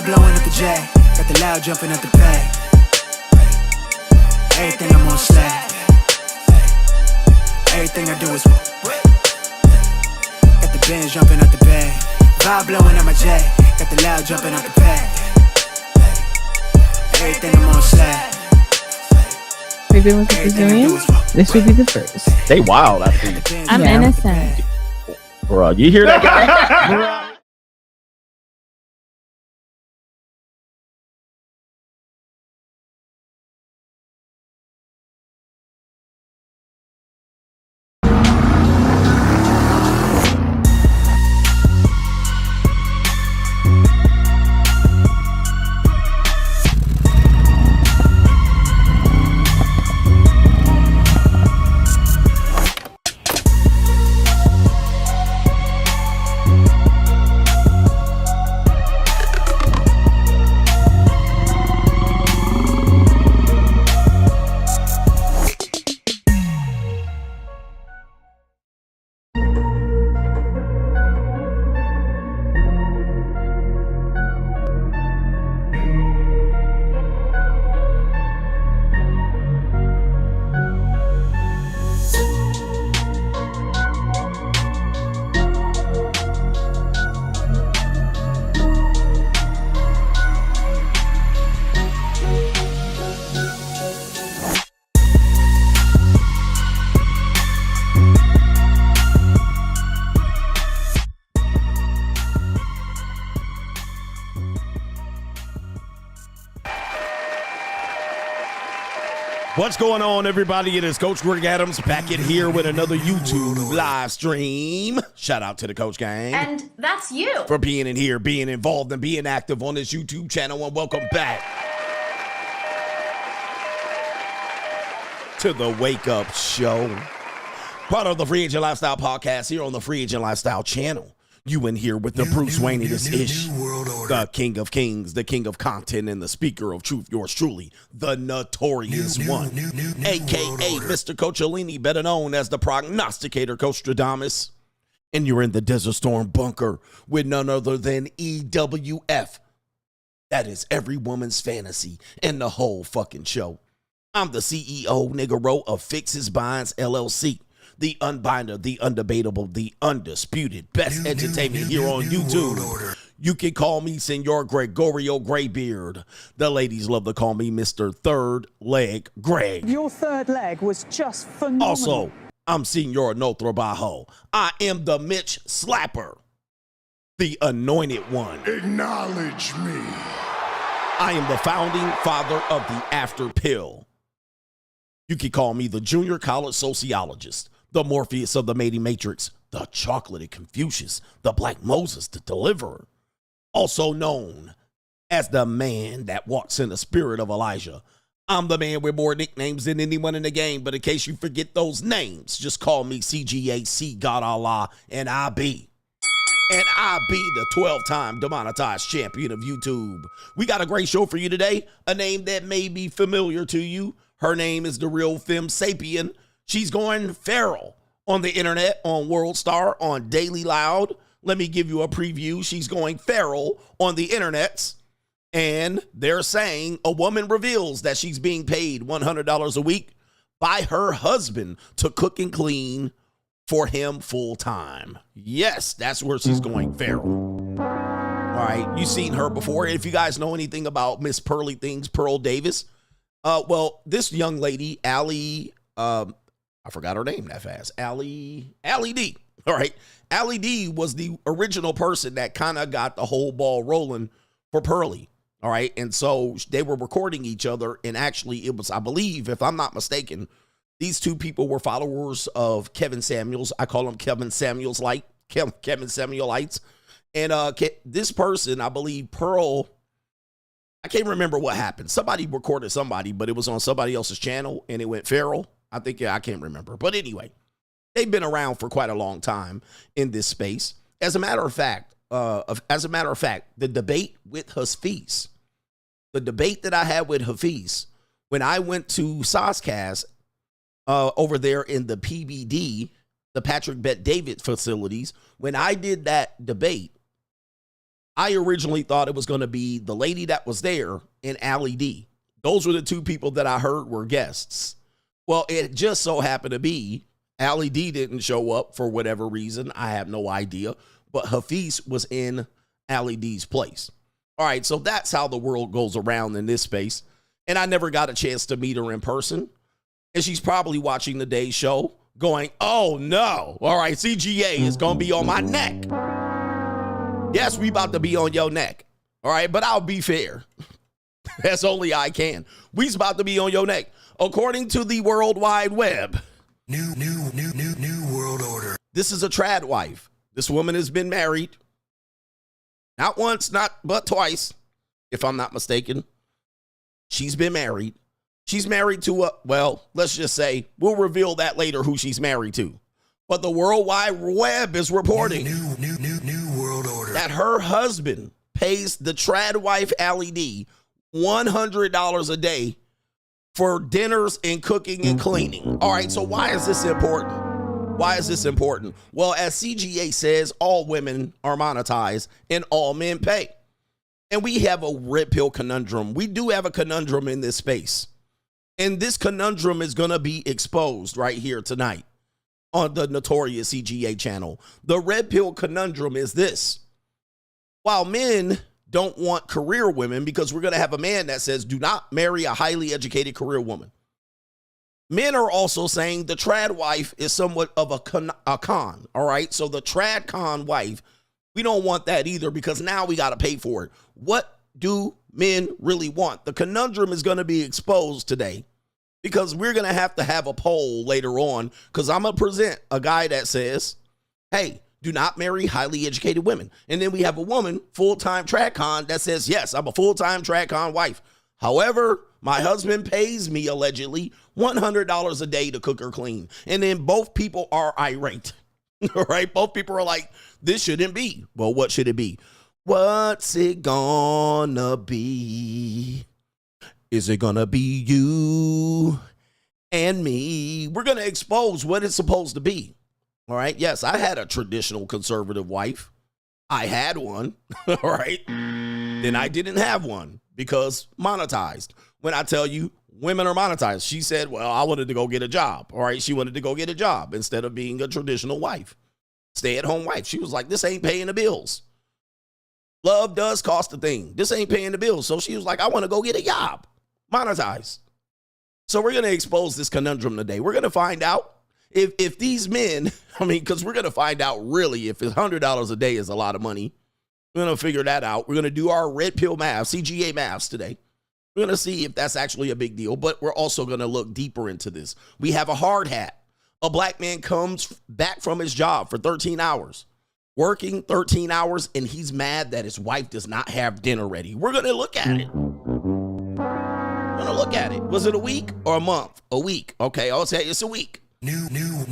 Vibe blowing at the J. Got the loud jumping at the pay. Everything I'm on slab. Everything I do is got the Benz jumping at the bay. Vibe blowing at my J. Got the loud jumping at the pay. Everything I'm on slab. We've been with the Brazilians. This would be the first. They wild, I think. I'm innocent. Bro, you hear that guy? What's going on, everybody? It is Coach Greg Adams back in here with another YouTube live stream. Shout out to the Coach Gang. And that's you. For being in here, being involved, and being active on this YouTube channel. And welcome back to the Wake Up Show. Part of the Free Agent Lifestyle Podcast here on the Free Agent Lifestyle channel. You in here with the Bruce Wayne this ish, the King of Kings, the King of Content, and the Speaker of Truth, yours truly, the Notorious One, a.k.a. Mr. Coachellini, better known as the Prognosticator, Coach Stradamus. And you're in the Desert Storm bunker with none other than EWF. That is every woman's fantasy in the whole fucking show. I'm the CEO, Niggero, of Fixes Binds, LLC. The unbinder, the undebatable, the undisputed best entertainment here on YouTube. You can call me Senor Gregorio Graybeard. The ladies love to call me Mr. Third Leg Greg. Your third leg was just phenomenal. Also, I'm Senor No Trabajo. I am the Mitch Slapper, the anointed one. Acknowledge me. I am the founding father of the After Pill. You can call me the Junior College Sociologist, the Morpheus of the Mating Matrix, the Chocolate Confucius, the Black Moses, the Deliverer, also known as the man that walks in the spirit of Elijah. I'm the man with more nicknames than anyone in the game, but in case you forget those names, just call me CGA, C God Allah, and I be. And I be the 12-time demonetized champion of YouTube. We got a great show for you today, a name that may be familiar to you. Her name is the RealFemSapien. She's going feral on the internet, on World Star, on Daily Loud. Let me give you a preview. She's going feral on the internets. And they're saying a woman reveals that she's being paid $100 a week by her husband to cook and clean for him full time. Yes, that's where she's going feral. All right, you've seen her before. If you guys know anything about Miss Pearly Things, Pearl Davis, well, this young lady, Aly, I forgot her name that fast. Aly Dee. All right. Aly Dee was the original person that kind of got the whole ball rolling for Pearly. All right. And so they were recording each other. And actually, it was, I believe, if I'm not mistaken, these two people were followers of Kevin Samuels. I call him Kevin Samuelites. And this person, I believe, Pearl, I can't remember what happened. Somebody recorded somebody, but it was on somebody else's channel and it went feral. I think, I can't remember. But anyway, they've been around for quite a long time in this space. As a matter of fact, the debate with Hafiz, the debate that I had with Hafiz, when I went to Soscast over there in the PBD, the Patrick Bet David facilities, when I did that debate, I originally thought it was going to be the lady that was there and Aly Dee. Those were the two people that I heard were guests. Well, it just so happened to be Aly Dee didn't show up for whatever reason. I have no idea. But Hafiz was in Aly Dee's place. All right, so that's how the world goes around in this space. And I never got a chance to meet her in person. And she's probably watching the day's show going, oh no. All right, CGA is going to be on my neck. Yes, we about to be on your neck. All right, but I'll be fair. That's only I can. We's about to be on your neck. According to the World Wide Web. New world order. This is a TradWife. This woman has been married. Not once, but twice, if I'm not mistaken. She's been married. She's married to well, let's just say, we'll reveal that later who she's married to. But the World Wide Web is reporting New world order. that her husband pays the TradWife Aly Dee $100 a day for dinners and cooking and cleaning. All right, so why is this important? Why is this important? Well, as CGA says, all women are monetized and all men pay. And we have a red pill conundrum. We do have a conundrum in this space. And this conundrum is going to be exposed right here tonight on the Notorious CGA channel. The red pill conundrum is this. While men don't want career women, because we're going to have a man that says, do not marry a highly educated career woman. Men are also saying the trad wife is somewhat of a con, all right? So the trad con wife, we don't want that either because now we got to pay for it. What do men really want? The conundrum is going to be exposed today because we're going to have a poll later on because I'm going to present a guy that says, hey, do not marry highly educated women. And then we have a woman, full-time trad con, that says, yes, I'm a full-time trad con wife. However, my husband pays me allegedly $100 a day to cook or clean. And then both people are irate. All right. Both people are like, this shouldn't be. Well, what should it be? What's it gonna be? Is it gonna be you and me? We're gonna expose what it's supposed to be. All right. Yes, I had a traditional conservative wife. I had one. All right. Then I didn't have one because monetized. When I tell you women are monetized, she said, well, I wanted to go get a job. All right. She wanted to go get a job instead of being a traditional wife, stay at home wife. She was like, this ain't paying the bills. Love does cost a thing. This ain't paying the bills. So she was like, I want to go get a job, monetized. So we're going to expose this conundrum today. We're going to find out if these men, because we're going to find out really if $100 a day is a lot of money. We're going to figure that out. We're going to do our red pill math, CGA maths today. We're going to see if that's actually a big deal, but we're also going to look deeper into this. We have a hard hat. A black man comes back from his job for 13 hours, working 13 hours, and he's mad that his wife does not have dinner ready. We're going to look at it. We're going to look at it. Was it a week or a month? A week. Okay, I'll say it's a week. New world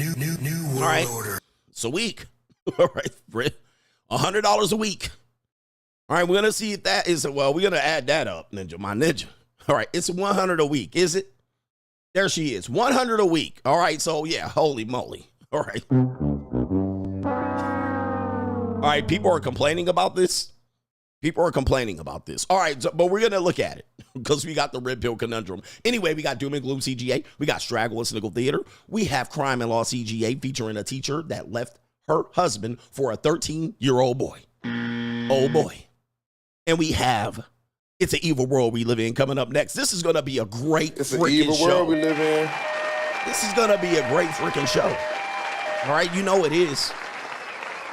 All right. order. It's a week. All right. $100 a week. All right, we're going to see if that is, well, we're going to add that up, my ninja. All right, it's 100 a week, is it? There she is, 100 a week. All right, so yeah, holy moly. All right. All right, people are complaining about this. People are complaining about this. All right, so, but we're going to look at it because we got the red pill conundrum. Anyway, we got Doom and Gloom CGA. We got Straggle and Sniggle Theater. We have Crime and Law CGA featuring a teacher that left her husband for a 13-year-old boy. Oh, boy. And we have It's an Evil World We Live In coming up next. This is going to be a great freaking show. It's an evil world we live in. This is going to be a great freaking show. All right, you know it is.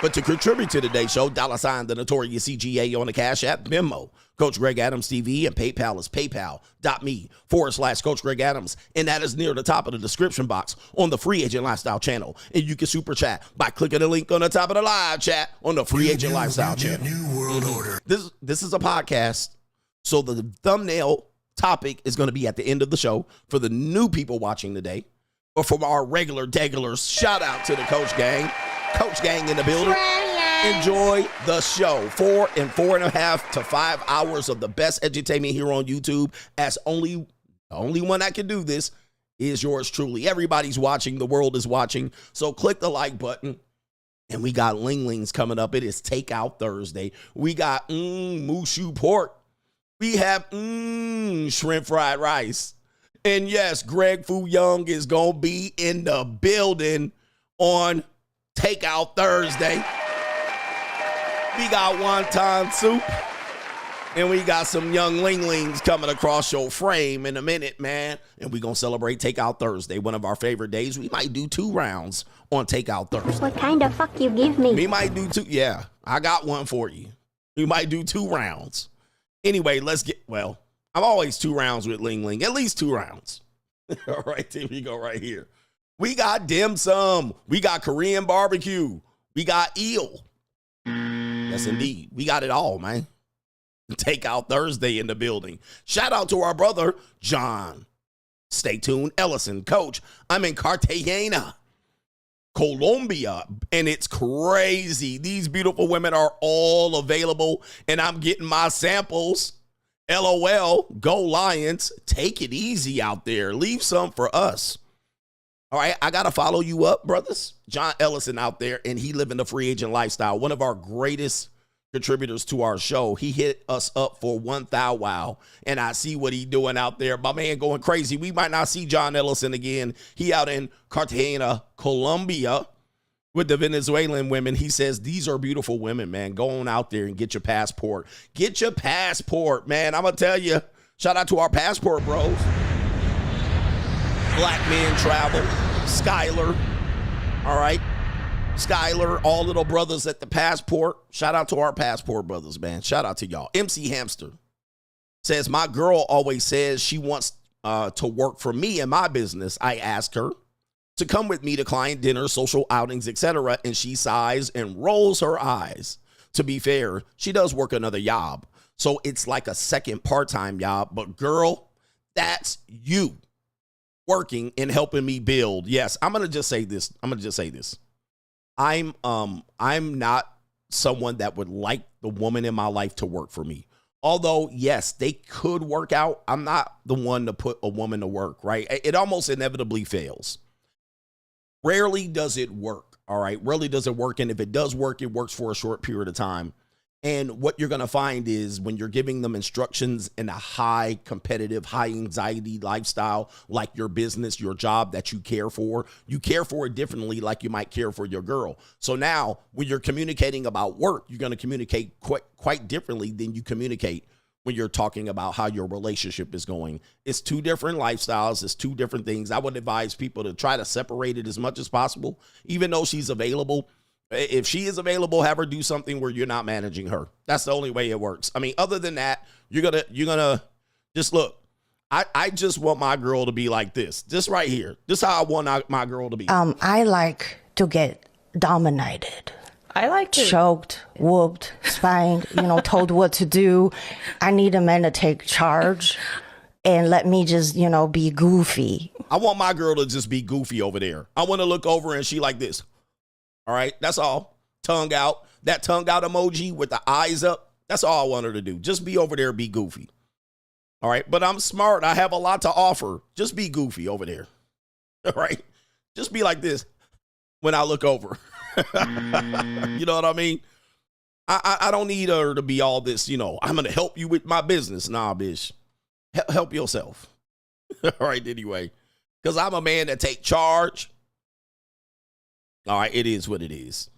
But to contribute to today's show, $, the Notorious CGA on the Cash App, Venmo, Coach Greg Adams TV, and PayPal is paypal.me/Coach Greg Adams. And that is near the top of the description box on the Free Agent Lifestyle channel. And you can super chat by clicking the link on the top of the live chat on the Free Agent Lifestyle channel. New world order. This is a podcast. So the thumbnail topic is going to be at the end of the show for the new people watching today. Or from our regular degulars, shout out to the Coach Gang. Coach Gang in the building. Enjoy the show. 4 and 4.5 to 5 hours of the best entertainment here on YouTube. As the only one that can do this is yours truly. Everybody's watching. The world is watching. So click the like button. And we got Ling Lings coming up. It is Takeout Thursday. We got Mushu pork. We have shrimp fried rice. And yes, Greg Fu Young is going to be in the building on Takeout Thursday. We got wonton soup. And we got some young Linglings coming across your frame in a minute, man. And we're going to celebrate Takeout Thursday, one of our favorite days. We might do 2 rounds on Takeout Thursday. What kind of fuck you give me? We might do 2. Yeah, I got one for you. We might do 2 rounds. Anyway, I'm always 2 rounds with Ling Ling. At least 2 rounds. All right, here we go right here. We got dim sum. We got Korean barbecue. We got eel. Yes, indeed. We got it all, man. Takeout Thursday in the building. Shout out to our brother, John. Stay tuned, Ellison. Coach, I'm in Cartagena, Colombia, and it's crazy. These beautiful women are all available, and I'm getting my samples. LOL, go Lions. Take it easy out there. Leave some for us. All right, I got to follow you up, brothers. John Ellison out there, and he living the free agent lifestyle. One of our greatest contributors to our show. He hit us up for 1,000 wow, and I see what he doing out there. My man going crazy. We might not see John Ellison again. He out in Cartagena, Colombia with the Venezuelan women. He says, these are beautiful women, man. Go on out there and get your passport. Get your passport, man. I'm going to tell you, shout out to our passport bros. Black Men Travel, Skylar, all right? Skylar, all little brothers at the passport. Shout out to our passport brothers, man. Shout out to y'all. MC Hamster says, my girl always says she wants to work for me in my business. I ask her to come with me to client dinners, social outings, etc., and she sighs and rolls her eyes. To be fair, she does work another job, so it's like a second part-time job. But girl, that's you working and helping me build. Yes, I'm gonna just say this. I'm not someone that would like the woman in my life to work for me. Although, yes, they could work out. I'm not the one to put a woman to work, right? It almost inevitably fails. Rarely does it work, all right? Rarely does it work, and if it does work, it works for a short period of time. And what you're going to find is when you're giving them instructions in a high competitive, high anxiety lifestyle, like your business, your job that you care for it differently like you might care for your girl. So now when you're communicating about work, you're going to communicate quite differently than you communicate when you're talking about how your relationship is going. It's 2 different lifestyles. It's 2 different things. I would advise people to try to separate it as much as possible, even though she's available. If she is available, have her do something where you're not managing her. That's the only way it works. I mean, other than that, you're gonna just look. I just want my girl to be like this. Just right here. This is how I want my girl to be. I like to get dominated. I like to choked, whooped, spanked, told what to do. I need a man to take charge and let me just, be goofy. I want my girl to just be goofy over there. I want to look over and she like this. All right, that's all. Tongue out. That tongue out emoji with the eyes up. That's all I want her to do. Just be over there, be goofy. All right, but I'm smart. I have a lot to offer. Just be goofy over there. All right, just be like this when I look over. You know what I mean? I don't need her to be all this, I'm going to help you with my business. Nah, bitch. Help yourself. All right, anyway, because I'm a man that take charge. All right, it is what it is.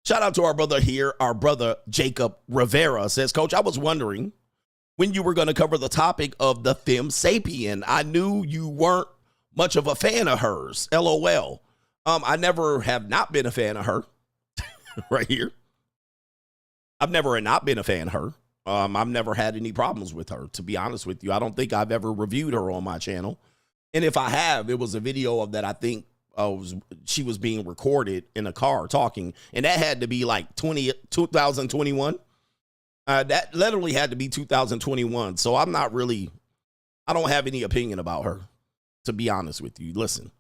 Shout out to our brother here. Our brother Jacob Rivera says, Coach, I was wondering when you were going to cover the topic of the FemSapien. I knew you weren't much of a fan of hers. LOL. I never have not been a fan of her. Right here. I've never not been a fan of her. I've never had any problems with her, to be honest with you. I don't think I've ever reviewed her on my channel. And if I have, it was a video of that I think she was being recorded in a car talking, and that had to be like 2021. That literally had to be 2021. So I don't have any opinion about her, to be honest with you. Listen,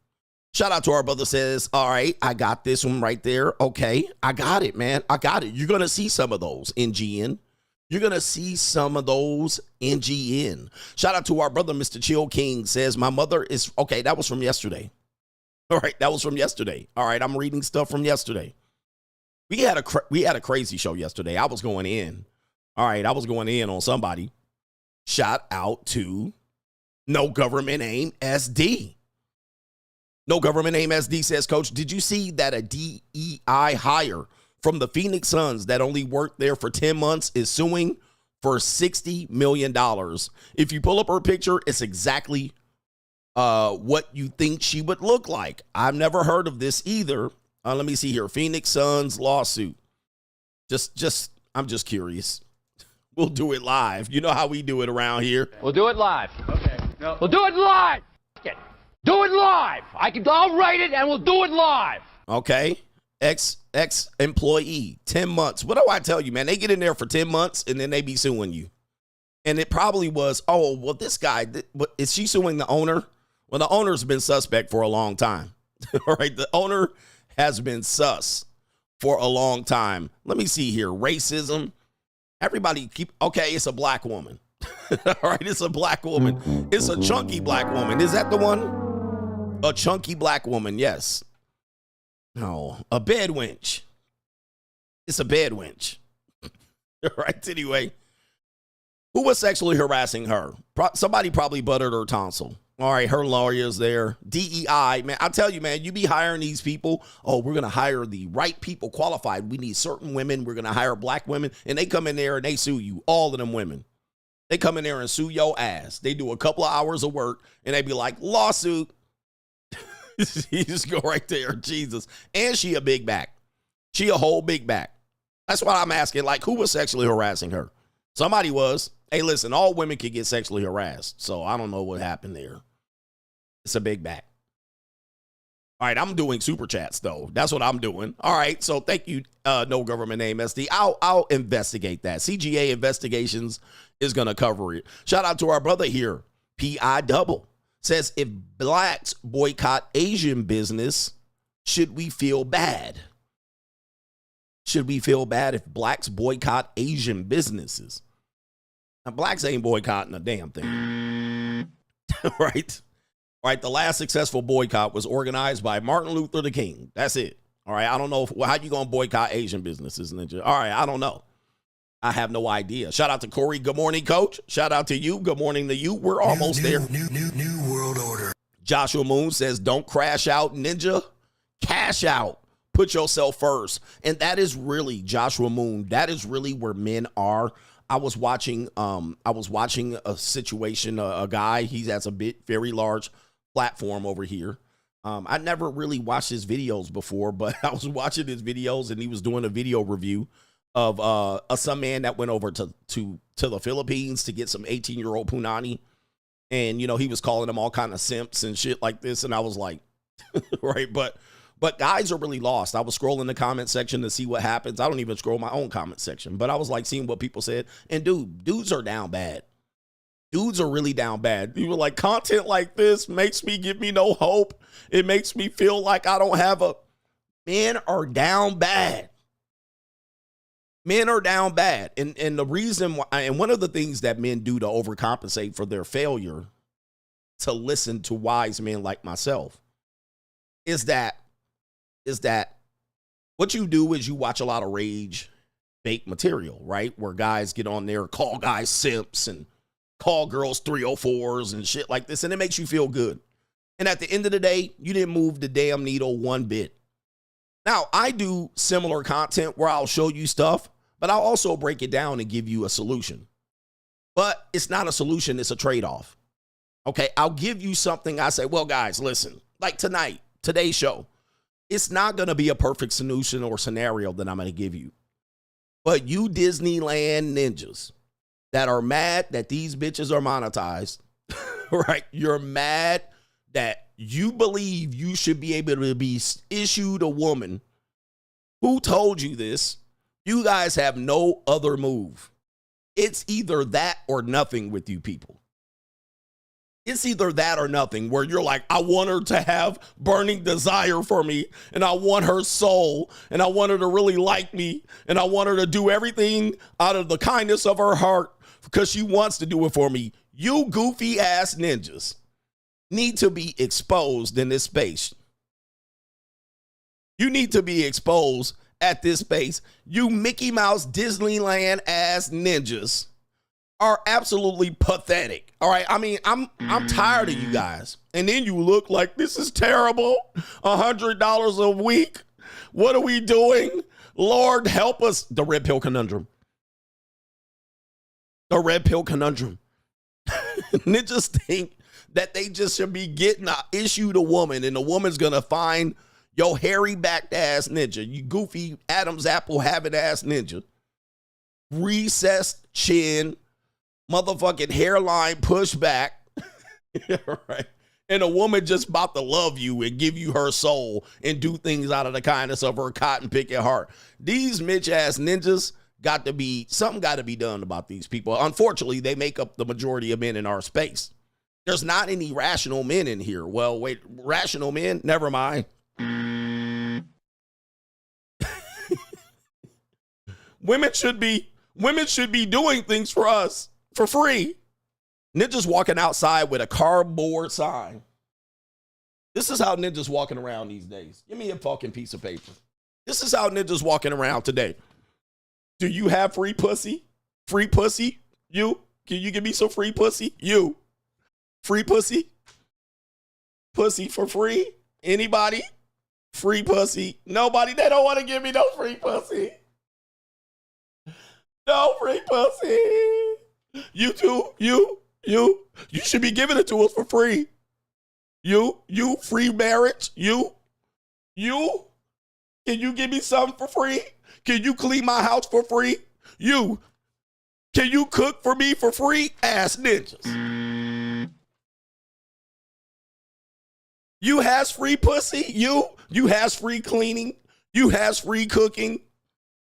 shout out to our brother says, all right, I got this one right there. Okay, I got it, man. I got it. You're going to see some of those in GN. You're going to see some of those in GN. Shout out to our brother, Mr. Chill King says, my mother is, okay, that was from yesterday. All right, that was from yesterday. All right, I'm reading stuff from yesterday. We had a crazy show yesterday. I was going in. All right, I was going in on somebody. Shout out to No Government Aim SD. No Government Aim SD says, Coach, did you see that a DEI hire from the Phoenix Suns that only worked there for 10 months is suing for $60 million? If you pull up her picture, it's exactly what you think she would look like. I've never heard of this either. Let me see here. Phoenix Suns lawsuit. I'm just curious. We'll do it live. You know how we do it around here. We'll do it live. Okay. No. We'll do it live. Do it live. I'll write it and we'll do it live. Okay. Ex-employee, 10 months. What do I tell you, man? They get in there for 10 months and then they be suing you. And it probably was, oh, well, this guy, is she suing the owner? Well, the owner's been suspect for a long time. All right. The owner has been sus for a long time. Let me see here. Racism. Everybody okay, it's a black woman. All right, it's a black woman. It's a chunky black woman. Is that the one? A chunky black woman, yes. No, a bed wench. It's a bed wench. All right, anyway. Who was sexually harassing her? Somebody probably buttered her tonsil. All right, her lawyer's there. DEI, man, I tell you, man, you be hiring these people. Oh, we're going to hire the right people qualified. We need certain women. We're going to hire black women. And they come in there and they sue you, all of them women. They come in there and sue your ass. They do a couple of hours of work and they be like, lawsuit. You just go right there, Jesus. And she a big back. She a whole big back. That's what I'm asking. Like, who was sexually harassing her? Somebody was. Hey, listen, all women can get sexually harassed. So I don't know what happened there. It's a big back. All right, I'm doing super chats, though. That's what I'm doing. All right, so thank you, No Government Name SD. I'll investigate that. CGA Investigations is going to cover it. Shout out to our brother here, P.I. Double. Says, if blacks boycott Asian business, should we feel bad? Should we feel bad if blacks boycott Asian businesses? Now, blacks ain't boycotting a damn thing. Right? All right, the last successful boycott was organized by Martin Luther King. That's it. All right, I don't know how you going to boycott Asian businesses, Ninja. All right, I don't know. I have no idea. Shout out to Corey. Good morning, Coach. Shout out to you. Good morning to you. We're almost there. New world order. Joshua Moon says, don't crash out, Ninja. Cash out. Put yourself first. And that is really, Joshua Moon, that is really where men are. I was watching a situation, a guy, he has a very large platform over here. I never really watched his videos before, but I was watching his videos and he was doing a video review of some man that went over to the Philippines to get some 18-year-old punani. And, you know, he was calling them all kind of simps and shit like this. And I was like, right. But guys are really lost. I was scrolling the comment section to see what happens. I don't even scroll my own comment section, but I was like seeing what people said. And dudes are down bad. Dudes are really down bad. People were like, content like this give me no hope. It makes me feel like I don't have men are down bad. Men are down bad. And the reason why, and one of the things that men do to overcompensate for their failure to listen to wise men like myself is that what you do is you watch a lot of rage bait material, right? Where guys get on there, call guys simps and call girls 304s and shit like this. And it makes you feel good. And at the end of the day, you didn't move the damn needle one bit. Now, I do similar content where I'll show you stuff, but I'll also break it down and give you a solution. But it's not a solution, it's a trade-off. Okay, I'll give you something. I say, well, guys, listen, like today's show, it's not going to be a perfect solution or scenario that I'm going to give you. But you Disneyland ninjas that are mad that these bitches are monetized, right? You're mad that you believe you should be able to be issued a woman. Who told you this? You guys have no other move. It's either that or nothing with you people. It's either that or nothing, where you're like, I want her to have burning desire for me, and I want her soul, and I want her to really like me, and I want her to do everything out of the kindness of her heart because she wants to do it for me. You goofy ass ninjas need to be exposed in this space. You need to be exposed at this space, you Mickey Mouse Disneyland ass ninjas are absolutely pathetic. All right. I mean, I'm tired of you guys. And then you look like this is terrible. $100 a week. What are we doing? Lord help us. The red pill conundrum. The red pill conundrum. Ninjas think that they just should be getting issued a woman and the woman's gonna find your hairy backed ass ninja, you goofy Adam's apple having ass ninja, recessed chin, motherfucking hairline pushed back, right? And a woman just about to love you and give you her soul and do things out of the kindness of her cotton picking heart. These Mitch ass ninjas something got to be done about these people. Unfortunately, they make up the majority of men in our space. There's not any rational men in here. Well, wait, rational men? Never mind. Women should be doing things for us for free. Ninjas walking outside with a cardboard sign. This is how ninjas walking around these days. Give me a fucking piece of paper. This is how ninjas walking around today. Do you have free pussy? Free pussy? You? Can you give me some free pussy? You? Free pussy? Pussy for free? Anybody? Free pussy? Nobody. They don't want to give me no free pussy. No free pussy. You too. You should be giving it to us for free. You free marriage. You. Can you give me something for free? Can you clean my house for free? Can you cook for me for free? Ass ninjas. You has free pussy. You has free cleaning. You has free cooking.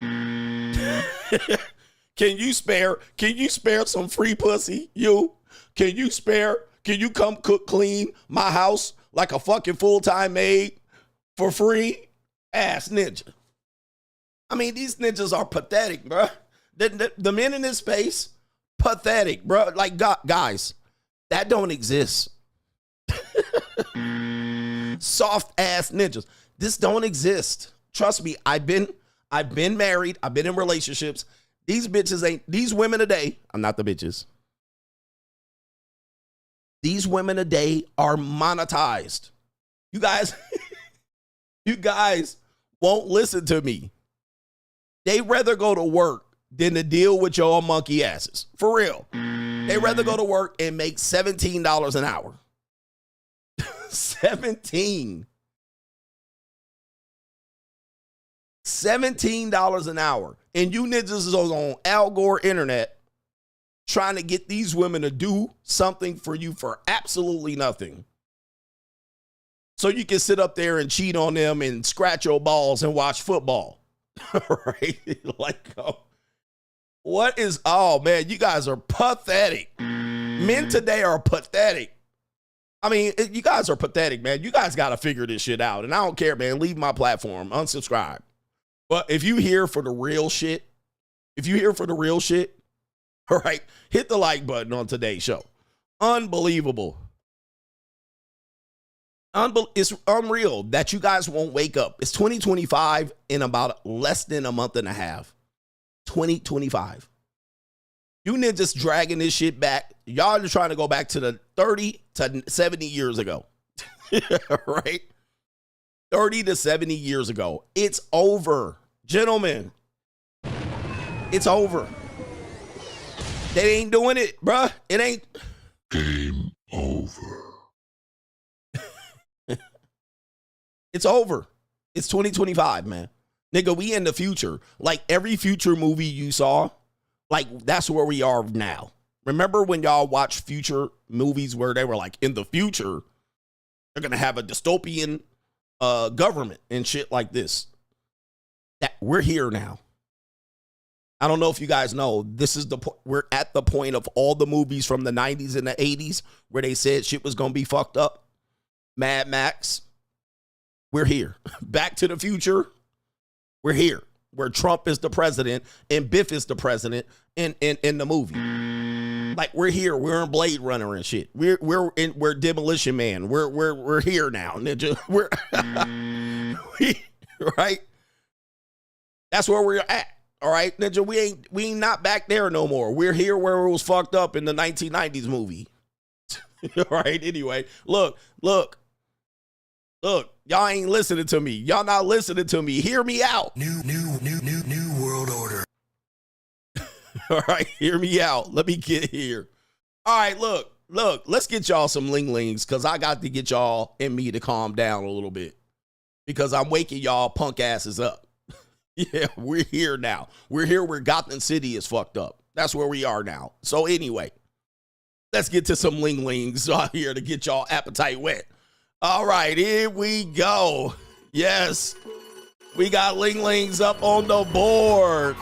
Can you spare some free pussy? Can you come cook clean my house like a fucking full-time maid for free? Ass ninja. I mean, these ninjas are pathetic, bro. The men in this space, pathetic, bro. Like, guys, that don't exist. Soft ass ninjas. This don't exist. Trust me, I've been married. I've been in relationships. These women today, I'm not the bitches. These women today are monetized. You guys won't listen to me. They rather go to work than to deal with your monkey asses. For real. They rather go to work and make $17 an hour. 17. $17 an hour. And you ninjas is on Al Gore internet trying to get these women to do something for you for absolutely nothing. So you can sit up there and cheat on them and scratch your balls and watch football. Right? Like, oh man, you guys are pathetic. Men today are pathetic. I mean, you guys are pathetic, man. You guys got to figure this shit out. And I don't care, man. Leave my platform. Unsubscribe. But if you here for the real shit, all right, hit the like button on today's show. Unbelievable. It's unreal that you guys won't wake up. It's 2025 in about less than a month and a half. 2025. You ninjas dragging this shit back. Y'all are trying to go back to the 30 to 70 years ago. Right? 30 to 70 years ago. It's over. Gentlemen. It's over. They ain't doing it, bruh. It ain't. Game over. It's over. It's 2025, man. Nigga, we in the future. Like every future movie you saw, like that's where we are now. Remember when y'all watched future movies where they were like, in the future, they're going to have a dystopian government and shit like this. That we're here now. I don't know if you guys know, this is we're at the point of all the movies from the 90s and the 80s where they said shit was going to be fucked up. Mad Max. We're here. Back to the Future. We're here. Where Trump is the president and Biff is the president in the movie. Like we're here. We're in Blade Runner and shit. We're Demolition Man. We're here now. Ninja. Right? That's where we're at. All right, Ninja, we ain't not back there no more. We're here where it was fucked up in the 1990s movie. All right, anyway, look. Y'all ain't listening to me. Y'all not listening to me. Hear me out. New world order. All right, hear me out. Let me get here. All right, look, let's get y'all some ling-lings because I got to get y'all and me to calm down a little bit because I'm waking y'all punk asses up. Yeah, we're here now. We're here where Gotham City is fucked up. That's where we are now. So anyway, let's get to some ling-lings out here to get y'all appetite wet. All right, here we go. Yes, we got ling-lings up on the board.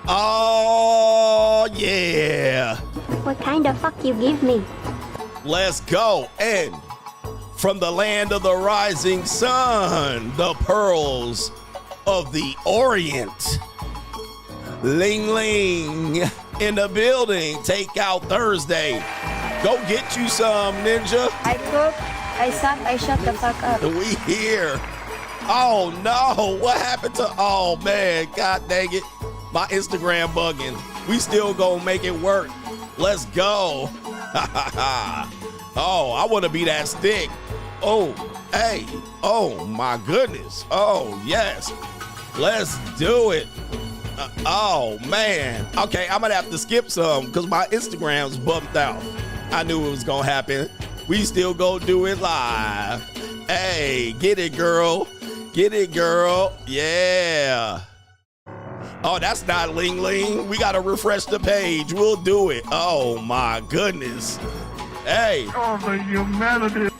Oh, yeah. What kind of fuck you give me? Let's go. And from the land of the rising sun, the pearls of the Orient. Ling Ling in the building. Takeout Thursday. Go get you some, Ninja. I cook, I suck, I shut the fuck up. We here. Oh, no. What happened to... Oh, man. God dang it. My Instagram bugging. We still gonna make it work. Let's go. Oh, I want to be that stick. Oh, hey. Oh, my goodness. Oh, yes. Let's do it. Oh, man. Okay, I'm going to have to skip some because my Instagram's bumped out. I knew it was going to happen. We still gonna do it live. Hey, get it, girl. Get it, girl. Yeah. Oh, that's not Ling Ling. We got to refresh the page. We'll do it. Oh, my goodness. Hey. Oh, the humanity.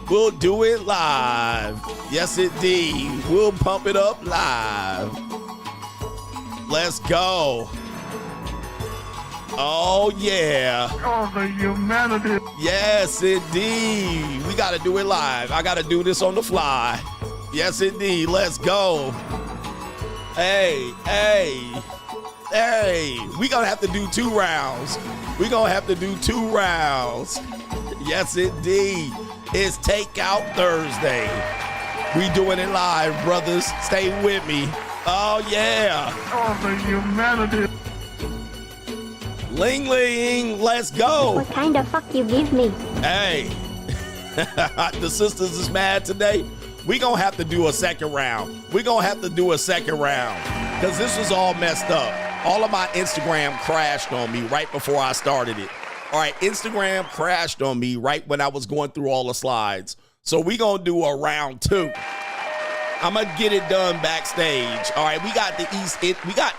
We'll do it live. Yes, indeed. We'll pump it up live. Let's go. Oh, yeah. Oh, the humanity. Yes, indeed. We got to do it live. I got to do this on the fly. Yes, indeed. Let's go. Hey. We gonna have to do 2 rounds. We gonna have to do 2 rounds. Yes, indeed. It's Takeout Thursday. We doing it live, brothers. Stay with me. Oh, yeah. Oh, the humanity. Ling Ling, let's go. What kind of fuck you give me? Hey. The sisters is mad today. We gonna have to do a second round. We gonna have to do a second round because this was all messed up. All of my Instagram crashed on me right before I started it. All right, Instagram crashed on me right when I was going through all the slides. So we gonna do a round 2. I'm gonna get it done backstage. All right, we got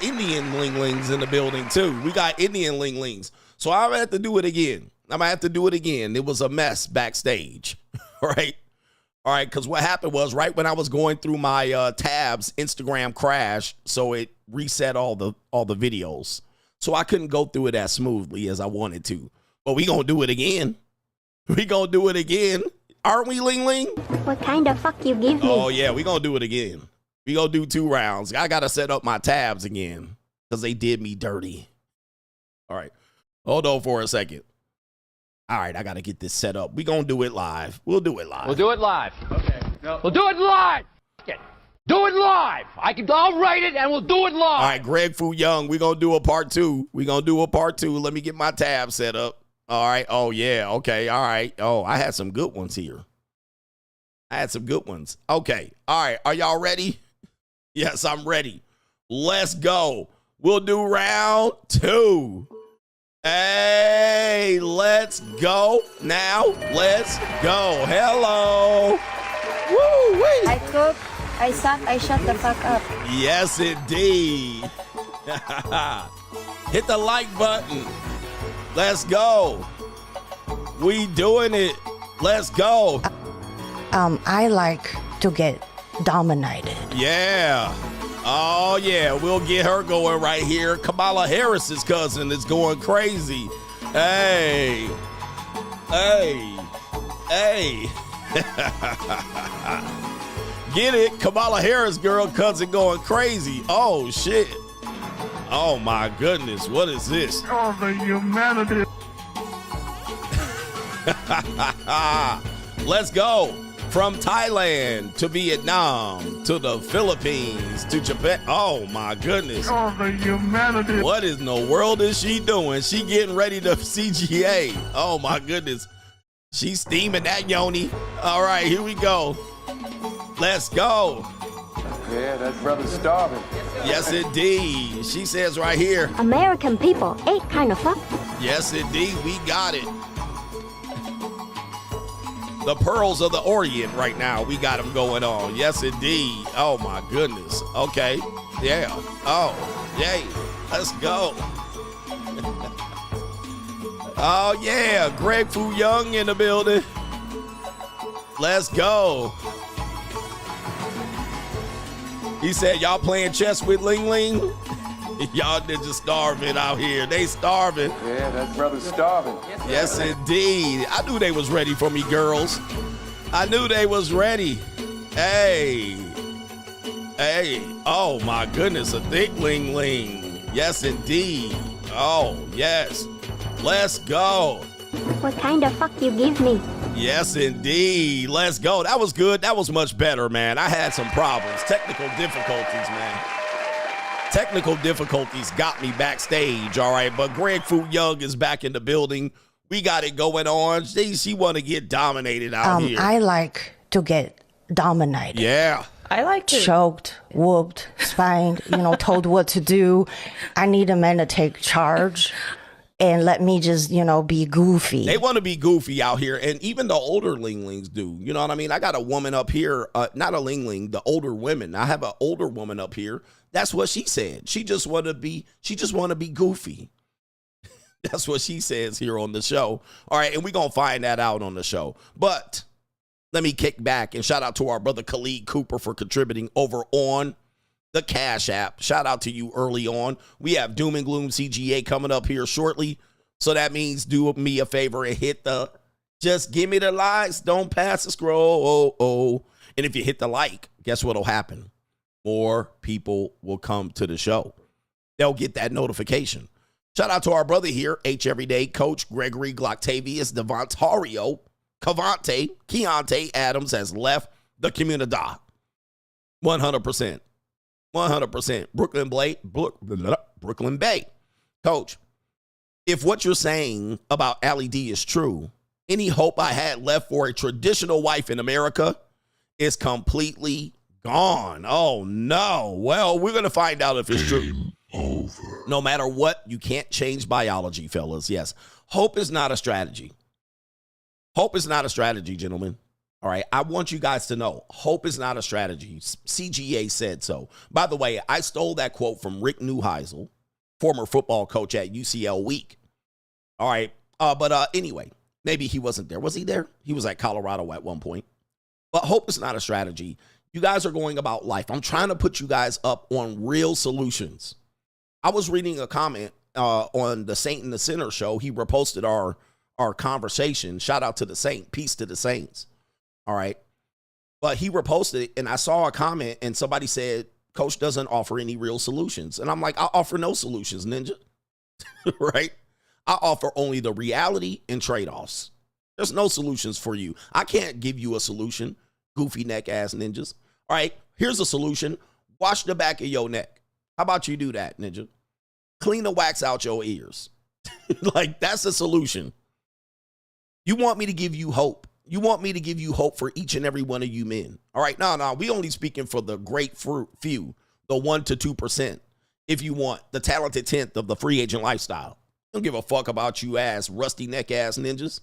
Indian Ling-Lings in the building too. We got Indian Ling-Lings. So I'm gonna have to do it again. It was a mess backstage. All right. All right, because what happened was right when I was going through my tabs, Instagram crashed, so it reset all the videos. So I couldn't go through it as smoothly as I wanted to. But we gonna do it again. Aren't we, Ling Ling? What kind of fuck you give me? Oh, yeah, we gonna do it again. We gonna do 2 rounds. I gotta set up my tabs again because they did me dirty. All right, hold on for a second. All right, I got to get this set up. We going to do it live. We'll do it live. We'll do it live. Okay. No. We'll do it live. Do it live. I'll write it and we'll do it live. All right, Greg Fu Young, we're going to do a part 2. Let me get my tab set up. All right. Oh, yeah. Okay. All right. Oh, I had some good ones here. Okay. All right. Are y'all ready? Yes, I'm ready. Let's go. We'll do round 2. Hey, let's go now. Let's go. Hello. Woo-wee. I cook, I suck, I shut the fuck up. Yes, indeed. Hit the like button. Let's go. We doing it. Let's go. I like to get dominated. Yeah. Oh, yeah, we'll get her going right here. Kamala Harris's cousin is going crazy. Hey. Get it? Kamala Harris girl cousin going crazy. Oh, shit. Oh, my goodness. What is this? Oh, the humanity. Let's go. From Thailand to Vietnam to the Philippines to Japan. Oh my goodness. Oh, the humanity. What in the world is she doing? She getting ready to CGA. Oh my goodness. She's steaming that yoni. All right, here we go. Let's go. Yeah, that brother's starving. Yes, indeed. She says right here. American people ain't kind of fuck. Yes, indeed. We got it. The pearls of the Orient right now. We got them going on. Yes, indeed. Oh, my goodness. Okay. Yeah. Oh, yay. Let's go. Oh, yeah. Greg Fu Young in the building. Let's go. He said, y'all playing chess with Ling Ling? Y'all just starving out here. They starving. Yeah, that brother's starving. Yes, indeed. I knew they was ready for me, girls. I knew they was ready. Hey. Hey. Oh, my goodness. A thick Ling Ling. Yes, indeed. Oh, yes. Let's go. What kind of fuck you give me? Yes, indeed. Let's go. That was good. That was much better, man. I had some problems. Technical difficulties, man. Technical difficulties got me backstage, all right? But Greg Fu Young is back in the building. We got it going on. She want to get dominated out here. I like to get dominated. Yeah. I like to. Choked, whooped, spanked, told what to do. I need a man to take charge and let me just, be goofy. They want to be goofy out here, and even the older Ling-Lings do. You know what I mean? I got a woman up here, not a Ling-Ling, the older women. I have an older woman up here. That's what she said. She just want to be goofy. That's what she says here on the show. All right, and we're going to find that out on the show. But let me kick back and shout out to our brother Khalid Cooper for contributing over on the Cash App. Shout out to you early on. We have Doom and Gloom CGA coming up here shortly. So that means do me a favor and hit just give me the likes. Don't pass the scroll. And if you hit the like, guess what'll happen? More people will come to the show. They'll get that notification. Shout out to our brother here, H Everyday, Coach Gregory Gloctavius, Devontario, Cavante, Keontae Adams has left the community. 100%. 100%. Brooklyn Bay. Coach, if what you're saying about Aly Dee is true, any hope I had left for a traditional wife in America is completely gone. Oh, no. Well, we're going to find out if it's true. Over. No matter what, you can't change biology, fellas. Yes. Hope is not a strategy. Hope is not a strategy, gentlemen. All right. I want you guys to know hope is not a strategy. CGA said so. By the way, I stole that quote from Rick Neuheisel, former football coach at UCL Week. All right. But anyway, maybe he wasn't there. Was he there? He was at Colorado at one point. But hope is not a strategy. You guys are going about life. I'm trying to put you guys up on real solutions. I was reading a comment on the Saint and the Sinner show. He reposted our conversation. Shout out to the Saint. Peace to the Saints. All right. But he reposted it, and I saw a comment, and somebody said, Coach doesn't offer any real solutions. And I'm like, I offer no solutions, Ninja. Right? I offer only the reality and trade-offs. There's no solutions for you. I can't give you a solution, goofy neck ass ninjas. All right, here's a solution. Wash the back of your neck. How about you do that, Ninja? Clean the wax out your ears. Like, that's a solution. You want me to give you hope. You want me to give you hope for each and every one of you men. All right, no, we only speaking for the great few, the 1% to 2%. If you want the talented 10th of the free agent lifestyle. Don't give a fuck about you ass, rusty neck ass ninjas.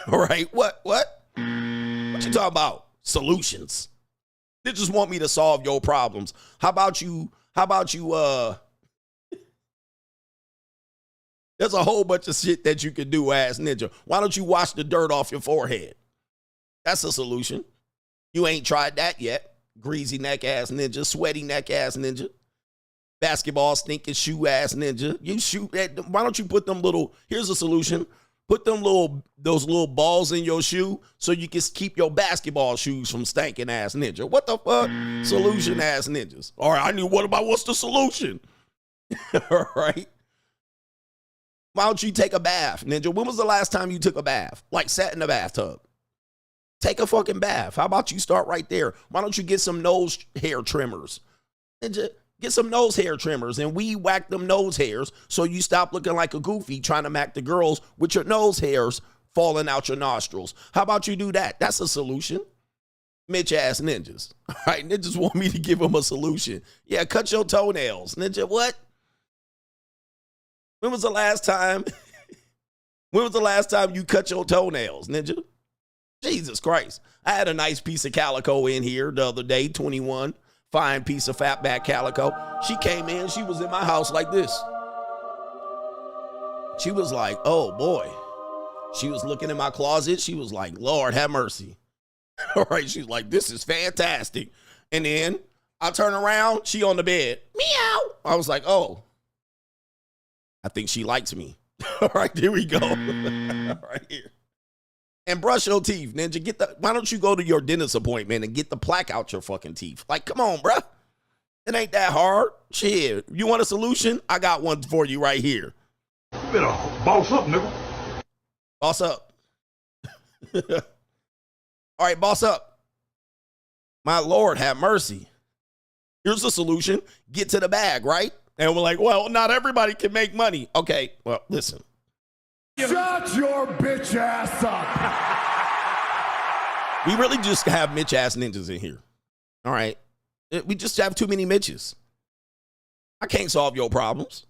All right, what? What you talking about? Solutions. They just want me to solve your problems. How about you, there's a whole bunch of shit that you can do, ass ninja. Why don't you wash the dirt off your forehead? That's a solution. You ain't tried that yet. Greasy neck ass ninja, sweaty neck ass ninja, basketball stinking shoe ass ninja. You shoot at, why don't you put them little, here's a solution. Put those little balls in your shoe so you can keep your basketball shoes from stinking ass ninja. What the fuck? Solution ass ninjas. All right, I knew what's the solution? All right. Why don't you take a bath, Ninja? When was the last time you took a bath? Like sat in the bathtub. Take a fucking bath. How about you start right there? Why don't you get some nose hair trimmers? And just get some nose hair trimmers and weed whack them nose hairs so you stop looking like a goofy trying to mac the girls with your nose hairs falling out your nostrils. How about you do that? That's a solution. Mitch ass ninjas. All right, ninjas want me to give them a solution. Yeah, cut your toenails. Ninja, what? When was the last time? When was the last time you cut your toenails, ninja? Jesus Christ. I had a nice piece of calico in here the other day, 21. Fine piece of fatback calico. She came in, she was in my house like this. She was like, oh boy. She was looking in my closet. She was like, Lord, have mercy. All right, she's like, this is fantastic. And then I turn around, she on the bed. Meow. I was like, oh, I think she likes me. All right, here we go. Right here. And brush your teeth, ninja. Why don't you go to your dentist appointment and get the plaque out your fucking teeth? Like, come on, bruh. It ain't that hard. Shit. You want a solution? I got one for you right here. You better boss up, nigga. Boss up. All right, boss up. My Lord, have mercy. Here's the solution. Get to the bag, right? And we're like, well, not everybody can make money. Okay, well, listen. Shut your bitch ass up. We really just have Mitch ass ninjas in here. All right. We just have too many Mitches. I can't solve your problems.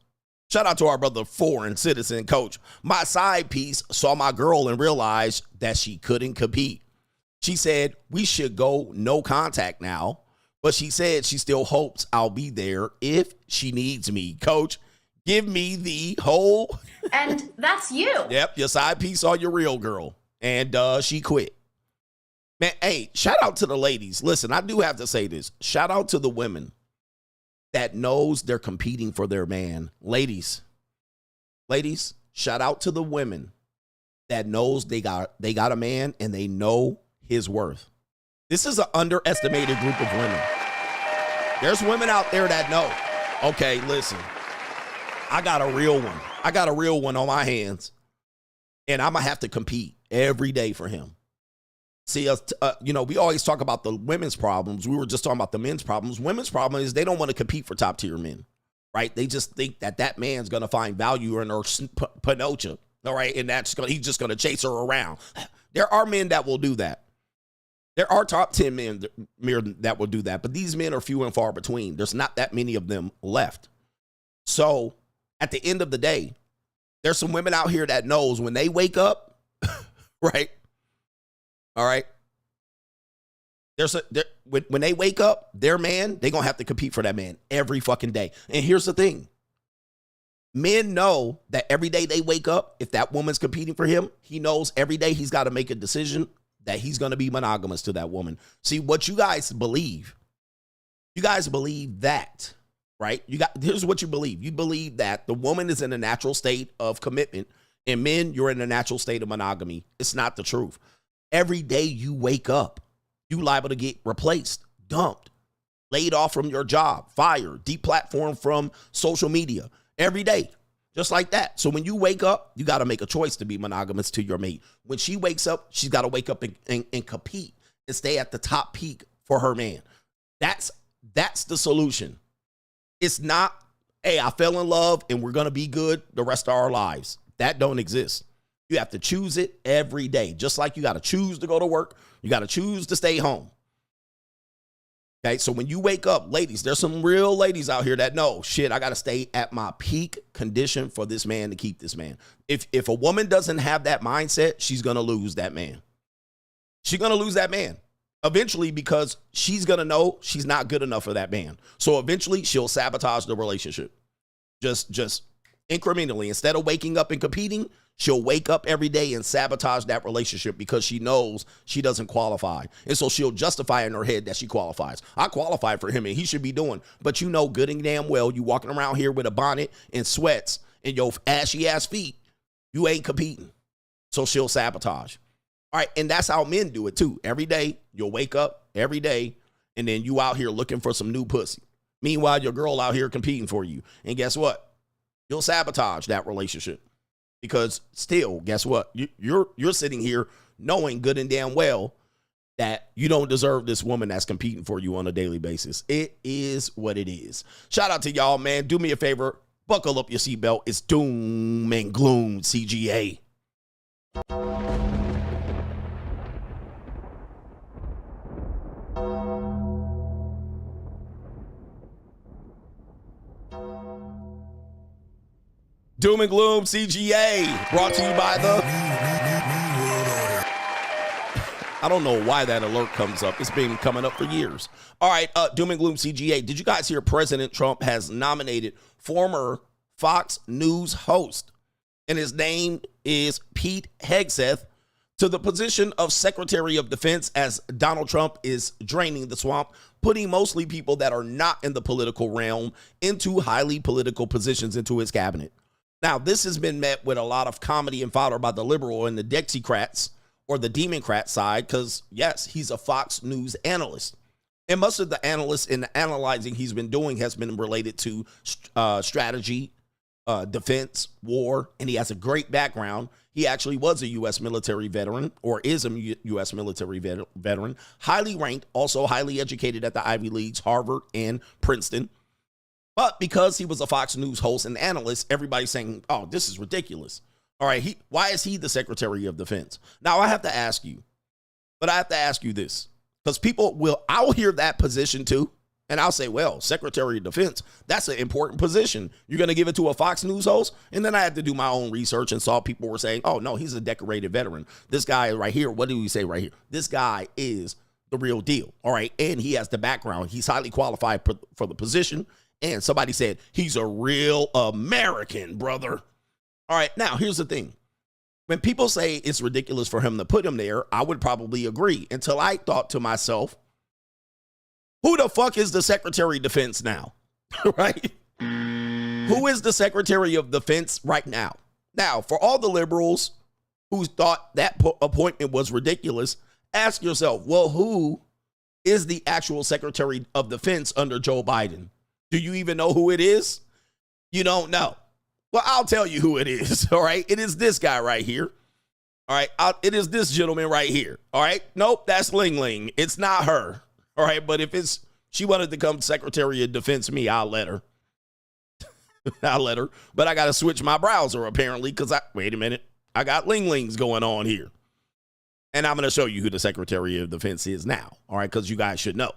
Shout out to our brother foreign citizen coach. My side piece saw my girl and realized that she couldn't compete. She said we should go no contact now, but she said she still hopes I'll be there if she needs me. Coach, give me the whole. And that's you. Yep, your side piece saw your real girl. And she quit. Man, hey, shout out to the ladies. Listen, I do have to say this. Shout out to the women that knows they're competing for their man. Ladies, shout out to the women that knows they got a man and they know his worth. This is an underestimated group of women. There's women out there that know. Okay, listen. I got a real one. I got a real one on my hands. And I'm going to have to compete every day for him. See, we always talk about the women's problems. We were just talking about the men's problems. Women's problem is they don't want to compete for top tier men, right? They just think that man's going to find value in her panocha, all right? And he's just going to chase her around. There are men that will do that. There are top 10 men that will do that, but these men are few and far between. There's not that many of them left. So at the end of the day, there's some women out here that knows when they wake up, right? All right. When they wake up, their man, they're going to have to compete for that man every fucking day. And here's the thing. Men know that every day they wake up, if that woman's competing for him, he knows every day he's got to make a decision that he's going to be monogamous to that woman. See, what you guys believe that, right? Here's what you believe. You believe that the woman is in a natural state of commitment, and men, you're in a natural state of monogamy. It's not the truth. Every day you wake up, you liable to get replaced, dumped, laid off from your job, fired, deplatformed from social media every day, just like that. So when you wake up, you got to make a choice to be monogamous to your mate. When she wakes up, she's got to wake up and compete and stay at the top peak for her man. That's the solution. It's not, hey, I fell in love and we're going to be good the rest of our lives. That don't exist. You have to choose it every day. Just like you got to choose to go to work. You got to choose to stay home. Okay, so when you wake up, ladies, there's some real ladies out here that know, shit, I got to stay at my peak condition for this man to keep this man. If a woman doesn't have that mindset, she's going to lose that man. She's going to lose that man eventually because she's going to know she's not good enough for that man. So eventually she'll sabotage the relationship. Just incrementally. Instead of waking up and competing, she'll wake up every day and sabotage that relationship because she knows she doesn't qualify. And so she'll justify in her head that she qualifies. I qualify for him and he should be doing. But you know good and damn well you walking around here with a bonnet and sweats and your ashy ass feet, you ain't competing. So she'll sabotage. All right, and that's how men do it too. Every day, you'll wake up every day and then you out here looking for some new pussy. Meanwhile, your girl out here competing for you. And guess what? You'll sabotage that relationship. Because still, guess what? You're sitting here knowing good and damn well that you don't deserve this woman that's competing for you on a daily basis. It is what it is. Shout out to y'all, man. Do me a favor. Buckle up your seatbelt. It's Doom and Gloom CGA. Doom and Gloom CGA, brought to you by the... I don't know why that alert comes up. It's been coming up for years. All right, Doom and Gloom CGA. Did you guys hear President Trump has nominated former Fox News host, and his name is Pete Hegseth, to the position of Secretary of Defense as Donald Trump is draining the swamp, putting mostly people that are not in the political realm into highly political positions into his cabinet. Now, this has been met with a lot of comedy and fodder by the liberal and the Dixiecrats, or the Democrat side, because, yes, he's a Fox News analyst. And most of the analysts in the analyzing he's been doing has been related to strategy, defense, war, and he has a great background. He actually was a U.S. military veteran, or is a U.S. military veteran, highly ranked, also highly educated at the Ivy Leagues, Harvard and Princeton. But because he was a Fox News host and analyst, everybody's saying, oh, this is ridiculous. All right, why is he the Secretary of Defense? Now, I have to ask you this, because I'll hear that position too, and I'll say, well, Secretary of Defense, that's an important position. You're going to give it to a Fox News host? And then I had to do my own research and saw people were saying, oh, no, he's a decorated veteran. This guy right here, what do we say right here? This guy is the real deal, all right? And he has the background. He's highly qualified for the position, and somebody said, he's a real American, brother. All right, now, here's the thing. When people say it's ridiculous for him to put him there, I would probably agree until I thought to myself, who the fuck is the Secretary of Defense now? Right? Who is the Secretary of Defense right now? Now, for all the liberals who thought that appointment was ridiculous, ask yourself, well, who is the actual Secretary of Defense under Joe Biden? Do you even know who it is? You don't know. Well, I'll tell you who it is, all right? It is this guy right here, all right? It is this gentleman right here, all right? Nope, that's Ling Ling. It's not her, all right? But if she wanted to come Secretary of Defense me, I'll let her. I'll let her. But I got to switch my browser, apparently, because wait a minute. I got Ling Lings going on here. And I'm going to show you who the Secretary of Defense is now, all right? Because you guys should know.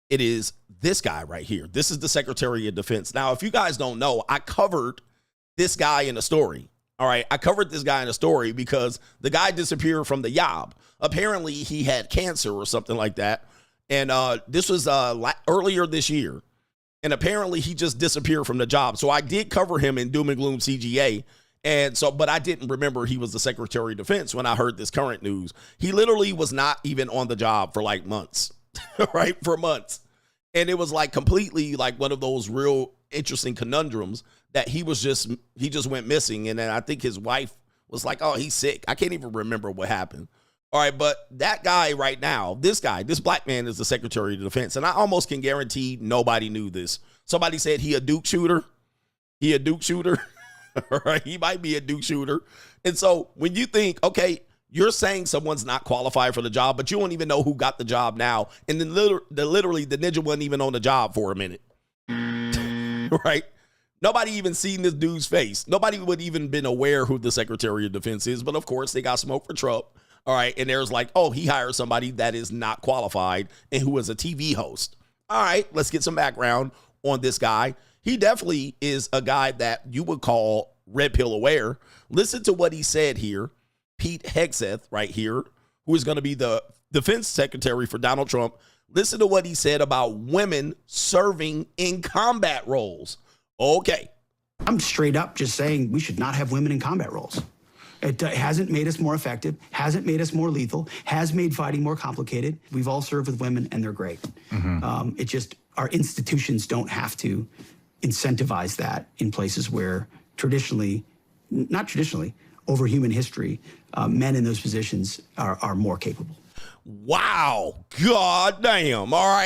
It is this guy right here. This is the Secretary of Defense. Now, if you guys don't know, I covered this guy in a story. All right. I covered this guy in a story because the guy disappeared from the job. Apparently, he had cancer or something like that. And this was earlier this year. And apparently, he just disappeared from the job. So I did cover him in Doom and Gloom CGA. But I didn't remember he was the Secretary of Defense when I heard this current news. He literally was not even on the job for like months. Right, for months. And it was like completely like one of those real interesting conundrums that he just went missing. And then I think his wife was like, oh, he's sick. I can't even remember what happened. All right, but that guy right now, this black man is the Secretary of Defense. And I almost can guarantee nobody knew this. Somebody said he a Duke shooter. All right, he might be a Duke shooter. And so when you think, okay, you're saying someone's not qualified for the job, but you don't even know who got the job now. And then literally the ninja wasn't even on the job for a minute. Right? Nobody even seen this dude's face. Nobody would even been aware who the Secretary of Defense is. But of course, they got smoke for Trump. All right. And there's like, oh, he hired somebody that is not qualified and who is a TV host. All right. Let's get some background on this guy. He definitely is a guy that you would call red pill aware. Listen to what he said here. Pete Hegseth right here, who is going to be the defense secretary for Donald Trump. Listen to what he said about women serving in combat roles. Okay. I'm straight up just saying we should not have women in combat roles. It hasn't made us more effective, hasn't made us more lethal, has made fighting more complicated. We've all served with women and they're great. It just, our institutions don't have to incentivize that in places where not traditionally, over human history, men in those positions are more capable. Wow. God damn. All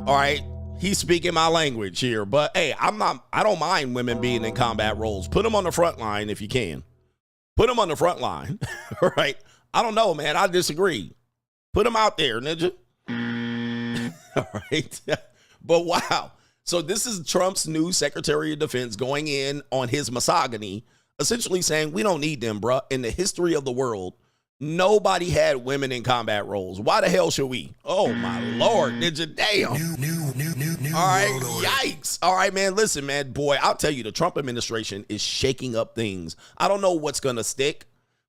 right. He's speaking my language here, but hey, I don't mind women being in combat roles. Put them on the front line if you can. Put them on the front line. All right. I don't know, man. I disagree. Put them out there, ninja. All right. But wow. So this is Trump's new Secretary of Defense going in on his misogyny, essentially saying we don't need them, bruh. In the history of the world, nobody had women in combat roles. Why the hell should we? Oh, my Lord, ninja, damn. All right, yikes. All right, man, listen, man, boy, I'll tell you, the Trump administration is shaking up things. I don't know what's going to stick,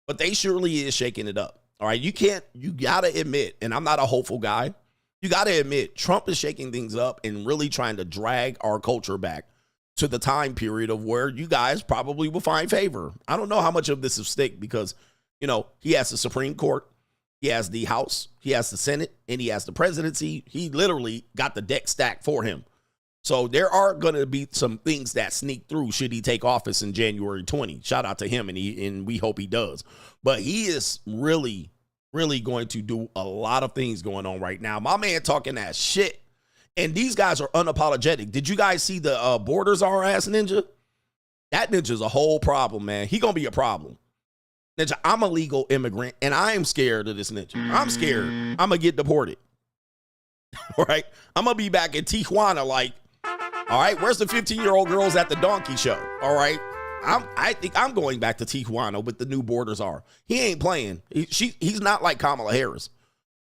but they surely is shaking it up. All right, you got to admit, and I'm not a hopeful guy, you got to admit, Trump is shaking things up and really trying to drag our culture back to the time period of where you guys probably will find favor. I don't know how much of this will stick because, you know, he has the Supreme Court, he has the House, he has the Senate, and he has the presidency. He literally got the deck stacked for him. So there are going to be some things that sneak through should he take office in January 20. Shout out to him, and we hope he does. But he is really going to do a lot of things going on right now. My man talking that shit. And these guys are unapologetic. Did you guys see the borders are ass ninja? That ninja's a whole problem, man. He gonna be a problem. Ninja, I'm a legal immigrant, and I am scared of this ninja. I'm scared. I'm gonna get deported. All right? I'm gonna be back in Tijuana like, all right, where's the 15-year-old girls at the donkey show? All right? I think I'm going back to Tijuana with the new borders are. He ain't playing. He's not like Kamala Harris.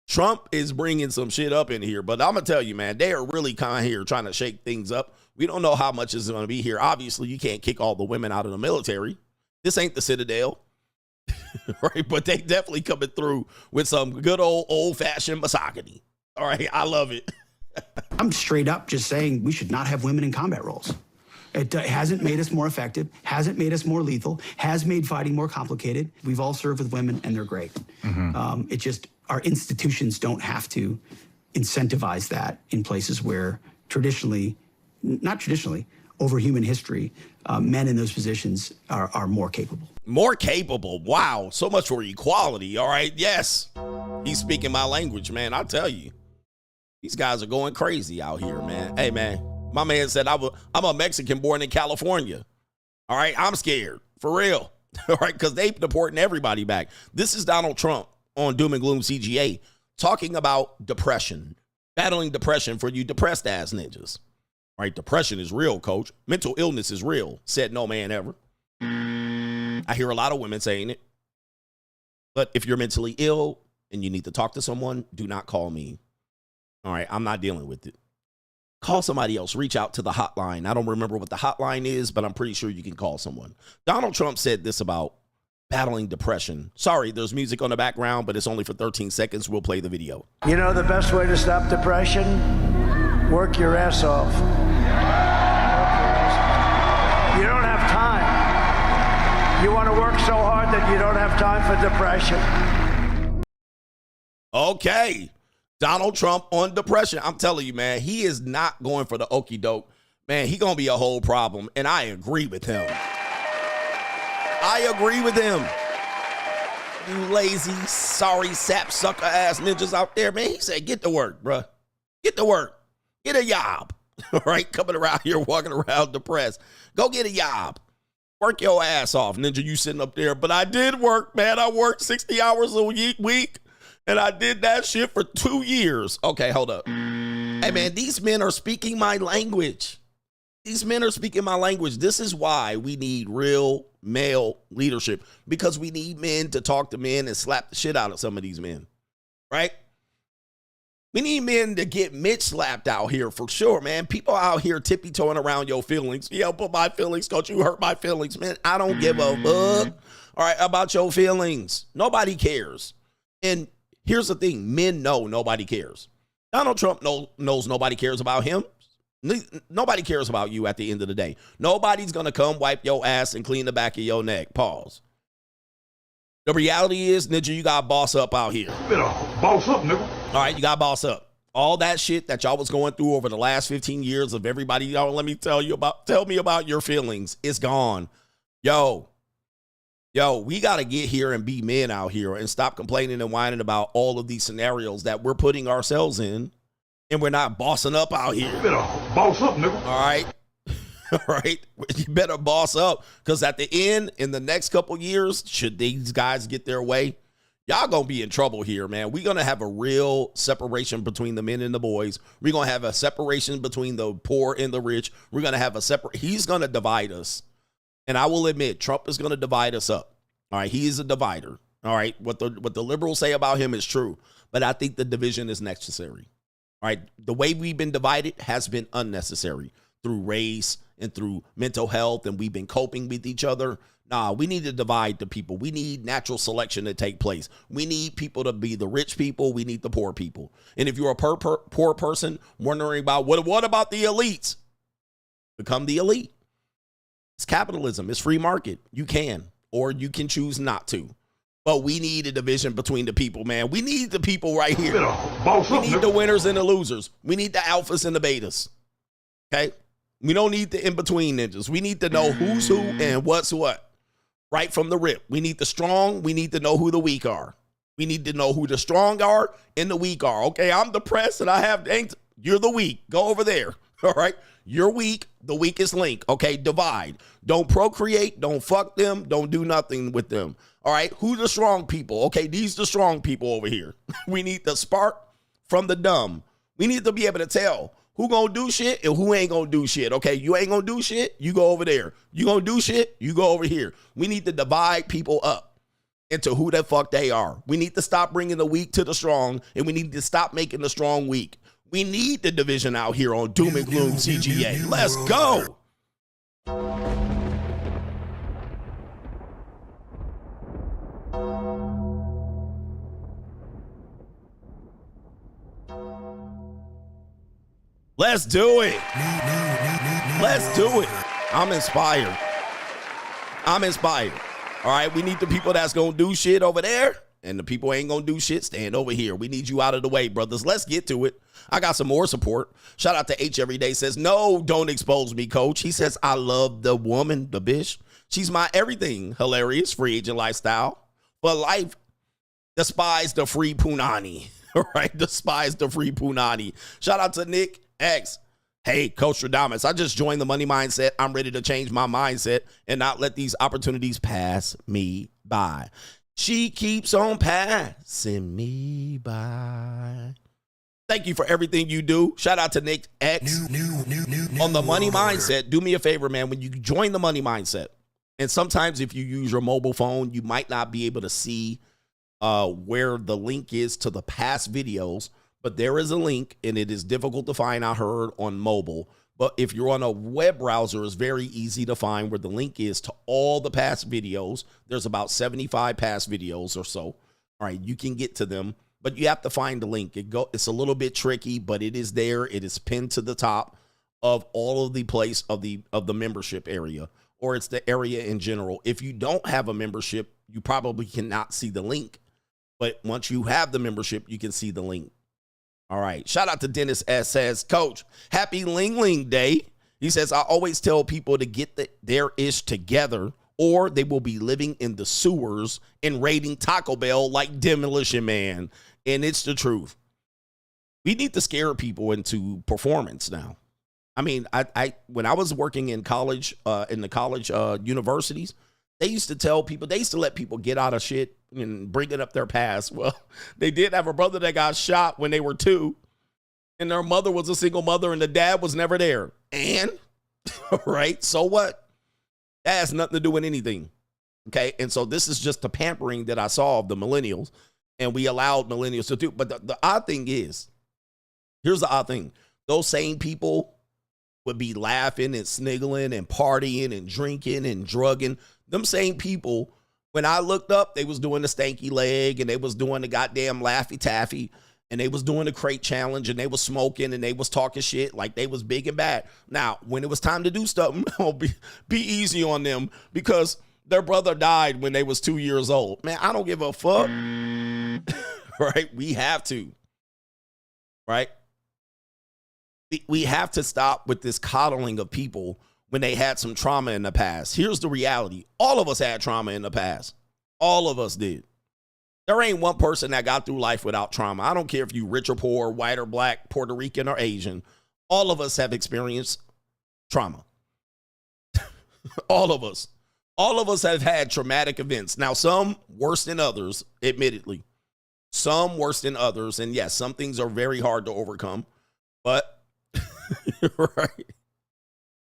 Trump is bringing some shit up in here, but I'm going to tell you, man, they are really kind of here trying to shake things up. We don't know how much is going to be here. Obviously, you can't kick all the women out of the military. This ain't the Citadel, right? But they definitely coming through with some good old-fashioned misogyny. All right, I love it. I'm straight up just saying we should not have women in combat roles. It hasn't made us more effective, hasn't made us more lethal, has made fighting more complicated. We've all served with women, and they're great. It just, our institutions don't have to incentivize that in places where not traditionally, over human history, men in those positions are more capable. More capable. Wow. So much for equality. All right. Yes. He's speaking my language, man. I'll tell you. These guys are going crazy out here, man. Hey, man. My man said, I'm a Mexican born in California. All right, I'm scared. For real. All right, because they deporting everybody back. This is Donald Trump on Doom and Gloom CGA talking about depression, battling depression for you depressed ass ninjas. All right, depression is real, coach. Mental illness is real, said no man ever. I hear a lot of women saying it. But if you're mentally ill and you need to talk to someone, do not call me. All right, I'm not dealing with it. Call somebody else. Reach out to the hotline. I don't remember what the hotline is, but I'm pretty sure you can call someone. Donald Trump said this about battling depression. Sorry, there's music on the background, but it's only for 13 seconds. We'll play the video. You know the best way to stop depression? Work your ass off. You don't have time. You want to work so hard that you don't have time for depression. Okay. Donald Trump on depression. I'm telling you, man, he is not going for the okie doke. Man, he going to be a whole problem. And I agree with him. I agree with him. You lazy, sorry, sapsucker ass ninjas out there, man. He said, get to work, bruh. Get to work. Get a job. All right? Coming around here, walking around depressed. Go get a job. Work your ass off, ninja. You sitting up there. But I did work, man. I worked 60 hours a week. And I did that shit for 2 years. Okay, hold up. Hey, man, these men are speaking my language. These men are speaking my language. This is why we need real male leadership. Because we need men to talk to men and slap the shit out of some of these men. Right? We need men to get Mitch slapped out here for sure, man. People out here tippy-toeing around your feelings. Yo, but my feelings, don't you hurt my feelings, man. I don't give a fuck, all right, about your feelings. Nobody cares. And here's the thing. Men know nobody cares. Donald Trump knows nobody cares about him. Nobody cares about you at the end of the day. Nobody's going to come wipe your ass and clean the back of your neck. Pause. The reality is, ninja, you got to boss up out here. You better boss up, nigga. All right, you got to boss up. All that shit that y'all was going through over the last 15 years of everybody, y'all, let me tell me about your feelings. It's gone. Yo, we got to get here and be men out here and stop complaining and whining about all of these scenarios that we're putting ourselves in, and we're not bossing up out here. You better boss up, nigga. All right. All right. You better boss up, because at the end, in the next couple years, should these guys get their way, Y'all gonna be in trouble here, man. We're gonna have a real separation between the men and the boys. We're gonna have a separation between the poor and the rich. We're gonna have a separate. He's gonna divide us, and I will admit, Trump is gonna divide us up. All right, he is a divider. All right, what the liberals say about him is true, but I think the division is necessary. All right, the way we've been divided has been unnecessary through race and through mental health, and we've been coping with each other. Nah, we need to divide the people. We need natural selection to take place. We need people to be the rich people. We need the poor people. And if you're a poor person wondering about what about the elites? Become the elite. It's capitalism. It's free market. You can, or you can choose not to. But we need a division between the people, man. We need the people right here. We need the winners and the losers. We need the alphas and the betas. Okay? We don't need the in-between ninjas. We need to know who's who and what's what. Right from the rip. We need the strong. We need to know who the weak are. We need to know who the strong are and the weak are. Okay, I'm depressed and I have angst. You're the weak. Go over there. All right? You're weak. The weakest link. Okay, divide. Don't procreate. Don't fuck them. Don't do nothing with them. All right, who the strong people? Okay, these the strong people over here. We need the spark from the dumb. We need to be able to tell who gonna do shit and who ain't gonna do shit. Okay, you ain't gonna do shit, you go over there. You gonna do shit, you go over here. We need to divide people up into who the fuck they are. We need to stop bringing the weak to the strong, and we need to stop making the strong weak. We need the division out here on Doom and Gloom CGA. Let's go. Let's do it. Let's do it. I'm inspired. I'm inspired. All right, we need the people that's going to do shit over there, and the people ain't going to do shit, stand over here. We need you out of the way, brothers. Let's get to it. I got some more support. Shout out to H Everyday says, no, don't expose me, coach. He says, I love the woman, the bitch. She's my everything. Hilarious, free agent lifestyle. But life, despise the free punani. All right, despise the free punani. Shout out to Nick X. Hey, Coach Radamas, I just joined the money mindset. I'm ready to change my mindset and not let these opportunities pass me by. She keeps on passing me by. Thank you for everything you do. Shout out to Nick X. On the money mindset, do me a favor, man. When you join the money mindset, and sometimes if you use your mobile phone, you might not be able to see where the link is to the past videos. But there is a link, and it is difficult to find, I heard, on mobile. But if you're on a web browser, it's very easy to find where the link is to all the past videos. There's about 75 past videos or so. All right, you can get to them, but you have to find the link. It's a little bit tricky, but it is there. It is pinned to the top of all of the place of the membership area, or it's the area in general. If you don't have a membership, you probably cannot see the link. But once you have the membership, you can see the link. All right. Shout out to Dennis S. Says, Coach, happy Ling Ling Day. He says, I always tell people to get their ish together, or they will be living in the sewers and raiding Taco Bell like Demolition Man. And it's the truth. We need to scare people into performance now. I mean, I when I was working in college, in the college universities, they used to tell people, they used to let people get out of shit and bring it up their past. Well, they did have a brother that got shot when they were 2, and their mother was a single mother, and the dad was never there. And, right, so what? That has nothing to do with anything, okay? And so this is just the pampering that I saw of the millennials, and we allowed millennials to do. But the odd thing is, here's the odd thing. Those same people would be laughing and sniggling and partying and drinking and drugging. Them same people, when I looked up, they was doing the stanky leg, and they was doing the goddamn Laffy Taffy, and they was doing the crate challenge, and they was smoking, and they was talking shit like they was big and bad. Now, when it was time to do something, be easy on them, because their brother died when they was 2 years old. Man, I don't give a fuck. Right? We have to. Right? We have to stop with this coddling of people when they had some trauma in the past. Here's the reality. All of us had trauma in the past. All of us did. There ain't one person that got through life without trauma. I don't care if you rich or poor, white or black, Puerto Rican or Asian. All of us have experienced trauma. All of us. All of us have had traumatic events. Now, some worse than others, admittedly. Some worse than others. And yes, some things are very hard to overcome. But, right.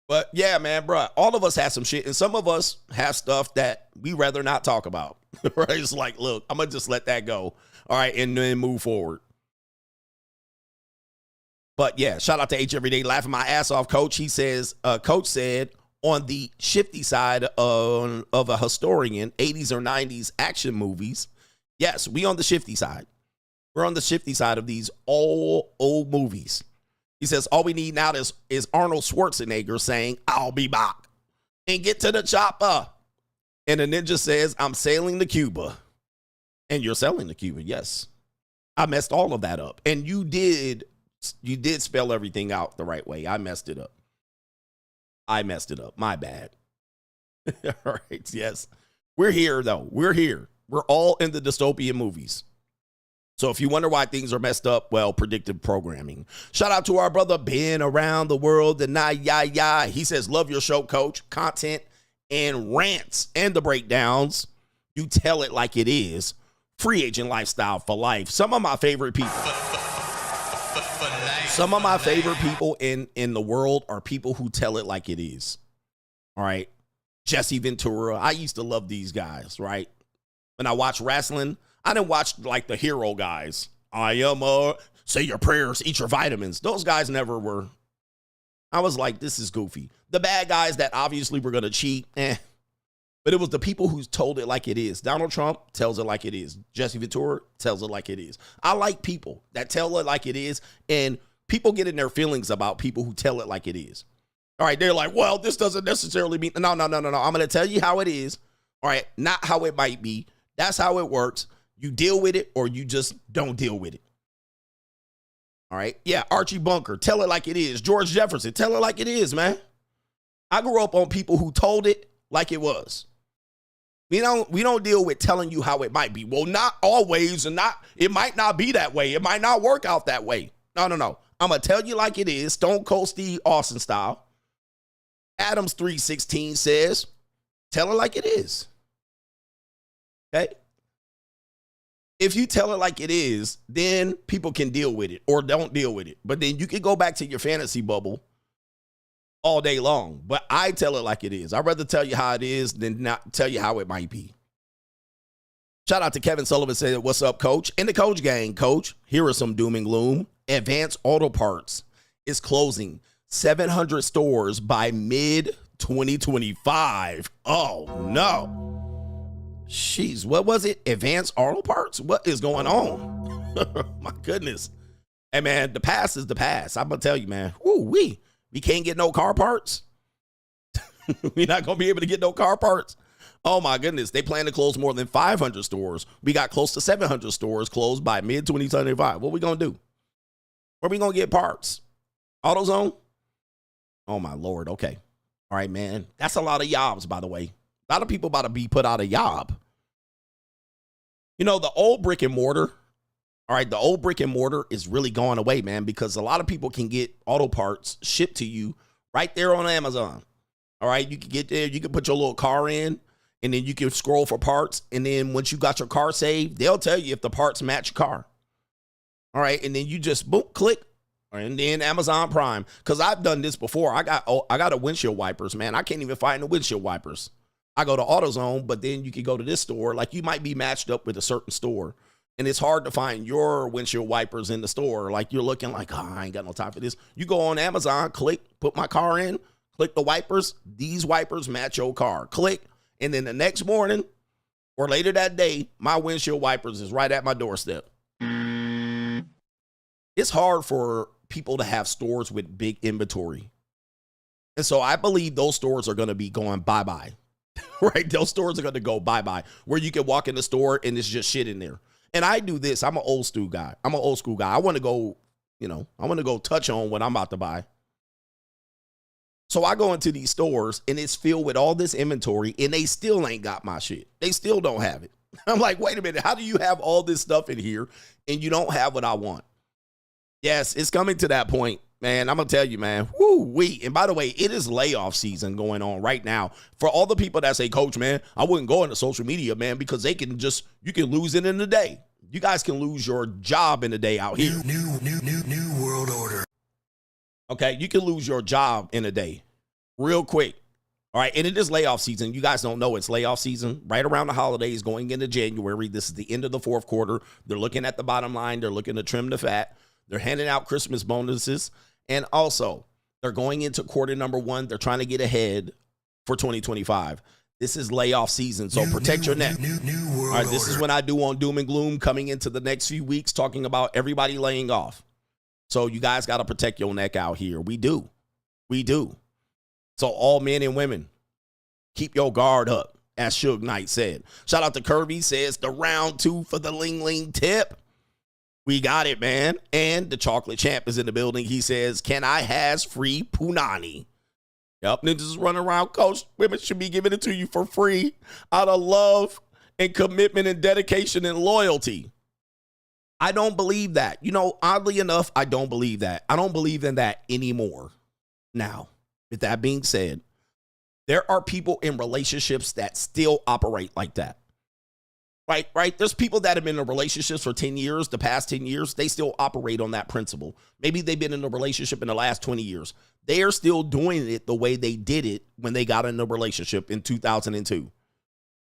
But yeah, man, bro, all of us have some shit. And some of us have stuff that we rather not talk about. Right? It's like, look, I'm going to just let that go. All right. And then move forward. But yeah, shout out to H Everyday, laughing my ass off, Coach. He says, Coach said, on the shifty side of a historian, 80s or 90s action movies, yes, we on the shifty side. We're on the shifty side of these all old movies. He says, all we need now is Arnold Schwarzenegger saying, I'll be back. And get to the chopper. And the ninja says, I'm sailing to Cuba. And you're sailing to Cuba, yes. I messed all of that up. And you did spell everything out the right way. I messed it up. My bad. All right, yes. We're here, though. We're here. We're all in the dystopian movies. So if you wonder why things are messed up, well, predictive programming. Shout out to our brother Ben around the world, the ya. He says, love your show, Coach. Content and rants and the breakdowns. You tell it like it is. Free agent lifestyle for life. Some of my favorite people. Some of my favorite people in the world are people who tell it like it is. All right. Jesse Ventura. I used to love these guys, right? When I watch wrestling, I didn't watch like the hero guys. I am say your prayers, eat your vitamins. Those guys never were. I was like, this is goofy. The bad guys that obviously were going to cheat, But it was the people who told it like it is. Donald Trump tells it like it is. Jesse Ventura tells it like it is. I like people that tell it like it is, and people get in their feelings about people who tell it like it is. All right, they're like, well, this doesn't necessarily mean, no. I'm going to tell you how it is. All right, not how it might be. That's how it works. You deal with it or you just don't deal with it. All right, yeah, Archie Bunker, tell it like it is. George Jefferson, tell it like it is, man. I grew up on people who told it like it was. We don't deal with telling you how it might be. Well, not always, and it might not be that way. It might not work out that way. No. I'm going to tell you like it is, Stone Cold Steve Austin style. Adams 3:16 says, tell it like it is. Okay? If you tell it like it is, then people can deal with it or don't deal with it. But then you can go back to your fantasy bubble all day long. But I tell it like it is. I'd rather tell you how it is than not tell you how it might be. Shout out to Kevin Sullivan, said, what's up, Coach? In the Coach gang, Coach, here is some doom and gloom. Advance Auto Parts is closing 700 stores by mid-2025. Oh, no. Jeez, what was it? Advance Auto Parts? What is going on? My goodness. Hey, man, the past is the past. I'm going to tell you, man. We can't get no car parts. We're not going to be able to get no car parts. Oh, my goodness. They plan to close more than 500 stores. We got close to 700 stores closed by mid-2025. What we going to do? Where we going to get parts? AutoZone? Oh, my Lord. Okay. All right, man. That's a lot of jobs, by the way. A lot of people about to be put out of job. You know, the old brick and mortar, all right, the old brick and mortar is really going away, man, because a lot of people can get auto parts shipped to you right there on Amazon. All right, you can get there, you can put your little car in, and then you can scroll for parts. And then once you got your car saved, they'll tell you if the parts match your car. All right, and then you just boom, click, and then Amazon Prime. Because I've done this before. I got a windshield wipers, man. I can't even find the windshield wipers. I go to AutoZone, but then you can go to this store. Like, you might be matched up with a certain store, and it's hard to find your windshield wipers in the store. Like, you're looking like, oh, I ain't got no time for this. You go on Amazon, click, put my car in, click the wipers. These wipers match your car. Click, and then the next morning or later that day, my windshield wipers is right at my doorstep. It's hard for people to have stores with big inventory. And so I believe those stores are going to be going bye-bye. Right? Those stores are going to go bye-bye, where you can walk in the store and it's just shit in there. And I do this. I'm an old school guy. I want to go, I want to go touch on what I'm about to buy. So I go into these stores and it's filled with all this inventory and they still ain't got my shit. They still don't have it. I'm like, wait a minute. How do you have all this stuff in here and you don't have what I want? Yes, it's coming to that point. Man, I'm going to tell you, man. Woo-wee. And by the way, it is layoff season going on right now. For all the people that say, Coach, man, I wouldn't go into social media, man, because you can lose it in a day. You guys can lose your job in a day out here. New world order. Okay, you can lose your job in a day real quick. All right, and it is layoff season. You guys don't know it's layoff season. Right around the holidays, going into January, this is the end of the fourth quarter. They're looking at the bottom line. They're looking to trim the fat. They're handing out Christmas bonuses. And also, they're going into quarter number 1. They're trying to get ahead for 2025. This is layoff season, so protect your neck. All right, this is what I do on Doom and Gloom coming into the next few weeks, talking about everybody laying off. So you guys got to protect your neck out here. We do. We do. So all men and women, keep your guard up, as Suge Knight said. Shout out to Kirby, says the round 2 for the Ling Ling tip. We got it, man. And the chocolate champ is in the building. He says, can I has free punani? Yep, ninjas is running around. Coach, women should be giving it to you for free out of love and commitment and dedication and loyalty. I don't believe that. You know, oddly enough, I don't believe that. I don't believe in that anymore. Now, with that being said, there are people in relationships that still operate like that. Right? There's people that have been in relationships for 10 years, the past 10 years, they still operate on that principle. Maybe they've been in a relationship in the last 20 years. They are still doing it the way they did it when they got in a relationship in 2002.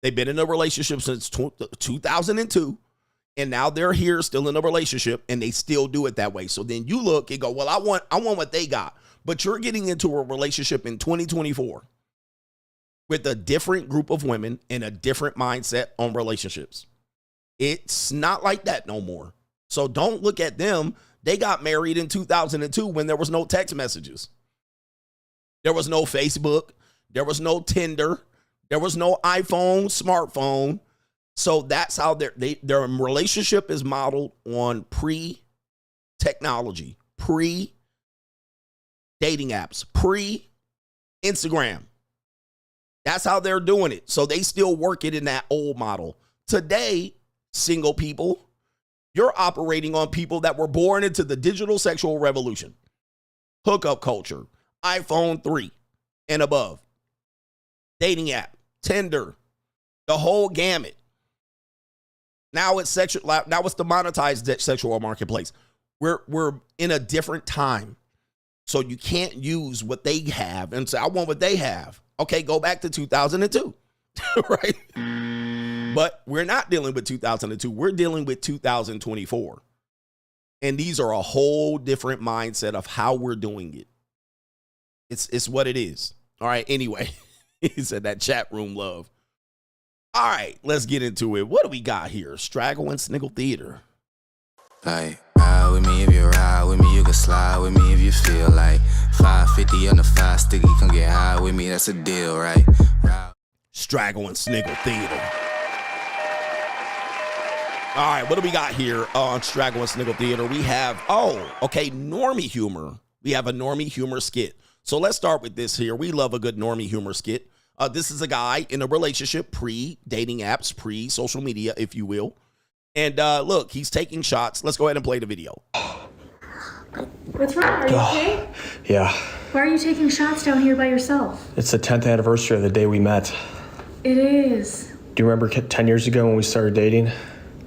They've been in a relationship since 2002, and now they're here still in a relationship, and they still do it that way. So then you look and go, well, I want what they got. But you're getting into a relationship in 2024 with a different group of women and a different mindset on relationships. It's not like that no more. So don't look at them. They got married in 2002 when there was no text messages. There was no Facebook. There was no Tinder. There was no iPhone, smartphone. So that's how their relationship is modeled on pre-technology, pre-dating apps, pre-Instagram. That's how they're doing it. So they still work it in that old model. Today, single people, you're operating on people that were born into the digital sexual revolution. Hookup culture, iPhone 3 and above. Dating app, Tinder, the whole gamut. Now it's the monetized sexual marketplace. We're in a different time. So you can't use what they have and say, I want what they have. Okay, go back to 2002, right? But we're not dealing with 2002. We're dealing with 2024. And these are a whole different mindset of how we're doing it. It's what it is. All right, anyway, he said that chat room love. All right, let's get into it. What do we got here? Straggle and Sniggle Theater. Like, ride with me if you ride with me, you can slide with me if you feel like 550 on the 5 sticky, come get high with me, that's a deal, right? Straggle and Sniggle Theater. All right, what do we got here on Straggle and Sniggle Theater? We have, normie humor. We have a normie humor skit. So let's start with this here. We love a good normie humor skit. This is a guy in a relationship, pre-dating apps, pre-social media, if you will. And look, he's taking shots. Let's go ahead and play the video. What's wrong? Are you okay? Yeah. Why are you taking shots down here by yourself? It's the 10th anniversary of the day we met. It is. Do you remember 10 years ago when we started dating?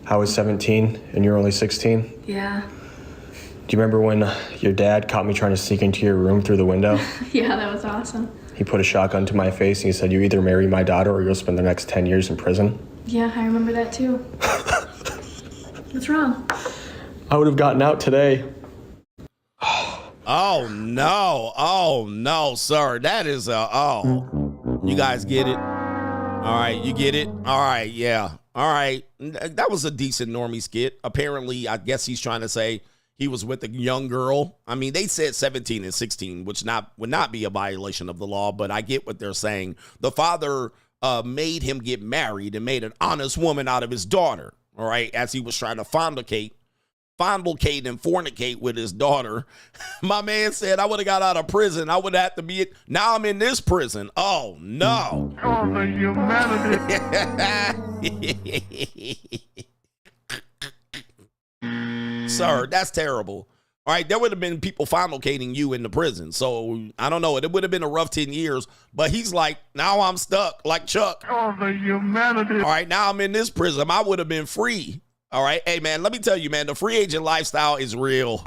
I was 17 and you're only 16? Yeah. Do you remember when your dad caught me trying to sneak into your room through the window? Yeah, that was awesome. He put a shotgun to my face and he said, you either marry my daughter or you'll spend the next 10 years in prison. Yeah, I remember that too. What's wrong? I would have gotten out today. Oh, no, sir. That is you guys get it? All right, you get it? All right, yeah. All right. That was a decent normie skit. Apparently, I guess he's trying to say he was with a young girl. I mean, they said 17 and 16, which would not be a violation of the law, but I get what they're saying. The father made him get married and made an honest woman out of his daughter, all right, as he was trying to fondlicate and fornicate with his daughter. My man said, I would have got out of prison. I would have to be it. Now I'm in this prison. Oh, no. Oh, the humanity. Sir, that's terrible. All right, there would have been people finalicating you in the prison. So I don't know. It would have been a rough 10 years. But he's like, now I'm stuck like Chuck. Oh, the humanity. All right, now I'm in this prison. I would have been free. All right. Hey, man, let me tell you, man, the free agent lifestyle is real.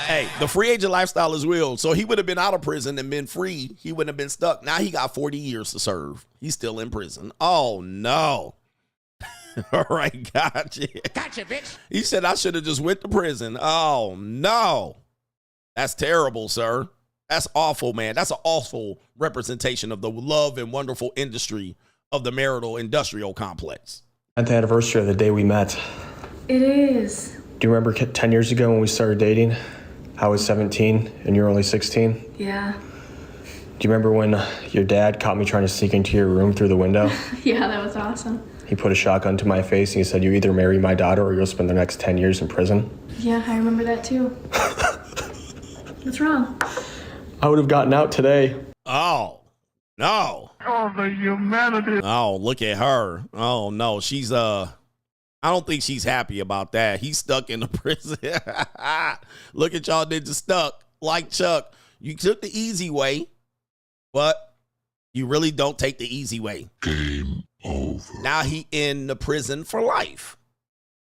Hey, the free agent lifestyle is real. So he would have been out of prison and been free. He wouldn't have been stuck. Now he got 40 years to serve. He's still in prison. Oh, no. All right, gotcha. Gotcha, bitch. He said I should have just went to prison. Oh, no. That's terrible, sir. That's awful, man. That's an awful representation of the love and wonderful industry of the marital industrial complex. 10th anniversary of the day we met. It is. Do you remember 10 years ago when we started dating? I was 17 and you were only 16? Yeah. Do you remember when your dad caught me trying to sneak into your room through the window? Yeah, that was awesome. He put a shotgun to my face and he said, you either marry my daughter or you'll spend the next 10 years in prison. Yeah, I remember that too. What's wrong? I would have gotten out today. Oh, no. Oh, the humanity. Oh, look at her. Oh, no. She's, I don't think she's happy about that. He's stuck in the prison. Look at y'all niggas stuck like Chuck. You took the easy way, but you really don't take the easy way. Game over. Now he in the prison for life.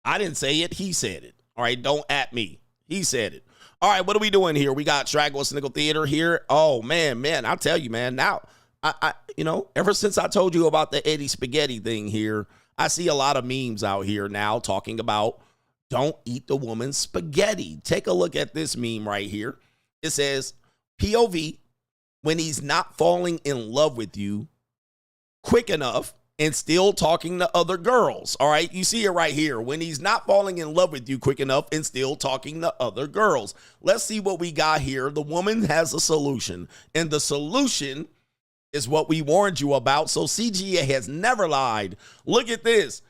I didn't say it. He said it. All right. Don't at me. He said it. All right. What are we doing here? We got Straggle Sniggle Theater here. Oh, man. I'll tell you, man. Now, I ever since I told you about the Eddie Spaghetti thing here, I see a lot of memes out here now talking about don't eat the woman's spaghetti. Take a look at this meme right here. It says, POV, when he's not falling in love with you quick enough and still talking to other girls. All right, you see it right here. When he's not falling in love with you quick enough and still talking to other girls. Let's see what we got here. The woman has a solution, and the solution is what we warned you about. So CGA has never lied. Look at this.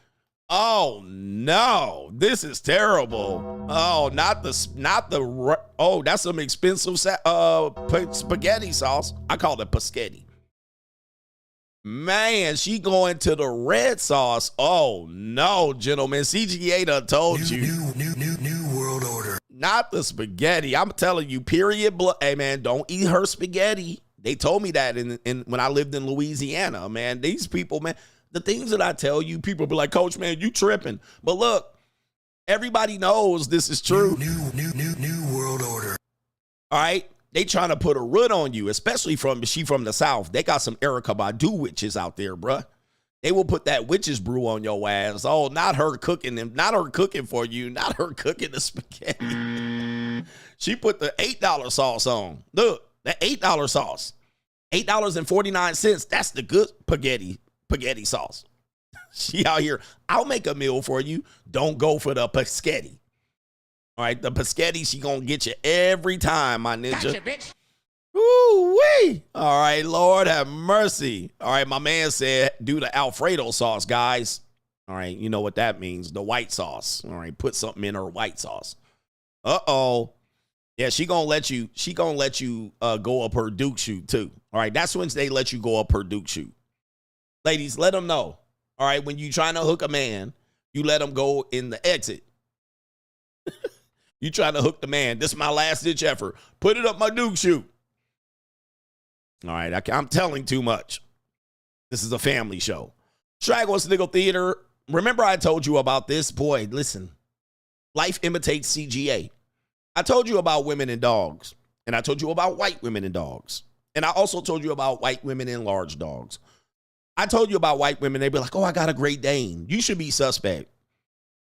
Oh no, this is terrible. Oh, oh, that's some expensive spaghetti sauce. I call it paschetti. Man, she going to the red sauce. Oh no, gentlemen, CGA done told you. New world order. Not the spaghetti. I'm telling you, period. Hey man, don't eat her spaghetti. They told me that in when I lived in Louisiana, man. These people, man, the things that I tell you, people be like, Coach, man, you tripping. But look, everybody knows this is true. New world order. All right. They trying to put a root on you, especially from the South. They got some Erykah Badu witches out there, bruh. They will put that witch's brew on your ass. Oh, not her cooking them, not her cooking for you, not her cooking the spaghetti. She put the $8 sauce on. Look, that $8 sauce. $8.49. That's the good spaghetti sauce. She out here, I'll make a meal for you. Don't go for the paschetti. All right, the paschetti, she gonna get you every time, my ninja. Gotcha, bitch. Ooh-wee. All right, Lord have mercy. All right, my man said, do the Alfredo sauce, guys. All right, you know what that means, the white sauce. All right, put something in her white sauce. Uh-oh. Yeah, she gonna let you go up her Duke shoot, too. All right, that's when they let you go up her Duke shoot. Ladies, let them know. All right, when you trying to hook a man, you let him go in the exit. You trying to hook the man. This is my last ditch effort. Put it up my Duke shoot. All right, I'm telling too much. This is a family show. Straggle Sniggle Theater. Remember I told you about this? Boy, listen. Life imitates CGA. I told you about women and dogs. And I told you about white women and dogs. And I also told you about white women and large dogs. I told you about white women. They'd be like, oh, I got a Great Dane. You should be suspect.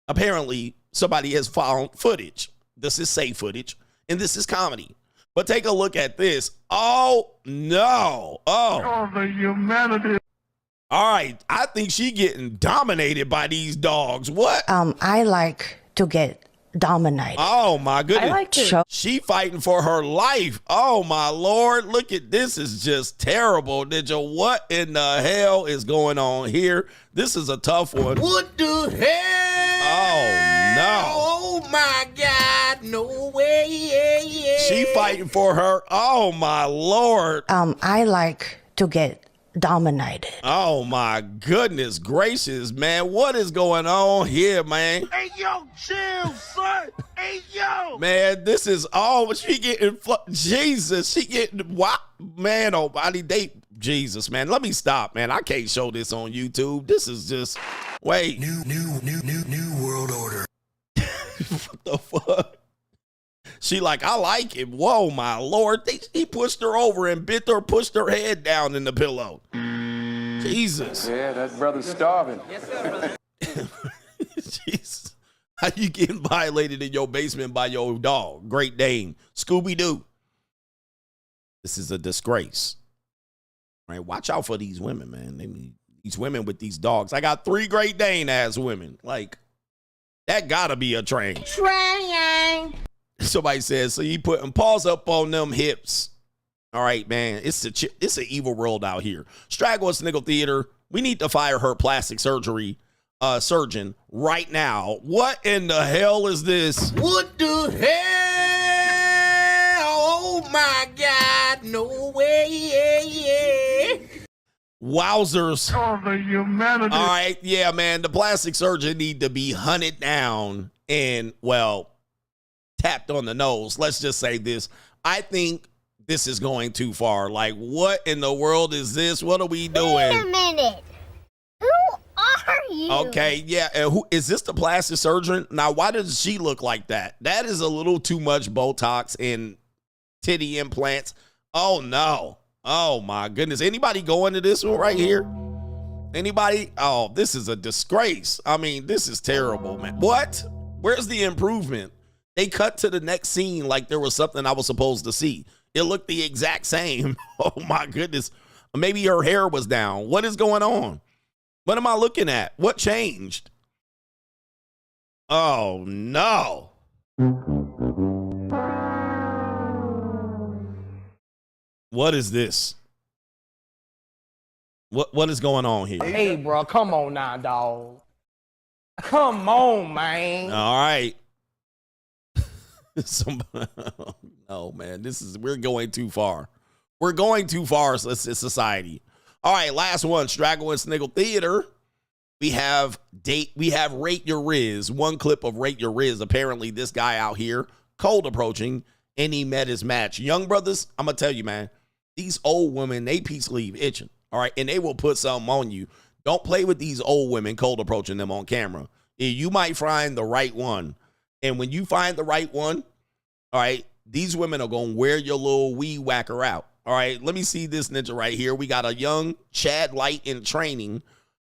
Apparently, somebody has found footage. This is safe footage, and this is comedy. But take a look at this. Oh, no. Oh, the humanity. All right. I think she getting dominated by these dogs. What? I like to get dominated. Oh, my goodness. I like it. She fighting for her life. Oh, my Lord. Look at this. Is just terrible. Ninja, what in the hell is going on here? This is a tough one. What the hell? Oh, no. Oh, my God. No way. Yeah. She fighting for her. Oh, my Lord. I like to get dominated. Oh my goodness gracious, man. What is going on here, man? Hey, yo, chill, son. Hey, yo. Man, this is all she getting. Jesus, she getting what? Man, oh, Aly Dee. Jesus, man. Let me stop, man. I can't show this on YouTube. This is just, wait. New world order. What the fuck? She like, I like him. Whoa, my Lord. He pushed her over and pushed her head down in the pillow. Jesus. Yeah, that brother's starving. Yes, sir, brother. Jesus. How you getting violated in your basement by your dog? Great Dane. Scooby-Doo. This is a disgrace. All right, watch out for these women, man. These women with these dogs. I got 3 Great Dane ass women. Like, that gotta be a train. Trying. Somebody says, so you putting paws up on them hips. All right, man. It's an evil world out here. Straggle and Sniggle Theater. We need to fire her plastic surgery surgeon right now. What in the hell is this? What the hell? Oh my God! No way! Wowzers! Oh, the humanity. All right, yeah, man. The plastic surgeon need to be hunted down and, well, tapped on the nose. Let's just say this. I think this is going too far. Like, what in the world is this? What are we doing? Wait a minute. Who are you? Okay, yeah. Who is this? The plastic surgeon? Now, why does she look like that? That is a little too much Botox and titty implants. Oh no. Oh my goodness. Anybody going to this one right here? Anybody? Oh, this is a disgrace. I mean, this is terrible, man. What? Where's the improvement? They cut to the next scene like there was something I was supposed to see. It looked the exact same. Oh my goodness. Maybe her hair was down. What is going on? What am I looking at? What changed? Oh no. What is this? What is going on here? Hey, bro, come on now, dog. Come on, man. All right. No, man, we're going too far. We're going too far as society. All right, last one, Straggle and Sniggle Theater. We have Rate Your Riz. One clip of Rate Your Riz. Apparently, this guy out here, cold approaching, and he met his match. Young brothers, I'm going to tell you, man, these old women, they peace leave itching. All right, and they will put something on you. Don't play with these old women cold approaching them on camera. You might find the right one. And when you find the right one, all right, these women are going to wear your little weed whacker out. All right, let me see this ninja right here. We got a young Chad Lite in training,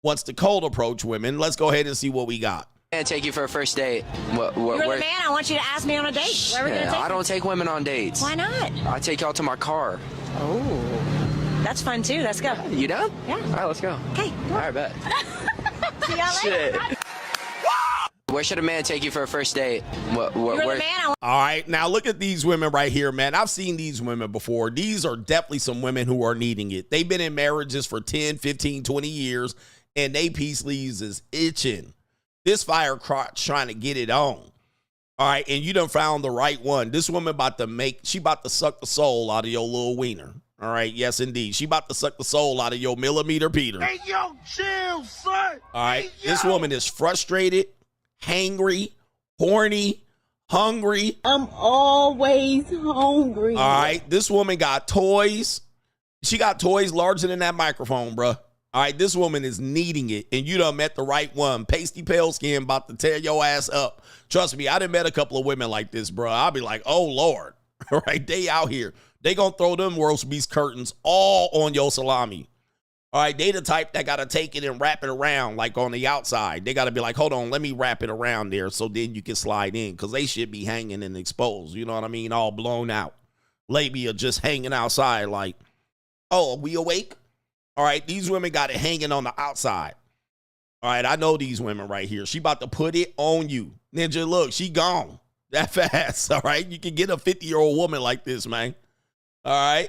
wants to cold approach women. Let's go ahead and see what we got. And take you for a first date. You're the man. I want you to ask me on a date. Where are we going to take I don't take women on dates. Why not? I take y'all to my car. Oh, that's fun too. Let's go. You down? Yeah. All right, let's go. Okay. All right, bet. See y'all later. Shit. Where should a man take you for a first date? You're the man. All right, now look at these women right here, man. I've seen these women before. These are definitely some women who are needing it. They've been in marriages for 10, 15, 20 years, and they peace leaves is itching. This fire crotch trying to get it on. All right, and you done found the right one. This woman about to suck the soul out of your little wiener. All right, yes, indeed. She about to suck the soul out of your millimeter Peter. Hey, yo, chill, son. All right, hey, this woman is frustrated, hangry, horny, hungry. I'm always hungry. All right, this woman got toys. She got toys larger than that microphone, bruh. All right, this woman is needing it, and you done met the right one. Pasty pale skin about to tear your ass up. Trust me, I done met a couple of women like this, bro. I'll be like, oh, Lord. All right, they out here. They gonna throw them roast beef curtains all on your salami. All right, they the type that got to take it and wrap it around like on the outside. They got to be like, hold on, let me wrap it around there so then you can slide in because they should be hanging and exposed. You know what I mean? All blown out. Labia just hanging outside like, oh, are we awake? All right, these women got it hanging on the outside. All right, I know these women right here. She about to put it on you. Ninja, look, she gone that fast. All right, you can get a 50-year-old woman like this, man. All right.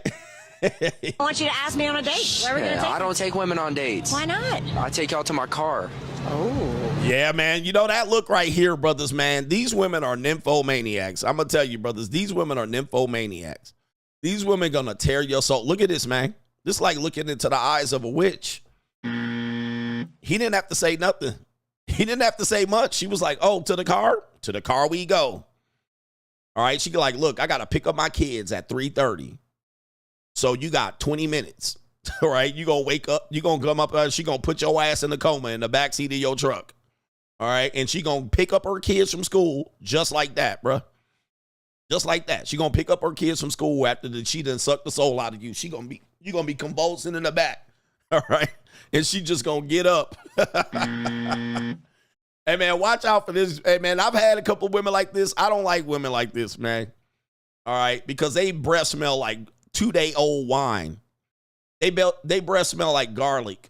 I want you to ask me on a date. Where are we going to take I don't take women on dates. Why not? I take y'all to my car. Oh. Yeah, man. You know that look right here, brothers, man. These women are nymphomaniacs. I'm going to tell you, brothers, these women are nymphomaniacs. These women going to tear your soul. Look at this, man. This is like looking into the eyes of a witch. He didn't have to say nothing. He didn't have to say much. She was like, oh, to the car? To the car we go. All right. She like, look, I got to pick up my kids at 3:30. So you got 20 minutes. All right. You going to wake up. You going to come up. She going to put your ass in the coma in the backseat of your truck. All right. And she going to pick up her kids from school just like that, bruh. Just like that. She going to pick up her kids from school after she done sucked the soul out of you. You're going to be convulsing in the back. All right. And she just going to get up. Hey, man, watch out for this. Hey, man, I've had a couple of women like this. I don't like women like this, man. All right. Because they breath smell like 2-day-old wine. They breath smell like garlic.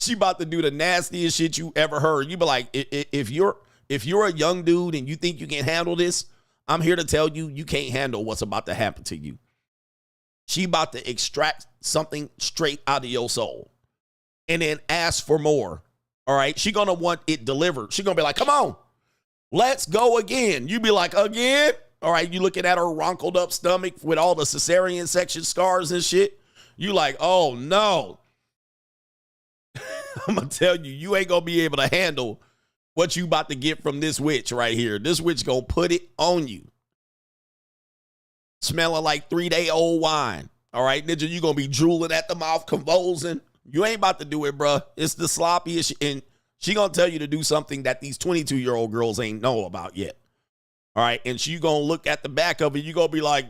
She about to do the nastiest shit you ever heard. You be like, if you're a young dude and you think you can handle this, I'm here to tell you, you can't handle what's about to happen to you. She about to extract something straight out of your soul and then ask for more. All right. She going to want it delivered. She going to be like, come on, let's go again. You be like, again? All right. You looking at her wrinkled up stomach with all the cesarean section scars and shit. You like, oh no. I'm going to tell you, you ain't going to be able to handle what you about to get from this witch right here. This witch going to put it on you. Smelling like 3-day-old wine. All right, Ninja, you going to be drooling at the mouth, convulsing. You ain't about to do it, bruh. It's the sloppiest. And she going to tell you to do something that these 22-year-old girls ain't know about yet. All right, and she going to look at the back of it. You going to be like,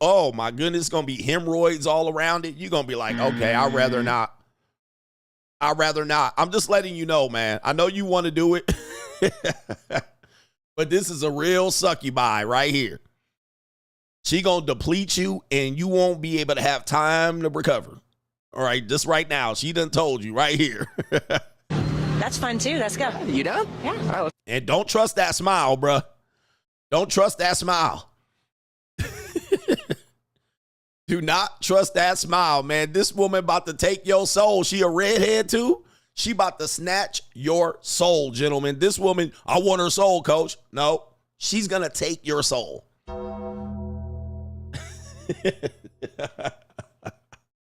oh, my goodness, it's going to be hemorrhoids all around it. You going to be like, okay, I'd rather not. I'm just letting you know, man. I know you want to do it. But this is a real succubi right here. She going to deplete you and you won't be able to have time to recover. All right, just right now. She done told you right here. That's fun too. Let's go. You done? Yeah. All right, and don't trust that smile, bruh. Don't trust that smile. Do not trust that smile, man. This woman about to take your soul. She a redhead too? She about to snatch your soul, gentlemen. This woman, I want her soul, coach. No, she's going to take your soul.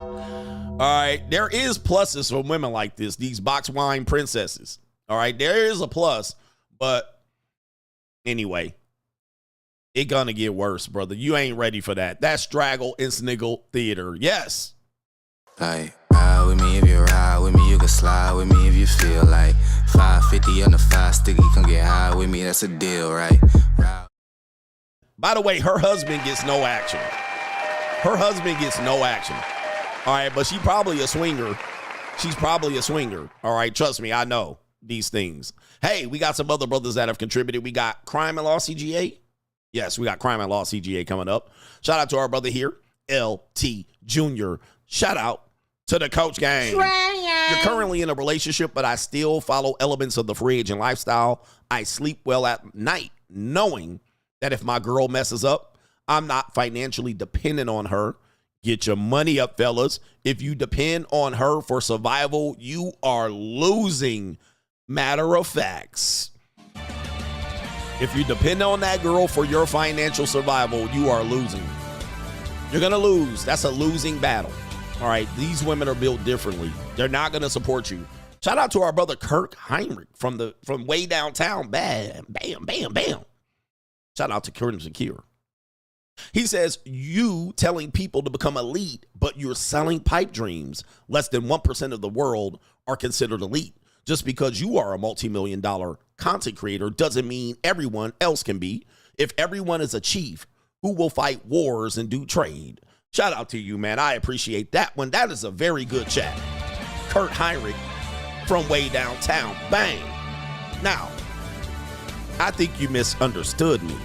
All right, there is pluses for women like this, these box wine princesses. All right, there is a plus, but anyway, it gonna get worse, brother. You ain't ready for that. That's Straggle and Sniggle Theater. Yes. Like, ride with me if you ride with me, you can slide with me if you feel like 550 on the 5 sticky, come get high with me, that's a deal, right? By the way, her husband gets no action. Her husband gets no action. All right, but she's probably a swinger. She's probably a swinger. All right, trust me, I know these things. Hey, we got some other brothers that have contributed. We got Crime and Law CGA. Yes, we got Crime and Law CGA coming up. Shout out to our brother here, LT Jr. Shout out to the Coach Gang. You're currently in a relationship, but I still follow elements of the free agent lifestyle. I sleep well at night, knowing that if my girl messes up, I'm not financially dependent on her. Get your money up, fellas. If you depend on her for survival, you are losing. Matter of facts. If you depend on that girl for your financial survival, you are losing. You're going to lose. That's a losing battle. All right. These women are built differently. They're not going to support you. Shout out to our brother Kirk Heinrich from way downtown. Bam, bam, bam, bam. Shout out to Kurt and Secure. He says, you telling people to become elite, but you're selling pipe dreams. Less than 1% of the world are considered elite. Just because you are a multi-million-dollar content creator doesn't mean everyone else can be. If everyone is a chief, who will fight wars and do trade? Shout out to you, man. I appreciate that one. That is a very good chat. Kurt Heinrich from way downtown. Bang. Now, I think you misunderstood me.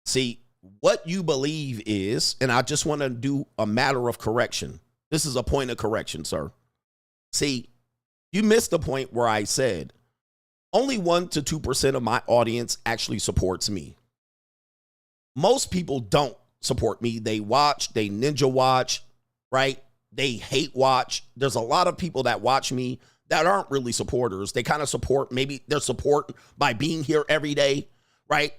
See, what you believe is, and I just want to do a matter of correction. This is a point of correction, sir. See, you missed the point where I said only 1 to 2% of my audience actually supports me. Most people don't support me. They watch, they ninja watch, right? They hate watch. There's a lot of people that watch me that aren't really supporters. They kind of support, maybe their support by being here every day, right?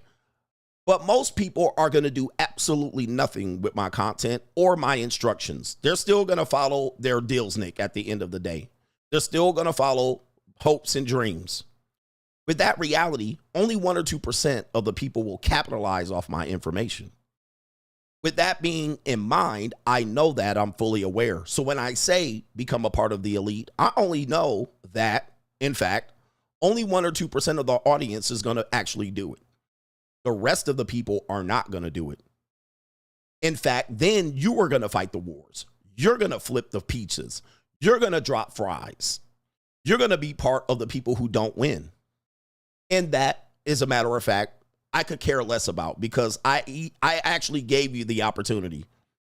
But most people are going to do absolutely nothing with my content or my instructions. They're still going to follow their deals, Nick, at the end of the day. They're still going to follow hopes and dreams. With that reality, only 1 or 2% of the people will capitalize off my information. With that being in mind, I know that I'm fully aware. So when I say become a part of the elite, I only know that, in fact, only 1 or 2% of the audience is going to actually do it. The rest of the people are not going to do it. In fact, then you are going to fight the wars. You're going to flip the pizzas. You're going to drop fries. You're going to be part of the people who don't win. And that, as a matter of fact, I could care less about, because I actually gave you the opportunity.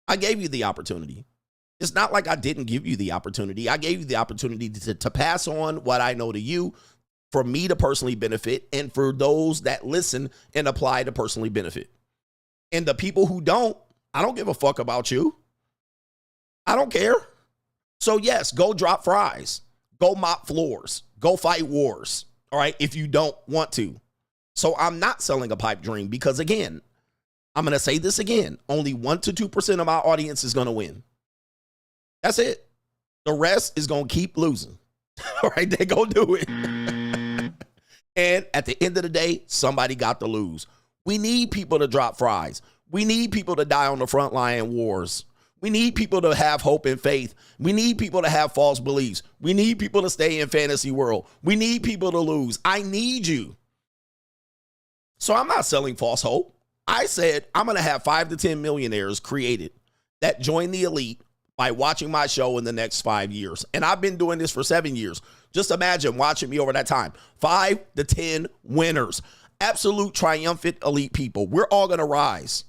I gave you the opportunity. It's not like I didn't give you the opportunity. I gave you the opportunity to pass on what I know to you, for me to personally benefit, and for those that listen and apply to personally benefit. And the people who don't, I don't give a fuck about you. I don't care. So yes, go drop fries. Go mop floors. Go fight wars. All right, if you don't want to. So I'm not selling a pipe dream, because again, I'm going to say this again. Only 1 to 2% of my audience is going to win. That's it. The rest is going to keep losing. All right, they're going to do it. And at the end of the day, somebody got to lose. We need people to drop fries. We need people to die on the front line in wars. We need people to have hope and faith. We need people to have false beliefs. We need people to stay in fantasy world. We need people to lose. I need you. So I'm not selling false hope. I said I'm going to have 5 to 10 millionaires created that join the elite by watching my show in the next 5 years. And I've been doing this for 7 years. Just imagine watching me over that time. 5 to 10 winners. Absolute triumphant elite people. We're all going to rise.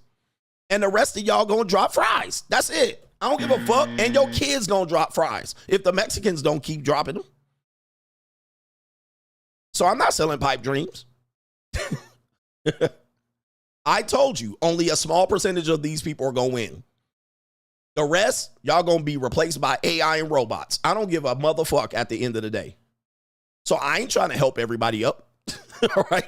And the rest of y'all going to drop fries. That's it. I don't give a fuck. And your kids going to drop fries if the Mexicans don't keep dropping them. So I'm not selling pipe dreams. I told you, only a small percentage of these people are going to win. The rest, y'all going to be replaced by AI and robots. I don't give a motherfucker at the end of the day. So I ain't trying to help everybody up. Right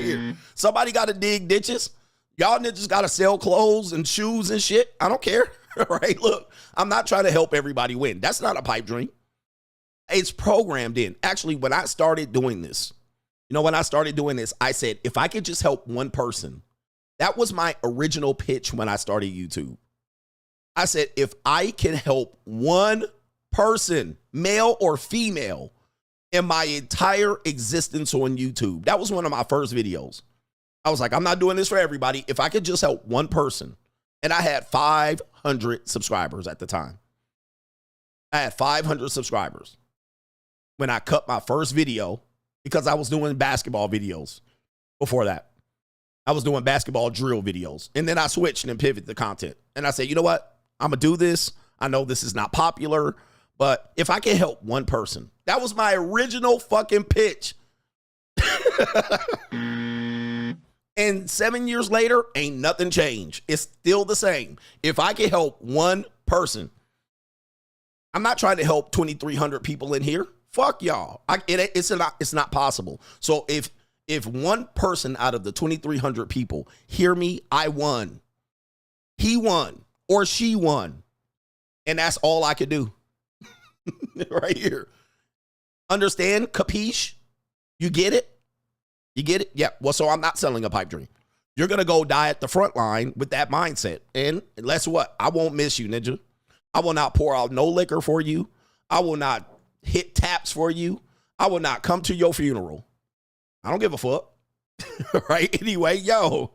here. Somebody got to dig ditches. Y'all niggas got to sell clothes and shoes and shit. I don't care. Right? Look, I'm not trying to help everybody win. That's not a pipe dream. It's programmed in. Actually, when I started doing this, I said, if I could just help one person, that was my original pitch when I started YouTube. I said, if I can help one person, male or female, in my entire existence on YouTube, that was one of my first videos. I was like, I'm not doing this for everybody. If I could just help one person, and I had 500 subscribers at the time. I had 500 subscribers when I cut my first video, because I was doing basketball videos before that. I was doing basketball drill videos. And then I switched and pivoted the content. And I said, you know what? I'm going to do this. I know this is not popular, but if I can help one person, that was my original fucking pitch. And 7 years later, ain't nothing changed. It's still the same. If I can help one person, I'm not trying to help 2,300 people in here. Fuck y'all. It's not possible. So if one person out of the 2,300 people hear me, I won. He won or she won. And that's all I could do. Right here. Understand? Capiche? You get it? You get it? Yeah. Well, so I'm not selling a pipe dream. You're going to go die at the front line with that mindset. And guess what? I won't miss you, ninja. I will not pour out no liquor for you. I will not hit taps for you. I will not come to your funeral. I don't give a fuck. Right? Anyway, yo,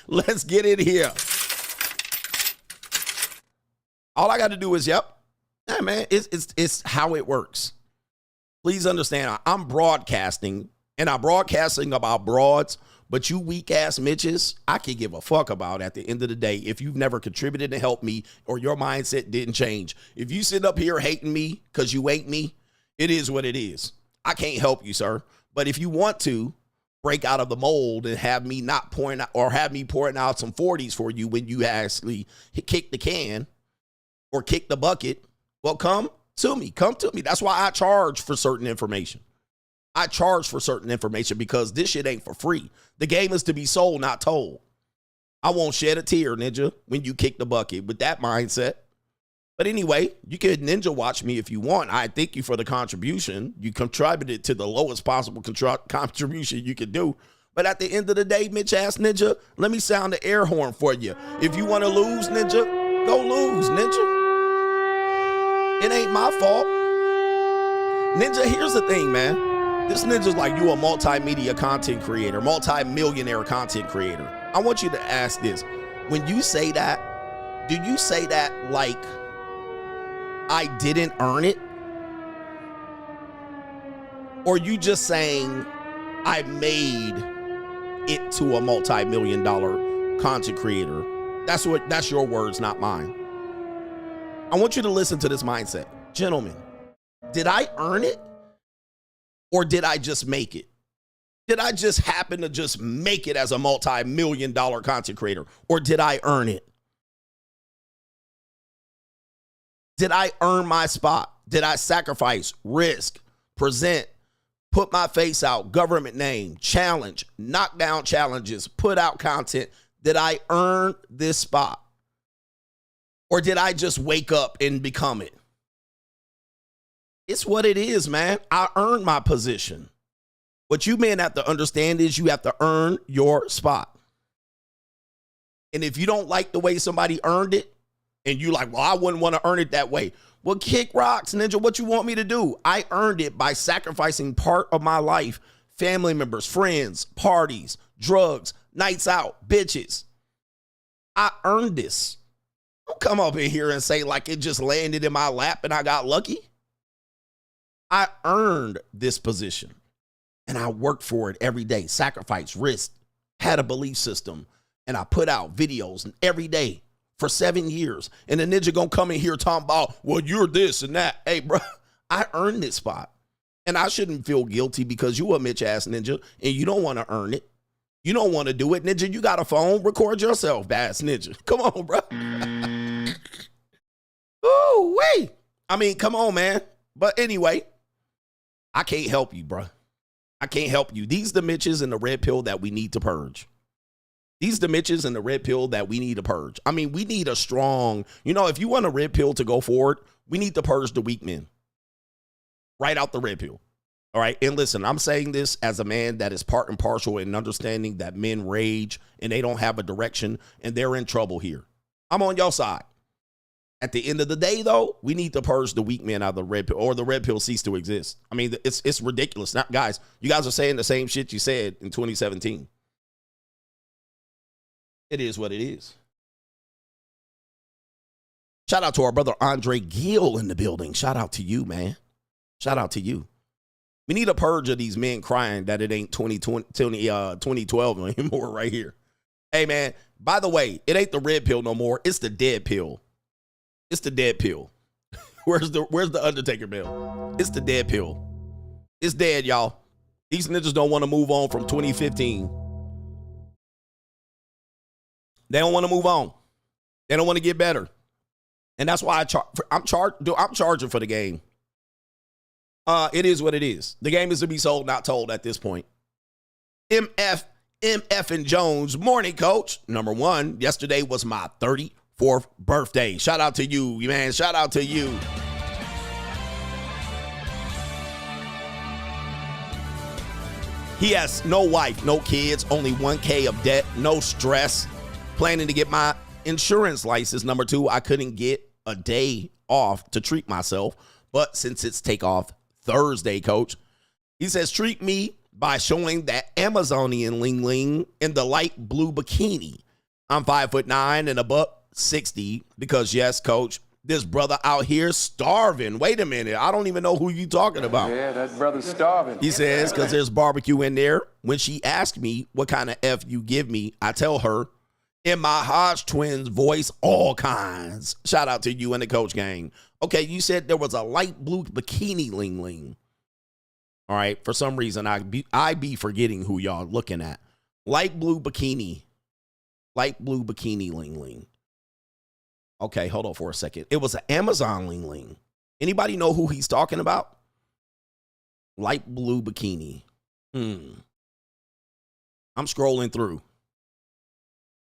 let's get in here. All I got to do is, yep. Hey, man, it's how it works. Please understand, I'm broadcasting, and I'm broadcasting about broads, but you weak-ass Mitches, I can give a fuck about at the end of the day if you've never contributed to help me or your mindset didn't change. If you sit up here hating me because you ain't me, it is what it is. I can't help you, sir. But if you want to break out of the mold and have me not pouring out, or have me pouring out some 40s for you when you actually kick the can or kick the bucket, well, come to me. Come to me. That's why I charge for certain information. I charge for certain information because this shit ain't for free. The game is to be sold, not told. I won't shed a tear, Ninja, when you kick the bucket with that mindset. But anyway, you can Ninja watch me if you want. I thank you for the contribution. You contributed to the lowest possible contribution you could do. But at the end of the day, Mitch ass Ninja, let me sound the air horn for you. If you want to lose, Ninja, go lose, Ninja. It ain't my fault. Ninja, here's the thing, man. This Ninja's like you a multimedia content creator, multi-millionaire content creator. I want you to ask this. When you say that, do you say that like I didn't earn it? Or you just saying I made it to a multi-million-dollar content creator? That's your words, not mine. I want you to listen to this mindset. Gentlemen, did I earn it? Or did I just make it? Did I just happen to just make it as a multi-million-dollar content creator? Or did I earn it? Did I earn my spot? Did I sacrifice, risk, present, put my face out, government name, challenge, knock down challenges, put out content? Did I earn this spot? Or did I just wake up and become it? It's what it is, man. I earned my position. What you men have to understand is you have to earn your spot. And if you don't like the way somebody earned it, and you like, well, I wouldn't want to earn it that way. Well, kick rocks, Ninja. What you want me to do? I earned it by sacrificing part of my life, family members, friends, parties, drugs, nights out, bitches. I earned this. Don't come up in here and say like it just landed in my lap and I got lucky. I earned this position and I worked for it every day, sacrificed, risked, had a belief system, and I put out videos every day for 7 years. And the Ninja gonna come in here talking about, well, you're this and that. Hey, bro, I earned this spot. And I shouldn't feel guilty because you a Mitch ass Ninja and you don't want to earn it. You don't want to do it. Ninja, you got a phone, record yourself, bass Ninja. Come on, bro. Ooh, wait. I mean, come on, man. But anyway, I can't help you, bro. I can't help you. These the Mitches in the red pill that we need to purge. These the Mitches in the red pill that we need to purge. I mean, we need a strong, if you want a red pill to go forward, we need to purge the weak men. Right out the red pill. All right. And listen, I'm saying this as a man that is part and partial in understanding that men rage and they don't have a direction and they're in trouble here. I'm on your side. At the end of the day, though, we need to purge the weak men out of the red pill, or the red pill cease to exist. I mean, it's ridiculous. Now, guys, you guys are saying the same shit you said in 2017. It is what it is. Shout out to our brother Andre Gill in the building. Shout out to you, man. Shout out to you. We need a purge of these men crying that it ain't 2012 anymore right here. Hey, man, by the way, it ain't the red pill no more. It's the dead pill. It's the dead pill. Where's the Undertaker bill? It's the dead pill. It's dead, y'all. These Ninjas don't want to move on from 2015. They don't want to move on. They don't want to get better. And that's why I'm charging for the game. It is what it is. The game is to be sold, not told at this point. MF and Jones, morning, coach. Number one, yesterday was my 34th birthday. Shout out to you, man. Shout out to you. He has no wife, no kids, only $1K of debt, no stress. Planning to get my insurance license. Number two, I couldn't get a day off to treat myself. But since it's Takeoff Thursday, coach, he says, treat me by showing that Amazonian ling ling in the light blue bikini. I'm 5'9" and $160 because, yes, coach, this brother out here starving. Wait a minute. I don't even know who you talking about. Yeah, that brother's starving. He says, because there's barbecue in there. When she asked me what kind of F you give me, I tell her in my Hodge twins voice, all kinds. Shout out to you and the coach gang. Okay, you said there was a light blue bikini ling ling. All right, for some reason, I be forgetting who y'all looking at. Light blue bikini ling ling. Okay, hold on for a second. It was an Amazon ling ling. Anybody know who he's talking about? Light blue bikini. I'm scrolling through.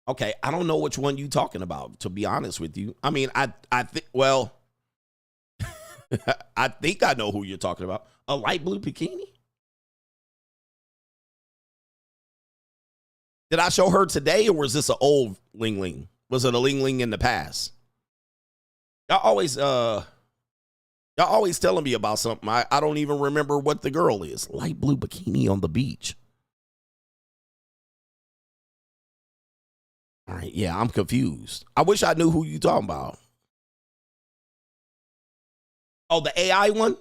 Okay, I don't know which one you talking about, to be honest with you. I mean, I think, well, I think I know who you're talking about. A light blue bikini? Did I show her today, or was this an old Ling Ling? Was it a Ling Ling in the past? Y'all always telling me about something. I don't even remember what the girl is. Light blue bikini on the beach. All right, yeah, I'm confused. I wish I knew who you talking about. Oh, the AI one?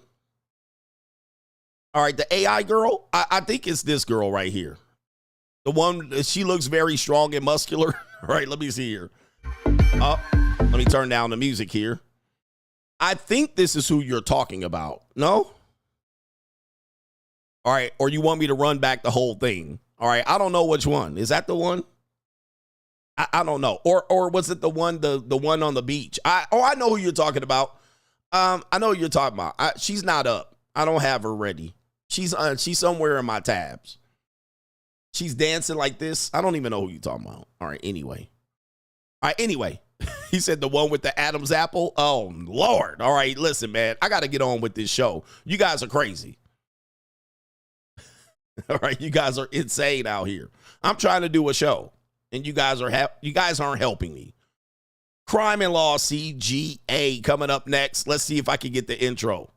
All right, the AI girl? I think it's this girl right here. The one, she looks very strong and muscular. All right, let me see here. Let me turn down the music here. I think this is who you're talking about. No? All right, or you want me to run back the whole thing? All right, I don't know which one. Is that the one? I don't know. Or was it the one on the beach? I know who you're talking about. I know who you're talking about. She's not up. I don't have her ready. She's somewhere in my tabs. She's dancing like this. I don't even know who you're talking about. All right, anyway. He said the one with the Adam's apple. Oh, Lord. All right, listen, man. I got to get on with this show. You guys are crazy. All right, you guys are insane out here. I'm trying to do a show, and you guys aren't helping me. Crime and Law CGA coming up next. Let's see if I can get the intro.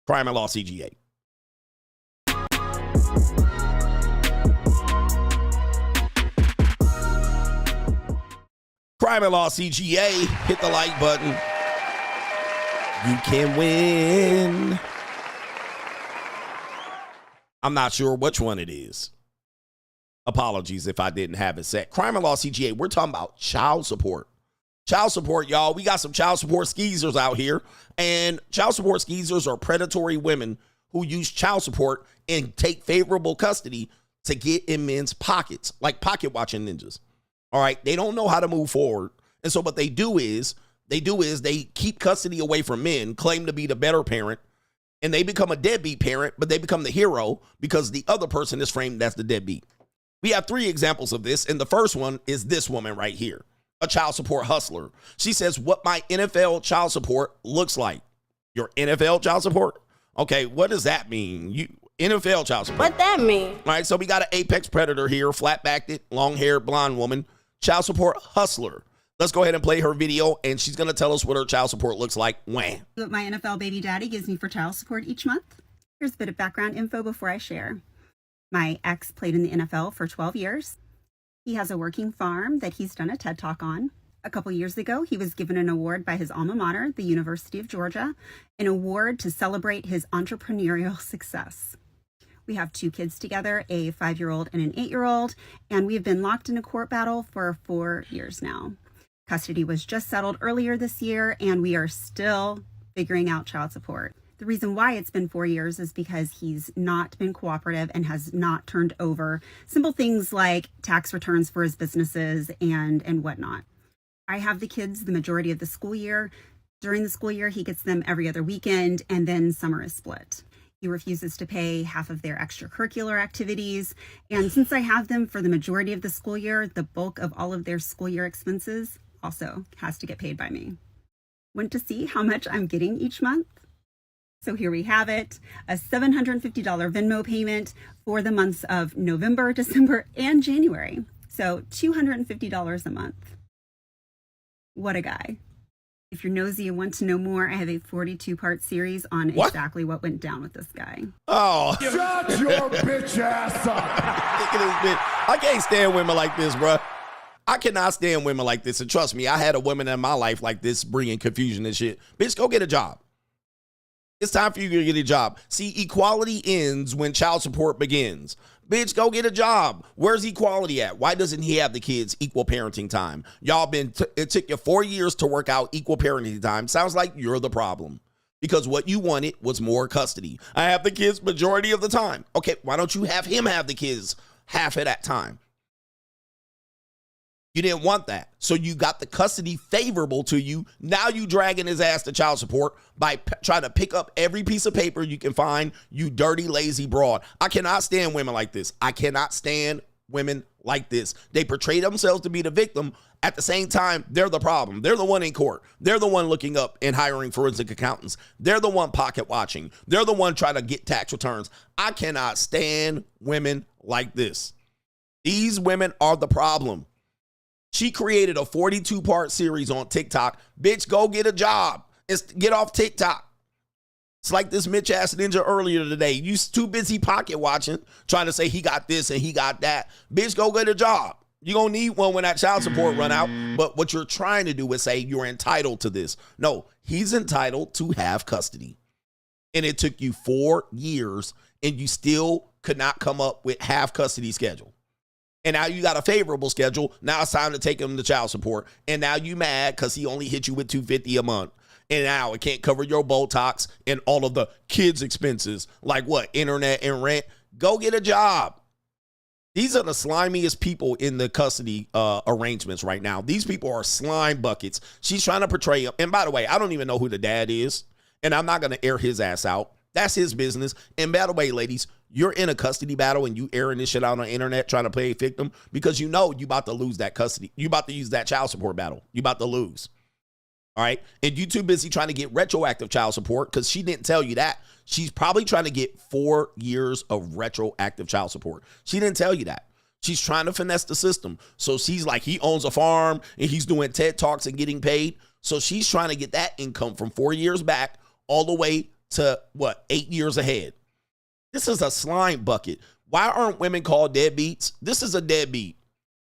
Crime and Law CGA. Crime and Law CGA. Hit the like button. You can win. I'm not sure which one it is. Apologies if I didn't have it set. Crime and Law CGA, we're talking about child support. Child support, y'all. We got some child support skeezers out here. And child support skeezers are predatory women who use child support and take favorable custody to get in men's pockets, like pocket watching ninjas. All right. They don't know how to move forward. And so what they do is they keep custody away from men, claim to be the better parent, and they become a deadbeat parent, but they become the hero because the other person is framed as the deadbeat. We have 3 examples of this, and the first one is this woman right here, a child support hustler. She says, what my NFL child support looks like. Your NFL child support? Okay, what does that mean? NFL child support. What that mean? All right, so we got an apex predator here, flat-backed, long-haired, blonde woman, child support hustler. Let's go ahead and play her video, and she's going to tell us what her child support looks like. When. What my NFL baby daddy gives me for child support each month. Here's a bit of background info before I share. My ex played in the NFL for 12 years. He has a working farm that he's done a TED Talk on. A couple years ago, he was given an award by his alma mater, the University of Georgia, an award to celebrate his entrepreneurial success. We have 2 kids together, a 5-year-old and an 8-year-old, and we have been locked in a court battle for 4 years now. Custody was just settled earlier this year, and we are still figuring out child support. The reason why it's been 4 years is because he's not been cooperative and has not turned over simple things like tax returns for his businesses and whatnot. I have the kids the majority of the school year. During the school year, he gets them every other weekend, and then summer is split. He refuses to pay half of their extracurricular activities. And since I have them for the majority of the school year, the bulk of all of their school year expenses also has to get paid by me. Want to see how much I'm getting each month? So here we have it, a $750 Venmo payment for the months of November, December, and January. So $250 a month. What a guy. If you're nosy and want to know more, I have a 42-part series on exactly what went down with this guy. Oh. Shut your bitch ass up. I can't stand women like this, bro. I cannot stand women like this. And trust me, I had a woman in my life like this bringing confusion and shit. Bitch, go get a job. It's time for you to get a job. See, equality ends when child support begins. Bitch, go get a job. Where's equality at? Why doesn't he have the kids equal parenting time? Y'all it took you 4 years to work out equal parenting time. Sounds like you're the problem because what you wanted was more custody. I have the kids majority of the time. Okay, why don't you have him have the kids half of that time? You didn't want that. So you got the custody favorable to you. Now you dragging his ass to child support by trying to pick up every piece of paper you can find, you dirty, lazy broad. I cannot stand women like this. I cannot stand women like this. They portray themselves to be the victim. At the same time, they're the problem. They're the one in court. They're the one looking up and hiring forensic accountants. They're the one pocket watching. They're the one trying to get tax returns. I cannot stand women like this. These women are the problem. She created a 42-part series on TikTok. Bitch, go get a job. Get off TikTok. It's like this Mitch ass ninja earlier today. You too busy pocket watching, trying to say he got this and he got that. Bitch, go get a job. You're going to need one when that child support run out. But what you're trying to do is say you're entitled to this. No, he's entitled to have custody. And it took you 4 years and you still could not come up with half custody schedule. And now you got a favorable schedule. Now it's time to take him to child support. And now you mad because he only hit you with $250 a month. And now it can't cover your Botox and all of the kids' expenses, like what, internet and rent. Go get a job. These are the slimiest people in the custody arrangements right now. These people are slime buckets. She's trying to portray him. And by the way, I don't even know who the dad is. And I'm not going to air his ass out. That's his business. And by the way, ladies, you're in a custody battle and you airing this shit out on the internet trying to play a victim because you know you about to lose that custody. You about to use that child support battle. You about to lose. All right. And you too busy trying to get retroactive child support because she didn't tell you that. She's probably trying to get 4 years of retroactive child support. She didn't tell you that. She's trying to finesse the system. So she's like, he owns a farm and he's doing TED Talks and getting paid. So she's trying to get that income from 4 years back all the way to what, 8 years ahead. This is a slime bucket. Why aren't women called deadbeats? This is a deadbeat.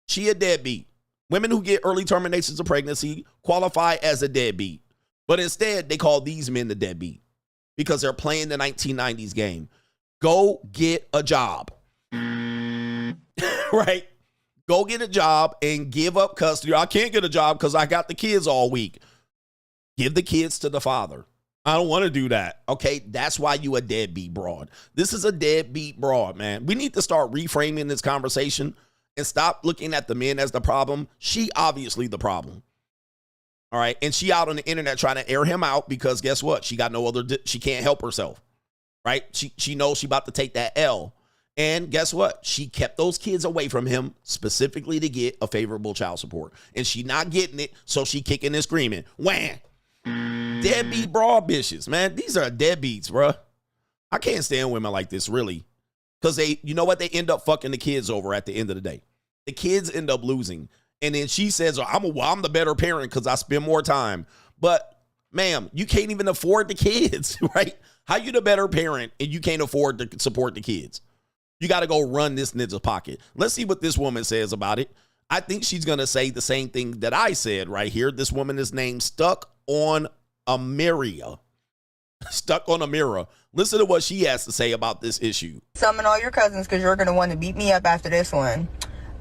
She a deadbeat. Women who get early terminations of pregnancy qualify as a deadbeat. But instead, they call these men the deadbeat because they're playing the 1990s game. Go get a job. Right? Go get a job and give up custody. I can't get a job because I got the kids all week. Give the kids to the father. I don't want to do that. Okay, that's why you a deadbeat broad. This is a deadbeat broad, man. We need to start reframing this conversation and stop looking at the men as the problem. She obviously the problem. All right, and she out on the internet trying to air him out because guess what? She got no other, she can't help herself, right? She knows she about to take that L. And guess what? She kept those kids away from him specifically to get a favorable child support. And she not getting it, so she kicking and screaming. Wham! Deadbeat broad bitches, man. These are deadbeats, bruh. I can't stand women like this, really. Because they, you know what? They end up fucking the kids over at the end of the day. The kids end up losing. And then she says, I'm the better parent because I spend more time. But, ma'am, you can't even afford the kids, right? How you the better parent and you can't afford to support the kids? You got to go run this ninja's pocket. Let's see what this woman says about it. I think she's going to say the same thing that I said right here. This woman is named Stuck on a Mirror. Stuck on a Mirror. Listen to what she has to say about this issue. Summon all your cousins because you're going to want to beat me up after this one.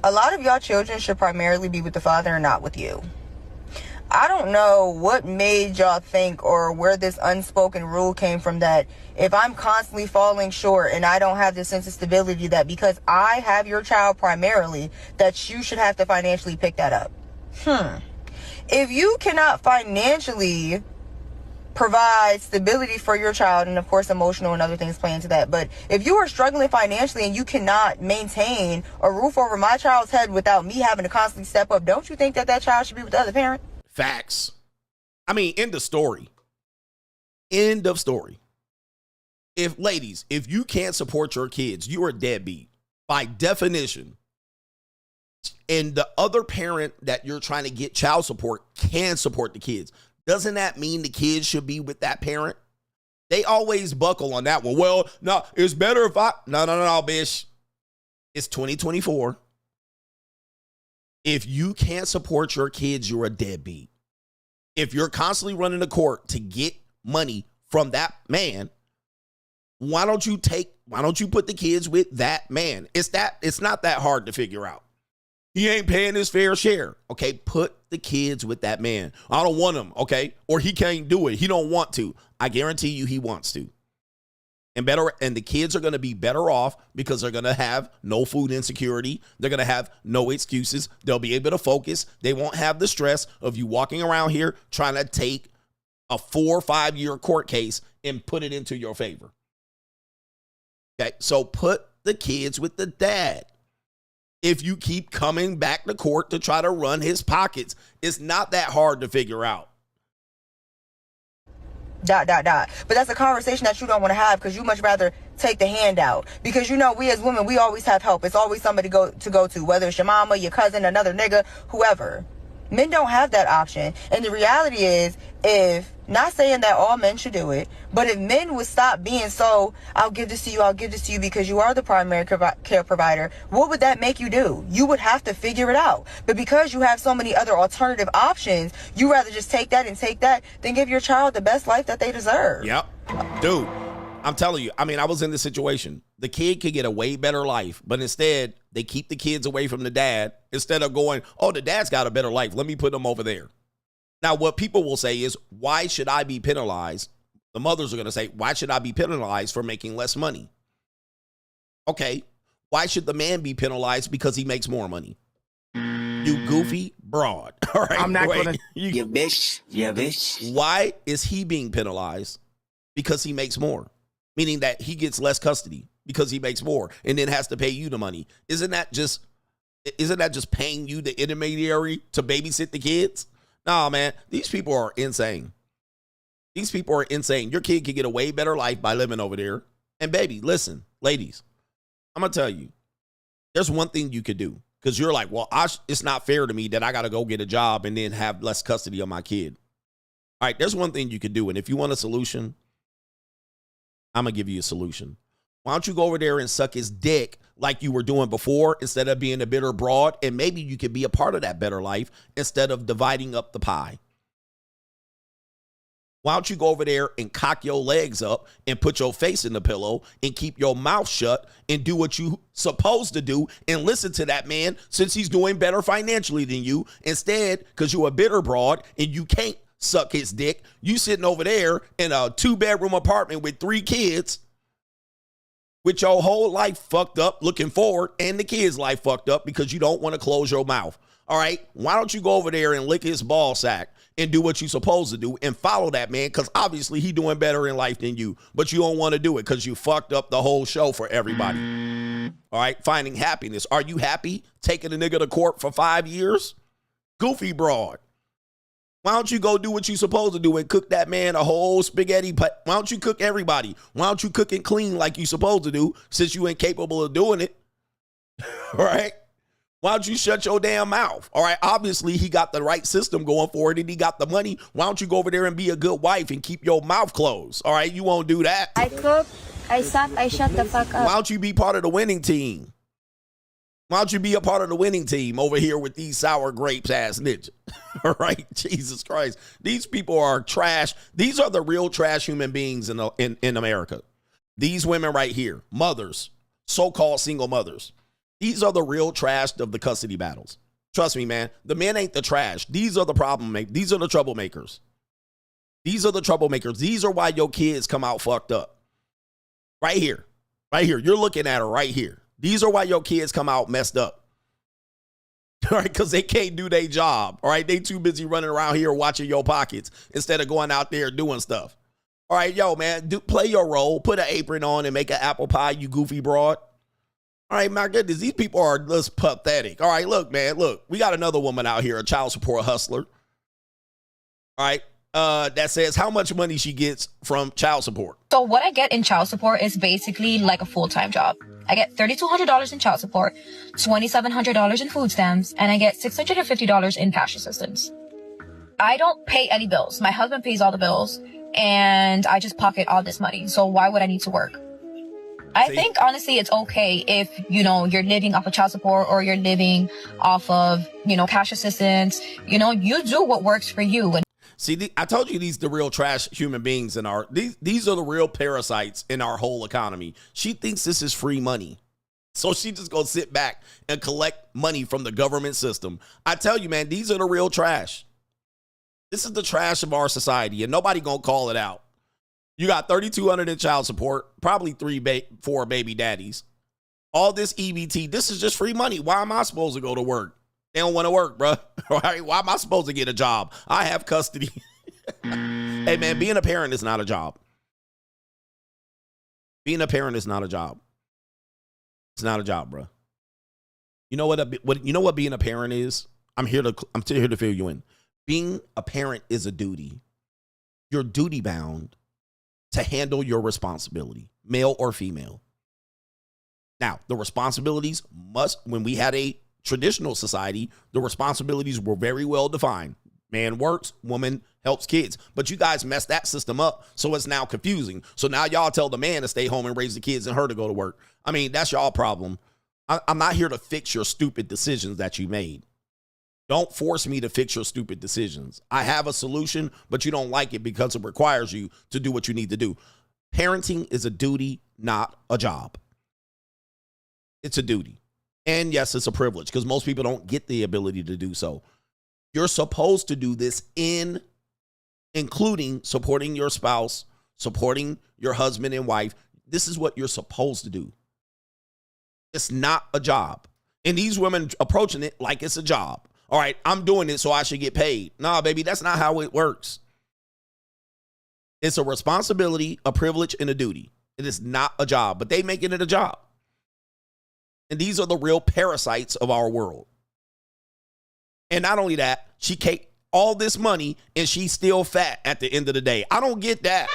A lot of y'all children should primarily be with the father and not with you. I don't know what made y'all think or where this unspoken rule came from that if I'm constantly falling short and I don't have this sense of stability that because I have your child primarily that you should have to financially pick that up. If you cannot financially provide stability for your child, and of course emotional and other things play into that, but if you are struggling financially and you cannot maintain a roof over my child's head without me having to constantly step up, don't you think that that child should be with the other parent? Facts. I mean, end of story. End of story. Ladies, if you can't support your kids, you are a deadbeat by definition. And the other parent that you're trying to get child support can support the kids. Doesn't that mean the kids should be with that parent? They always buckle on that one. Well, no, it's better if No, bitch. It's 2024. If you can't support your kids, you're a deadbeat. If you're constantly running to court to get money from that man, why don't you put the kids with that man? It's not that hard to figure out. He ain't paying his fair share. Okay, put the kids with that man. I don't want him, okay? Or he can't do it. He don't want to. I guarantee you he wants to. and the kids are going to be better off because they're going to have no food insecurity. They're going to have no excuses. They'll be able to focus. They won't have the stress of you walking around here trying to take a 4 or 5 year court case and put it into your favor. Okay, so put the kids with the dad. If you keep coming back to court to try to run his pockets, it's not that hard to figure out. But that's a conversation that you don't want to have because you much rather take the handout. Because you know, we as women, we always have help. It's always somebody to go to, whether it's your mama, your cousin, another nigga, whoever. Men don't have that option. And the reality is, if, not saying that all men should do it, but if men would stop being so, I'll give this to you because you are the primary care provider, what would that make you do? You would have to figure it out. But because you have so many other alternative options, you rather just take that than give your child the best life that they deserve. Yep. Dude, I'm telling you, I mean, I was in this situation. The kid could get a way better life, but instead they keep the kids away from the dad instead of going, oh, the dad's got a better life. Let me put them over there. Now, what people will say is, why should I be penalized? The mothers are going to say, why should I be penalized for making less money? Okay, why should the man be penalized because he makes more money? You goofy broad. All right, I'm not going to. You bitch. Yeah, bitch. Why is he being penalized? Because he makes more. Meaning that he gets less custody because he makes more and then has to pay you the money. Isn't that just paying you the intermediary to babysit the kids? No, man, these people are insane. These people are insane. Your kid could get a way better life by living over there. And baby, listen, ladies, I'm going to tell you, there's one thing you could do because you're like, well, it's not fair to me that I got to go get a job and then have less custody of my kid. All right, there's one thing you could do. And if you want a solution, I'm going to give you a solution. Why don't you go over there and suck his dick like you were doing before instead of being a bitter broad, and maybe you could be a part of that better life instead of dividing up the pie. Why don't you go over there and cock your legs up and put your face in the pillow and keep your mouth shut and do what you supposed to do and listen to that man since he's doing better financially than you. Instead, because you're a bitter broad and you can't suck his dick, you sitting over there in a 2-bedroom apartment with 3 kids with your whole life fucked up looking forward and the kids' life fucked up because you don't want to close your mouth. All right, why don't you go over there and lick his ball sack and do what you're supposed to do and follow that man, because obviously he doing better in life than you, but you don't want to do it because you fucked up the whole show for everybody. All right, finding happiness. Are you happy taking a nigga to court for 5 years? Goofy broad. Why don't you go do what you're supposed to do and cook that man a whole spaghetti? Why don't you cook everybody? Why don't you cook and clean like you're supposed to do since you ain't capable of doing it? All right? Why don't you shut your damn mouth? All right? Obviously, he got the right system going for it and he got the money. Why don't you go over there and be a good wife and keep your mouth closed? All right? You won't do that. I cook, I suck, I shut the fuck up. Why don't you be part of the winning team? Why don't you be a part of the winning team over here with these sour grapes ass ninjas? All right, Jesus Christ. These people are trash. These are the real trash human beings in America. These women right here, mothers, so-called single mothers. These are the real trash of the custody battles. Trust me, man. The men ain't the trash. These are the these are the troublemakers. These are the troublemakers. These are why your kids come out fucked up. Right here. Right here. You're looking at her right here. These are why your kids come out messed up. All right, because they can't do their job. All right, they too busy running around here watching your pockets instead of going out there doing stuff. All right, yo, man, play your role. Put an apron on and make an apple pie, you goofy broad. All right, my goodness, these people are just pathetic. All right, look, man, look, we got another woman out here, a child support hustler. All right, that says how much money she gets from child support. So what I get in child support is basically like a full-time job. I get $3,200 in child support, $2,700 in food stamps, and I get $650 in cash assistance. I don't pay any bills. My husband pays all the bills, and I just pocket all this money. So why would I need to work? I think, honestly, it's okay if, you're living off of child support or you're living off of, cash assistance. You do what works for you. And see, I told you these the real trash human beings in these are the real parasites in our whole economy. She thinks this is free money. So she just gonna sit back and collect money from the government system. I tell you, man, these are the real trash. This is the trash of our society and nobody gonna call it out. You got $3,200 in child support, probably 4 baby daddies. All this EBT, this is just free money. Why am I supposed to go to work? They don't want to work, bro. Right? Why am I supposed to get a job? I have custody. Hey, man, being a parent is not a job. Being a parent is not a job. It's not a job, bro. You know what being a parent is? I'm here to fill you in. Being a parent is a duty. You're duty bound to handle your responsibility, male or female. Now, the responsibilities when we had a traditional society, the responsibilities were very well defined. Man works, woman helps kids. But you guys messed that system up, so it's now confusing. So now y'all tell the man to stay home and raise the kids and her to go to work. I mean, that's y'all problem. I'm not here to fix your stupid decisions that you made. Don't force me to fix your stupid decisions. I have a solution, but you don't like it because it requires you to do what you need to do. Parenting is a duty, not a job. It's a duty. And yes, it's a privilege because most people don't get the ability to do so. You're supposed to do this including supporting your spouse, supporting your husband and wife. This is what you're supposed to do. It's not a job. And these women approaching it like it's a job. All right, I'm doing it so I should get paid. Nah, baby, that's not how it works. It's a responsibility, a privilege, and a duty. It is not a job, but they making it a job. And these are the real parasites of our world. And not only that, she take all this money and she's still fat at the end of the day. I don't get that.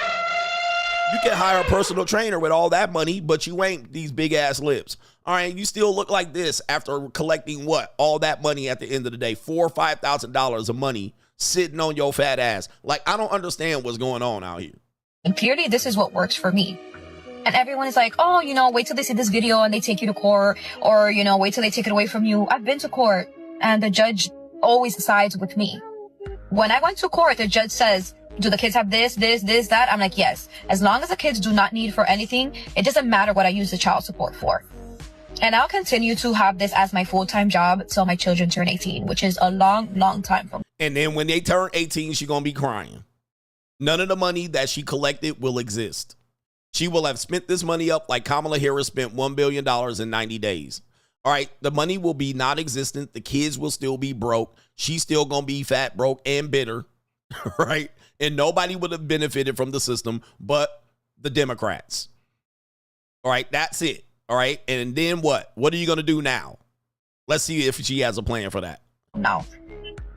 You can hire a personal trainer with all that money, but you ain't these big ass lips. All right, you still look like this after collecting what? All that money at the end of the day, $4,000 or $5,000 of money sitting on your fat ass. Like, I don't understand what's going on out here. And clearly this is what works for me. And everyone is like, oh, wait till they see this video and they take you to court, or, wait till they take it away from you. I've been to court and the judge always sides with me. When I went to court, the judge says, do the kids have this, that? I'm like, yes. As long as the kids do not need for anything, it doesn't matter what I use the child support for. And I'll continue to have this as my full-time job till my children turn 18, which is a long, long time from. And then when they turn 18, she's going to be crying. None of the money that she collected will exist. She will have spent this money up like Kamala Harris spent $1 billion in 90 days. All right, the money will be non-existent. The kids will still be broke. She's still going to be fat, broke, and bitter, right? And nobody would have benefited from the system but the Democrats. All right, that's it. All right, and then what? What are you going to do now? Let's see if she has a plan for that. No.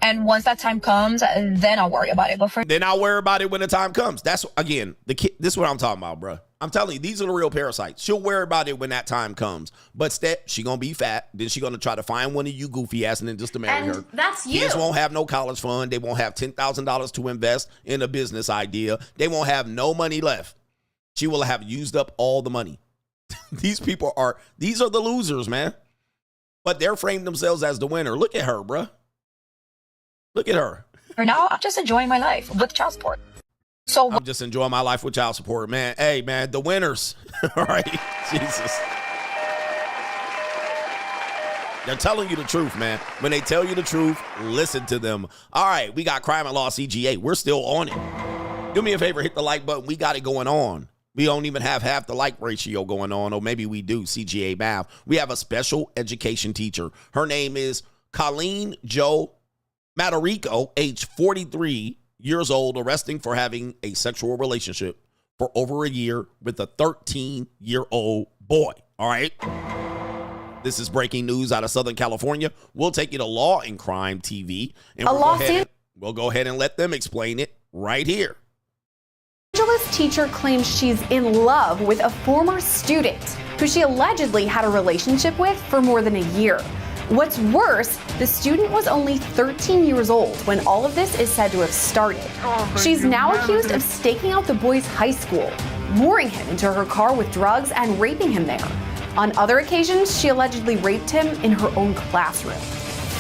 And once that time comes, then I'll worry about it. But then I'll worry about it when the time comes. That's, again, this is what I'm talking about, bro. I'm telling you, these are the real parasites. She'll worry about it when that time comes. But she going to be fat. Then she going to try to find one of you goofy ass and then just to marry her. That's you. Kids won't have no college fund. They won't have $10,000 to invest in a business idea. They won't have no money left. She will have used up all the money. These are the losers, man. But they're framed themselves as the winner. Look at her, bro. Look at her. For now, I'm just enjoying my life with child support. So I'm just enjoying my life with child support, man. Hey, man, the winners. All right. Jesus. They're telling you the truth, man. When they tell you the truth, listen to them. All right. We got Crime and Law CGA. We're still on it. Do me a favor. Hit the like button. We got it going on. We don't even have half the like ratio going on, or maybe we do, CGA math. We have a special education teacher. Her name is Colleen Joe Matarico, age 43 years old, arresting for having a sexual relationship for over a year with a 13-year-old boy. All right. This is breaking news out of Southern California. We'll take you to Law and Crime TV, and we'll go ahead and let them explain it right here. Angeles teacher claims she's in love with a former student who she allegedly had a relationship with for more than a year. What's worse, the student was only 13 years old when all of this is said to have started. She's now accused of staking out the boy's high school, luring him into her car with drugs and raping him there. On other occasions, she allegedly raped him in her own classroom.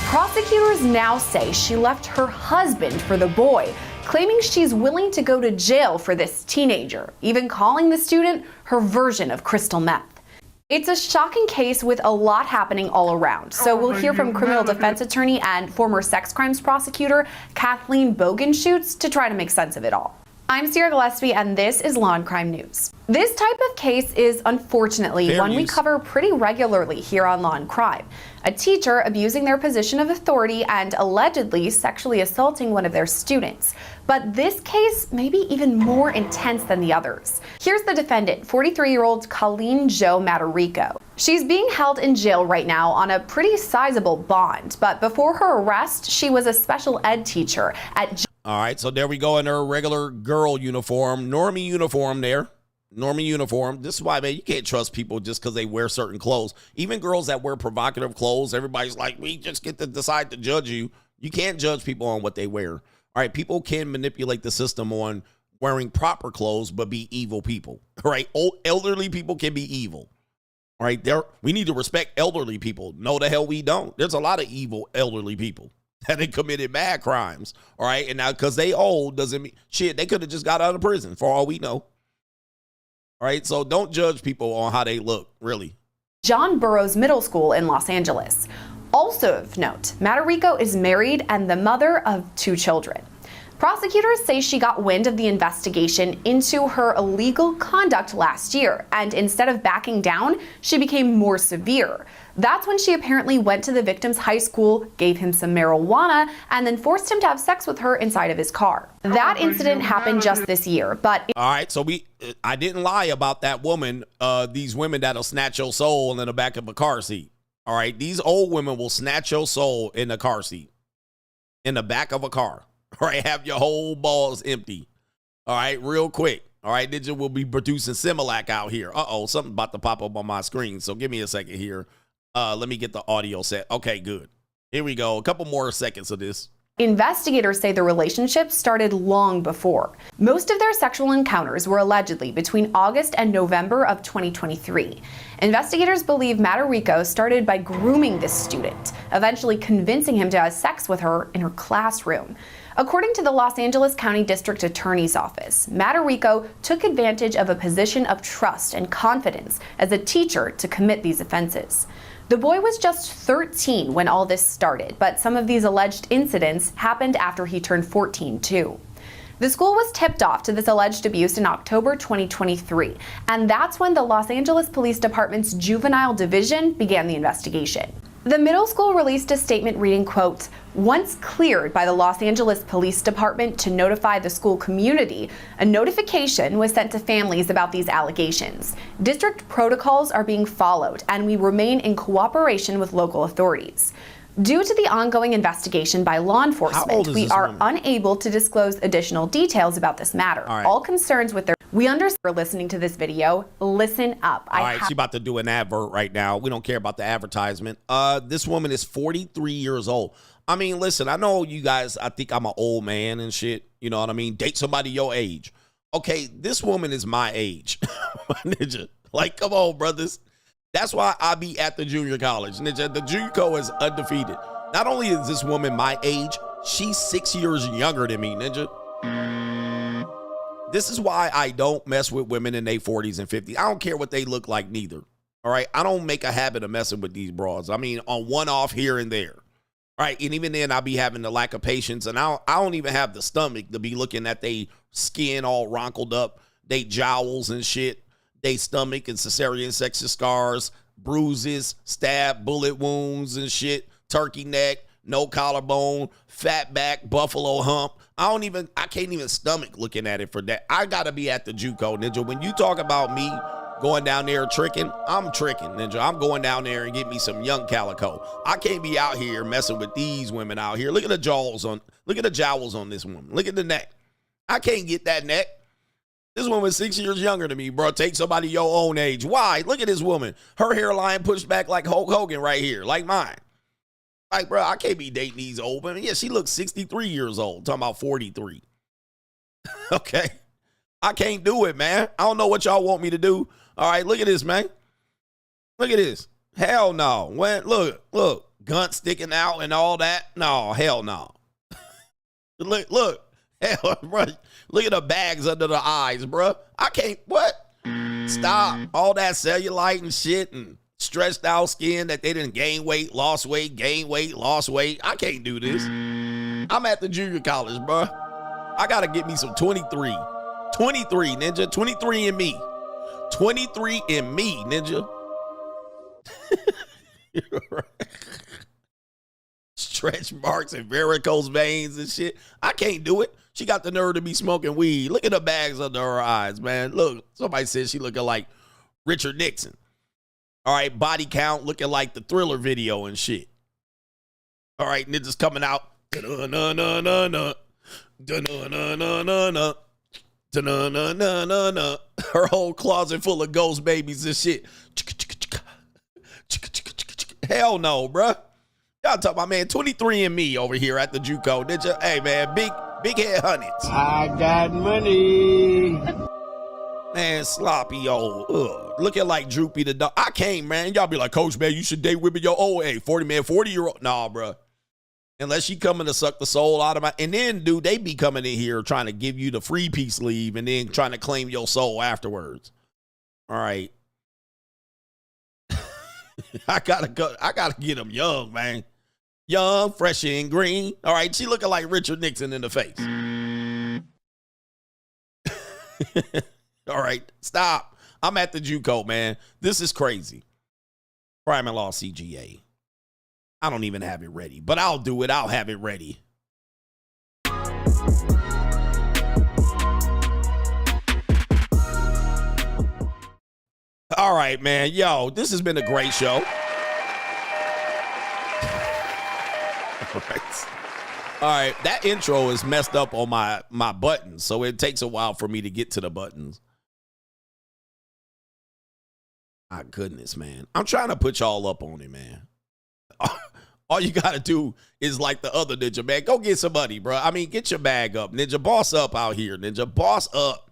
Prosecutors now say she left her husband for the boy, claiming she's willing to go to jail for this teenager, even calling the student her version of crystal meth. It's a shocking case with a lot happening all around. So we'll hear from criminal defense attorney and former sex crimes prosecutor Kathleen Bogenschutz to try to make sense of it all. I'm Sierra Gillespie, and this is Law and Crime News. This type of case is unfortunately one we cover pretty regularly here on Law and Crime. A teacher abusing their position of authority and allegedly sexually assaulting one of their students. But this case may be even more intense than the others. Here's the defendant, 43-year-old Colleen Jo Matarico. She's being held in jail right now on a pretty sizable bond, but before her arrest, she was a special ed teacher at... All right, so there we go in her regular girl uniform, normie uniform there. Normie uniform. This is why, man, you can't trust people just because they wear certain clothes. Even girls that wear provocative clothes, everybody's like, we just get to decide to judge you. You can't judge people on what they wear. All right, people can manipulate the system on wearing proper clothes, but be evil people. All right, elderly people can be evil. All right, we need to respect elderly people. No, the hell we don't. There's a lot of evil elderly people that had committed mad crimes. All right, and now because they old doesn't mean shit. They could have just got out of prison for all we know. All right, so don't judge people on how they look, really. John Burroughs Middle School in Los Angeles. Also of note, Matarico is married and the mother of 2 children. Prosecutors say she got wind of the investigation into her illegal conduct last year, and instead of backing down, she became more severe. That's when she apparently went to the victim's high school, gave him some marijuana, and then forced him to have sex with her inside of his car. That incident happened just this year, but... All right, so I didn't lie about that woman, these women that'll snatch your soul in the back of a car seat. All right, these old women will snatch your soul in the car seat, in the back of a car. All right, have your whole balls empty. All right, real quick. All right, Ninja will be producing Similac out here. Uh-oh, something about to pop up on my screen, so give me a second here. Let me get the audio set. Okay, good. Here we go. A couple more seconds of this. Investigators say the relationship started long before. Most of their sexual encounters were allegedly between August and November of 2023. Investigators believe Matarico started by grooming this student, eventually convincing him to have sex with her in her classroom. According to the Los Angeles County District Attorney's Office, Matarico took advantage of a position of trust and confidence as a teacher to commit these offenses. The boy was just 13 when all this started, but some of these alleged incidents happened after he turned 14 too. The school was tipped off to this alleged abuse in October 2023, and that's when the Los Angeles Police Department's Juvenile Division began the investigation. The middle school released a statement reading, quote, "Once cleared by the Los Angeles Police Department to notify the school community, a notification was sent to families about these allegations. District protocols are being followed, and we remain in cooperation with local authorities. Due to the ongoing investigation by law enforcement, we are unable to disclose additional details about this matter. All concerns with their... We understand for listening to this video. Listen up. All right, she's about to do an advert right now. We don't care about the advertisement. This woman is 43 years old. I mean, listen, I know you guys, I think I'm an old man and shit. You know what I mean? Date somebody your age. Okay, this woman is my age. Ninja. Like, come on, brothers. That's why I be at the junior college. Ninja, the JUCO is undefeated. Not only is this woman my age, she's 6 years younger than me, Ninja. This is why I don't mess with women in their 40s and 50s. I don't care what they look like neither. All right, I don't make a habit of messing with these broads. I mean, on one off here and there. All right, and even then I'll be having the lack of patience, and I don't even have the stomach to be looking at they skin all wrinkled up, they jowls and shit. They stomach and cesarean section scars, bruises, stab, bullet wounds and shit, turkey neck, no collarbone, fat back, buffalo hump. I can't even stomach looking at it for that. I gotta be at the JUCO, Ninja. When you talk about me going down there tricking, I'm tricking, Ninja. I'm going down there and get me some young calico. I can't be out here messing with these women out here. Look at the jowls on this woman. Look at the neck. I can't get that neck. This woman's 6 years younger than me, bro. Take somebody your own age. Why? Look at this woman. Her hairline pushed back like Hulk Hogan right here, like mine. Like, bro, I can't be dating these old women. Yeah, she looks 63 years old. Talking about 43. Okay. I can't do it, man. I don't know what y'all want me to do. All right, look at this, man. Look at this. Hell no. Look. Gunt sticking out and all that. No, hell no. Look. Hell, bro. Look at the bags under the eyes, bro. I can't, what? Stop. All that cellulite and shit and stretched out skin that they didn't gain weight, lost weight, gain weight, lost weight. I can't do this. I'm at the junior college, bro. I got to get me some 23. 23, ninja. 23 and me. 23 and me, ninja. Stretch marks and varicose veins and shit. I can't do it. She got the nerve to be smoking weed. Look at the bags under her eyes, man. Look, somebody said she looking like Richard Nixon. All right, body count looking like the Thriller video and shit. All right, ninjas coming out. Da-na-na-na-na-na. Da-na-na-na-na-na. Da-na-na-na-na-na. Her whole closet full of ghost babies and shit. Hell no, bruh. Y'all talking about, man, 23 and me over here at the JUCO. Ninja, hey, man, big head hundreds. I got money. Man, sloppy old. Looking like Droopy the dog. I can't, man. Y'all be like, Coach, man, you should date women your old age. 40-year-old. Nah, bruh. Unless she coming to suck the soul out of my. And then, dude, they be coming in here trying to give you the free peace leave and then trying to claim your soul afterwards. All right. I gotta get them young, man. Young, fresh and green. All right, she looking like Richard Nixon in the face. All right, stop. I'm at the JUCO, man. This is crazy. Crime and Law CGA. I don't even have it ready, but I'll do it. I'll have it ready. All right, man. Yo, this has been a great show. All right. That intro is messed up on my buttons, so it takes a while for me to get to the buttons. My goodness, man. I'm trying to put y'all up on it, man. All you got to do is like the other ninja, man. Go get some money, bro. I mean, get your bag up. Ninja, boss up out here. Ninja, boss up.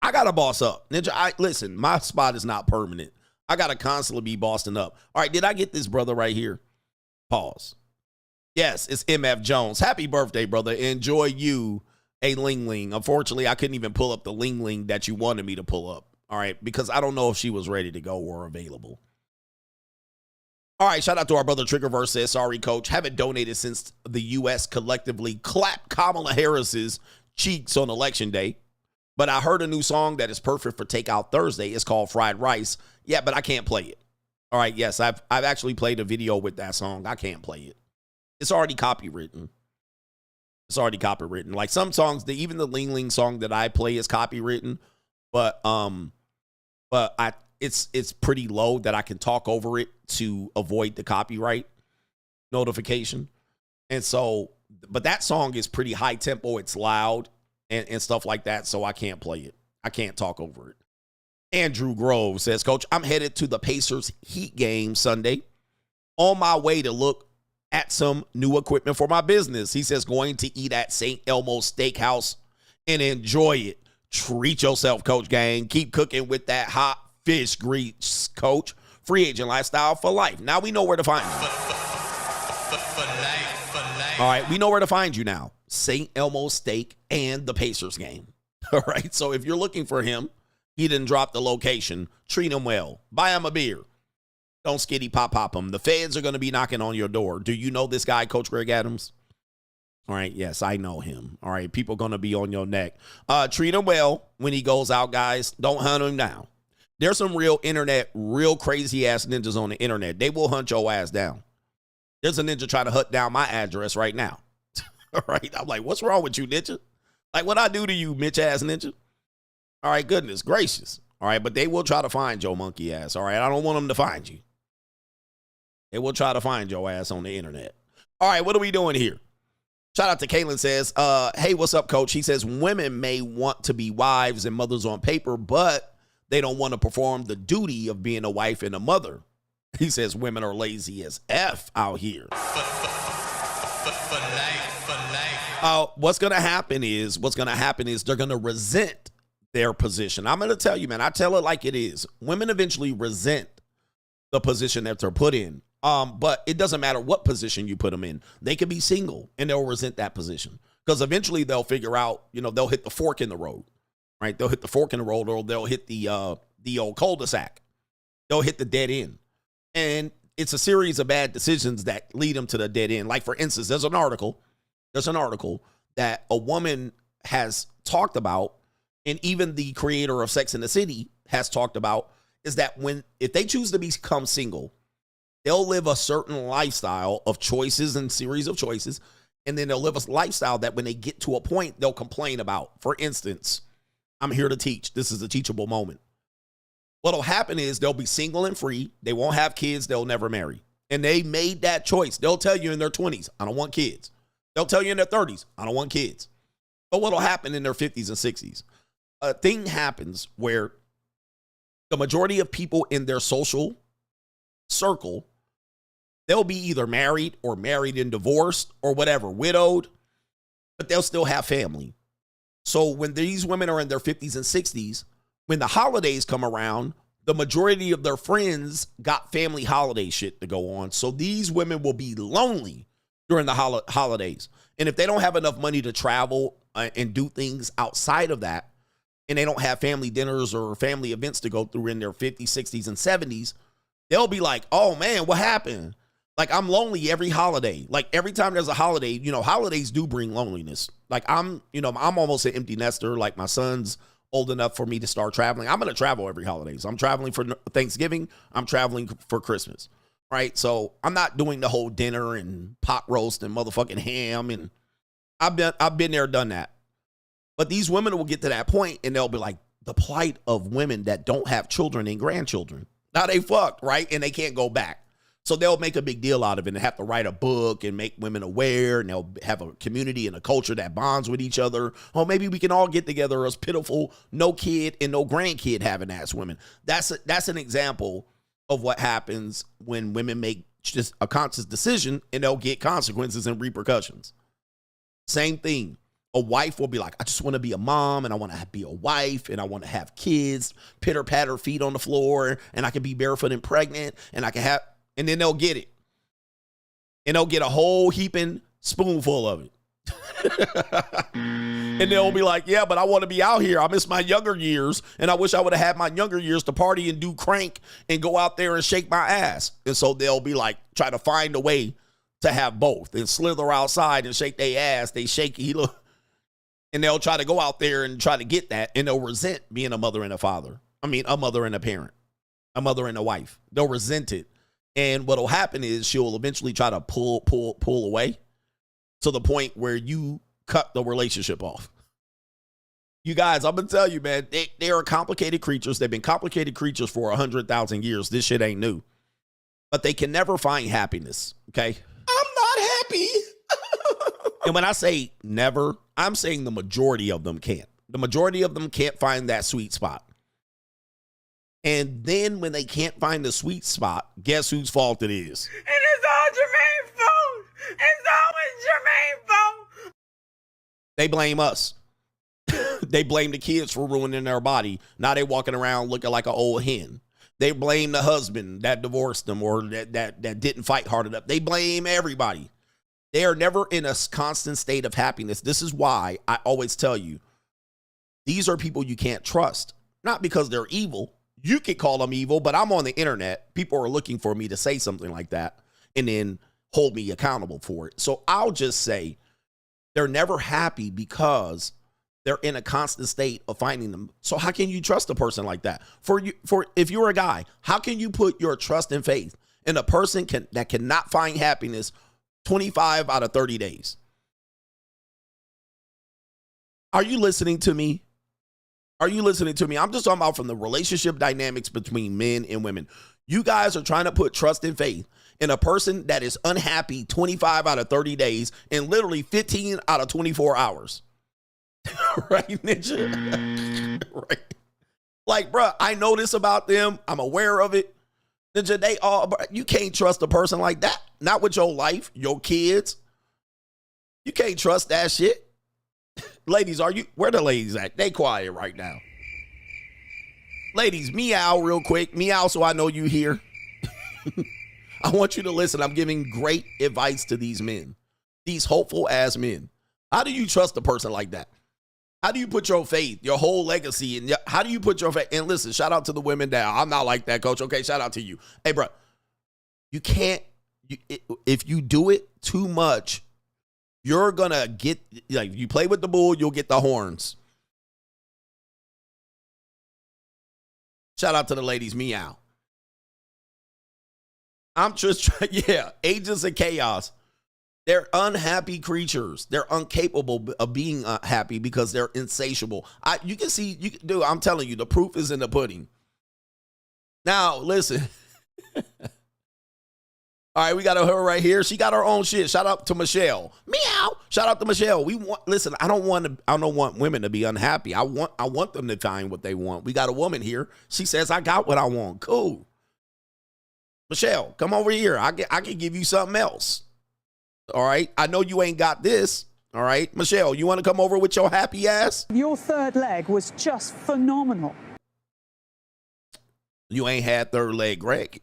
I got to boss up. Ninja, listen, my spot is not permanent. I got to constantly be bossing up. All right, did I get this brother right here? Pause. Yes, it's MF Jones. Happy birthday, brother. Enjoy you a Ling Ling. Unfortunately, I couldn't even pull up the Ling Ling that you wanted me to pull up. All right, because I don't know if she was ready to go or available. All right, shout out to our brother Triggerverse says, sorry, coach, haven't donated since the U.S. collectively clapped Kamala Harris's cheeks on election day. But I heard a new song that is perfect for Takeout Thursday. It's called Fried Rice. Yeah, but I can't play it. All right, yes, I've actually played a video with that song. I can't play it. It's already copywritten. It's already copywritten. Like some songs, even the Ling Ling song that I play is copywritten, but it's pretty low that I can talk over it to avoid the copyright notification. And so, but that song is pretty high tempo. It's loud and stuff like that. So I can't play it. I can't talk over it. Andrew Grove says, Coach, I'm headed to the Pacers Heat game Sunday on my way to look at some new equipment for my business. He says, going to eat at St. Elmo's Steakhouse and enjoy it. Treat yourself, Coach Gang. Keep cooking with that hot fish grease, Coach. Free agent lifestyle for life. Now we know where to find you. All right, we know where to find you now. St. Elmo's Steak and the Pacers game. All right, so if you're looking for him, he didn't drop the location. Treat him well. Buy him a beer. Don't skitty pop him. The feds are going to be knocking on your door. Do you know this guy, Coach Greg Adams? All right, yes, I know him. All right, people going to be on your neck. Treat him well when he goes out, guys. Don't hunt him down. There's some real crazy-ass ninjas on the internet. They will hunt your ass down. There's a ninja trying to hunt down my address right now. All right, I'm like, what's wrong with you, ninja? Like, what I do to you, Mitch-ass ninja? All right, goodness gracious. All right, but they will try to find your monkey ass. All right, I don't want them to find you. They will try to find your ass on the internet. All right, what are we doing here? Shout out to Kaylin says, hey, what's up, Coach? He says, women may want to be wives and mothers on paper, but they don't want to perform the duty of being a wife and a mother. He says women are lazy as F out here. What's going to happen is they're going to resent their position. I'm going to tell you, man, I tell it like it is. Women eventually resent the position that they're put in. But it doesn't matter what position you put them in. They could be single and they'll resent that position because eventually they'll figure out, they'll hit the fork in the road, right? They'll hit the fork in the road or they'll hit the old cul-de-sac. They'll hit the dead end. And it's a series of bad decisions that lead them to the dead end. Like, for instance, there's an article that a woman has talked about and even the creator of Sex and the City has talked about, is that if they choose to become single, they'll live a certain lifestyle of choices and series of choices, and then they'll live a lifestyle that when they get to a point, they'll complain about. For instance, I'm here to teach. This is a teachable moment. What'll happen is they'll be single and free. They won't have kids. They'll never marry. And they made that choice. They'll tell you in their 20s, I don't want kids. They'll tell you in their 30s, I don't want kids. But what'll happen in their 50s and 60s? A thing happens where the majority of people in their social circle, they'll be either married or married and divorced or whatever, widowed, but they'll still have family. So when these women are in their 50s and 60s, when the holidays come around, the majority of their friends got family holiday shit to go on. So these women will be lonely during the holidays. And if they don't have enough money to travel and do things outside of that, and they don't have family dinners or family events to go through in their 50s, 60s, and 70s, they'll be like, oh man, what happened? Like, I'm lonely every holiday. Like, every time there's a holiday, you know, holidays do bring loneliness. Like, I'm almost an empty nester. Like, my son's old enough for me to start traveling. I'm going to travel every holidays. I'm traveling for Thanksgiving. I'm traveling for Christmas, right? So I'm not doing the whole dinner and pot roast and motherfucking ham. And I've been there, done that. But these women will get to that point and they'll be like, the plight of women that don't have children and grandchildren. Now they fucked, right? And they can't go back. So they'll make a big deal out of it and have to write a book and make women aware, and they'll have a community and a culture that bonds with each other. Oh, maybe we can all get together as pitiful, no kid and no grandkid having ass women. That's an example of what happens when women make just a conscious decision and they'll get consequences and repercussions. Same thing. A wife will be like, I just want to be a mom and I want to be a wife and I want to have kids, pitter patter feet on the floor, and I can be barefoot and pregnant and I can have, and then they'll get it. And they'll get a whole heaping spoonful of it. And they'll be like, yeah, but I want to be out here. I miss my younger years and I wish I would have had my younger years to party and do crank and go out there and shake my ass. And so they'll be like, try to find a way to have both and slither outside and shake their ass. They shake, and they'll try to go out there and try to get that, and they'll resent being a mother and a father. I mean, a mother and a parent, a mother and a wife. They'll resent it. And what'll happen is she'll eventually try to pull away to the point where you cut the relationship off. You guys, I'm going to tell you, man, they are complicated creatures. They've been complicated creatures for 100,000 years. This shit ain't new. But they can never find happiness, okay? I'm not happy. And when I say never, I'm saying the majority of them can't. The majority of them can't find that sweet spot. And then when they can't find the sweet spot, guess whose fault it is? And it's all Jermaine's fault. It's always Jermaine's fault. They blame us. They blame the kids for ruining their body. Now they walking around looking like an old hen. They blame the husband that divorced them or that didn't fight hard enough. They blame everybody. They are never in a constant state of happiness. This is why I always tell you, these are people you can't trust. Not because they're evil. You could call them evil, but I'm on the internet. People are looking for me to say something like that and then hold me accountable for it. So I'll just say they're never happy because they're in a constant state of finding them. So how can you trust a person like that? For if you're a guy, how can you put your trust and faith in a person that cannot find happiness 25 out of 30 days? Are you listening to me? Are you listening to me? I'm just talking about from the relationship dynamics between men and women. You guys are trying to put trust and faith in a person that is unhappy 25 out of 30 days and literally 15 out of 24 hours. Right, Mitch? Right. Like, bro, I know this about them. I'm aware of it. Ninja, you can't trust a person like that. Not with your life, your kids. You can't trust that shit. Ladies, where the ladies at? They quiet right now. Ladies, meow real quick. Meow so I know you here. I want you to listen. I'm giving great advice to these men. These hopeful ass men. How do you trust a person like that? How do you put your faith, your whole legacy, and how do you put your faith? And listen, shout out to the women that I'm not like that, coach. Okay, shout out to you. Hey, bro, you can't, if you do it too much, you're going to get, like, you play with the bull, you'll get the horns. Shout out to the ladies, meow. I'm just trying, yeah, agents of chaos. They're unhappy creatures. They're incapable of being happy because they're insatiable. You can see, dude, I'm telling you, the proof is in the pudding. Now, listen. All right, we got her right here. She got her own shit. Shout out to Michelle. Meow. Shout out to Michelle. Listen, I don't want women to be unhappy. I want them to find what they want. We got a woman here. She says, I got what I want. Cool. Michelle, come over here. I can give you something else. All right. I know you ain't got this. All right. Michelle, you want to come over with your happy ass? Your third leg was just phenomenal. You ain't had third leg Greg.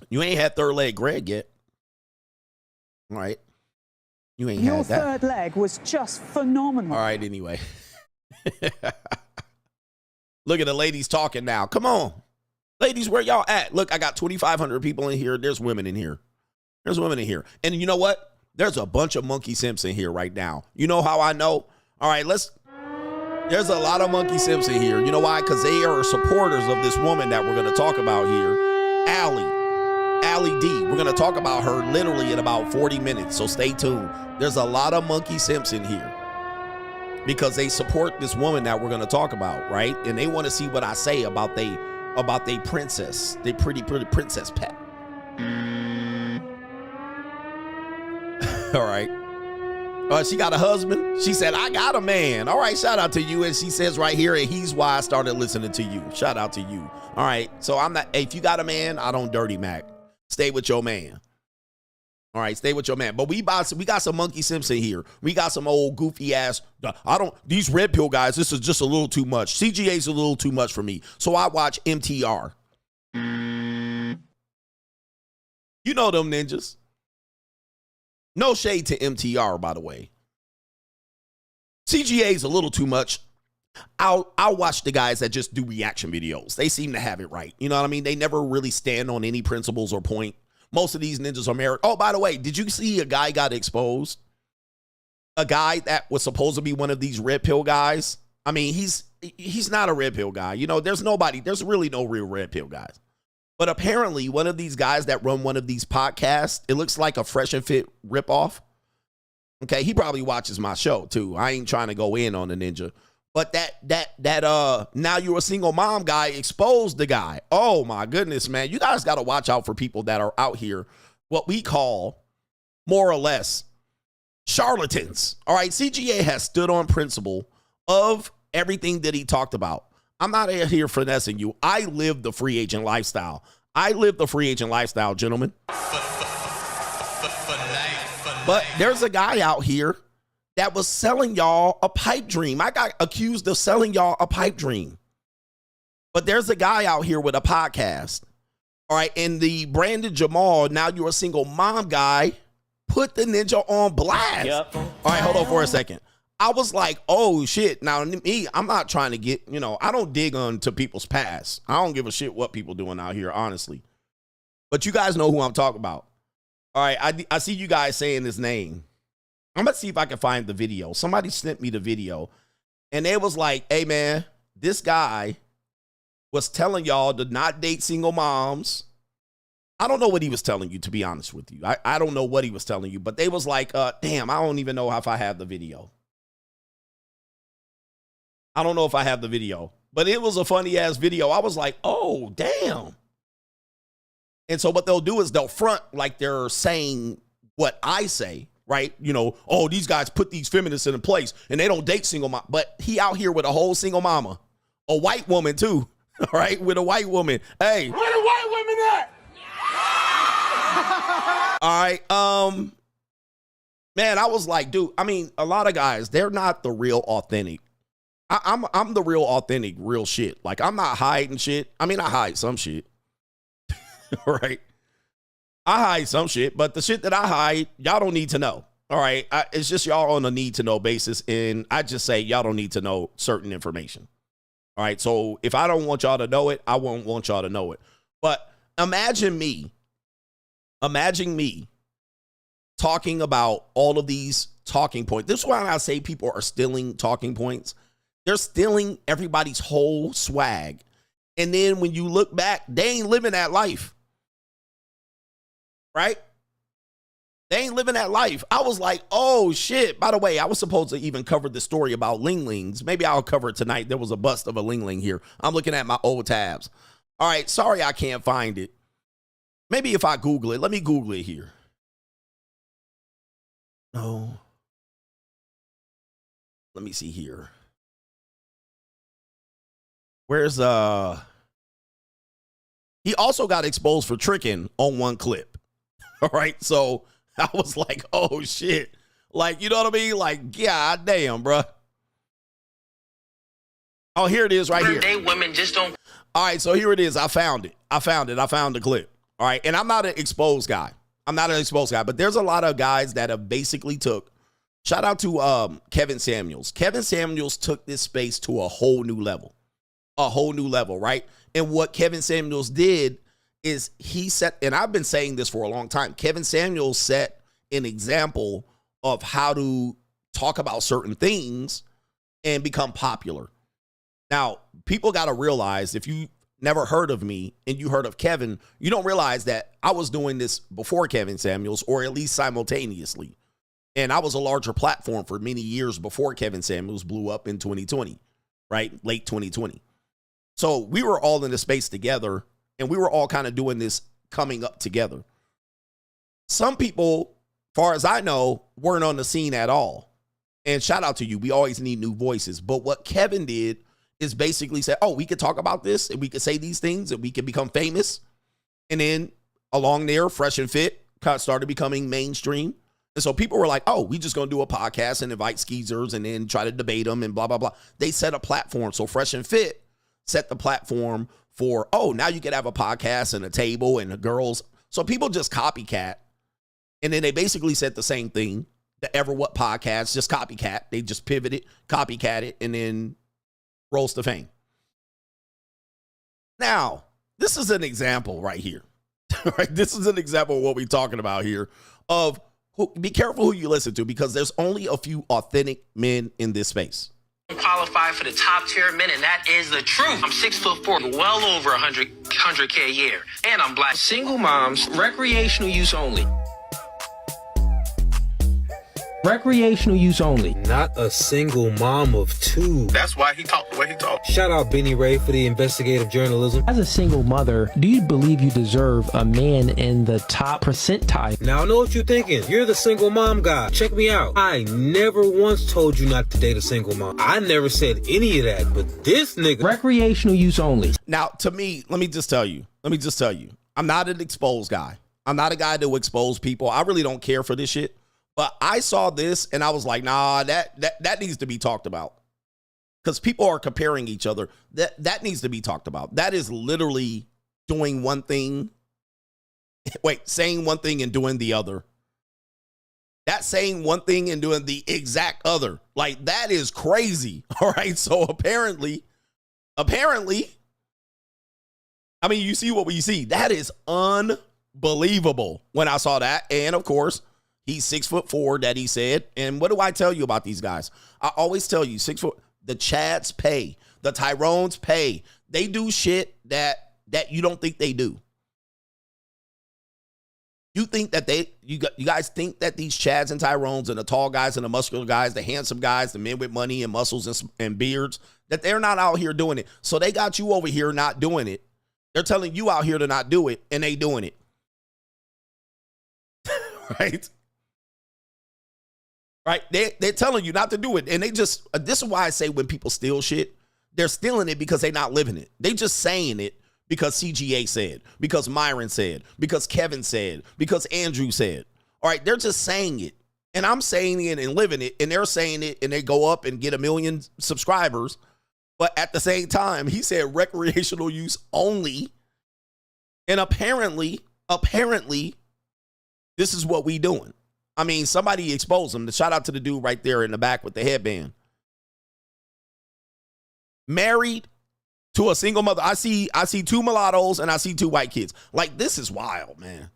You ain't had third leg Greg yet. All right. You ain't had that. Your third leg was just phenomenal. All right, anyway. Look at the ladies talking now. Come on. Ladies, where y'all at? Look, I got 2,500 people in here. There's women in here. There's women in here. And you know what? There's a bunch of monkey simps in here right now. You know how I know? All right, there's a lot of monkey simps in here. You know why? Because they are supporters of this woman that we're going to talk about here. Aly Dee. We're going to talk about her literally in about 40 minutes, so stay tuned. There's a lot of monkey simps in here because they support this woman that we're going to talk about, right? And they want to see what I say about they princess, they pretty princess pet. All right. She got a husband. She said, I got a man. All right, shout out to you. And she says right here, and he's why I started listening to you. Shout out to you. All right. So if you got a man, I don't dirty Mac. Stay with your man. All right, stay with your man. But we got some monkey Simpson here. We got some old goofy ass. These red pill guys, this is just a little too much. CGA's a little too much for me. So I watch MTR. You know them ninjas. No shade to MTR, by the way. CGA's a little too much. I'll watch the guys that just do reaction videos. They seem to have it right. You know what I mean? They never really stand on any principles or point. Most of these ninjas are married. Oh, by the way, did you see a guy got exposed? A guy that was supposed to be one of these red pill guys. I mean, he's not a red pill guy. You know, there's really no real red pill guys. But apparently one of these guys that run one of these podcasts, it looks like a Fresh and Fit ripoff. Okay, he probably watches my show too. I ain't trying to go in on the ninja. But that now you're a single mom guy exposed the guy. Oh my goodness, man. You guys got to watch out for people that are out here, what we call more or less charlatans. All right, CGA has stood on principle of everything that he talked about. I'm not here finessing you. I live the free agent lifestyle. I live the free agent lifestyle, gentlemen. But there's a guy out here that was selling y'all a pipe dream. I got accused of selling y'all a pipe dream. But there's a guy out here with a podcast. All right. And the Brandon Jamal, now you're a single mom guy, put the ninja on blast. Yep. All right. Hold on for a second. I was like, oh, shit. Now, me, I'm not trying to get, I don't dig onto people's past. I don't give a shit what people doing out here, honestly. But you guys know who I'm talking about. All right. I see you guys saying his name. I'm going to see if I can find the video. Somebody sent me the video. And it was like, hey, man, this guy was telling y'all to not date single moms. I don't know what he was telling you, to be honest with you. I don't know what he was telling you. But they was like, damn, I don't even know if I have the video. I don't know if I have the video, but it was a funny ass video. I was like, oh, damn. And so what they'll do is they'll front like they're saying what I say, right? Oh, these guys put these feminists in place and they don't date single mom. But he out here with a whole single mama, a white woman too, all right? With a white woman. Hey. Where the white women at? All right. Man, I was like, dude, I mean, a lot of guys, they're not the real authentic. I'm the real authentic, real shit. Like, I'm not hiding shit. I mean, I hide some shit. Right? I hide some shit, but the shit that I hide, y'all don't need to know. All right? It's just y'all on a need-to-know basis, and I just say y'all don't need to know certain information. All right? So if I don't want y'all to know it, I won't want y'all to know it. But imagine me talking about all of these talking points. This is why I say people are stealing talking points. They're stealing everybody's whole swag. And then when you look back, they ain't living that life. Right? They ain't living that life. I was like, oh, shit. By the way, I was supposed to even cover the story about Linglings. Maybe I'll cover it tonight. There was a bust of a Lingling here. I'm looking at my old tabs. All right, sorry I can't find it. Maybe if I Google it. Let me Google it here. No. Let me see here. Where's he also got exposed for tricking on one clip. All right, so I was like, oh shit. Like, you know what I mean? Like, god damn, bruh. Oh, here it is right here. Women just don't. All right, so here it is. I found it. I found the clip. All right, and I'm not an exposed guy. But there's a lot of guys that have basically took, shout out to Kevin Samuels. Kevin Samuels took this space to a whole new level, right? And what Kevin Samuels did is he set, and I've been saying this for a long time, Kevin Samuels set an example of how to talk about certain things and become popular. Now, people got to realize, if you never heard of me and you heard of Kevin, you don't realize that I was doing this before Kevin Samuels, or at least simultaneously. And I was a larger platform for many years before Kevin Samuels blew up in 2020, right? Late 2020. So we were all in the space together, and we were all kind of doing this coming up together. Some people, far as I know, weren't on the scene at all. And shout out to you. We always need new voices. But what Kevin did is basically say, oh, we could talk about this and we could say these things and we could become famous. And then along there, Fresh and Fit started becoming mainstream. And so people were like, oh, we just going to do a podcast and invite skeezers and then try to debate them and blah, blah, blah. They set a platform. So Fresh and Fit set the platform for, oh, now you could have a podcast and a table and the girls. So people just copycat. And then they basically said the same thing. The Ever What podcast, just copycat. They just pivoted, copycat it, and then rose to fame. Now, this is an example right here. Right? This is an example of what we're talking about here. Of be careful who you listen to, because there's only a few authentic men in this space. Qualify for the top tier men, and that is the truth. I'm 6'4", well over 100K a year, and I'm black. Single moms, recreational use only. Recreational use only. Not a single mom of two. That's why he talked the way he talked. Shout out Benny Ray for the investigative journalism. As a single mother, do you believe you deserve a man in the top percentile? Now I know what you're thinking. You're the single mom guy. Check me out. I never once told you not to date a single mom. I never said any of that, but this nigga. Recreational use only. Now, to me, let me just tell you. I'm not an exposed guy. I'm not a guy that will expose people. I really don't care for this shit. But I saw this and I was like, nah, that needs to be talked about. Because people are comparing each other. That needs to be talked about. That is literally doing one thing. Saying one thing and doing the other. That's saying one thing and doing the exact other. Like, that is crazy. All right. So apparently, I mean, you see what we see. That is unbelievable when I saw that. And of course, he's 6'4", that he said. And what do I tell you about these guys? I always tell you, 6 foot, the Chads pay. The Tyrones pay. They do shit that you don't think they do. You think that you guys think that these Chads and Tyrones and the tall guys and the muscular guys, the handsome guys, the men with money and muscles and beards, that they're not out here doing it. So they got you over here not doing it. They're telling you out here to not do it, and they doing it. Right? Right? They're telling you not to do it. And they just, this is why I say when people steal shit, they're stealing it because they're not living it. They just saying it because CGA said, because Myron said, because Kevin said, because Andrew said. All right, they're just saying it. And I'm saying it and living it, and they're saying it, and they go up and get 1 million subscribers. But at the same time, he said recreational use only. And apparently, this is what we doing. I mean, somebody exposed him. Shout out to the dude right there in the back with the headband. Married to a single mother. I see 2 mulattoes and I see 2 white kids. Like, this is wild, man.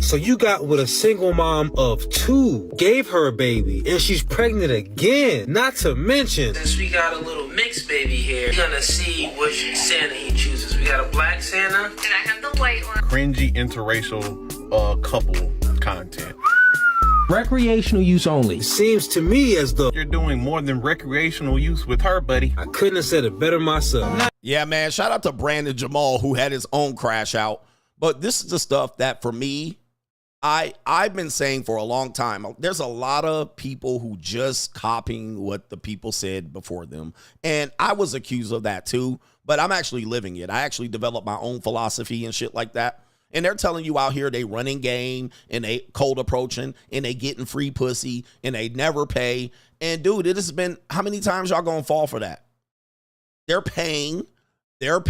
So you got with a single mom of 2, gave her a baby, and she's pregnant again. Not to mention, since we got a little mixed baby here, we're gonna see which Santa he chooses We got a black Santa. And I have the white one. Cringy interracial couple content. Recreational use only. Seems to me as though you're doing more than recreational use with her, buddy. I couldn't have said it better myself. Yeah, man. Shout out to Brandon Jamal, who had his own crash out. But this is the stuff that, for me, I've been saying for a long time. There's a lot of people who just copying what the people said before them. And I was accused of that too, but I'm actually living it. I actually developed my own philosophy and shit like that. And they're telling you out here they running game and they cold approaching and they getting free pussy and they never pay. And dude, it has been, how many times y'all gonna fall for that? They're paying, they're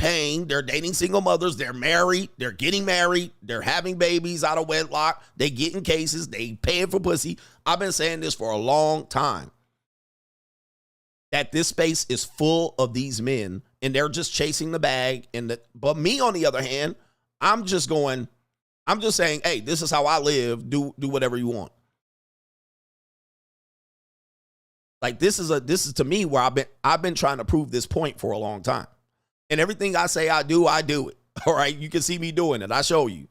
dating single mothers, they're married, they're getting married, they're having babies out of wedlock, they getting cases, they paying for pussy. I've been saying this for a long time, that this space is full of these men and they're just chasing the bag. But me, on the other hand, I'm just saying, hey, this is how I live. Do whatever you want. Like this is to me where I've been trying to prove this point for a long time. And everything I say I do it. All right. You can see me doing it. I show you.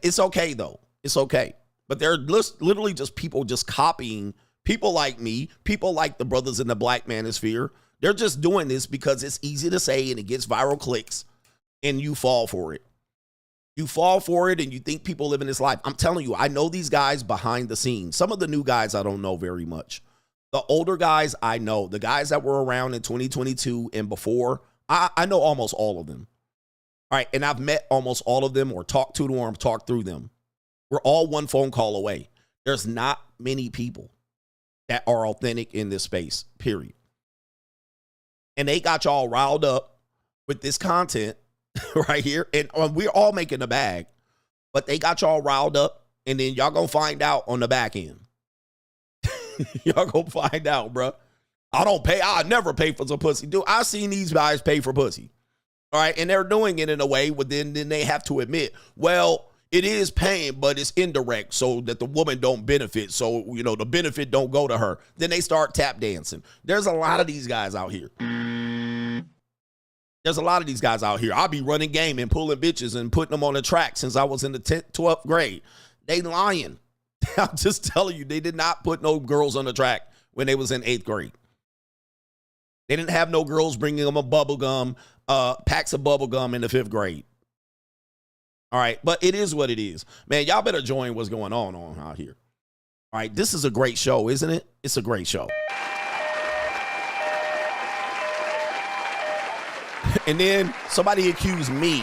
It's okay though. It's okay. But they're literally just people just copying people like me, people like the brothers in the black manosphere. They're just doing this because it's easy to say and it gets viral clicks and you fall for it. You fall for it and you think people live in this life. I'm telling you, I know these guys behind the scenes. Some of the new guys I don't know very much. The older guys I know. The guys that were around in 2022 and before, I know almost all of them. All right, and I've met almost all of them or talked to them or talked through them. We're all one phone call away. There's not many people that are authentic in this space, period. And they got y'all riled up with this content right here. And we're all making a bag, but they got y'all riled up. And then y'all gonna find out on the back end. Y'all gonna find out, bro. I never pay for some pussy. Dude, I've seen these guys pay for pussy. All right. And they're doing it in a way where then they have to admit, well, it is paying, but it's indirect so that the woman don't benefit. So, the benefit don't go to her. Then they start tap dancing. There's a lot of these guys out here. I'll be running game and pulling bitches and putting them on the track since I was in the 10th, 12th grade. They lying. I'm just telling you, they did not put no girls on the track when they was in 8th grade. They didn't have no girls bringing them packs of bubble gum in the 5th grade. All right, but it is what it is. Man, y'all better join what's going on out here. All right, this is a great show, isn't it? It's a great show. And then somebody accused me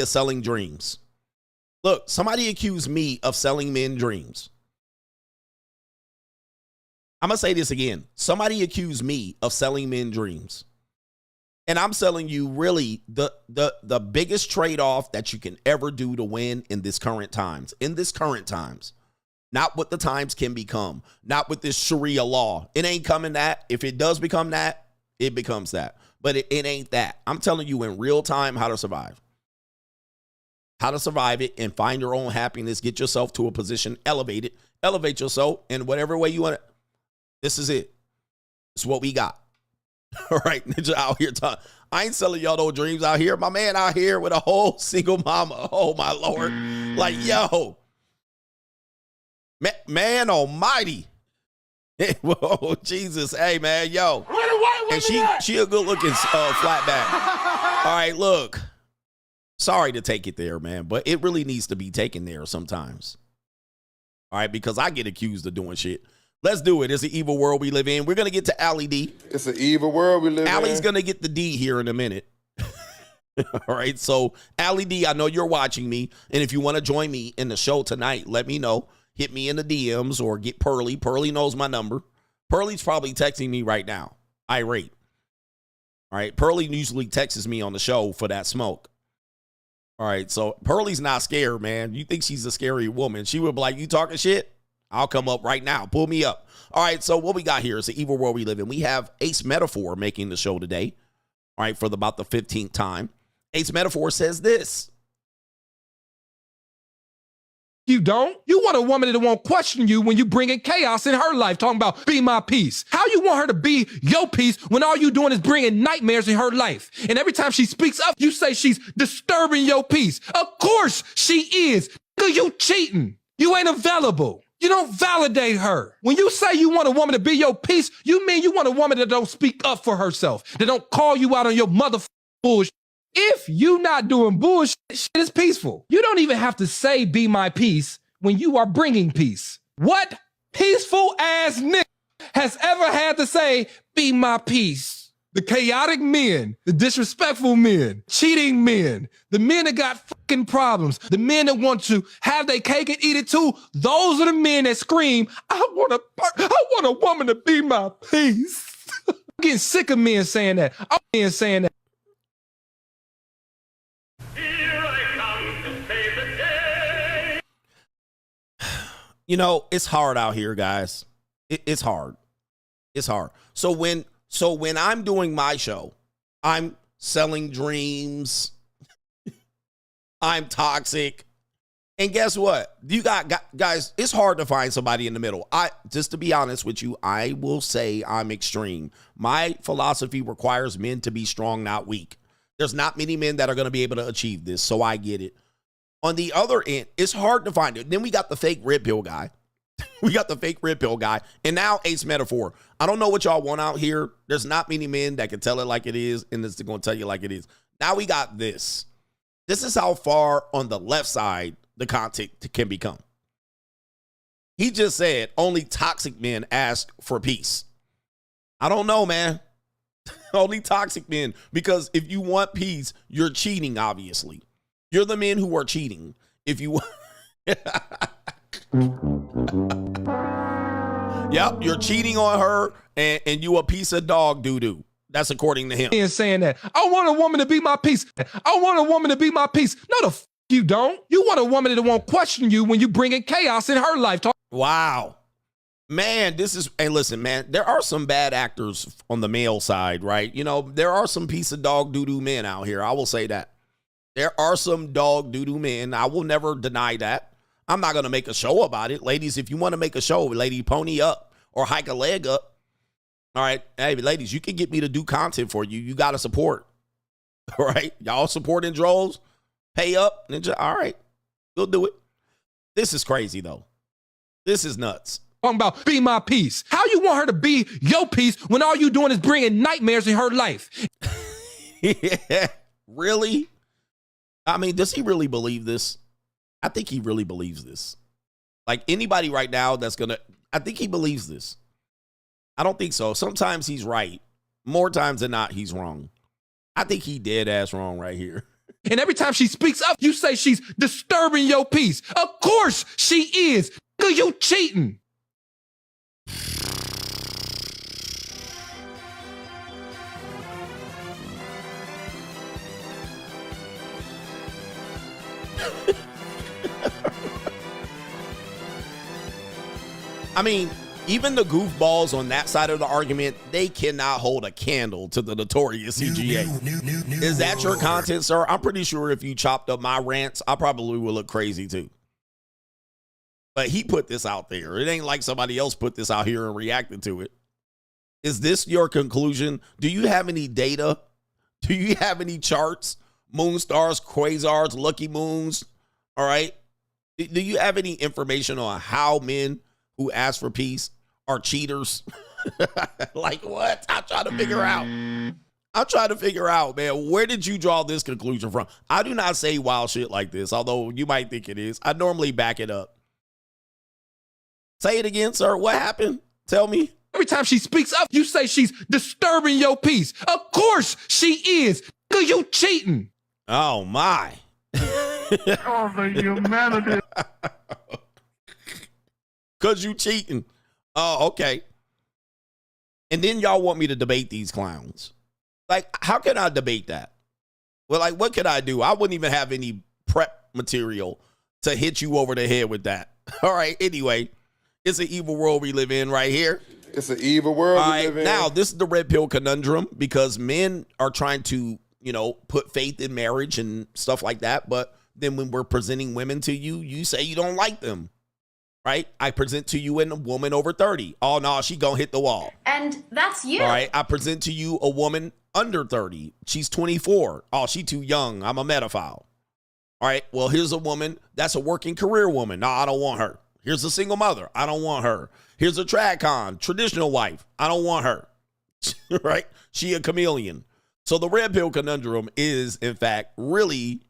of selling dreams. Look, somebody accused me of selling men dreams. I'm going to say this again. Somebody accused me of selling men dreams. And I'm selling you really the biggest trade-off that you can ever do to win in this current times. Not what the times can become. Not with this Sharia law. It ain't coming that. If it does become that, it becomes that. But it ain't that. I'm telling you in real time how to survive. How to survive it and find your own happiness. Get yourself to a position. Elevate yourself in whatever way you want it. This is it. It's what we got. All right, Ninja out here talking. I ain't selling y'all no dreams out here. My man out here with a whole single mama. Oh, my Lord. Like, yo. Man almighty. Whoa, Jesus. Hey, man, yo. And she a good-looking flat back. All right, look. Sorry to take it there, man, but it really needs to be taken there sometimes. All right, because I get accused of doing shit. Let's do it. It's an evil world we live in. We're going to get to Aly Dee. It's an evil world we live in. Aly's going to get the D here in a minute. All right. So, Aly Dee, I know you're watching me. And if you want to join me in the show tonight, let me know. Hit me in the DMs or get Pearly. Pearly knows my number. Pearly's probably texting me right now. Irate. All right. Pearly usually texts me on the show for that smoke. All right. So, Pearly's not scared, man. You think she's a scary woman. She would be like, you talking shit? I'll come up right now. Pull me up. All right, so what we got here is the evil world we live in. We have Ace Metaphor making the show today, all right, for about the 15th time. Ace Metaphor says this. you don't. You want a woman that won't question you when you bring in chaos in her life, talking about be my peace. How you want her to be your peace when all you doing is bringing nightmares in her life? And every time she speaks up, you say she's disturbing your peace. Of course she is. Nigga, you cheating. You ain't available. You don't validate her. When you say you want a woman to be your peace, you mean you want a woman that don't speak up for herself, that don't call you out on your motherfucking bullshit. If you not doing bullshit, shit is peaceful. You don't even have to say be my peace when you are bringing peace. What peaceful ass nigga has ever had to say be my peace? The chaotic men, the disrespectful men, cheating men, the men that got fucking problems, the men that want to have their cake and eat it too, those are the men that scream, I want a woman to be my peace. I'm getting sick of men saying that. I'm men saying that. You know, it's hard out here, guys. It's hard. It's hard. So when I'm doing my show, I'm selling dreams. I'm toxic. And guess what? You got guys, it's hard to find somebody in the middle. Just to be honest with you, I will say I'm extreme. My philosophy requires men to be strong, not weak. There's not many men that are going to be able to achieve this, so I get it. On the other end, it's hard to find it. Then we got the fake red pill guy. We got the fake red pill guy. And now Ace Metaphor. I don't know what y'all want out here. There's not many men that can tell it like it is, and it's going to tell you like it is. Now we got this. This is how far on the left side the content can become. He just said only toxic men ask for peace. I don't know, man. Only toxic men. Because if you want peace, you're cheating, obviously. You're the men who are cheating. If you Yep, you're cheating on her and you a piece of dog doo-doo. That's according to him. And saying that, I want a woman to be my peace. I want a woman to be my peace. No, the you don't. You want a woman that won't question you when you bring in chaos in her life. Wow. Man, this is, hey, listen, man, there are some bad actors on the male side, right? You know, there are some piece of dog doo-doo men out here. I will say that. There are some dog doo-doo men. I will never deny that. I'm not going to make a show about it. Ladies, if you want to make a show, lady, pony up or hike a leg up. All right. Hey, ladies, you can get me to do content for you. You got to support. All right. Y'all support in droves. Pay up. All right. We'll do it. This is crazy, though. This is nuts. Talking about be my peace. How you want her to be your peace when all you doing is bringing nightmares in her life? Yeah. Really? I mean, does he really believe this? I think he really believes this. Like anybody right now that's going to, I think he believes this. I don't think so. Sometimes he's right. More times than not, he's wrong. I think he dead ass wrong right here. And every time she speaks up, you say she's disturbing your peace. Of course she is. You cheating. I mean, even the goofballs on that side of the argument, they cannot hold a candle to the Notorious CGA. Is that your content, sir? I'm pretty sure if you chopped up my rants, I probably would look crazy too. But he put this out there. It ain't like somebody else put this out here and reacted to it. Is this your conclusion? Do you have any data? Do you have any charts? Moon stars, quasars, lucky moons? All right. Do you have any information on how men who ask for peace are cheaters? Like what? I'm trying to figure out. I'm trying to figure out, man, where did you draw this conclusion from? I do not say wild shit like this, although you might think it is. I normally back it up. Say it again, sir. What happened? Tell me. Every time she speaks up, you say she's disturbing your peace. Of course she is. You cheating. Oh, my. Oh, the humanity. Because you cheating. Oh, okay. And then y'all want me to debate these clowns. Like, how can I debate that? Well, like, what can I do? I wouldn't even have any prep material to hit you over the head with that. All right, anyway, it's an evil world we live in right here. It's an evil world we live in. Now, this is the red pill conundrum because men are trying to, you know, put faith in marriage and stuff like that. But then when we're presenting women to you, you say you don't like them, right? I present to you a woman over 30. Oh, no, she gonna hit the wall. And that's you. All right, I present to you a woman under 30. She's 24. Oh, she too young. I'm a metaphile. All right, well, here's a woman that's a working career woman. No, I don't want her. Here's a single mother. I don't want her. Here's a tradcon, traditional wife. I don't want her. Right? She a chameleon. So the red pill conundrum is, in fact, really,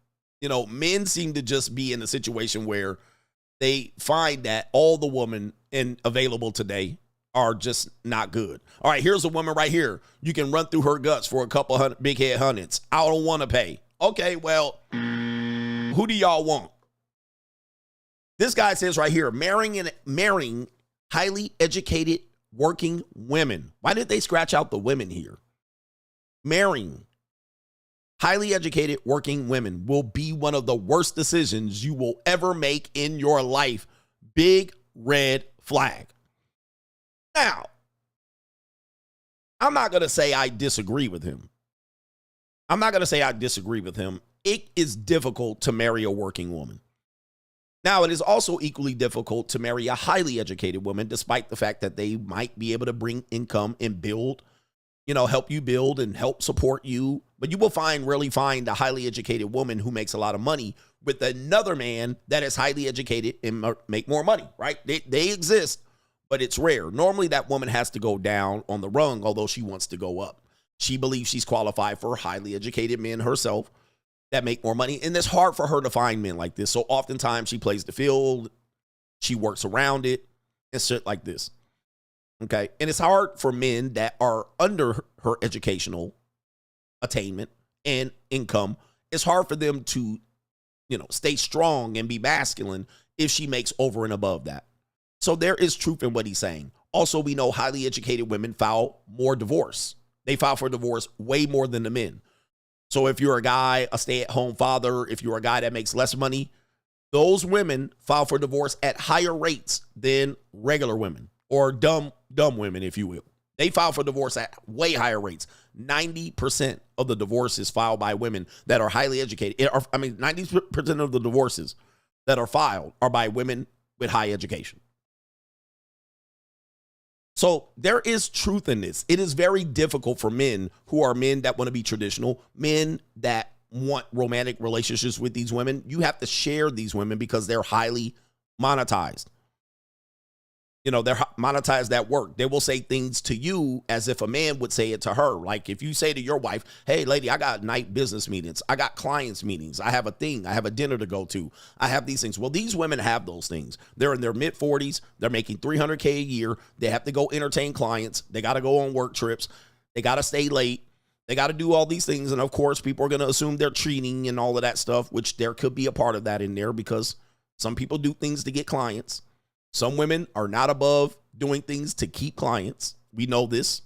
men seem to just be in a situation where they find that all the women available today are just not good. All right, here's a woman right here. You can run through her guts for a couple hundred big head hundreds. I don't want to pay. Okay, well, who do y'all want? This guy says right here, marrying highly educated working women. Why did they scratch out the women here? Marrying highly educated working women will be one of the worst decisions you will ever make in your life. Big red flag. Now, I'm not going to say I disagree with him. It is difficult to marry a working woman. Now, it is also equally difficult to marry a highly educated woman, despite the fact that they might be able to bring income and build, help you build and help support you. But you will rarely find a highly educated woman who makes a lot of money with another man that is highly educated and make more money, right? They exist, but it's rare. Normally, that woman has to go down on the rung, although she wants to go up. She believes she's qualified for highly educated men herself that make more money. And it's hard for her to find men like this. So oftentimes she plays the field, she works around it, and shit like this. Okay. And it's hard for men that are under her educational attainment and income. It's hard for them to, stay strong and be masculine if she makes over and above that. So there is truth in what he's saying. Also, we know highly educated women file more divorce. They file for divorce way more than the men. So if you're a guy, a stay-at-home father, if you're a guy that makes less money, those women file for divorce at higher rates than regular women or dumb women, if you will. They file for divorce at way higher rates. 90% of the divorces filed by women that are highly educated, 90% of the divorces that are filed are by women with high education. So there is truth in this. It is very difficult for men who are men that want to be traditional, men that want romantic relationships with these women. You have to share these women because they're highly monetized. They're monetized at work. They will say things to you as if a man would say it to her. Like if you say to your wife, hey, lady, I got night business meetings. I got clients meetings. I have a thing. I have a dinner to go to. I have these things. Well, these women have those things. They're in their mid-40s. They're making $300K a year. They have to go entertain clients. They got to go on work trips. They got to stay late. They got to do all these things. And, of course, people are going to assume they're cheating and all of that stuff, which there could be a part of that in there because some people do things to get clients. Some women are not above doing things to keep clients. We know this.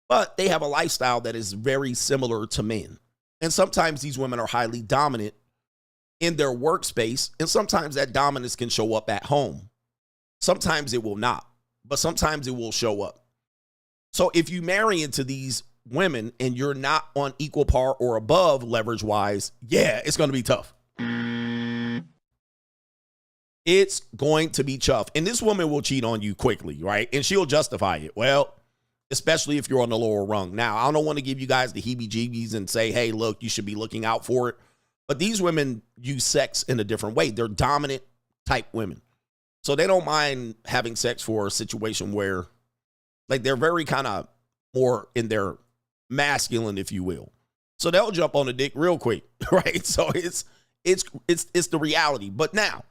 But they have a lifestyle that is very similar to men. And sometimes these women are highly dominant in their workspace. And sometimes that dominance can show up at home. Sometimes it will not. But sometimes it will show up. So if you marry into these women and you're not on equal par or above leverage-wise, yeah, it's going to be tough. It's going to be tough. And this woman will cheat on you quickly, right? And she'll justify it. Well, especially if you're on the lower rung. Now, I don't want to give you guys the heebie-jeebies and say, hey, look, you should be looking out for it. But these women use sex in a different way. They're dominant type women. So they don't mind having sex for a situation where, like, they're very kind of more in their masculine, if you will. So they'll jump on the dick real quick, right? So it's the reality. But now,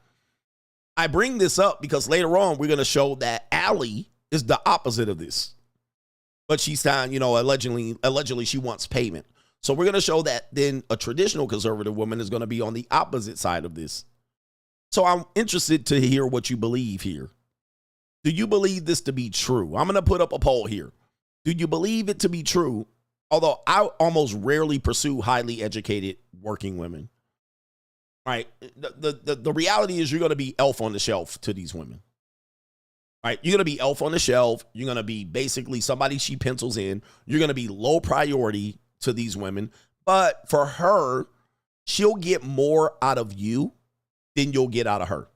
I bring this up because later on we're going to show that Aly is the opposite of this. But she's saying, allegedly she wants payment. So we're going to show that then a traditional conservative woman is going to be on the opposite side of this. So I'm interested to hear what you believe here. Do you believe this to be true? I'm going to put up a poll here. Do you believe it to be true? Although I almost rarely pursue highly educated working women. Right. The reality is you're going to be elf on the shelf to these women. Right. You're going to be elf on the shelf. You're going to be basically somebody she pencils in. You're going to be low priority to these women. But for her, she'll get more out of you than you'll get out of her.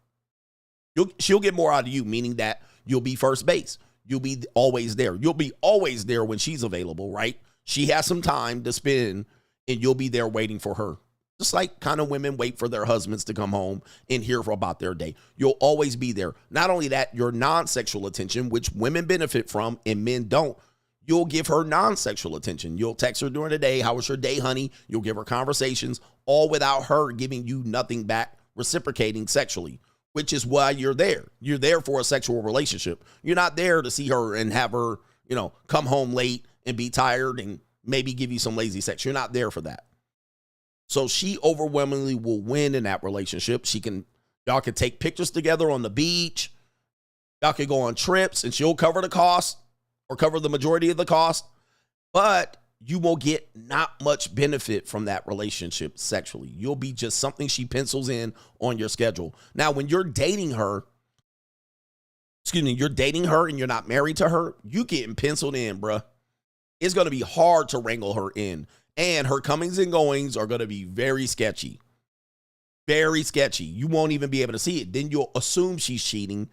She'll get more out of you, meaning that you'll be first base. You'll be always there. You'll be always there when she's available, right? She has some time to spend, and you'll be there waiting for her. Just like kind of women wait for their husbands to come home and hear about their day. You'll always be there. Not only that, your non-sexual attention, which women benefit from and men don't, you'll give her non-sexual attention. You'll text her during the day, how was your day, honey? You'll give her conversations, all without her giving you nothing back, reciprocating sexually, which is why you're there. You're there for a sexual relationship. You're not there to see her and have her, come home late and be tired and maybe give you some lazy sex. You're not there for that. So she overwhelmingly will win in that relationship. Y'all can take pictures together on the beach. Y'all can go on trips and she'll cover the cost or cover the majority of the cost. But you will get not much benefit from that relationship sexually. You'll be just something she pencils in on your schedule. Now, when you're dating her, you're dating her and you're not married to her, you getting penciled in, bruh. It's going to be hard to wrangle her in. And her comings and goings are going to be very sketchy. Very sketchy. You won't even be able to see it. Then you'll assume she's cheating,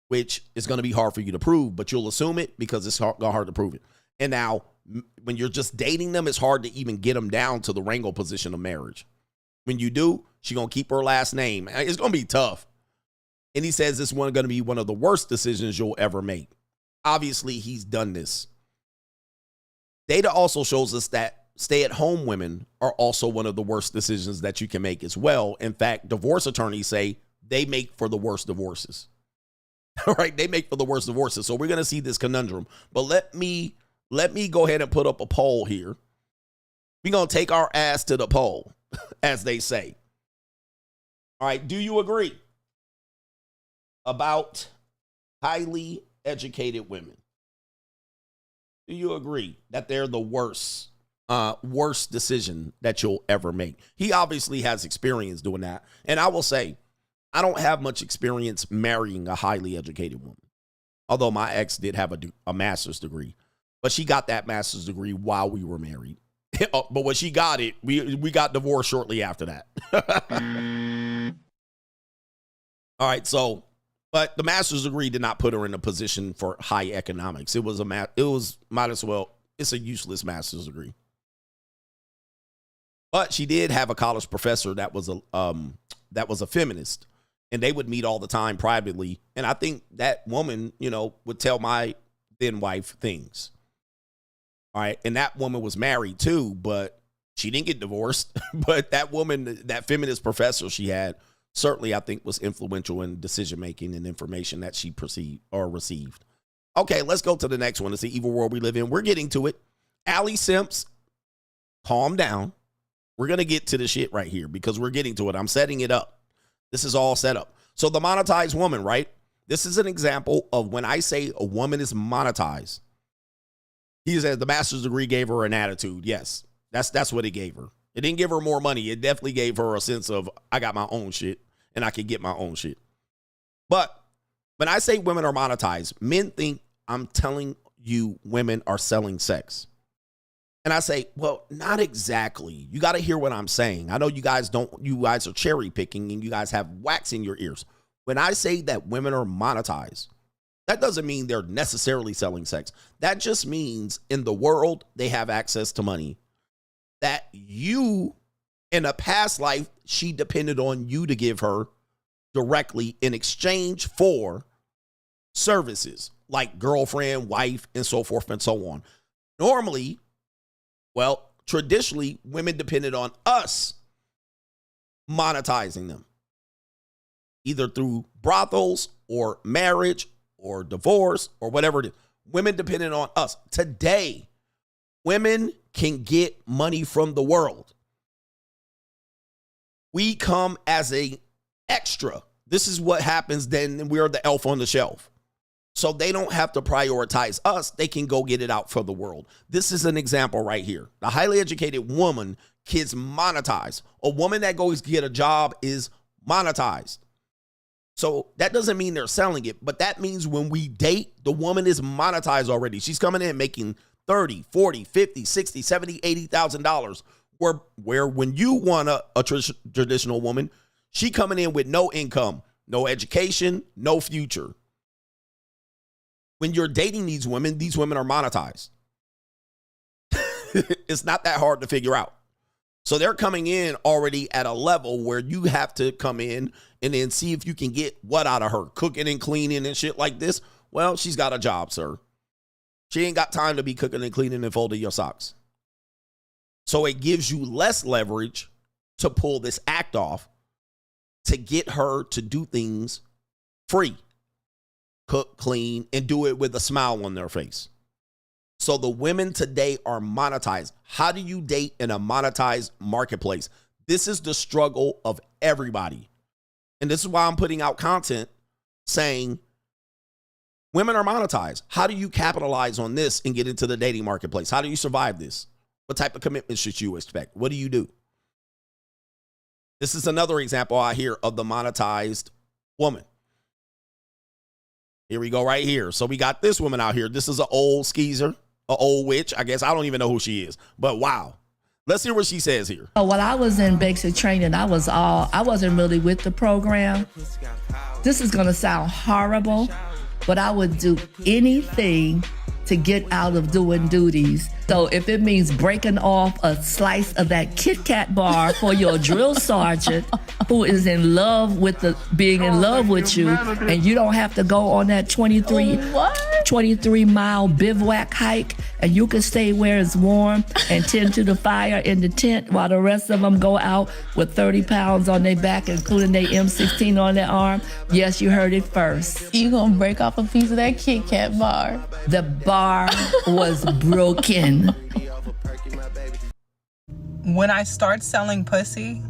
which is going to be hard for you to prove, but you'll assume it because it's hard to prove it. And now, when you're just dating them, it's hard to even get them down to the wrangle position of marriage. When you do, she's going to keep her last name. It's going to be tough. And he says this is going to be one of the worst decisions you'll ever make. Obviously, he's done this. Data also shows us that stay-at-home women are also one of the worst decisions that you can make as well. In fact, divorce attorneys say they make for the worst divorces. All right, they make for the worst divorces. So we're going to see this conundrum. But let me go ahead and put up a poll here. We're going to take our ass to the poll, as they say. All right, do you agree about highly educated women? Do you agree that they're the worst decision that you'll ever make? He obviously has experience doing that. And I will say, I don't have much experience marrying a highly educated woman. Although my ex did have a master's degree. But she got that master's degree while we were married. But when she got it, we got divorced shortly after that. All right, so, but the master's degree did not put her in a position for high economics. It's a useless master's degree. But she did have a college professor that was a feminist, and they would meet all the time privately. And I think that woman, would tell my then wife things. All right, and that woman was married too, but she didn't get divorced. But that woman, that feminist professor she had, certainly I think was influential in decision making and information that she perceived or received. Okay, let's go to the next one. It's the evil world we live in. We're getting to it. Aly Simps, calm down. We're going to get to the shit right here because we're getting to it. I'm setting it up. This is all set up. So the monetized woman, right? This is an example of when I say a woman is monetized. He said the master's degree gave her an attitude. Yes, that's what it gave her. It didn't give her more money. It definitely gave her a sense of, I got my own shit and I can get my own shit. But when I say women are monetized, men think I'm telling you women are selling sex. And I say, well, not exactly. You got to hear what I'm saying. I know you guys are cherry picking and you guys have wax in your ears. When I say that women are monetized, that doesn't mean they're necessarily selling sex. That just means in the world, they have access to money. That you, in a past life, she depended on you to give her directly in exchange for services like girlfriend, wife, and so forth and so on. Normally, well, traditionally, women depended on us monetizing them, either through brothels or marriage or divorce or whatever it is. Women depended on us. Today, women can get money from the world. We come as an extra. This is what happens then. We are the elf on the shelf. So they don't have to prioritize us. They can go get it out for the world. This is an example right here. The highly educated woman is monetized. A woman that goes get a job is monetized. So that doesn't mean they're selling it, but that means when we date, the woman is monetized already. She's coming in making $30, $40, $50, $60, $70, $80,000. where when you want a traditional woman, she coming in with no income, no education, no future. When you're dating these women are monetized. It's not that hard to figure out. So they're coming in already at a level where you have to come in and then see if you can get what out of her, cooking and cleaning and shit like this. Well, she's got a job, sir. She ain't got time to be cooking and cleaning and folding your socks. So it gives you less leverage to pull this act off to get her to do things free, cook, clean, and do it with a smile on their face. So the women today are monetized. How do you date in a monetized marketplace? This is the struggle of everybody. And this is why I'm putting out content saying women are monetized. How do you capitalize on this and get into the dating marketplace? How do you survive this? What type of commitment should you expect? What do you do? This is another example out here of the monetized woman. Here we go right here. So we got this woman out here. This is an old skeezer, an old witch. I guess I don't even know who she is, but wow. Let's hear what she says here. While I was in basic training, I wasn't really with the program. This is going to sound horrible, but I would do anything to get out of doing duties. So if it means breaking off a slice of that Kit Kat bar for your drill sergeant who is in love with being in love with you, and you don't have to go on that 23-mile bivouac hike, and you can stay where it's warm and tend to the fire in the tent while the rest of them go out with 30 pounds on their back, including their M16 on their arm. Yes, you heard it first. You gonna break off a piece of that Kit Kat bar? The bar was broken. When I start selling pussy,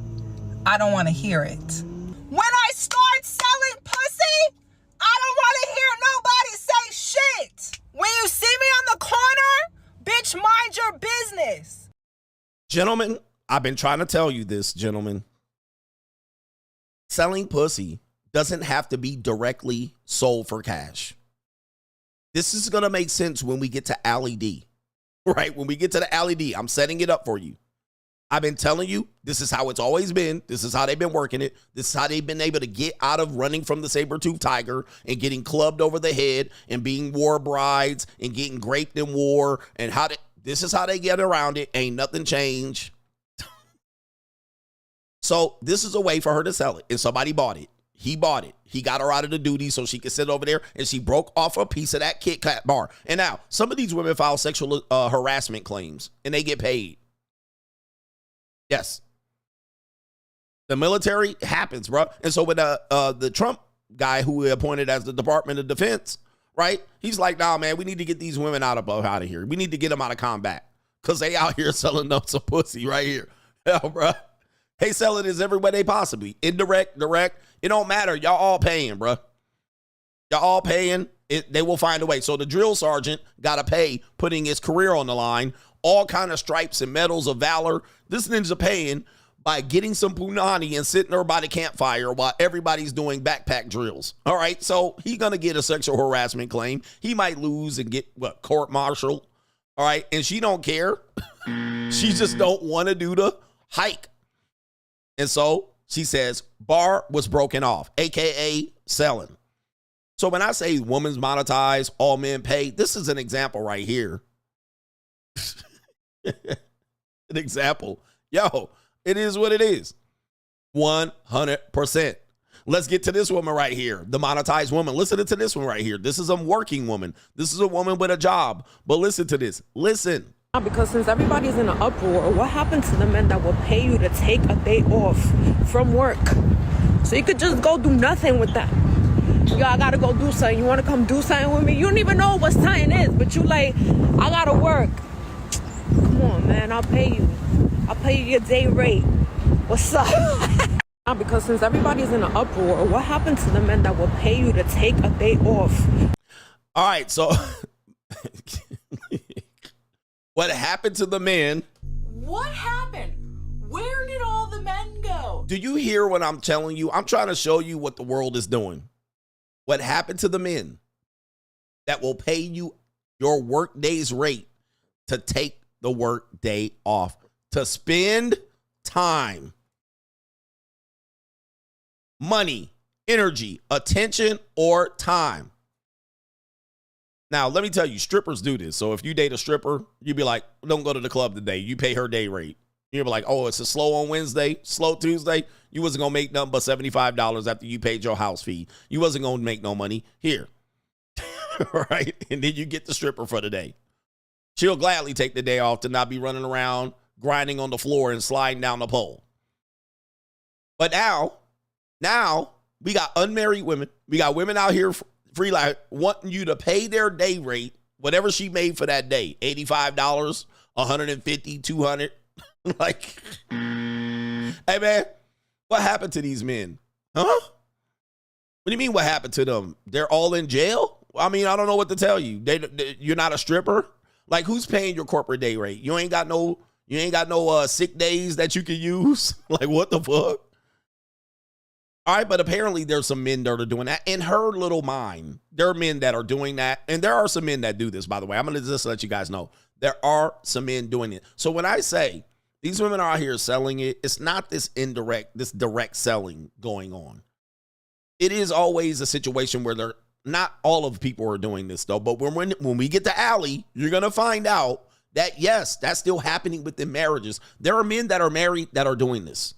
I don't want to hear it. When I start selling pussy, I don't want to hear nobody say shit. When you see me on the corner, bitch, mind your business. Gentlemen, I've been trying to tell you this, gentlemen. Selling pussy doesn't have to be directly sold for cash. This is going to make sense when we get to Aly Dee, right? When we get to the Aly Dee, I'm setting it up for you. I've been telling you, this is how it's always been. This is how they've been working it. This is how they've been able to get out of running from the saber-toothed tiger and getting clubbed over the head and being war brides and getting raped in war. And this is how they get around it. Ain't nothing changed. So this is a way for her to sell it. And somebody bought it. He bought it. He got her out of the duty so she could sit over there, and she broke off a piece of that Kit Kat bar. And now, some of these women file sexual harassment claims, and they get paid. Yes. The military happens, bro. And so with the Trump guy who we appointed as the Department of Defense, right? He's like, nah, man, we need to get these women out of here. We need to get them out of combat because they out here selling up some pussy right here. Hell, bro. They selling this every way they possibly. Indirect, direct. It don't matter. Y'all all paying, bro. Y'all all paying. They will find a way. So the drill sergeant got to pay, putting his career on the line. All kind of stripes and medals of valor. This ninja paying by getting some punani and sitting there by the campfire while everybody's doing backpack drills. All right, so he's going to get a sexual harassment claim. He might lose and get, court-martialed. All right, and she don't care. She just don't want to do the hike. And so she says, bar was broken off, a.k.a. selling. So when I say women's monetized, all men pay, this is an example right here. An example. Yo, it is what it is. 100%. Let's get to this woman right here, the monetized woman. Listen to this one right here. This is a working woman. This is a woman with a job. But listen to this. Listen. Because since everybody's in an uproar, what happened to the men that will pay you to take a day off from work? So you could just go do nothing with that. Yo, I gotta go do something. You wanna come do something with me? You don't even know what something is, but you like, I gotta work. Come on, man, I'll pay you. I'll pay you your day rate. What's up? Because since everybody's in an uproar, what happened to the men that will pay you to take a day off? All right, so what happened to the men? What happened? Where did all the men go? Do you hear what I'm telling you? I'm trying to show you what the world is doing. What happened to the men that will pay you your work day's rate to take the work day off, to spend time, money, energy, attention, or time. Now, let me tell you, strippers do this. So if you date a stripper, you'd be like, don't go to the club today. You pay her day rate. You'd be like, oh, it's a slow on Wednesday, slow Tuesday. You wasn't going to make nothing but $75 after you paid your house fee. You wasn't going to make no money. Here. Right? And then you get the stripper for the day. She'll gladly take the day off to not be running around, grinding on the floor and sliding down the pole. But now we got unmarried women. We got women out here free life wanting you to pay their day rate, whatever she made for that day, $85, $150, $200. Like, hey man, what happened to these men? Huh? What do you mean what happened to them? They're all in jail? I mean, I don't know what to tell you. You're not a stripper? Like, who's paying your corporate day rate? You ain't got no sick days that you can use? Like, what the fuck? All right, but apparently there's some men that are doing that. In her little mind, there are men that are doing that. And there are some men that do this, by the way. I'm going to just let you guys know. There are some men doing it. So when I say these women are out here selling it, it's not this direct selling going on. It is always a situation where not all of people are doing this, though. But when we get to Aly, you're going to find out that, yes, that's still happening within marriages. There are men that are married that are doing this.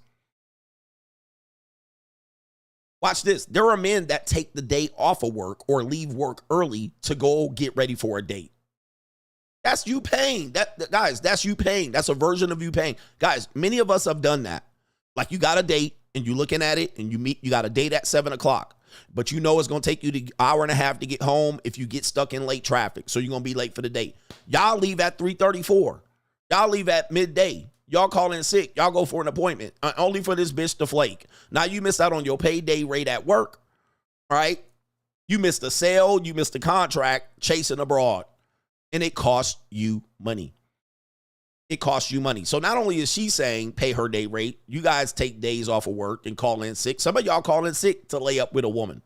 Watch this. There are men that take the day off of work or leave work early to go get ready for a date. That's you paying. Guys, that's you paying. That's a version of you paying. Guys, many of us have done that. Like, you got a date and you're looking at it and you got a date at 7 o'clock. But you know it's going to take you an hour and a half to get home if you get stuck in late traffic. So you're going to be late for the date. Y'all leave at 3:34. Y'all leave at midday. Y'all call in sick. Y'all go for an appointment only for this bitch to flake. Now you missed out on your payday rate at work. All right. You missed a sale. You missed a contract chasing abroad. And it costs you money. It costs you money. So not only is she saying pay her day rate, you guys take days off of work and call in sick. Some of y'all call in sick to lay up with a woman.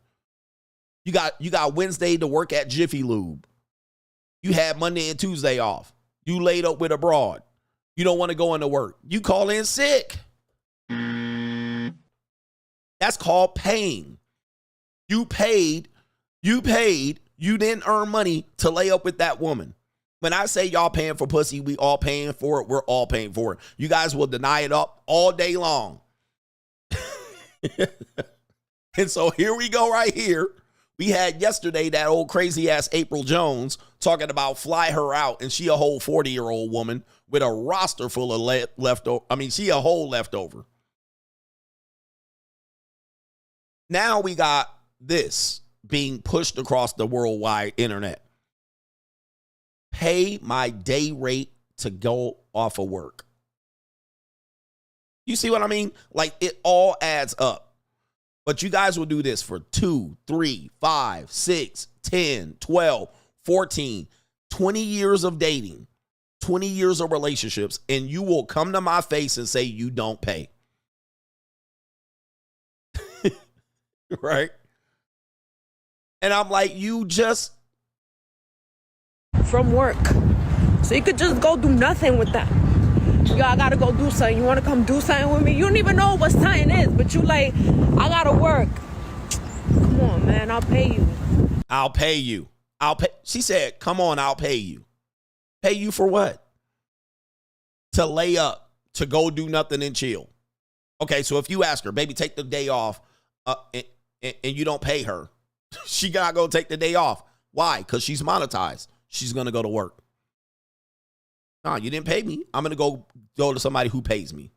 You got Wednesday to work at Jiffy Lube. You had Monday and Tuesday off. You laid up with a broad. You don't want to go into work. You call in sick. That's called paying. You paid. You didn't earn money to lay up with that woman. When I say y'all paying for pussy, we all paying for it. We're all paying for it. You guys will deny it up all day long. And so here we go right here. We had yesterday that old crazy ass April Jones talking about fly her out, and she a whole 40-year-old woman with a roster full of leftover. I mean, she a whole leftover. Now we got this being pushed across the worldwide internet. Pay my day rate to go off of work. You see what I mean? Like, it all adds up. But you guys will do this for 2, 3, 5, 6, 10, 12, 14, 20 years of dating, 20 years of relationships, and you will come to my face and say you don't pay. Right? And I'm like, you just... From work. So you could just go do nothing with that. Yo, I gotta go do something. You wanna come do something with me? You don't even know what something is, but you like, I gotta work. Come on, man, I'll pay you. I'll pay you. I'll pay. She said, come on, I'll pay you. Pay you for what? To lay up, to go do nothing and chill. Okay, so if you ask her, baby, take the day off, and you don't pay her, she gotta go take the day off. Why? Because she's monetized. She's gonna go to work. No, you didn't pay me. I'm going to go to somebody who pays me.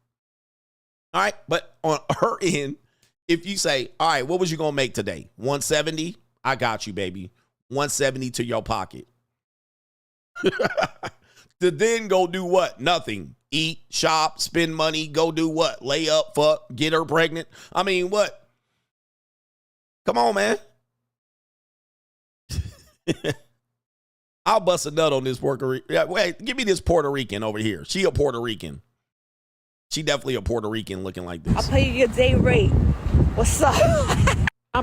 All right. But on her end, if you say, all right, what was you going to make today? 170? I got you, baby. 170 to your pocket. To then go do what? Nothing. Eat, shop, spend money, go do what? Lay up, fuck, get her pregnant. I mean, what? Come on, man. I'll bust a nut on this Puerto Rican. Wait, give me this Puerto Rican over here. She a Puerto Rican. She definitely a Puerto Rican looking like this. I'll pay you your day rate. What's up?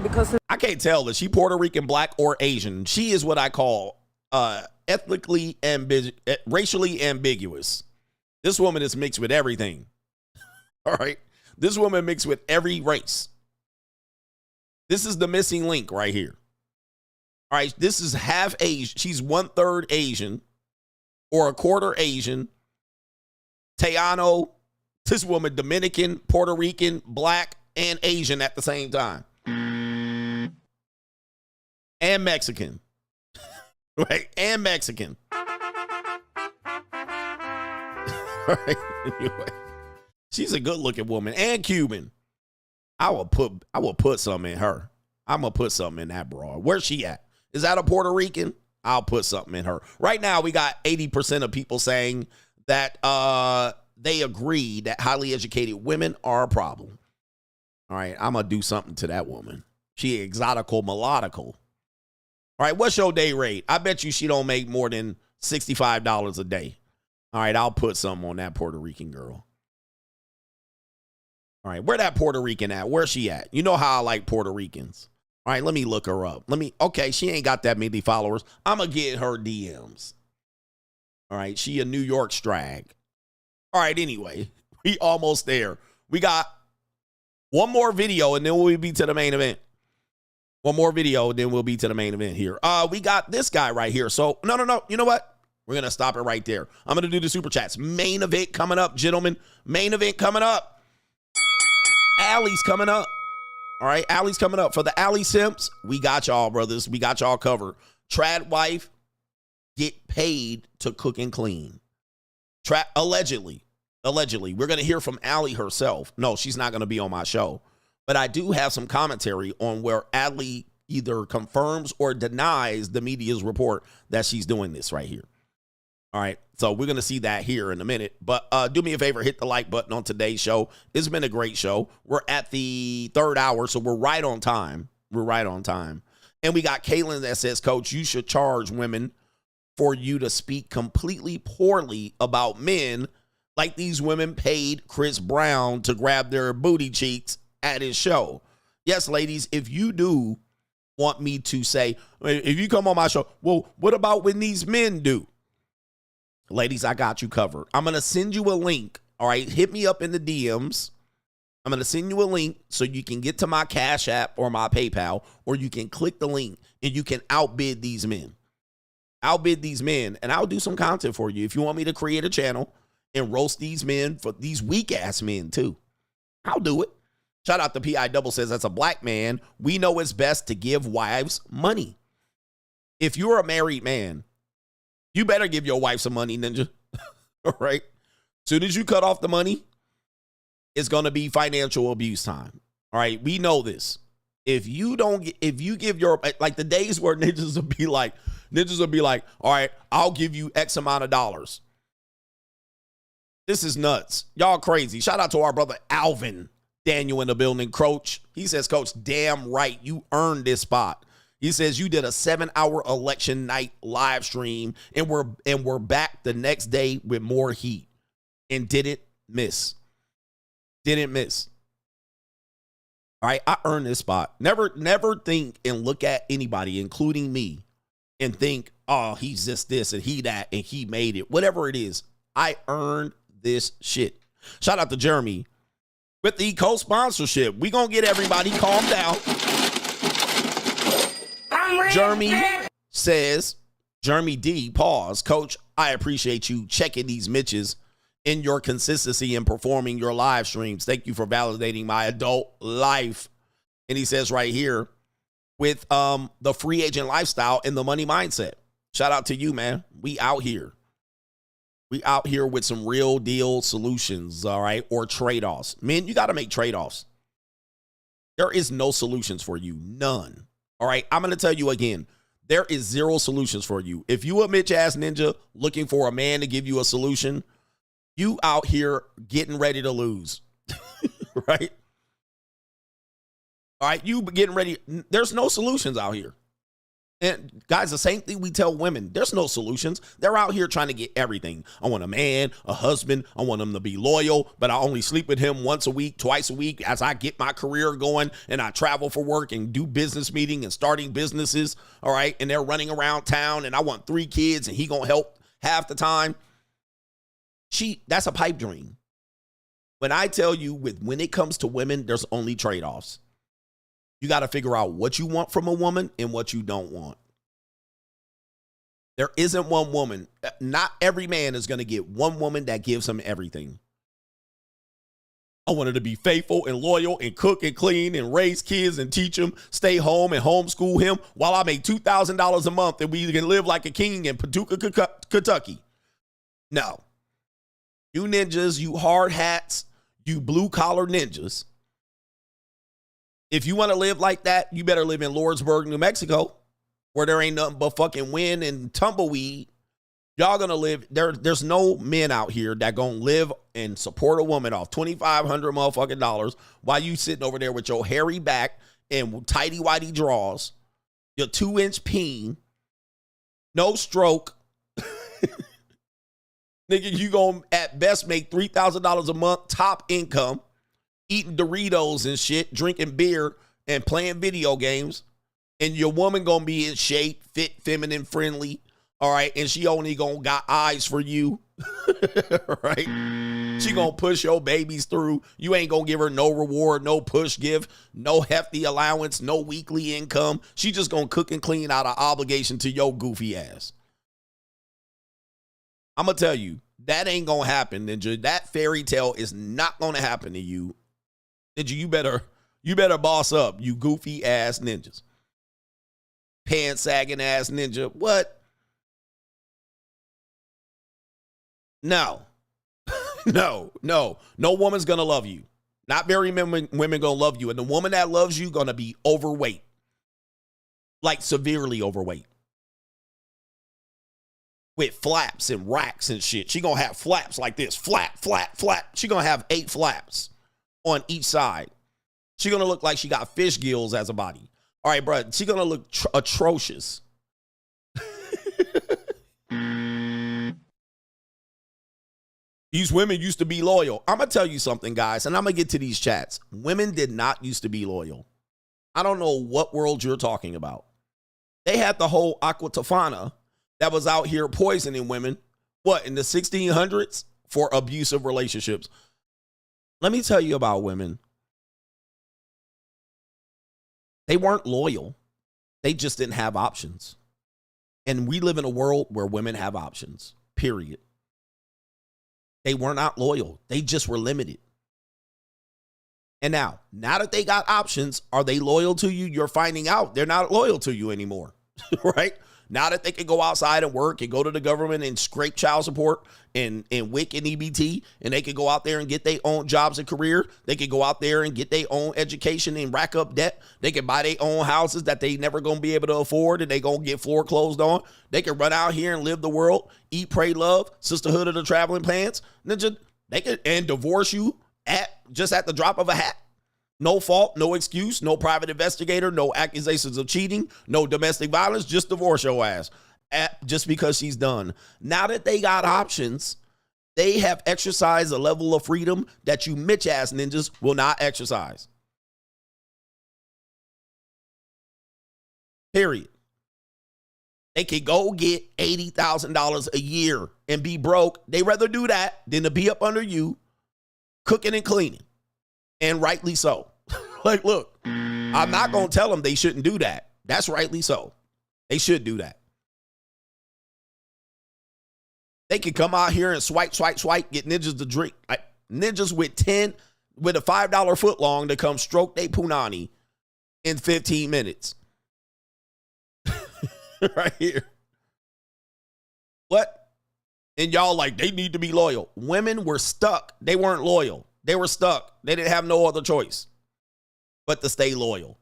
Because I can't tell if she Puerto Rican, black, or Asian. She is what I call racially ambiguous. This woman is mixed with everything. All right. This woman mixed with every race. This is the missing link right here. All right. This is half Asian. She's 1/3 Asian or a quarter Asian. Tayano. This woman Dominican, Puerto Rican, black, and Asian at the same time. And Mexican. Right? And Mexican. Right? Anyway. She's a good-looking woman. And Cuban. I will put something in her. I'm going to put something in that broad. Where's she at? Is that a Puerto Rican? I'll put something in her. Right now, we got 80% of people saying that they agree that highly educated women are a problem. All right, I'm going to do something to that woman. She exotical, melodical. All right, what's your day rate? I bet you she don't make more than $65 a day. All right, I'll put something on that Puerto Rican girl. All right, where that Puerto Rican at? Where's she at? You know how I like Puerto Ricans. All right, let me look her up. Okay, she ain't got that many followers. I'm going to get her DMs. All right, she a New York strag. All right, anyway, we almost there. We got one more video, and then we'll be to the main event. One more video, then we'll be to the main event here. We got this guy right here. So, no. You know what? We're going to stop it right there. I'm going to do the Super Chats. Main event coming up, gentlemen. Main event coming up. Aly's coming up. All right, Aly's coming up. For the Aly Simps, we got y'all, brothers. We got y'all covered. TradWife get paid to cook and clean. Allegedly. We're going to hear from Aly herself. No, she's not going to be on my show. But I do have some commentary on where Aly either confirms or denies the media's report that she's doing this right here. All right, so we're going to see that here in a minute. But do me a favor, hit the like button on today's show. It's been a great show. We're at the 3rd hour, so we're right on time. And we got Kaylin that says, Coach, you should charge women for you to speak completely poorly about men like these women paid Chris Brown to grab their booty cheeks at his show. Yes, ladies, if you do want me to say, if you come on my show, well, what about when these men do? Ladies, I got you covered. I'm going to send you a link. All right, hit me up in the DMs. I'm going to send you a link so you can get to my Cash App or my PayPal, or you can click the link and you can outbid these men. Outbid these men, and I'll do some content for you. If you want me to create a channel and roast these men, for these weak-ass men too, I'll do it. Shout out to P.I. Double says, as a black man, we know it's best to give wives money. If you're a married man, you better give your wife some money, Ninja. All right? Soon as you cut off the money, it's going to be financial abuse time. All right? We know this. If you give your, like the days where ninjas will be like, all right, I'll give you X amount of dollars. This is nuts. Y'all crazy. Shout out to our brother Alvin Daniel in the building. Coach, he says, Coach, damn right, you earned this spot. He says you did a 7-hour election night live stream and we're back the next day with more heat and didn't miss. All right, I earned this spot. Never think and look at anybody, including me, and think, oh, he's just this and he that and he made it. Whatever it is, I earned this shit. Shout out to Jeremy with the co-sponsorship. We gonna get everybody calm down. Jeremy says, Jeremy D, pause. Coach, I appreciate you checking these Mitches in your consistency in performing your live streams. Thank you for validating my adult life. And he says right here, with the free agent lifestyle and the money mindset. Shout out to you, man. We out here. We out here with some real deal solutions, all right, or trade-offs. Men, you got to make trade-offs. There is no solutions for you. None. All right, I'm going to tell you again, there is zero solutions for you. If you a Mitch-ass ninja looking for a man to give you a solution, you out here getting ready to lose, right? All right, you getting ready. There's no solutions out here. And guys, the same thing we tell women. There's no solutions. They're out here trying to get everything. I want a man, a husband. I want him to be loyal, but I only sleep with him once a week, twice a week as I get my career going and I travel for work and do business meeting and starting businesses. All right. And they're running around town and I want 3 kids and he going to help half the time. That's a pipe dream. When I tell you when it comes to women, there's only trade-offs. You got to figure out what you want from a woman and what you don't want. There isn't one woman. Not every man is going to get one woman that gives him everything. I want her to be faithful and loyal and cook and clean and raise kids and teach them, stay home and homeschool him while I make $2,000 a month and we can live like a king in Paducah, Kentucky. No. You ninjas, you hard hats, you blue collar ninjas. If you want to live like that, you better live in Lordsburg, New Mexico, where there ain't nothing but fucking wind and tumbleweed. Y'all gonna live there's no men out here that gonna live and support a woman off $2,500 motherfucking dollars while you sitting over there with your hairy back and tighty whitey draws, your 2-inch peen, no stroke. Nigga, you gonna at best make $3,000 a month top income, eating Doritos and shit, drinking beer and playing video games, and your woman gonna be in shape, fit, feminine, friendly. All right, and she only gonna got eyes for you, right? She gonna push your babies through. You ain't gonna give her no reward, no push gift, no hefty allowance, no weekly income. She just gonna cook and clean out of obligation to your goofy ass. I'm gonna tell you, that ain't gonna happen, Ninja. That fairy tale is not gonna happen to you. Ninja, you better boss up, you goofy ass ninjas. Pants sagging ass ninja. What? No. No woman's gonna love you. Not very many women gonna love you. And the woman that loves you gonna be overweight. Like severely overweight. With flaps and racks and shit. She gonna have flaps like this. Flap, flap, flap. She gonna have 8 flaps on each side. She gonna look like she got fish gills as a body. All right, bro. She gonna look atrocious. These women used to be loyal. I'm going to tell you something, guys, and I'm going to get to these chats. Women did not used to be loyal. I don't know what world you're talking about. They had the whole Aqua Tofana that was out here poisoning women, what, in the 1600s for abusive relationships. Let me tell you about women. They weren't loyal. They just didn't have options. And we live in a world where women have options, period. They were not loyal. They just were limited. And now that they got options, are they loyal to you? You're finding out they're not loyal to you anymore, right? Now that they can go outside and work and go to the government and scrape child support and WIC and EBT, and they can go out there and get their own jobs and career. They can go out there and get their own education and rack up debt. They can buy their own houses that they never going to be able to afford and they going to get foreclosed on. They can run out here and live the world, eat, pray, love, sisterhood of the traveling pants. They can divorce you just at the drop of a hat. No fault, no excuse, no private investigator, no accusations of cheating, no domestic violence, just divorce your ass just because she's done. Now that they got options, they have exercised a level of freedom that you Mitch ass ninjas will not exercise. Period. They can go get $80,000 a year and be broke. They rather do that than to be up under you, cooking and cleaning. And rightly so. Like, look, I'm not going to tell them they shouldn't do that. That's rightly so. They should do that. They can come out here and swipe, get ninjas to drink. Ninjas with a $5 footlong to come stroke they punani in 15 minutes. Right here. What? And y'all like, they need to be loyal. Women were stuck. They weren't loyal. They were stuck. They didn't have no other choice but to stay loyal.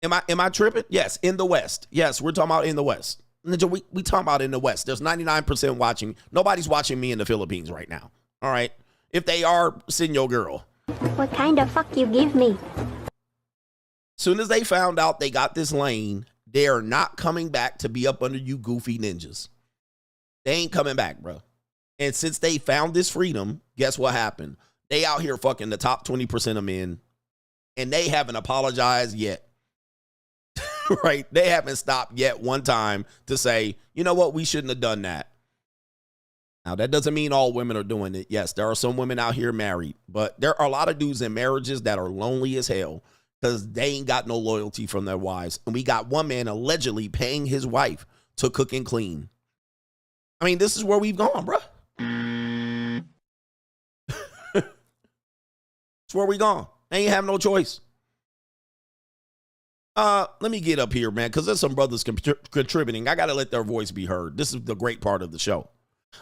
Am I tripping? Yes, in the West. Yes, we're talking about in the West. Ninja, we talking about in the West. There's 99% watching. Nobody's watching me in the Philippines right now. All right? If they are, send your girl. What kind of fuck you give me? Soon as they found out they got this lane, they are not coming back to be up under you goofy ninjas. They ain't coming back, bro. And since they found this freedom, guess what happened? They out here fucking the top 20% of men, and they haven't apologized yet. Right? They haven't stopped yet one time to say, you know what? We shouldn't have done that. Now, that doesn't mean all women are doing it. Yes, there are some women out here married, but there are a lot of dudes in marriages that are lonely as hell because they ain't got no loyalty from their wives. And we got one man allegedly paying his wife to cook and clean. I mean, this is where we've gone, bro. It's where we gone. They ain't have no choice. Let me get up here, man, because there's some brothers contributing. I got to let their voice be heard. This is the great part of the show.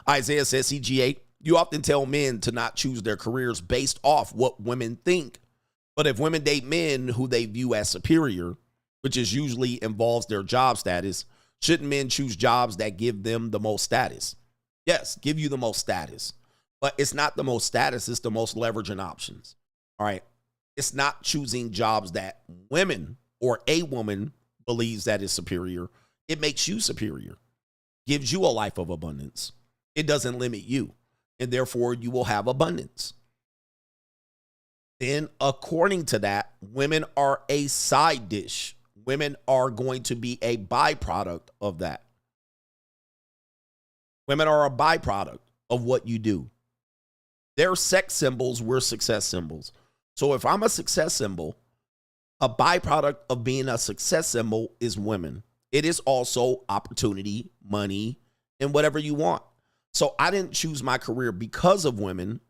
Isaiah says, CGA, you often tell men to not choose their careers based off what women think. But if women date men who they view as superior, which is usually involves their job status, shouldn't men choose jobs that give them the most status? Yes, give you the most status. But it's not the most status, it's the most leverage and options. All right. It's not choosing jobs that women or a woman believes that is superior. It makes you superior, gives you a life of abundance. It doesn't limit you, and therefore you will have abundance. Then, according to that, women are a side dish. Women are going to be a byproduct of that. Women are a byproduct of what you do. They're sex symbols, we're success symbols. So if I'm a success symbol, a byproduct of being a success symbol is women. It is also opportunity, money, and whatever you want. So I didn't choose my career because of women.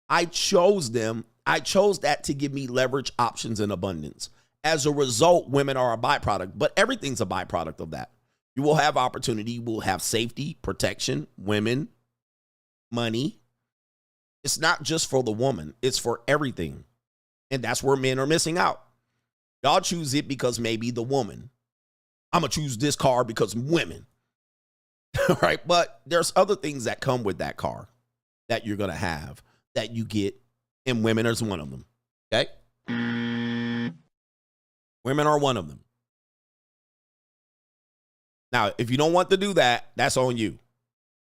I chose them. I chose that to give me leverage, options, and abundance. As a result, women are a byproduct, but everything's a byproduct of that. You will have opportunity. You will have safety, protection, women, money. It's not just for the woman. It's for everything. And that's where men are missing out. Y'all choose it because maybe the woman. I'm going to choose this car because women. Right? But there's other things that come with that car that you're going to have that you get, and women is one of them. Okay? Women are one of them. Now, if you don't want to do that, that's on you.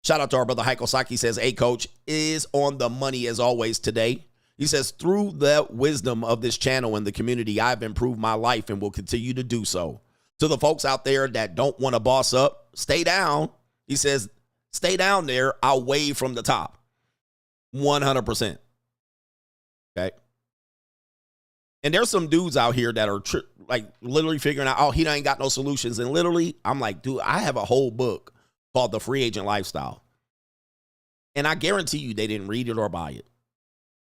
Shout out to our brother Heiko Saki says, hey, coach, is on the money as always today. He says, through the wisdom of this channel and the community, I've improved my life and will continue to do so. To the folks out there that don't want to boss up, stay down. He says, stay down there. I'll wave from the top. 100%. Okay. And there's some dudes out here that are like literally figuring out, oh, he ain't got no solutions. And literally, I'm like, dude, I have a whole book called The Free Agent Lifestyle. And I guarantee you they didn't read it or buy it.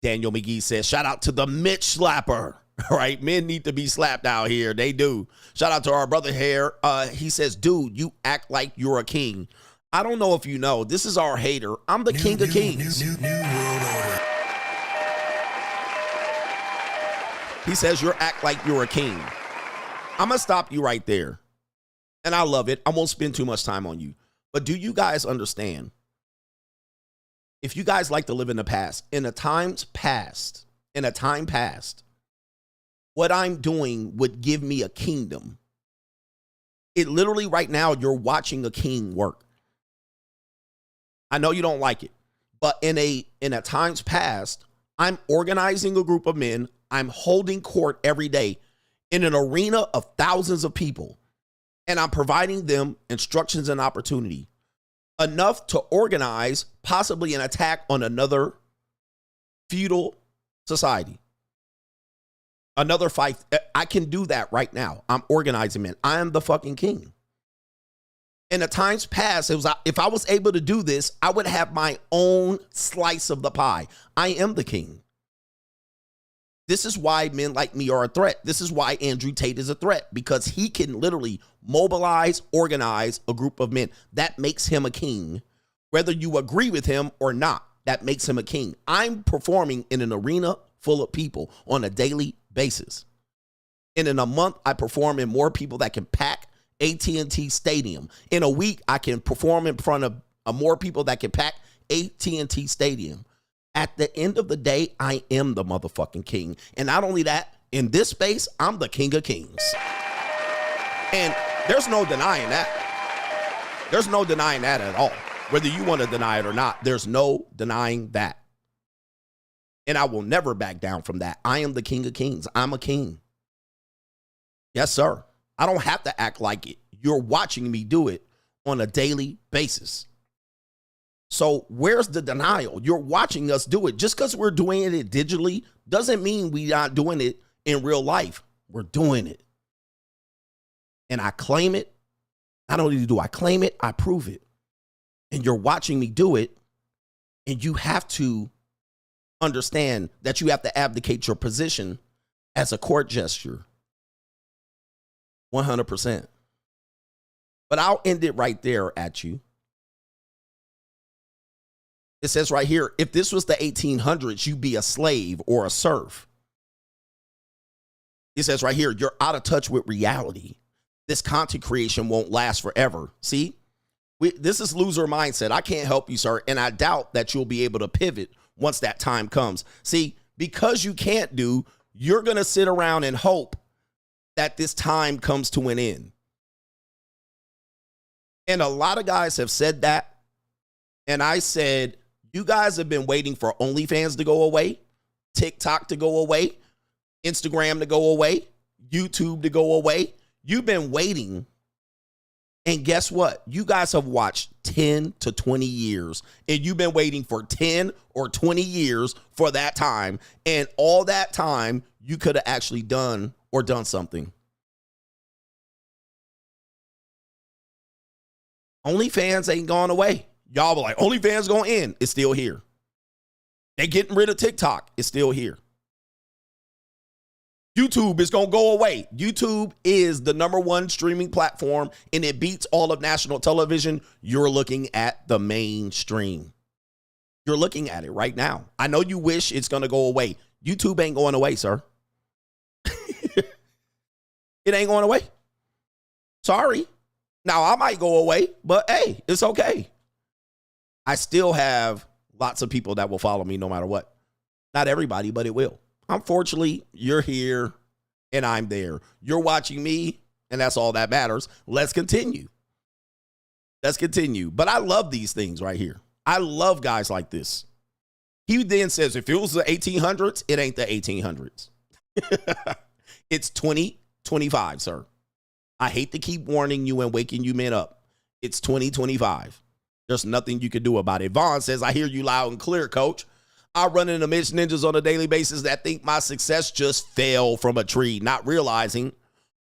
Daniel McGee says, shout out to the Mitch slapper. Right? Men need to be slapped out here. They do. Shout out to our brother here. He says, dude, you act like you're a king. I don't know if you know. This is our hater. I'm the king of kings. New world order. He says, you act like you're a king. I'm going to stop you right there. And I love it. I won't spend too much time on you. But do you guys understand? If you guys like to live in the past, in a time past, what I'm doing would give me a kingdom. It literally right now, you're watching a king work. I know you don't like it, but in a times past, I'm organizing a group of men. I'm holding court every day in an arena of thousands of people, and I'm providing them instructions and opportunity enough to organize possibly an attack on another feudal society. Another fight. I can do that right now. I'm organizing men. I am the fucking king. In the times past, it was, if I was able to do this, I would have my own slice of the pie. I am the king. This is why men like me are a threat. This is why Andrew Tate is a threat, because he can literally mobilize, organize a group of men. That makes him a king. Whether you agree with him or not, that makes him a king. I'm performing in an arena full of people on a daily basis. And in a month, I perform in more people that can pack AT&T Stadium. In a week, I can perform in front of more people that can pack AT&T Stadium. At the end of the day, I am the motherfucking king. And not only that, in this space, I'm the king of kings. And there's no denying that. There's no denying that at all. Whether you want to deny it or not, there's no denying that. And I will never back down from that. I am the king of kings. I'm a king. Yes, sir. I don't have to act like it. You're watching me do it on a daily basis. So where's the denial? You're watching us do it. Just because we're doing it digitally doesn't mean we're not doing it in real life. We're doing it. And I claim it. Not only do I claim it, I prove it. And you're watching me do it. And you have to understand that you have to abdicate your position as a court gesture. 100%. But I'll end it right there at you. It says right here, if this was the 1800s, you'd be a slave or a serf. It says right here, you're out of touch with reality. This content creation won't last forever. See, this is loser mindset. I can't help you, sir. And I doubt that you'll be able to pivot once that time comes. See, because you can't you're going to sit around and hope that this time comes to an end. And a lot of guys have said that. And I said, you guys have been waiting for OnlyFans to go away, TikTok to go away, Instagram to go away, YouTube to go away. You've been waiting. And guess what? You guys have watched 10 to 20 years. And you've been waiting for 10 or 20 years for that time. And all that time, you could have actually done something. OnlyFans ain't gone away. Y'all were like, OnlyFans gonna end. It's still here. They're getting rid of TikTok. It's still here. YouTube is gonna go away. YouTube is the #1 streaming platform, and it beats all of national television. You're looking at the mainstream. You're looking at it right now. I know you wish it's gonna go away. YouTube ain't going away, sir. It ain't going away. Sorry. Now, I might go away, but hey, it's okay. I still have lots of people that will follow me no matter what. Not everybody, but it will. Unfortunately, you're here and I'm there. You're watching me, and that's all that matters. Let's continue. Let's continue. But I love these things right here. I love guys like this. He then says, if it was the 1800s, it ain't the 1800s. It's 2025, sir. I hate to keep warning you and waking you men up. It's 2025. There's nothing you can do about it. Vaughn says, I hear you loud and clear, coach. I run into Mitch ninjas on a daily basis that think my success just fell from a tree, not realizing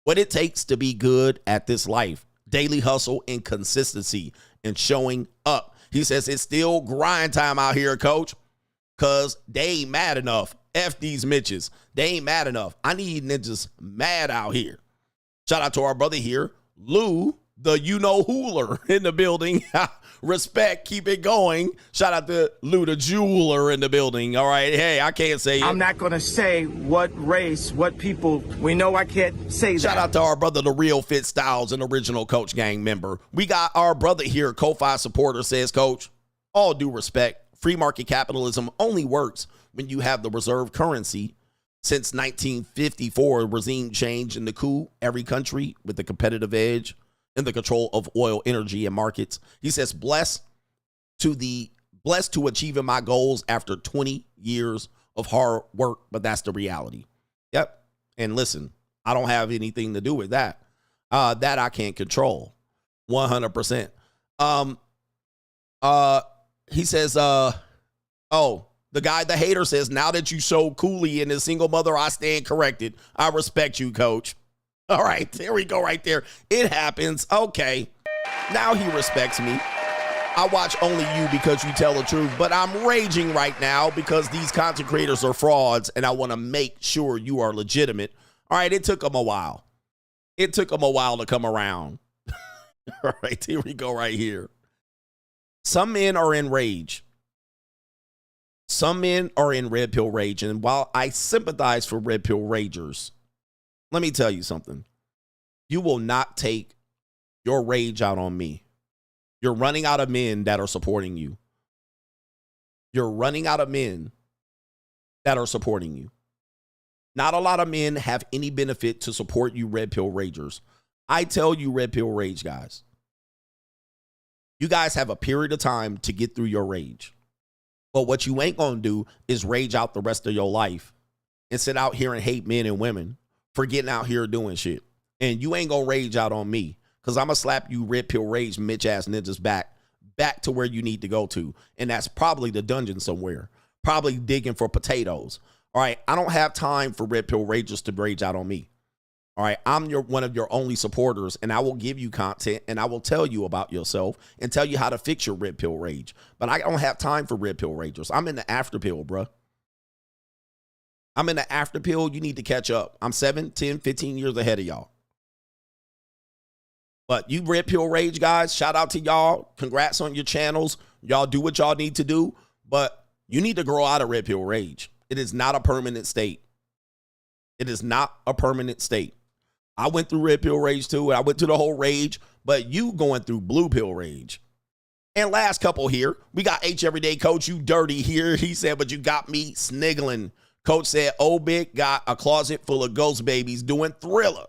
what it takes to be good at this life. Daily hustle and consistency and showing up. He says, it's still grind time out here, coach, because they ain't mad enough. F these Mitches. They ain't mad enough. I need ninjas mad out here. Shout out to our brother here, Lou, the you-know-hooler in the building. Respect, keep it going. Shout out to Lou, the jeweler in the building. All right, hey, I can't say it. I'm not going to say what race, what people. We know I can't say that. Shout out to our brother, the Real Fit Styles, an original Coach Gang member. We got our brother here, Ko-Fi supporter, says, Coach, all due respect, free market capitalism only works when you have the reserve currency. Since 1954, regime change in the coup, every country with the competitive edge and the control of oil, energy, and markets. He says, blessed to achieving my goals after 20 years of hard work, but that's the reality. Yep. And listen, I don't have anything to do with that. That I can't control. 100%. He says, the guy, the hater says, now that you so coolly in a single mother, I stand corrected. I respect you, coach. All right, there we go right there. It happens. Okay. Now he respects me. I watch only you because you tell the truth, but I'm raging right now because these content creators are frauds and I want to make sure you are legitimate. All right, it took them a while. It took them a while to come around. All right, here we go right here. Some men are in rage. Some men are in red pill rage, and while I sympathize for red pill ragers, let me tell you something. You will not take your rage out on me. You're running out of men that are supporting you. You're running out of men that are supporting you. Not a lot of men have any benefit to support you red pill ragers. I tell you red pill rage guys. You guys have a period of time to get through your rage. But what you ain't going to do is rage out the rest of your life and sit out here and hate men and women for getting out here doing shit. And you ain't going to rage out on me because I'm going to slap you red pill rage Mitch ass ninjas back back to where you need to go to. And that's probably the dungeon somewhere. Probably digging for potatoes. All right, I don't have time for Red Pill Ragers to rage out on me. All right, I'm one of your only supporters, and I will give you content, and I will tell you about yourself and tell you how to fix your Red Pill Rage. But I don't have time for Red Pill Ragers. I'm in the after pill, bro. I'm in the after pill. You need to catch up. I'm 7, 10, 15 years ahead of y'all. But you Red Pill Rage guys, shout out to y'all. Congrats on your channels. Y'all do what y'all need to do, but you need to grow out of Red Pill Rage. It is not a permanent state. It is not a permanent state. I went through Red Pill Rage too. I went through the whole rage, but you going through Blue Pill Rage. And last couple here, we got H Everyday Coach, you dirty here. He said, but you got me sniggling. Coach said, Obit got a closet full of ghost babies doing Thriller.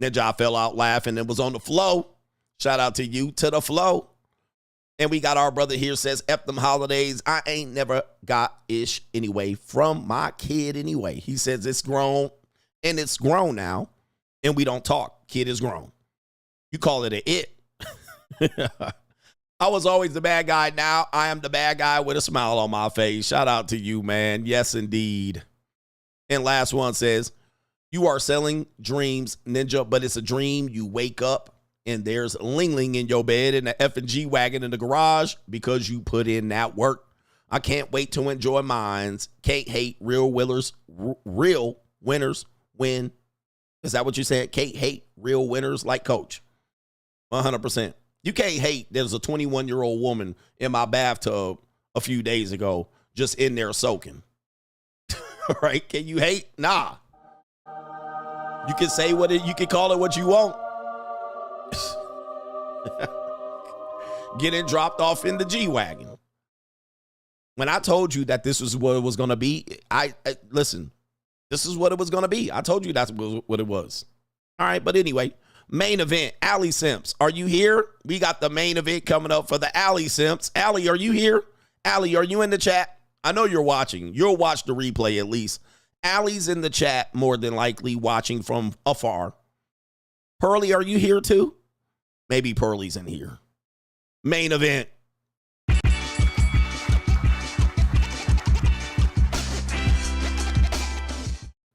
Ninja fell out laughing and was on the flow. Shout out to you, to the flow. And we got our brother here says, F them holidays. I ain't never got ish anyway from my kid anyway. He says it's grown, and it's grown now, and we don't talk. Kid is grown. You call it a it. I was always the bad guy. Now I am the bad guy with a smile on my face. Shout out to you, man. Yes, indeed. And last one says, you are selling dreams, Ninja, but it's a dream. You wake up and there's Ling Ling in your bed and the F&G wagon in the garage because you put in that work. I can't wait to enjoy mines. Can't hate real winners win. Is that what you said? Can't hate real winners like Coach. 100%. You can't hate. There's a 21-year-old woman in my bathtub a few days ago just in there soaking. Right? Can you hate? Nah. You can say you can call it what you want. Getting dropped off in the G-Wagon. When I told you that this was what it was going to be, listen, this is what it was going to be. I told you that's what it was. All right, but anyway, main event, Aly Simps. Are you here? We got the main event coming up for the Aly Simps. Aly, are you here? Aly, are you in the chat? I know you're watching. You'll watch the replay at least. Aly's in the chat, more than likely watching from afar. Pearly, are you here too? Maybe Pearly's in here. Main event.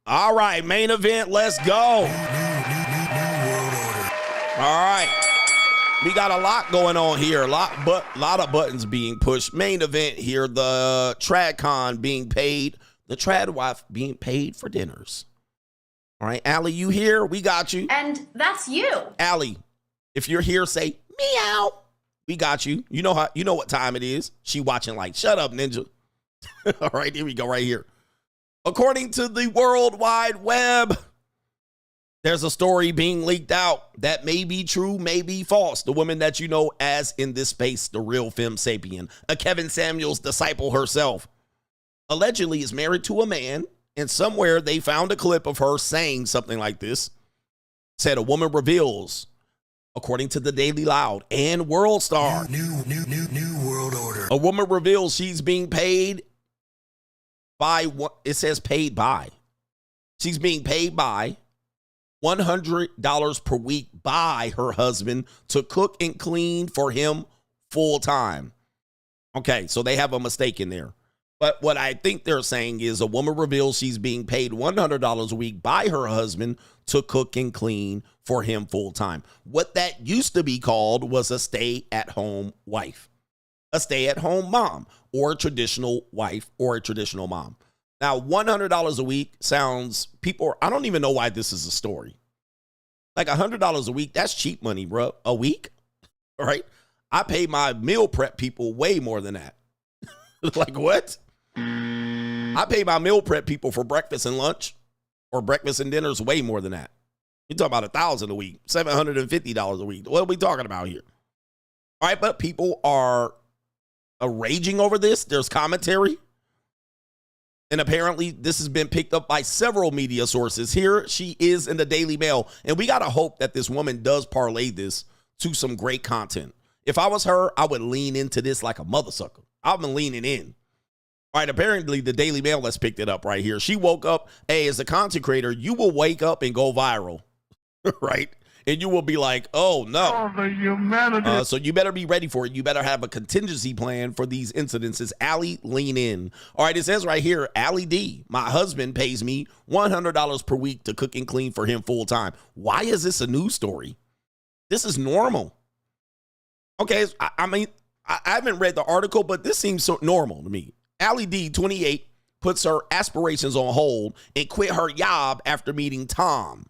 All right, main event. Let's go. All right. We got a lot going on here. A lot of buttons being pushed. Main event here. The TradCon being paid. The TradWife being paid for dinners. All right, Aly, you here? We got you. And that's you. Aly, if you're here, say meow. We got you. You know what time it is. She watching like, shut up, Ninja. All right, here we go right here. According to the World Wide Web, there's a story being leaked out that may be true, may be false. The woman that you know as in this space, the RealFemSapien, a Kevin Samuels disciple herself, allegedly is married to a man, and somewhere they found a clip of her saying something like this. Said a woman reveals, according to the Daily Loud and World Star, new world order. A woman reveals she's being paid by what it says paid by. She's being paid by $100 per week by her husband to cook and clean for him full time. Okay, so they have a mistake in there. But what I think they're saying is a woman reveals she's being paid $100 a week by her husband to cook and clean for him full time. What that used to be called was a stay-at-home wife, a stay-at-home mom, or a traditional wife or a traditional mom. Now, $100 a week sounds, I don't even know why this is a story. Like $100 a week, that's cheap money, bro. A week, all right? I pay my meal prep people way more than that. Like what? I pay my meal prep people for breakfast and lunch or breakfast and dinners way more than that. You're talking about $1,000 a week, $750 a week. What are we talking about here? All right, but people are raging over this. There's commentary. And apparently this has been picked up by several media sources. Here she is in the Daily Mail. And we got to hope that this woman does parlay this to some great content. If I was her, I would lean into this like a mother sucker. I've been leaning in. All right, apparently the Daily Mail has picked it up right here. She woke up, hey, as a content creator, you will wake up and go viral, right? and you will be like, oh no. The humanity. So you better be ready for it. You better have a contingency plan for these incidences. Aly, lean in. All right, it says right here, Aly Dee, my husband pays me $100 per week to cook and clean for him full time. Why is this a news story? This is normal. Okay, I mean, I haven't read the article, but this seems so normal to me. Aly Dee, 28, puts her aspirations on hold and quit her job after meeting Tom.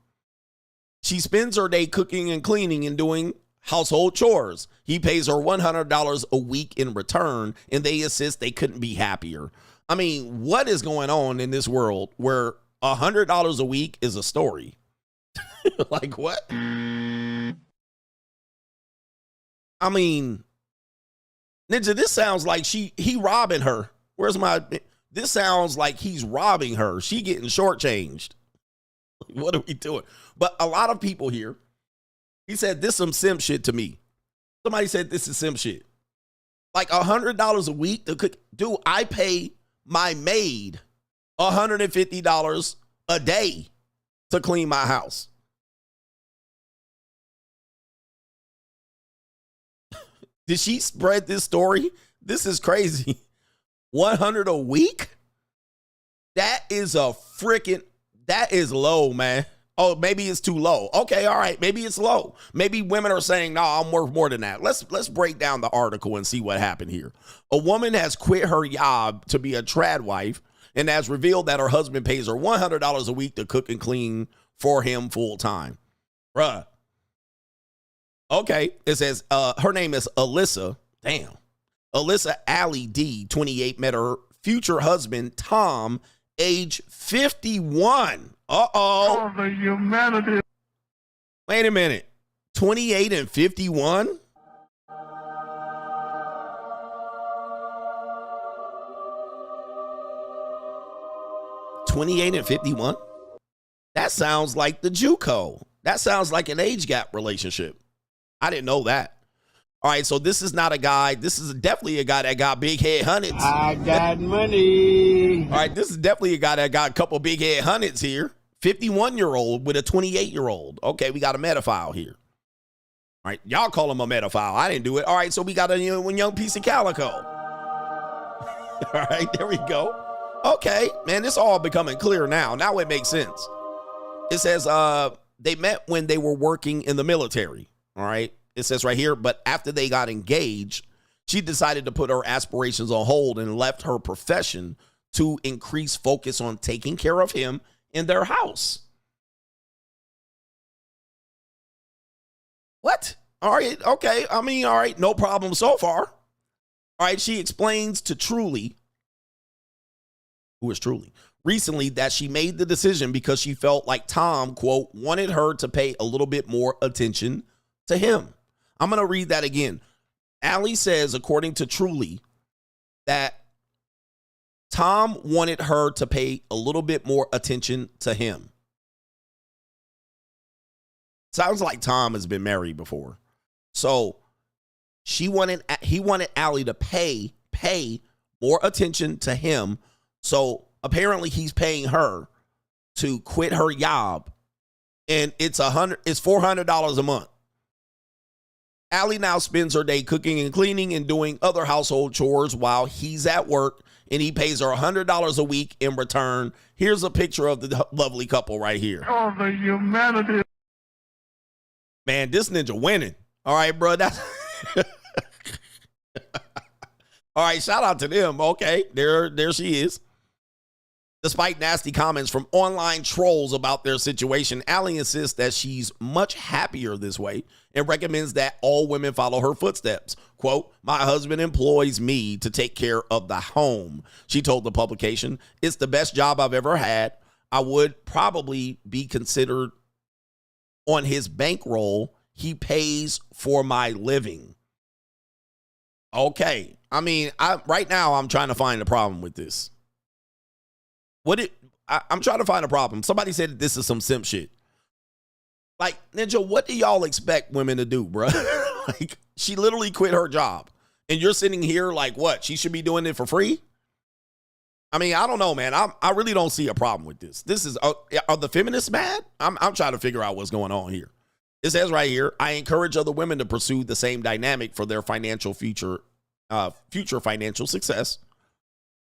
She spends her day cooking and cleaning and doing household chores. He pays her $100 a week in return, and they insist they couldn't be happier. I mean, what is going on in this world where $100 a week is a story? Like what? I mean, Ninja, this sounds like he robbing her. This sounds like he's robbing her. She getting shortchanged. What are we doing? But a lot of people here, he said, this some simp shit to me. Somebody said this is simp shit. Like $100 a week to cook. Dude, I pay my maid $150 a day to clean my house. Did she spread this story? This is crazy. 100 a week? That is that is low, man. Oh, maybe it's too low. Okay, all right. Maybe it's low. Maybe women are saying, no, I'm worth more than that. Let's break down the article and see what happened here. A woman has quit her job to be a TradWife and has revealed that her husband pays her $100 a week to cook and clean for him full time. Bruh. Okay, it says her name is Alyssa. Damn. Alyssa Aly Dee, 28, met her future husband, Tom, age 51. Uh-oh. The humanity. Wait a minute. 28 and 51? $28 and $51? That sounds like the JUCO. That sounds like an age gap relationship. I didn't know that. All right, so this is not a guy. This is definitely a guy that got big head hundreds. I got money. All right, this is definitely a guy that got a couple big head hundreds here. 51-year-old with a 28-year-old. Okay, we got a metaphile here. All right, y'all call him a metaphile. I didn't do it. All right, so we got a young piece of calico. All right, there we go. Okay, man, this all becoming clear now. Now it makes sense. It says they met when they were working in the military. All right. It says right here, but after they got engaged, she decided to put her aspirations on hold and left her profession to increase focus on taking care of him in their house. What? All right. Okay. I mean, all right. No problem so far. All right. She explains to Truly, who is Truly, recently that she made the decision because she felt like Tom, quote, wanted her to pay a little bit more attention to him. I'm going to read that again. Aly says, according to Truly, that Tom wanted her to pay a little bit more attention to him. Sounds like Tom has been married before. So he wanted Aly to pay more attention to him. So apparently he's paying her to quit her job, and it's $400 a month. Aly now spends her day cooking and cleaning and doing other household chores while he's at work, and he pays her $100 a week in return. Here's a picture of the lovely couple right here. Oh, the humanity. Man, this ninja winning. All right, bro. That's all right, shout out to them. Okay, there she is. Despite nasty comments from online trolls about their situation, Aly insists that she's much happier this way and recommends that all women follow her footsteps. Quote, my husband employs me to take care of the home. She told the publication, it's the best job I've ever had. I would probably be considered on his bankroll. He pays for my living. Okay. I mean, right now I'm trying to find a problem with this. I'm trying to find a problem. Somebody said this is some simp shit. Like, Ninja, what do y'all expect women to do, bro? Like, she literally quit her job. And you're sitting here like, what? She should be doing it for free? I mean, I don't know, man. I really don't see a problem with this. This is, are the feminists mad? I'm trying to figure out what's going on here. It says right here, I encourage other women to pursue the same dynamic for their financial future financial success.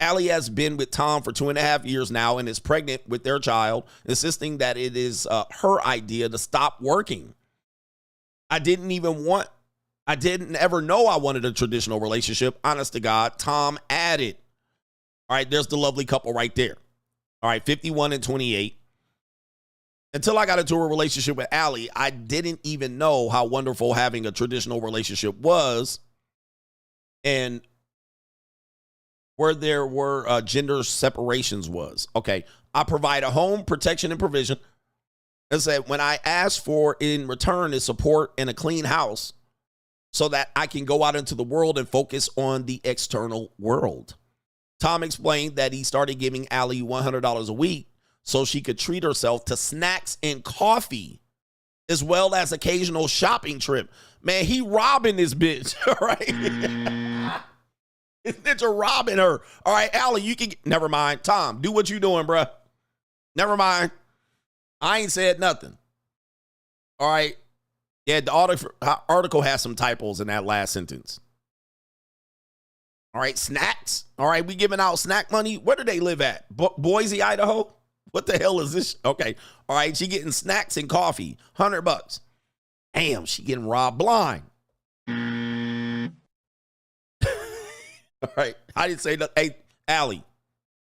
Aly has been with Tom for 2.5 years now and is pregnant with their child, insisting that it is her idea to stop working. I didn't ever know I wanted a traditional relationship. Honest to God, Tom added. All right, there's the lovely couple right there. All right, 51 and 28. Until I got into a relationship with Aly, I didn't even know how wonderful having a traditional relationship was and where there were gender separations was. Okay, I provide a home, protection, and provision. I said, when I ask for in return is support and a clean house so that I can go out into the world and focus on the external world. Tom explained that he started giving Aly $100 a week so she could treat herself to snacks and coffee, as well as occasional shopping trip. Man, he robbing this bitch, all right? This bitch are robbing her. All right, Aly, you can, never mind. Tom, do what you doing, bruh. Never mind. I ain't said nothing. All right. Yeah, the article has some typos in that last sentence. All right, snacks. All right, we giving out snack money. Where do they live at? Boise, Idaho? What the hell is this? Okay. All right, she getting snacks and coffee. $100. Damn, she getting robbed blind. All right. I didn't say that. Hey, Aly,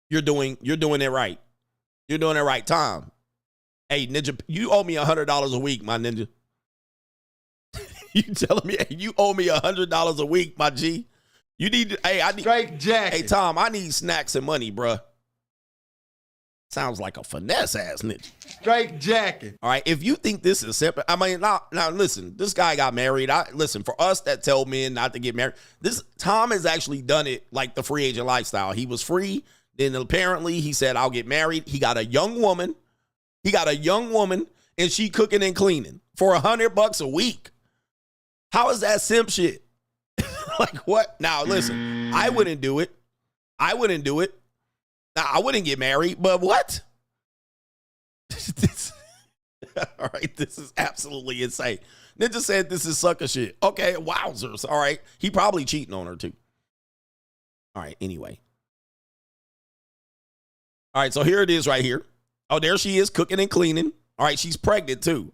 you're doing it right. You're doing it right, Tom. Hey, Ninja, you owe me $100 a week, my ninja. You telling me, hey, you owe me $100 a week, my G? You need, hey, I need, straight jacket. Hey, Tom, I need snacks and money, bruh. Sounds like a finesse ass ninja. Straight jacket. All right, if you think this is simple, I mean, now listen, this guy got married. Listen, for us that tell men not to get married, Tom has actually done it like the free agent lifestyle. He was free, then apparently he said, I'll get married. He got a young woman. And she cooking and cleaning for $100 a week. How is that simp shit? Like what? Now listen, I wouldn't do it. Now I wouldn't get married, but what? All right, this is absolutely insane. Ninja said this is sucker shit. Okay, wowzers. All right, he probably cheating on her too. All right, anyway. All right, so here it is right here. Oh, there she is cooking and cleaning. All right, she's pregnant too.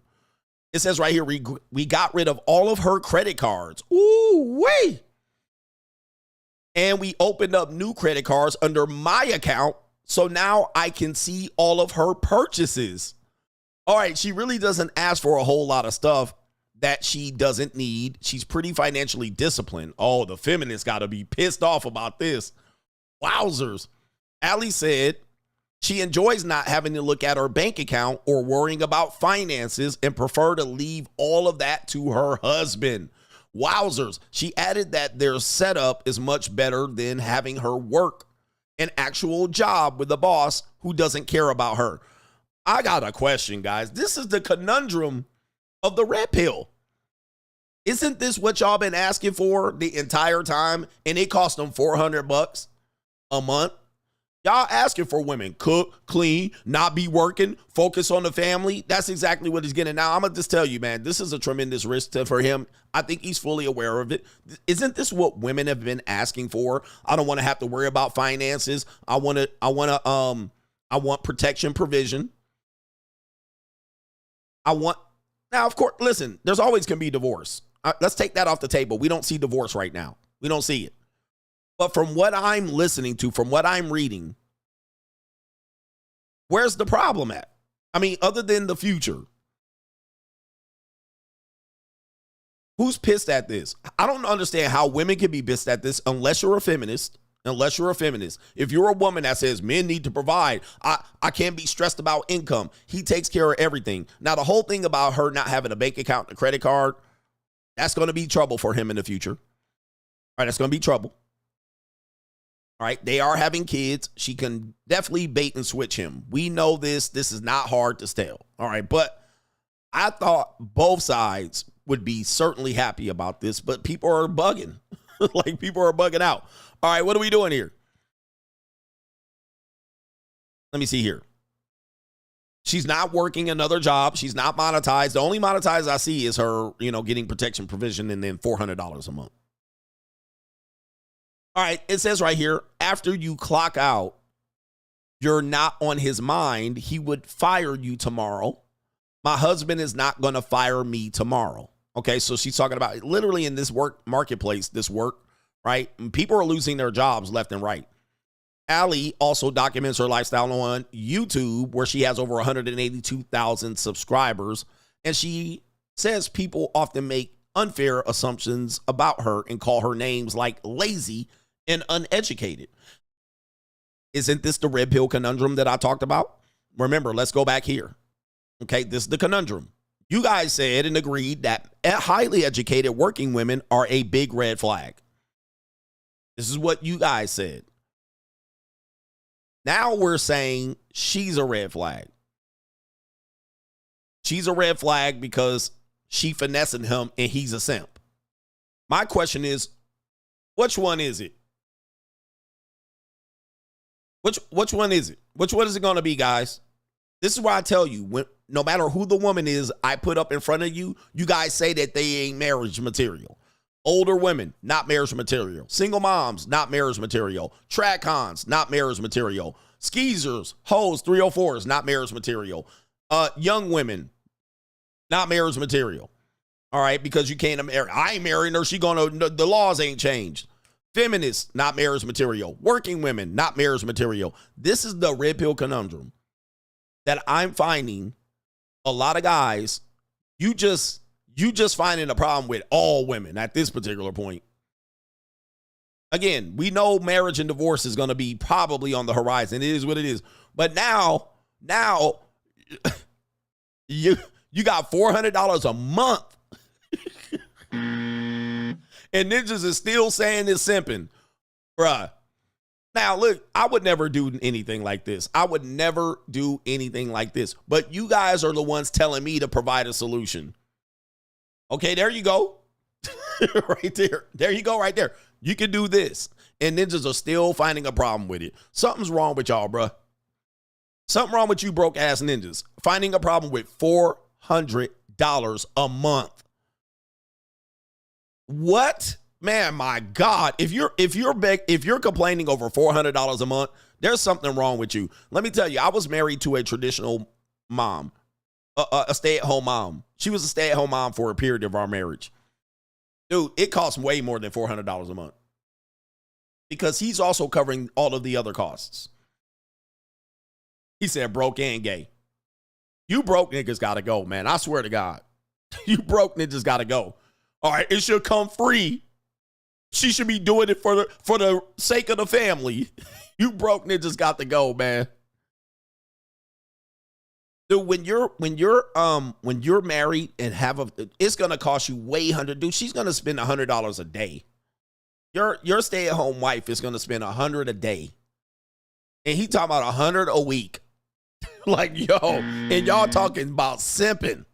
It says right here, we got rid of all of her credit cards. Ooh, wait. And we opened up new credit cards under my account. So now I can see all of her purchases. All right, she really doesn't ask for a whole lot of stuff that she doesn't need. She's pretty financially disciplined. Oh, the feminists got to be pissed off about this. Wowzers. Aly said she enjoys not having to look at her bank account or worrying about finances and prefer to leave all of that to her husband. Wowzers. She added that their setup is much better than having her work an actual job with a boss who doesn't care about her. I got a question, guys. This is the conundrum of the red pill. Isn't this what y'all been asking for the entire time? And it cost them $400 a month. Y'all asking for women cook, clean, not be working, focus on the family. That's exactly what he's getting. Now, I'm going to just tell you, man, this is a tremendous risk for him. I think he's fully aware of it. Isn't this what women have been asking for? I don't want to have to worry about finances. I want protection, provision. Now, of course, listen, there's always going to be divorce. Let's take that off the table. We don't see divorce right now. We don't see it. But from what I'm listening to, from what I'm reading, where's the problem at? I mean, other than the future. Who's pissed at this? I don't understand how women can be pissed at this unless you're a feminist. If you're a woman that says men need to provide, I can't be stressed about income. He takes care of everything. Now, the whole thing about her not having a bank account and a credit card, that's going to be trouble for him in the future. All right, that's going to be trouble. All right, they are having kids. She can definitely bait and switch him. We know this. This is not hard to tell. All right, but I thought both sides would be certainly happy about this, but people are bugging. Like, people are bugging out. All right, what are we doing here? Let me see here. She's not working another job. She's not monetized. The only monetized I see is her, getting protection provision and then $400 a month. All right, it says right here, after you clock out, you're not on his mind. He would fire you tomorrow. My husband is not going to fire me tomorrow. Okay, so she's talking about literally in this work marketplace, right? And people are losing their jobs left and right. Aly also documents her lifestyle on YouTube, where she has over 182,000 subscribers. And she says people often make unfair assumptions about her and call her names like lazy and uneducated. Isn't this the red pill conundrum that I talked about? Remember, let's go back here. Okay, this is the conundrum. You guys said and agreed that highly educated working women are a big red flag. This is what you guys said. Now we're saying she's a red flag. She's a red flag because she finessing him and he's a simp. My question is, which one is it? Which one is it? Which one is it going to be, guys? This is why I tell you, no matter who the woman is I put up in front of you, you guys say that they ain't marriage material. Older women, not marriage material. Single moms, not marriage material. Track cons, not marriage material. Skeezers, hoes, 304s, not marriage material. Young women, not marriage material. All right, because you can't marry. I ain't marrying her. The laws ain't changed. Feminists, not marriage material. Working women, not marriage material. This is the red pill conundrum that I'm finding a lot of guys, you just finding a problem with all women at this particular point. Again, we know marriage and divorce is going to be probably on the horizon. It is what it is. But now you got $400 a month. And niggas is still saying it's simping. Bruh. Now, look, I would never do anything like this. I would never do anything like this. But you guys are the ones telling me to provide a solution. Okay, there you go. Right there. There you go right there. You can do this. And ninjas are still finding a problem with it. Something's wrong with y'all, bruh. Something wrong with you broke ass ninjas. Finding a problem with $400 a month. What? Man, my God. If you're complaining over $400 a month, there's something wrong with you. Let me tell you, I was married to a traditional mom, a stay-at-home mom. She was a stay-at-home mom for a period of our marriage. Dude, it costs way more than $400 a month because he's also covering all of the other costs. He said broke and gay. You broke niggas got to go, man. I swear to God. You broke niggas got to go. All right, it should come free. She should be doing it for the sake of the family. You broke niggas got to go, man. Dude, when you're married and it's gonna cost you way $100. Dude, she's gonna spend $100 a day. Your stay-at-home wife is gonna spend $100 a day, and he talking about $100 a week. Like, yo, and y'all talking about simping.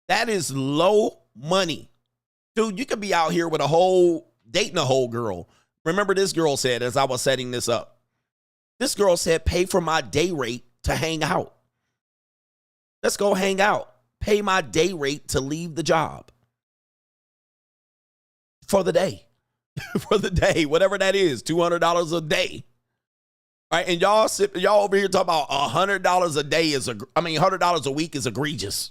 That is low money. Dude, you could be out here with dating a whole girl. Remember this girl said, as I was setting this up, this girl said, pay for my day rate to hang out. Let's go hang out. Pay my day rate to leave the job. For the day. For the day, whatever that is, $200 a day. All right, and y'all over here talking about $100 a day $100 a week is egregious.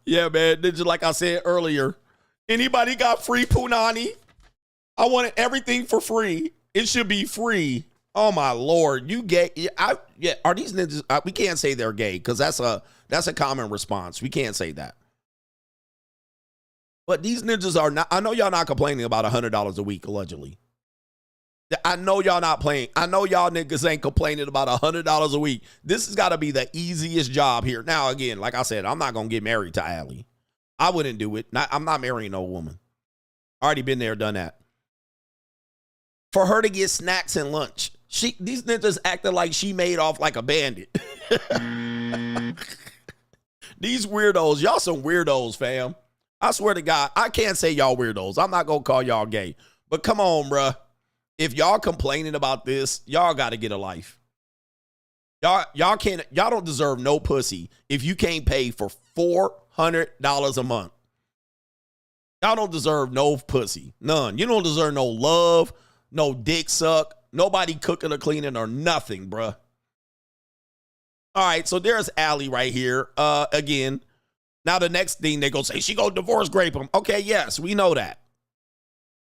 Yeah, man. Just like I said earlier, anybody got free punani? I wanted everything for free. It should be free. Oh my Lord, you gay? Are these ninjas? We can't say they're gay because that's a common response. We can't say that. But these ninjas are not. I know y'all not complaining about $100 a week allegedly. I know y'all not playing. I know y'all niggas ain't complaining about $100 a week. This has got to be the easiest job here. Now, again, like I said, I'm not going to get married to Aly. I wouldn't do it. I'm not marrying no woman. Already been there, done that. For her to get snacks and lunch, these ninjas acting like she made off like a bandit. These weirdos, y'all some weirdos, fam. I swear to God, I can't say y'all weirdos. I'm not going to call y'all gay. But come on, bruh. If y'all complaining about this, y'all got to get a life. Y'all don't deserve no pussy if you can't pay for $400 a month. Y'all don't deserve no pussy. None. You don't deserve no love, no dick suck, nobody cooking or cleaning or nothing, bruh. All right, so there's Aly right here. Again, now the next thing they go say, she go divorce grape him. Okay, yes, we know that.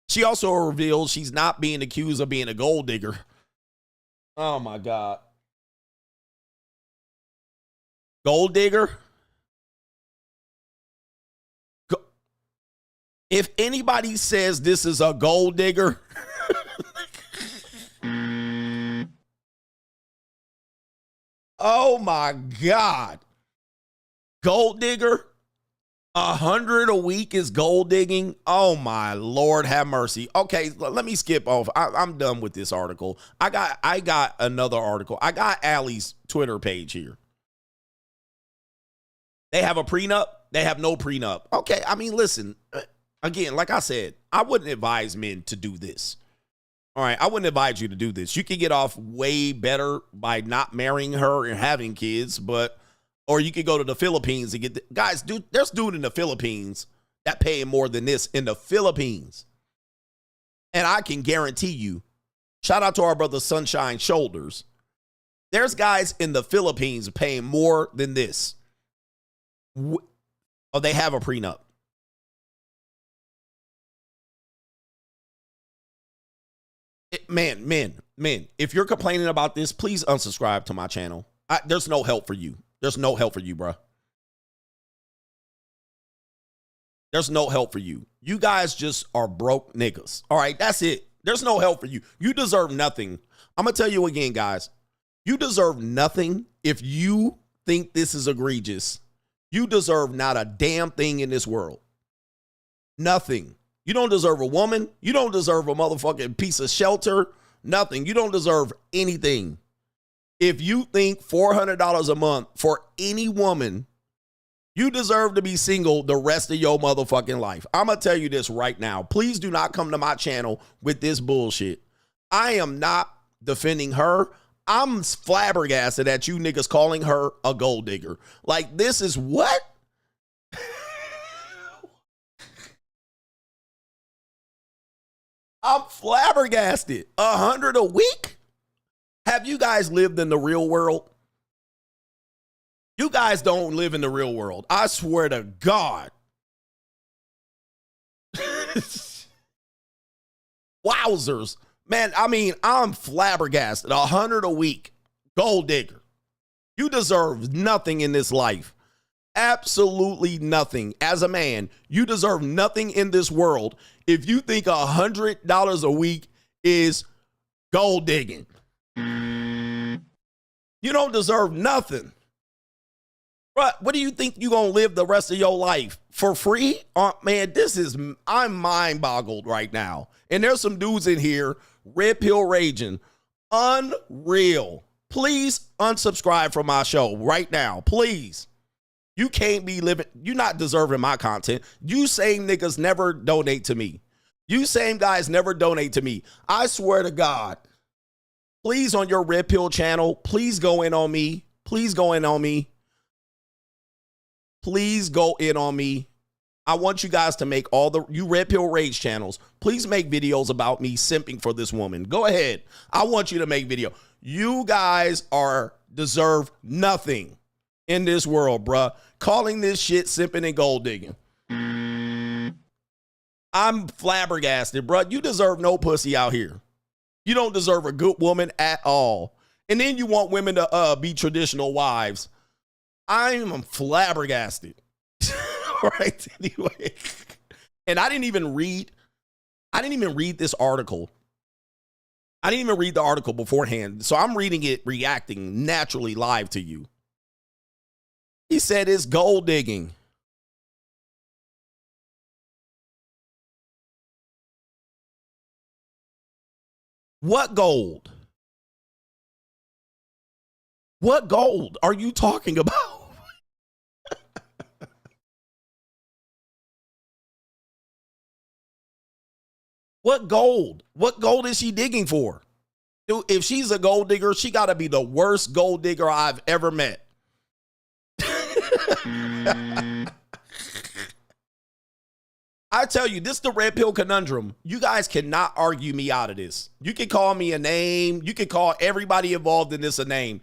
She also reveals she's not being accused of being a gold digger. Oh, my God. Gold digger? If anybody says this is a gold digger, oh my God. Gold digger? 100 a week is gold digging? Oh my Lord, have mercy. Okay, let me skip off. I'm done with this article. I got another article. I got Aly's Twitter page here. They have a prenup? They have no prenup. Okay, I mean, listen. Again, like I said, I wouldn't advise men to do this. All right, I wouldn't advise you to do this. You can get off way better by not marrying her and having kids, or you could go to the Philippines and get guys, dude, there's dude in the Philippines that paying more than this in the Philippines. And I can guarantee you, shout out to our brother Sunshine Shoulders. There's guys in the Philippines paying more than this. Oh, they have a prenup. Men, if you're complaining about this, please unsubscribe to my channel. There's no help for you. There's no help for you, bro. There's no help for you. You guys just are broke niggas. All right, that's it. There's no help for you. You deserve nothing. I'm going to tell you again, guys. You deserve nothing if you think this is egregious. You deserve not a damn thing in this world. Nothing. You don't deserve a woman. You don't deserve a motherfucking piece of shelter. Nothing. You don't deserve anything. If you think $400 a month for any woman, you deserve to be single the rest of your motherfucking life. I'm going to tell you this right now. Please do not come to my channel with this bullshit. I am not defending her. I'm flabbergasted at you niggas calling her a gold digger. Like, this is what? I'm flabbergasted. 100 a week? Have you guys lived in the real world? You guys don't live in the real world. I swear to God. Wowzers. Man, I mean, I'm flabbergasted. 100 a week. Gold digger. You deserve nothing in this life. Absolutely nothing. As a man, you deserve nothing in this world if you think $100 a week is gold digging. You don't deserve nothing. What do you think you're going to live the rest of your life? For free? Man, I'm mind boggled right now. And there's some dudes in here, red pill raging. Unreal. Please unsubscribe from my show right now. Please. You can't be living. You're not deserving my content. You same niggas never donate to me. You same guys never donate to me. I swear to God. Please, on your red pill channel, please go in on me. Please go in on me. Please go in on me. I want you guys to make you red pill rage channels. Please make videos about me simping for this woman. Go ahead. I want you to make video. You guys deserve nothing in this world, bruh. Calling this shit simping and gold digging. I'm flabbergasted, bruh. You deserve no pussy out here. You don't deserve a good woman at all. And then you want women to be traditional wives. I'm flabbergasted. All right, anyway. And I didn't even read this article. I didn't even read the article beforehand. So I'm reading it, reacting naturally live to you. He said it's gold digging. What gold? What gold are you talking about? What gold? What gold is she digging for? Dude, if she's a gold digger, she got to be the worst gold digger I've ever met. I tell you, this is the red pill conundrum. You guys cannot argue me out of this. You can call me a name. You can call everybody involved in this a name.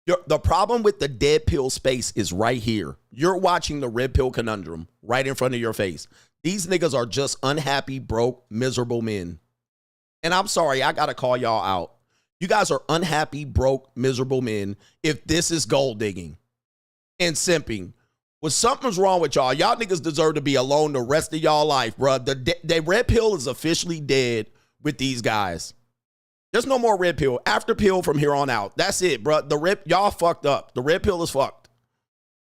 The problem with the dead pill space is right here. You're watching the red pill conundrum right in front of your face. These niggas are just unhappy, broke, miserable men. And I'm sorry, I got to call y'all out. You guys are unhappy, broke, miserable men if this is gold digging and simping. Well, something's wrong with y'all. Y'all niggas deserve to be alone the rest of y'all life, bro. The red pill is officially dead with these guys. There's no more red pill. After pill from here on out. That's it, bro. Y'all fucked up. The red pill is fucked.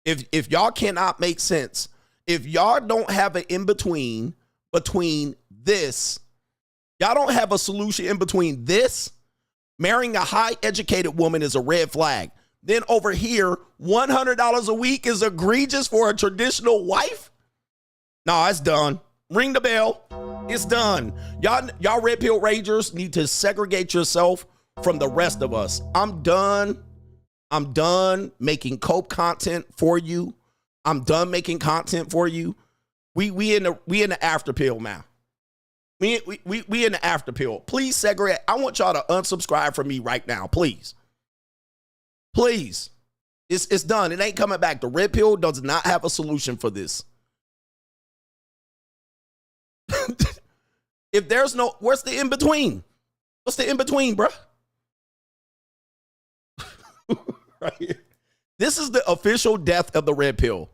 If y'all cannot make sense, if y'all don't have an in-between between this, y'all don't have a solution in between this, marrying a high-educated woman is a red flag. Then over here, $100 a week is egregious for a traditional wife? No, it's done. Ring the bell. It's done. Y'all red pill ragers need to segregate yourself from the rest of us. I'm done. I'm done making cope content for you. I'm done making content for you. We in the after pill now. We in the after pill. Please segregate. I want y'all to unsubscribe from me right now, please. Please. It's done. It ain't coming back. The red pill does not have a solution for this. If there's no, where's the in-between? What's the in-between, bro? Right here. This is the official death of the red pill.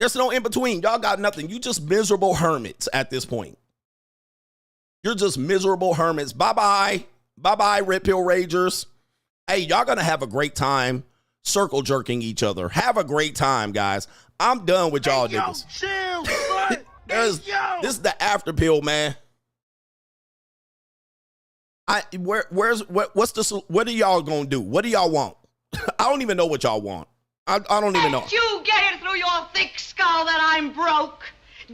There's no in-between. Y'all got nothing. You just miserable hermits at this point. You're just miserable hermits. Bye-bye. Bye-bye, red pill ragers. Hey, y'all gonna have a great time circle jerking each other. Have a great time, guys. I'm done with y'all niggas. This is the after pill, man. What are y'all gonna do? What do y'all want? I don't even know what y'all want. I don't even know. You get it through your thick skull that I'm broke.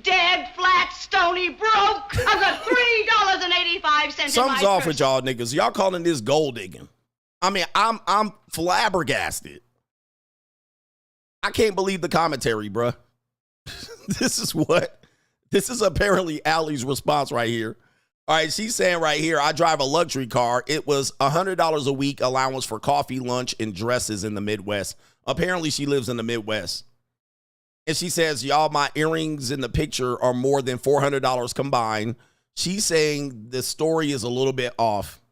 Dead, flat, stony broke. I've got $3.85 Something's off with y'all niggas. Y'all calling this gold digging. I mean, I'm flabbergasted. I can't believe the commentary, bruh. This is apparently Aly's response right here. All right, she's saying right here, I drive a luxury car. It was $100 a week allowance for coffee, lunch, and dresses in the Midwest. Apparently, she lives in the Midwest. And she says, y'all, my earrings in the picture are more than $400 combined. She's saying the story is a little bit off.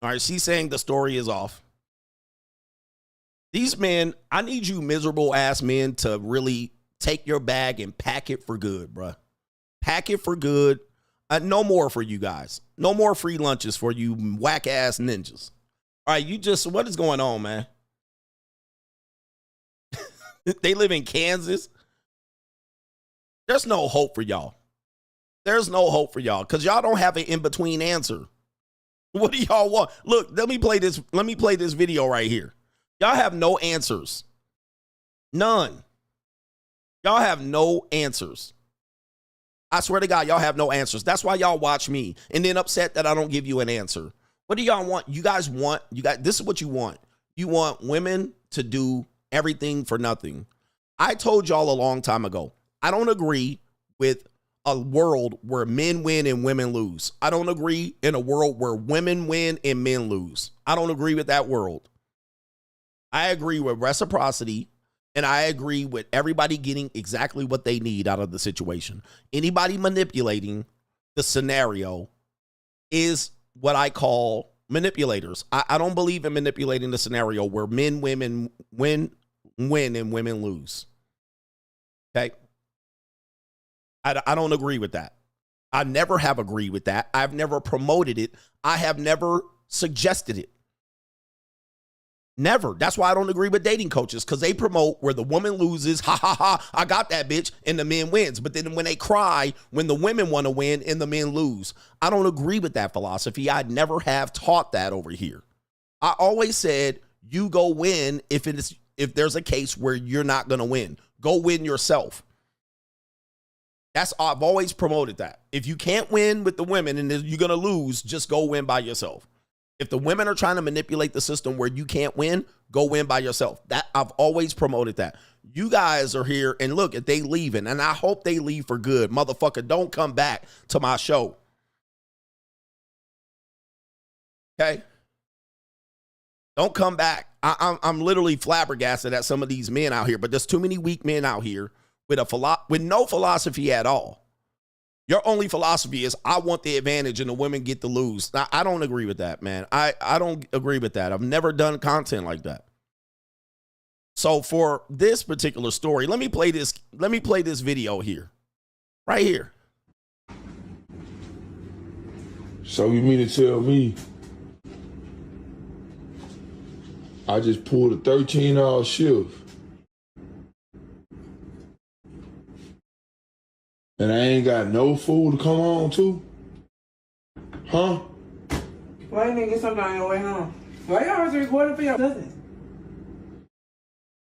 All right, she's saying the story is off. These men, I need you miserable ass men to really take your bag and pack it for good, bruh. Pack it for good. No more for you guys. No more free lunches for you whack ass ninjas. All right, what is going on, man? They live in Kansas. There's no hope for y'all. There's no hope for y'all because y'all don't have an in-between answer. What do y'all want? Look, let me play this video right here. Y'all have no answers. None. Y'all have no answers. I swear to God, y'all have no answers. That's why y'all watch me and then upset that I don't give you an answer. What do y'all want? This is what you want. You want women to do everything for nothing. I told y'all a long time ago, I don't agree with a world where men win and women lose. I don't agree in a world where women win and men lose. I don't agree with that world. I agree with reciprocity, and I agree with everybody getting exactly what they need out of the situation. Anybody manipulating the scenario is what I call manipulators. I don't believe in manipulating the scenario where men, women win and women lose. Okay? I don't agree with that. I never have agreed with that. I've never promoted it. I have never suggested it. Never. That's why I don't agree with dating coaches, because they promote where the woman loses, ha ha ha, I got that bitch, and the man wins. But then when they cry, when the women want to win and the men lose. I don't agree with that philosophy. I never have taught that over here. I always said you go win if there's a case where you're not going to win. Go win yourself. I've always promoted that. If you can't win with the women and you're going to lose, just go win by yourself. If the women are trying to manipulate the system where you can't win, go win by yourself. I've always promoted that. You guys are here, and look, if they leaving, and I hope they leave for good. Motherfucker, don't come back to my show. Okay? Don't come back. I'm literally flabbergasted at some of these men out here, but there's too many weak men out here with no philosophy at all. Your only philosophy is, I want the advantage and the women get to lose. Now, I don't agree with that, man. I don't agree with that. I've never done content like that. So for this particular story, let me play this video here. Right here. So you mean to tell me I just pulled a 13-hour shift and I ain't got no food to come home to? Huh? Why you didn't get something on your way home? Why y'all always recording for your cousins?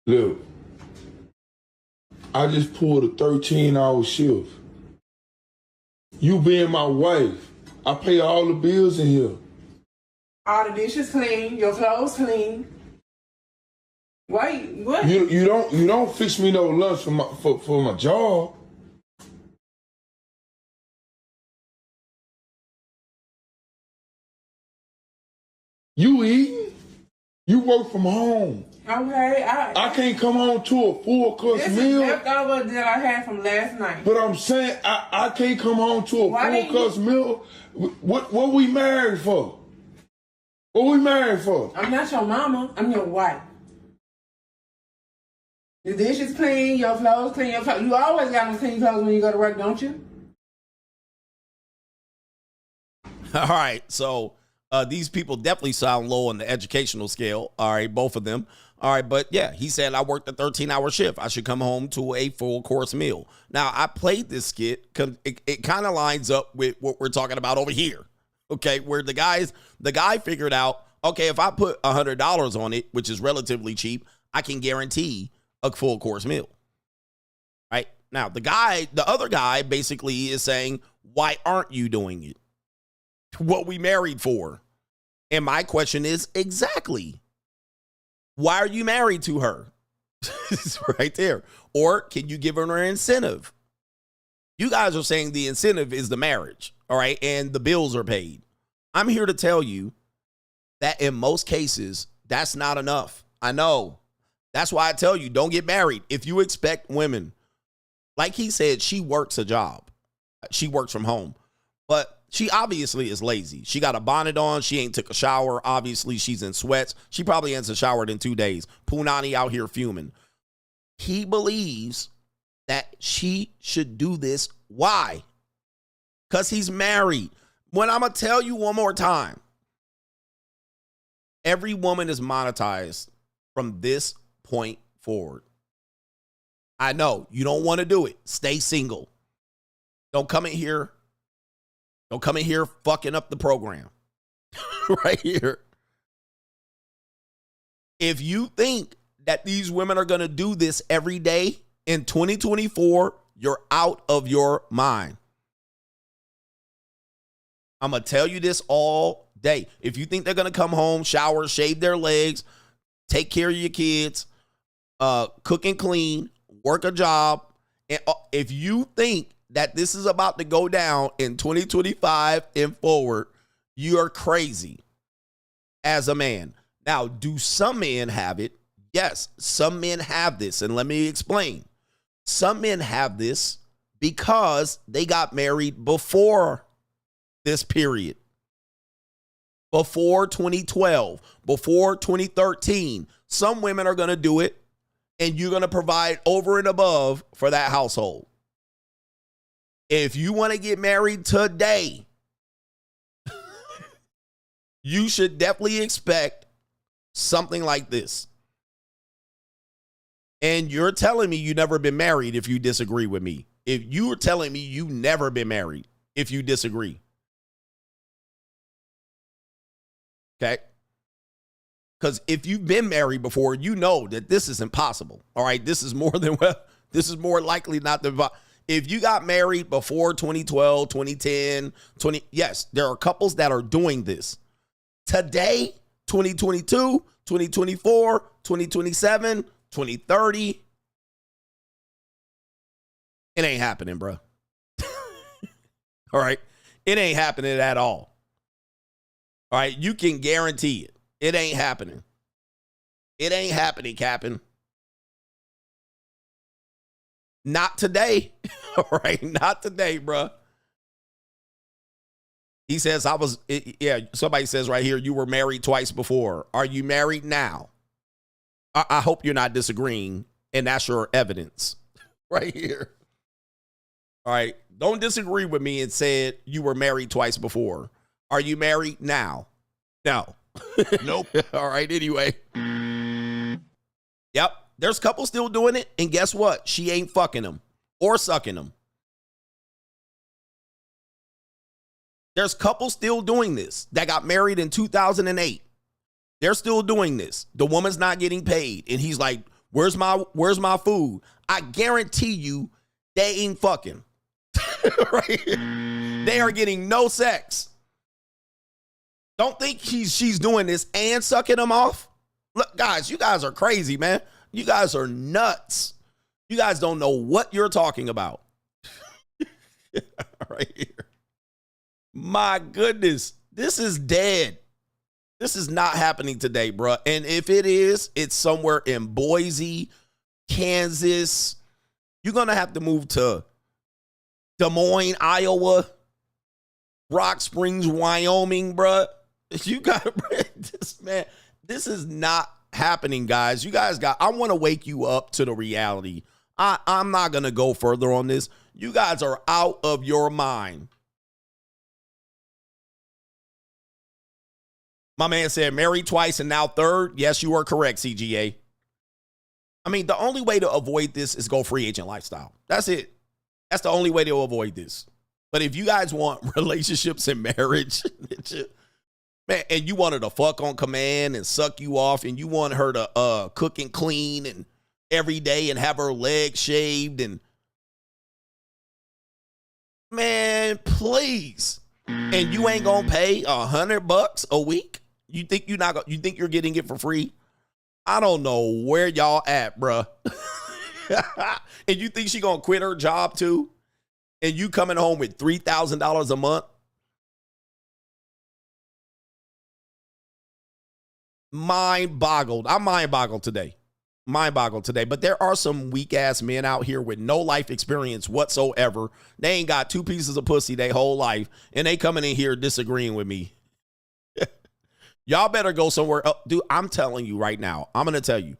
Look, I just pulled a 13-hour shift. You being my wife, I pay all the bills in here. All the dishes clean, your clothes clean. Why? What? You don't fix me no lunch for my job. You eating? You work from home. Okay, I can't come home to a full-course meal. This is leftover that I had from last night. But I'm saying I can't come home to a full-course meal. What we married for? What we married for? I'm not your mama. I'm your wife. The dishes clean, your clothes clean. You always got on clean clothes when you go to work, don't you? All right, so these people definitely sound low on the educational scale. All right, both of them. All right, but yeah, he said, I worked a 13-hour shift. I should come home to a full-course meal. Now, I played this skit because it kind of lines up with what we're talking about over here, okay, where the guy figured out, okay, if I put $100 on it, which is relatively cheap, I can guarantee a full-course meal, right? Now, the other guy basically is saying, why aren't you doing it? What we married for? And my question is, exactly. Why are you married to her? It's right there. Or can you give her an incentive? You guys are saying the incentive is the marriage, all right, and the bills are paid. I'm here to tell you that in most cases, that's not enough. I know. That's why I tell you, don't get married. If you expect women, like he said, she works a job. She works from home. But she obviously is lazy. She got a bonnet on. She ain't took a shower. Obviously, she's in sweats. She probably hasn't showered in 2 days. Punani out here fuming. He believes that she should do this. Why? Because he's married. When I'm going to tell you one more time, every woman is monetized from this point forward. I know you don't want to do it. Stay single. Don't come in here. Don't come in here fucking up the program. Right here. If you think that these women are going to do this every day in 2024, you're out of your mind. I'm going to tell you this all day. If you think they're going to come home, shower, shave their legs, take care of your kids, cook and clean, work a job, and if you think that this is about to go down in 2025 and forward, you are crazy as a man. Now, do some men have it? Yes, some men have this, and let me explain. Some men have this because they got married before this period, before 2012, before 2013. Some women are going to do it, and you're going to provide over and above for that household. If you want to get married today, you should definitely expect something like this. And you're telling me you've never been married if you disagree with me. If you are telling me you've never been married if you disagree. Okay? Because if you've been married before, you know that this is impossible. All right, this is more than well, this is more likely not the. If you got married before 2012, 2010, yes, there are couples that are doing this. Today, 2022, 2024, 2027, 2030. It ain't happening, bro. All right. It ain't happening at all. All right. You can guarantee it. It ain't happening. It ain't happening, Captain. Not today. All right. Not today, bro. He says, somebody says right here, you were married twice before. Are you married now? I hope you're not disagreeing, and that's your evidence right here. All right. Don't disagree with me and said you were married twice before. Are you married now? No. Nope. All right. Anyway. Yep. There's couples still doing it. And guess what? She ain't fucking them or sucking them. There's couples still doing this that got married in 2008. They're still doing this. The woman's not getting paid. And he's like, where's my food? I guarantee you they ain't fucking. Right? They are getting no sex. Don't think she's doing this and sucking them off. Look, guys, you guys are crazy, man. You guys are nuts. You guys don't know what you're talking about. Right here. My goodness. This is dead. This is not happening today, bro. And if it is, it's somewhere in Boise, Kansas. You're going to have to move to Des Moines, Iowa, Rock Springs, Wyoming, bro. You got this, man. This is not happening, guys. You guys I want to wake you up to the reality. I'm not going to go further on this. You guys are out of your mind. My man said married twice and now third. Yes, you are correct, CGA. I mean, the only way to avoid this is go free agent lifestyle. That's it. That's the only way to avoid this. But if you guys want relationships and marriage, man, and you want her to fuck on command and suck you off, and you want her to cook and clean and every day and have her legs shaved, and man, please. And you ain't gonna pay $100 a week? You think you think you're getting it for free? I don't know where y'all at, bruh. And you think she gonna quit her job too? And you coming home with $3,000 a month? Mind boggled. I'm mind boggled today. Mind boggled today. But there are some weak ass men out here with no life experience whatsoever. They ain't got 2 pieces of pussy their whole life, and they coming in here disagreeing with me. Y'all better go somewhere else. Dude, I'm telling you right now. I'm gonna tell you.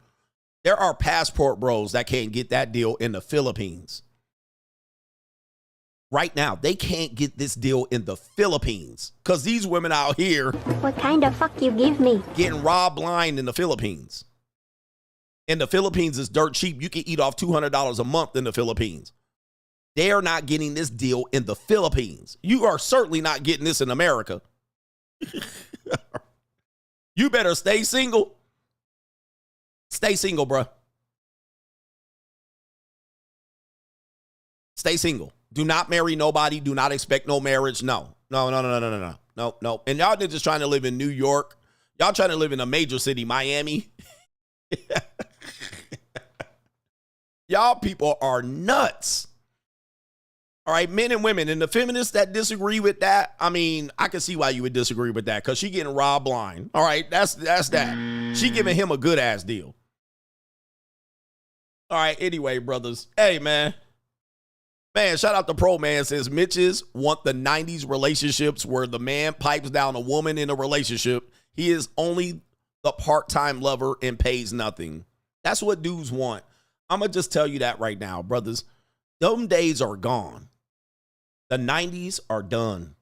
There are passport bros that can't get that deal in the Philippines. Right now, they can't get this deal in the Philippines because these women out here. What kind of fuck you give me? Getting robbed blind in the Philippines. In the Philippines, is dirt cheap. You can eat off $200 a month in the Philippines. They are not getting this deal in the Philippines. You are certainly not getting this in America. You better stay single. Stay single, bro. Stay single. Do not marry nobody. Do not expect no marriage. No. No. And y'all just trying to live in New York. Y'all trying to live in a major city, Miami. Y'all people are nuts. All right, men and women, and the feminists that disagree with that, I mean, I can see why you would disagree with that because she getting robbed blind. All right, that's that. She giving him a good ass deal. All right, anyway, brothers. Hey, man. Man, shout out to Pro Man says Mitches want the 90s relationships where the man pipes down a woman in a relationship. He is only the part-time lover and pays nothing. That's what dudes want. I'm going to just tell you that right now, brothers. Them days are gone. The 90s are done.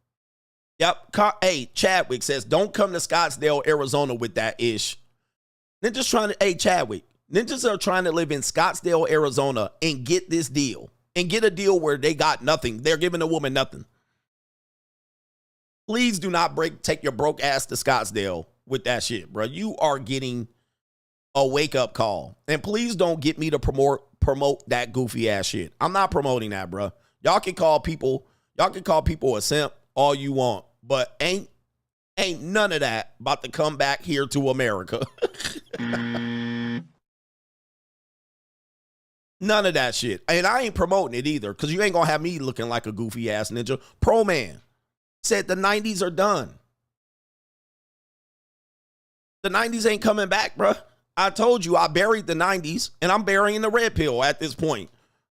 Yep. Hey, Chadwick says, don't come to Scottsdale, Arizona with that ish. Ninjas trying to, hey, Chadwick, ninjas are trying to live in Scottsdale, Arizona and get this deal. And get a deal where they got nothing. They're giving a woman nothing. Please do not take your broke ass to Scottsdale with that shit, bro. You are getting a wake-up call. And please don't get me to promote that goofy ass shit. I'm not promoting that, bro. Y'all can call people a simp all you want, but ain't none of that about to come back here to America. None of that shit. And I ain't promoting it either, because you ain't gonna have me looking like a goofy ass ninja. Pro Man said the 90s are done. The 90s ain't coming back, bro. I told you I buried the 90s, and I'm burying the red pill at this point.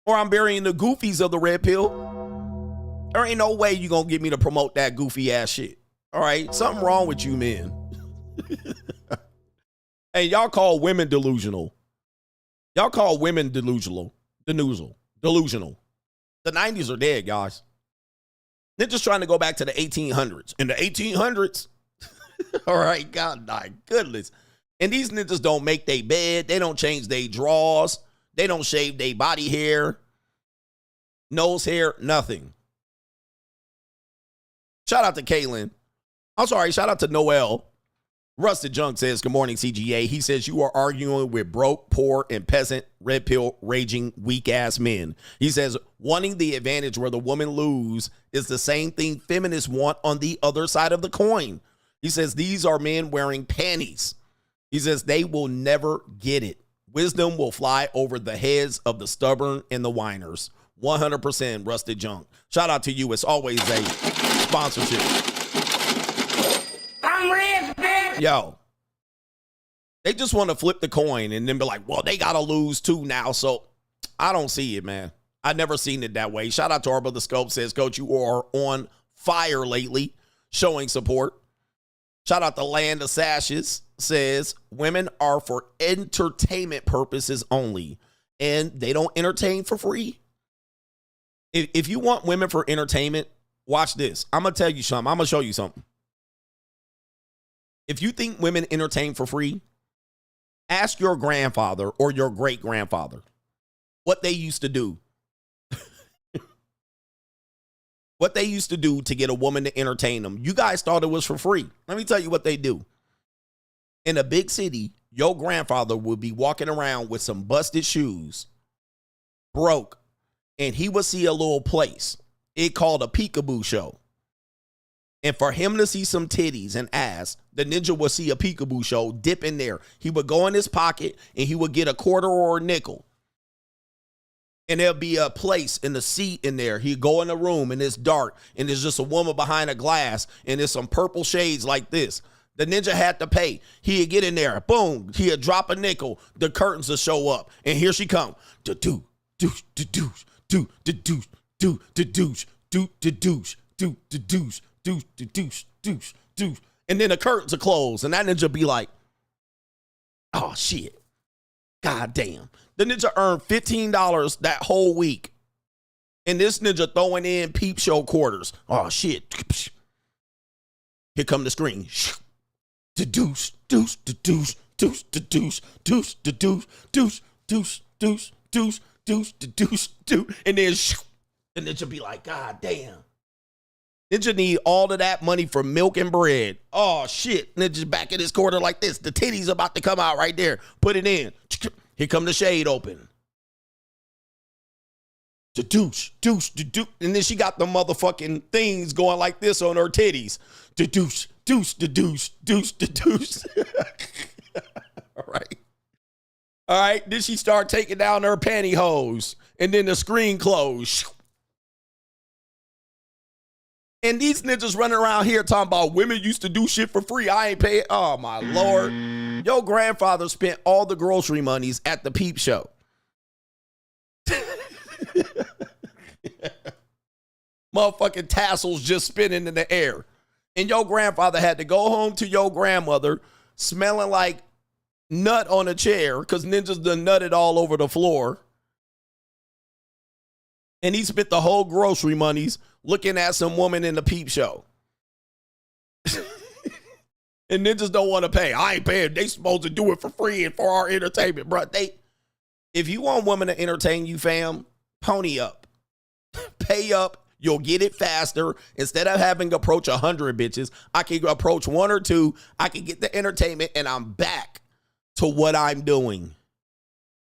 Or I'm burying the goofies of the red pill. There ain't no way you gonna get me to promote that goofy ass shit. All right? Something wrong with you, men. Hey, y'all call women delusional. Y'all call women delusional. Delusional. The 90s are dead, guys. They're just trying to go back to the 1800s. In the 1800s, all right, God, my goodness. And these niggas don't make their bed. They don't change their drawers. They don't shave their body hair, nose hair, nothing. Shout out to Kaylin. I'm sorry, shout out to Noel. Rusted Junk says, good morning, CGA. He says, you are arguing with broke, poor, and peasant, red pill, raging, weak-ass men. He says, wanting the advantage where the women lose is the same thing feminists want on the other side of the coin. He says, these are men wearing panties. He says, they will never get it. Wisdom will fly over the heads of the stubborn and the whiners. 100% Rusted Junk. Shout out to you. It's always a sponsorship. I'm rich, bitch. Yo, they just want to flip the coin and then be like, well, they got to lose too now. So I don't see it, man. I never seen it that way. Shout out to our brother Scope says, Coach, you are on fire lately, showing support. Shout out to Land of Sashes says, women are for entertainment purposes only, and they don't entertain for free. If you want women for entertainment, watch this. I'm going to tell you something. I'm going to show you something. If you think women entertain for free, ask your grandfather or your great-grandfather what they used to do. What they used to do to get a woman to entertain them. You guys thought it was for free. Let me tell you what they do. In a big city, your grandfather would be walking around with some busted shoes, broke, and he would see a little place. It called a peekaboo show. And for him to see some titties and ass, the ninja would see a peekaboo show, dip in there. He would go in his pocket and he would get a quarter or a nickel. And there'll be a place in the seat in there. He'd go in a room and it's dark and there's just a woman behind a glass and there's some purple shades like this. The ninja had to pay. He'd get in there. Boom. He'd drop a nickel. The curtains will show up. And here she come. Do-do, douche, do-douche, do-do-douche, do-do-douche, do-do-douche, do-do-douche, do-do-douche, douche, douche. And then the curtains are closed. And that ninja be like, oh, shit. God damn. The ninja earned $15 that whole week. And this ninja throwing in peep show quarters. Oh, shit. Here come the screen. Deuce, deuce, deuce, deuce, deuce, deuce, deuce, deuce, deuce, deuce, deuce, deuce, deuce, deuce. And then the ninja be like, God damn. Ninja need all of that money for milk and bread. Oh, shit. Ninja's back in his quarter like this. The titty's about to come out right there. Put it in. Here come the shade open. The douche, douche, the douche. And then she got the motherfucking things going like this on her titties. The douche, douche, the douche, douche, the douche. All right. All right. Then she start taking down her pantyhose. And then the screen closed. And these ninjas running around here talking about women used to do shit for free. I ain't paying. Oh, my Lord. Your grandfather spent all the grocery monies at the peep show. Motherfucking tassels just spinning in the air. And your grandfather had to go home to your grandmother smelling like nut on a chair because ninjas done nutted all over the floor. And he spent the whole grocery monies looking at some woman in the peep show. And ninjas don't want to pay. I ain't paying. They supposed to do it for free and for our entertainment, bro. If you want women to entertain you, fam, pony up. Pay up You'll get it faster. Instead of having to approach 100 bitches, I can approach 1 or 2. I can get the entertainment, and I'm back to what I'm doing.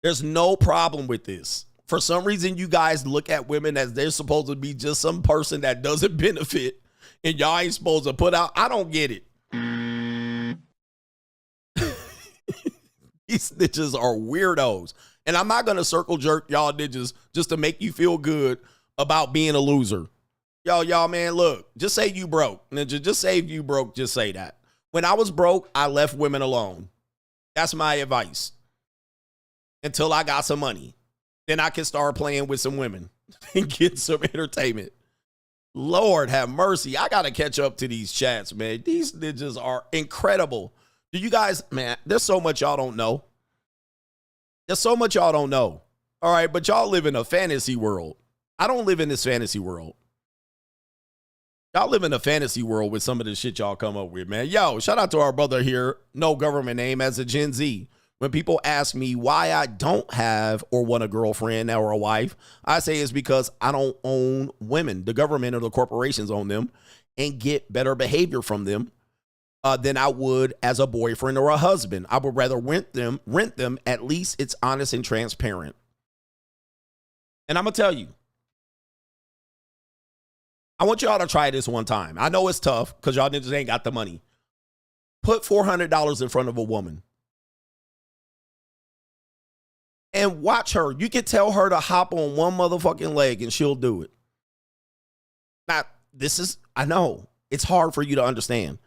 There's no problem with this. For some reason, you guys look at women as they're supposed to be just some person that doesn't benefit, and y'all ain't supposed to put out. I don't get it. These bitches are weirdos. And I'm not going to circle jerk y'all bitches just to make you feel good about being a loser. Y'all, man, look, just say you broke. Ninja, just say if you broke, just say that. When I was broke, I left women alone. That's my advice. Until I got some money. Then I can start playing with some women and get some entertainment. Lord have mercy. I got to catch up to these chats, man. These ninjas are incredible. Do you guys, man, there's so much y'all don't know. There's so much y'all don't know. All right, but y'all live in a fantasy world. I don't live in this fantasy world. Y'all live in a fantasy world with some of the shit y'all come up with, man. Yo, shout out to our brother here, no government name, as a Gen Z. When people ask me why I don't have or want a girlfriend or a wife, I say it's because I don't own women. The government or the corporations own them and get better behavior from them than I would as a boyfriend or a husband. I would rather rent them. At least it's honest and transparent. And I'm going to tell you, I want y'all to try this one time. I know it's tough because y'all niggas ain't got the money. Put $400 in front of a woman. And watch her. You can tell her to hop on one motherfucking leg and she'll do it. Now, I know, it's hard for you to understand.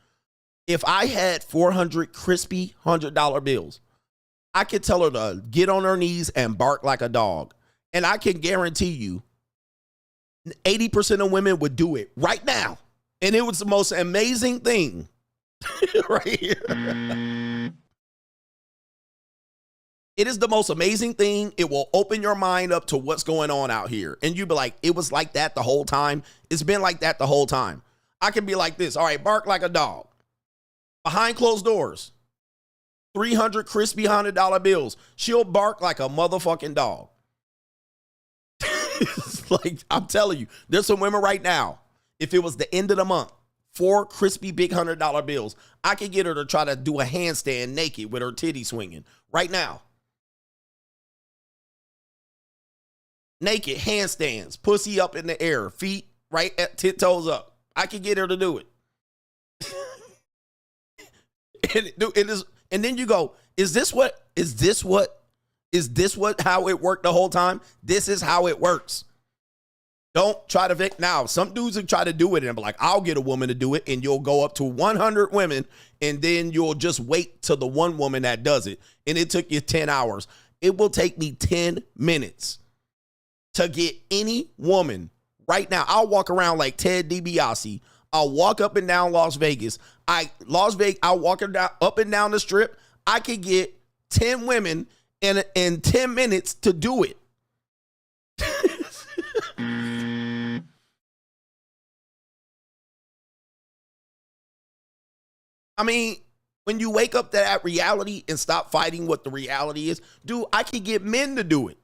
If I had 400 crispy $100 bills, I could tell her to get on her knees and bark like a dog. And I can guarantee you, 80% of women would do it right now. And it was the most amazing thing right here. It is the most amazing thing. It will open your mind up to what's going on out here. And you'll be like, it was like that the whole time. It's been like that the whole time. I can be like this. All right, bark like a dog. Behind closed doors. 300 crispy $100 bills. She'll bark like a motherfucking dog. Like, I'm telling you, there's some women right now. If it was the end of the month, 4 crispy big $100 bills, I could get her to try to do a handstand naked with her titty swinging right now. Naked handstands, pussy up in the air, feet right at tiptoes up. I can get her to do it. And then you go, is this how it worked the whole time? This is how it works. Don't try to now. Some dudes will try to do it and be like, I'll get a woman to do it, and you'll go up to 100 women, and then you'll just wait till the one woman that does it. And it took you 10 hours. It will take me 10 minutes to get any woman right now. I'll walk around like Ted DiBiase. I'll walk up and down Las Vegas. I'll walk up and down the strip. I could get 10 women in 10 minutes to do it. I mean, when you wake up to that reality and stop fighting what the reality is, dude, I can get men to do it.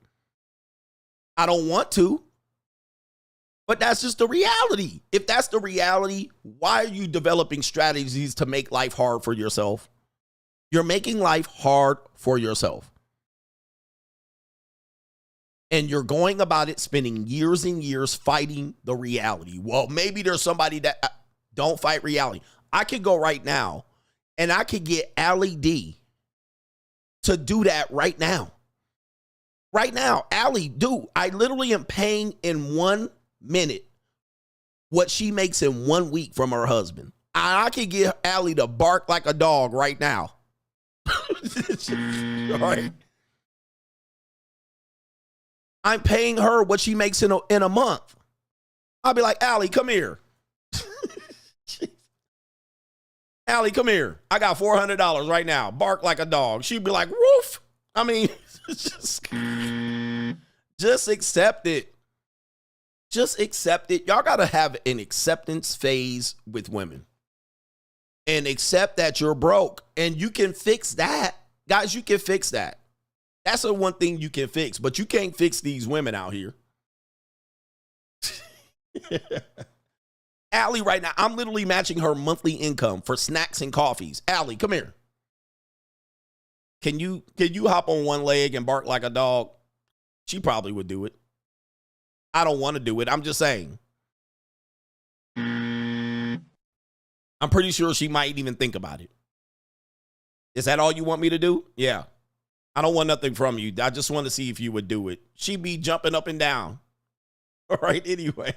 I don't want to, but that's just the reality. If that's the reality, why are you developing strategies to make life hard for yourself? You're making life hard for yourself. And you're going about it spending years and years fighting the reality. Well, maybe there's somebody that don't fight reality. I could go right now and I could get Aly Dee to do that right now. Right now, Aly, dude, I literally am paying in 1 minute what she makes in 1 week from her husband. I could get Aly to bark like a dog right now. All right. I'm paying her what she makes in a month. I'll be like, Aly, come here. Aly, come here. I got $400 right now. Bark like a dog. She'd be like, woof. I mean, just accept it. Just accept it. Y'all got to have an acceptance phase with women. And accept that you're broke. And you can fix that. Guys, you can fix that. That's the one thing you can fix. But you can't fix these women out here. Aly right now, I'm literally matching her monthly income for snacks and coffees. Aly, come here. Can you hop on one leg and bark like a dog? She probably would do it. I don't want to do it. I'm just saying. I'm pretty sure she might even think about it. Is that all you want me to do? Yeah. I don't want nothing from you. I just want to see if you would do it. She'd be jumping up and down. All right, anyway.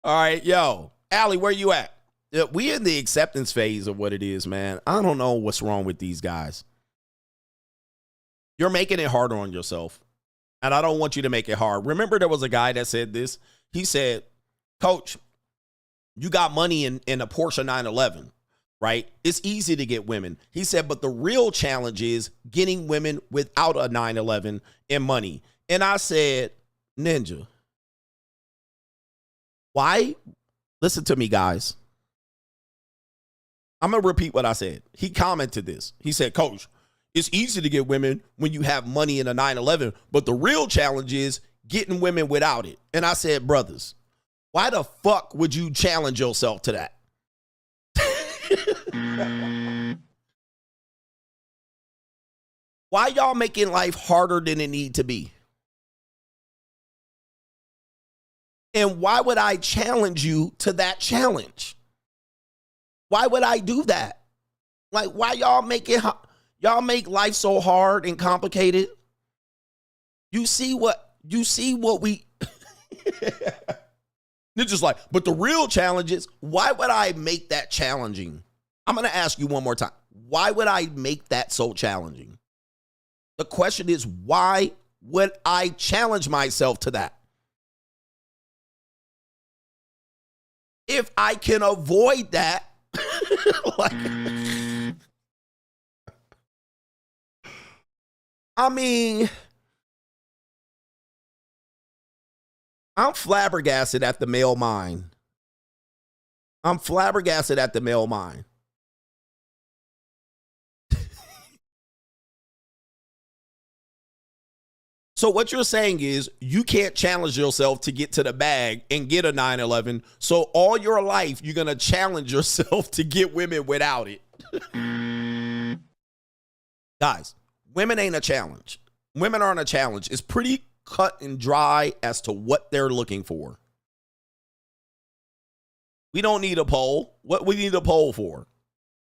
All right, yo. Aly, where you at? We in the acceptance phase of what it is, man. I don't know what's wrong with these guys. You're making it harder on yourself. And I don't want you to make it hard. Remember, there was a guy that said this. He said, Coach, you got money in a Porsche 911, right? It's easy to get women. He said, but the real challenge is getting women without a 911 and money. And I said, Ninja, why? Listen to me, guys. I'm going to repeat what I said. He commented this. He said, Coach, it's easy to get women when you have money in a 911, but the real challenge is getting women without it. And I said, brothers, why the fuck would you challenge yourself to that? Why y'all making life harder than it need to be? And why would I challenge you to that challenge? Why would I do that? Like, why y'all make it y'all make life so hard and complicated? You see what we Ninja's like, but the real challenge is, why would I make that challenging? I'm going to ask you one more time. Why would I make that so challenging? The question is, why would I challenge myself to that? If I can avoid that, like, I mean, I'm flabbergasted at the male mind. I'm flabbergasted at the male mind. So what you're saying is you can't challenge yourself to get to the bag and get a 911. So all your life, you're going to challenge yourself to get women without it. Guys, women ain't a challenge. Women aren't a challenge. It's pretty cut and dry as to what they're looking for. We don't need a poll. What we need a poll for?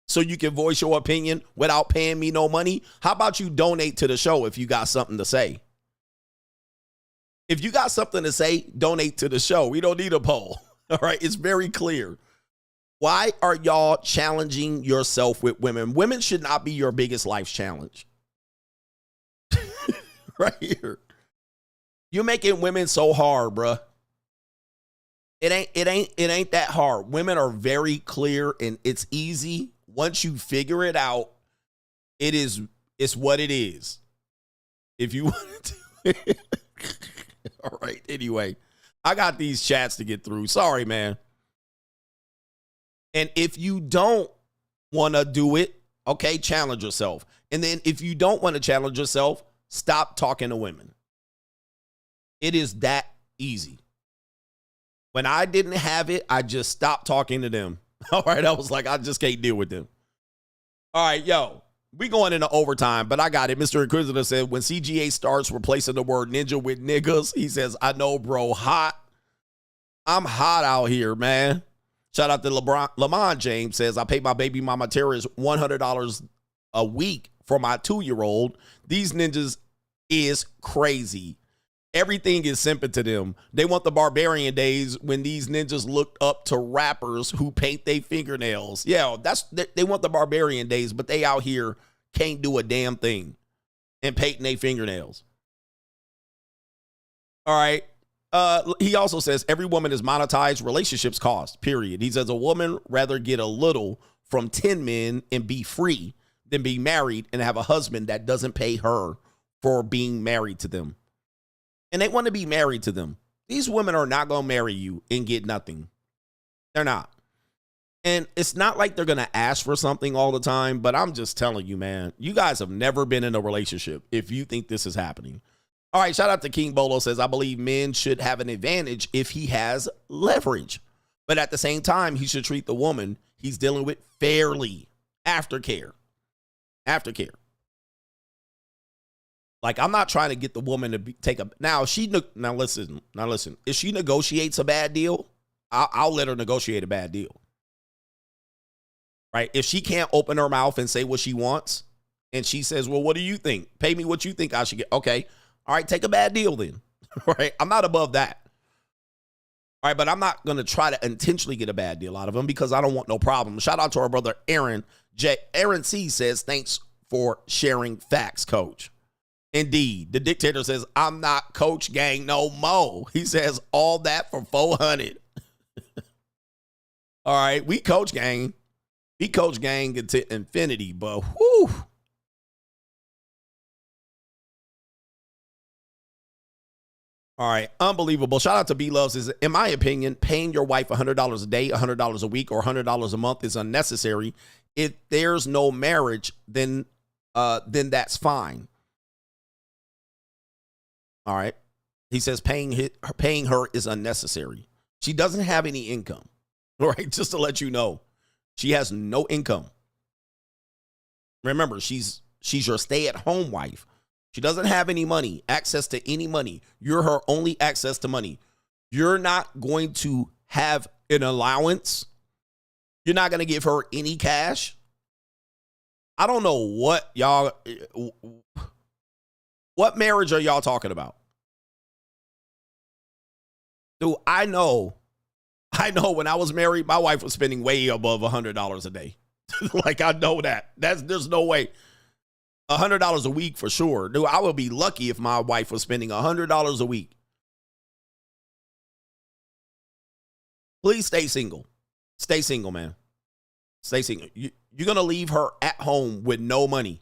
So you can voice your opinion without paying me no money? How about you donate to the show if you got something to say? If you got something to say, donate to the show. We don't need a poll. All right. It's very clear. Why are y'all challenging yourself with women? Women should not be your biggest life challenge. Right here. You're making women so hard, bruh. It ain't that hard. Women are very clear and it's easy. Once you figure it out, it's what it is. If you want to do it. All right. Anyway, I got these chats to get through. Sorry, man. And if you don't want to do it, okay, challenge yourself. And then if you don't want to challenge yourself, stop talking to women. It is that easy. When I didn't have it, I just stopped talking to them. All right. I was like, I just can't deal with them. All right, yo. We going into overtime, but I got it. Mr. Inquisitor said, when CGA starts replacing the word ninja with niggas, he says, I know, bro, hot. I'm hot out here, man. Shout out to Lamont James says, I pay my baby mama terrorist $100 a week for my 2-year-old. These ninjas is crazy. Everything is simping to them. They want the barbarian days when these ninjas looked up to rappers who paint their fingernails. Yeah, they want the barbarian days, but they out here can't do a damn thing and painting their fingernails. All right. He also says every woman is monetized. Relationships cost, period. He says a woman rather get a little from 10 men and be free than be married and have a husband that doesn't pay her for being married to them. And they want to be married to them. These women are not going to marry you and get nothing. They're not. And it's not like they're going to ask for something all the time, but I'm just telling you, man, you guys have never been in a relationship if you think this is happening. All right, shout out to King Bolo says, I believe men should have an advantage if he has leverage. But at the same time, he should treat the woman he's dealing with fairly. Aftercare. Aftercare. Like, I'm not trying to get the woman to take a... Now, listen. If she negotiates a bad deal, I'll let her negotiate a bad deal. Right? If she can't open her mouth and say what she wants, and she says, well, what do you think? Pay me what you think I should get. Okay. All right, take a bad deal then. Right? I'm not above that. All right, but I'm not going to try to intentionally get a bad deal out of him because I don't want no problem. Shout out to our brother Aaron. Aaron C says, thanks for sharing facts, coach. Indeed. The dictator says, I'm not coach gang no more. He says, all that for 400. All right, we coach gang. We coach gang to infinity, but whew. All right, unbelievable. Shout out to B Loves. Is, in my opinion, paying your wife $100 a day, $100 a week, or $100 a month is unnecessary. If there's no marriage, then that's fine. All right. He says paying her is unnecessary. She doesn't have any income. All right, just to let you know, she has no income. Remember, she's your stay-at-home wife. She doesn't have any money, access to any money. You're her only access to money. You're not going to have an allowance. You're not going to give her any cash. I don't know what marriage are y'all talking about? Dude, I know when I was married, my wife was spending way above $100 a day. Like, I know that. There's no way. $100 a week for sure. Dude, I would be lucky if my wife was spending $100 a week. Please stay single. Stay single, man. Stay single. You're going to leave her at home with no money.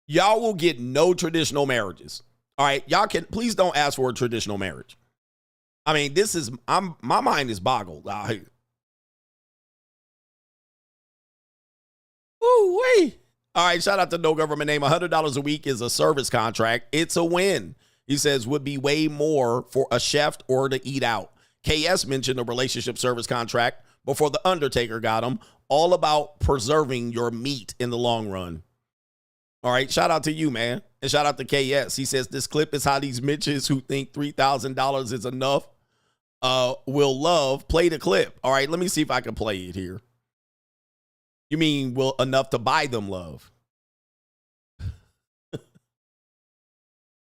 Y'all will get no traditional marriages. All right, y'all can please don't ask for a traditional marriage. I mean, my mind is boggled out here. Ooh, wait. All right, shout out to No Government Name. $100 a week is a service contract. It's a win. He says would be way more for a chef or to eat out. KS mentioned a relationship service contract before The Undertaker got him. All about preserving your meat in the long run. All right, shout out to you, man. And shout out to KS. He says this clip is how these Mitches who think $3,000 is enough will love. Play the clip. All right, let me see if I can play it here. You mean will enough to buy them love?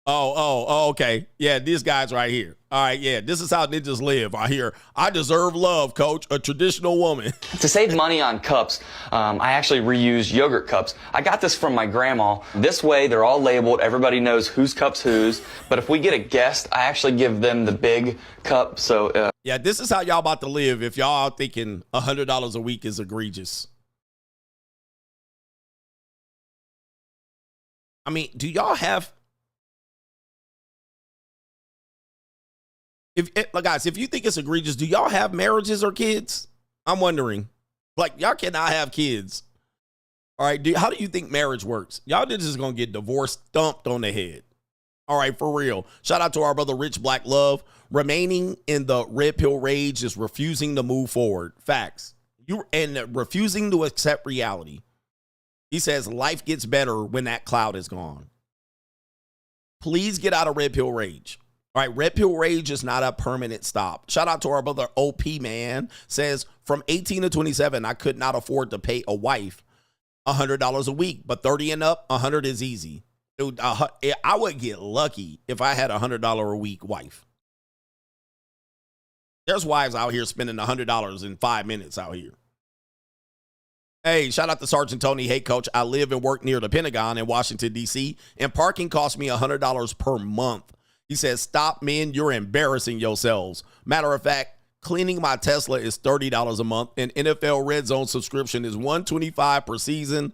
Oh, okay. Yeah, these guys right here. All right, yeah, this is how ninjas live. I hear, I deserve love, coach, a traditional woman. To save money on cups, I actually reuse yogurt cups. I got this from my grandma. This way, they're all labeled. Everybody knows whose cup's whose. But if we get a guest, I actually give them the big cup. So, yeah, this is how y'all about to live if y'all thinking $100 a week is egregious. I mean, do y'all have... Guys, if you think it's egregious, do y'all have marriages or kids? I'm wondering. Like, y'all cannot have kids. All right, how do you think marriage works? Y'all just gonna get divorced, thumped on the head. All right, for real. Shout out to our brother Rich Black Love. Remaining in the red pill rage is refusing to move forward. Facts. And refusing to accept reality. He says life gets better when that cloud is gone. Please get out of red pill rage. All right, red pill rage is not a permanent stop. Shout out to our brother OP, man. Says, from 18 to 27, I could not afford to pay a wife $100 a week, but 30 and up, 100 is easy. Dude, I would get lucky if I had a $100 a week wife. There's wives out here spending $100 in 5 minutes out here. Hey, shout out to Sergeant Tony. Hey, coach, I live and work near the Pentagon in Washington, D.C., and parking costs me $100 per month. He says, stop, men. You're embarrassing yourselves. Matter of fact, cleaning my Tesla is $30 a month, and NFL Red Zone subscription is $125 per season.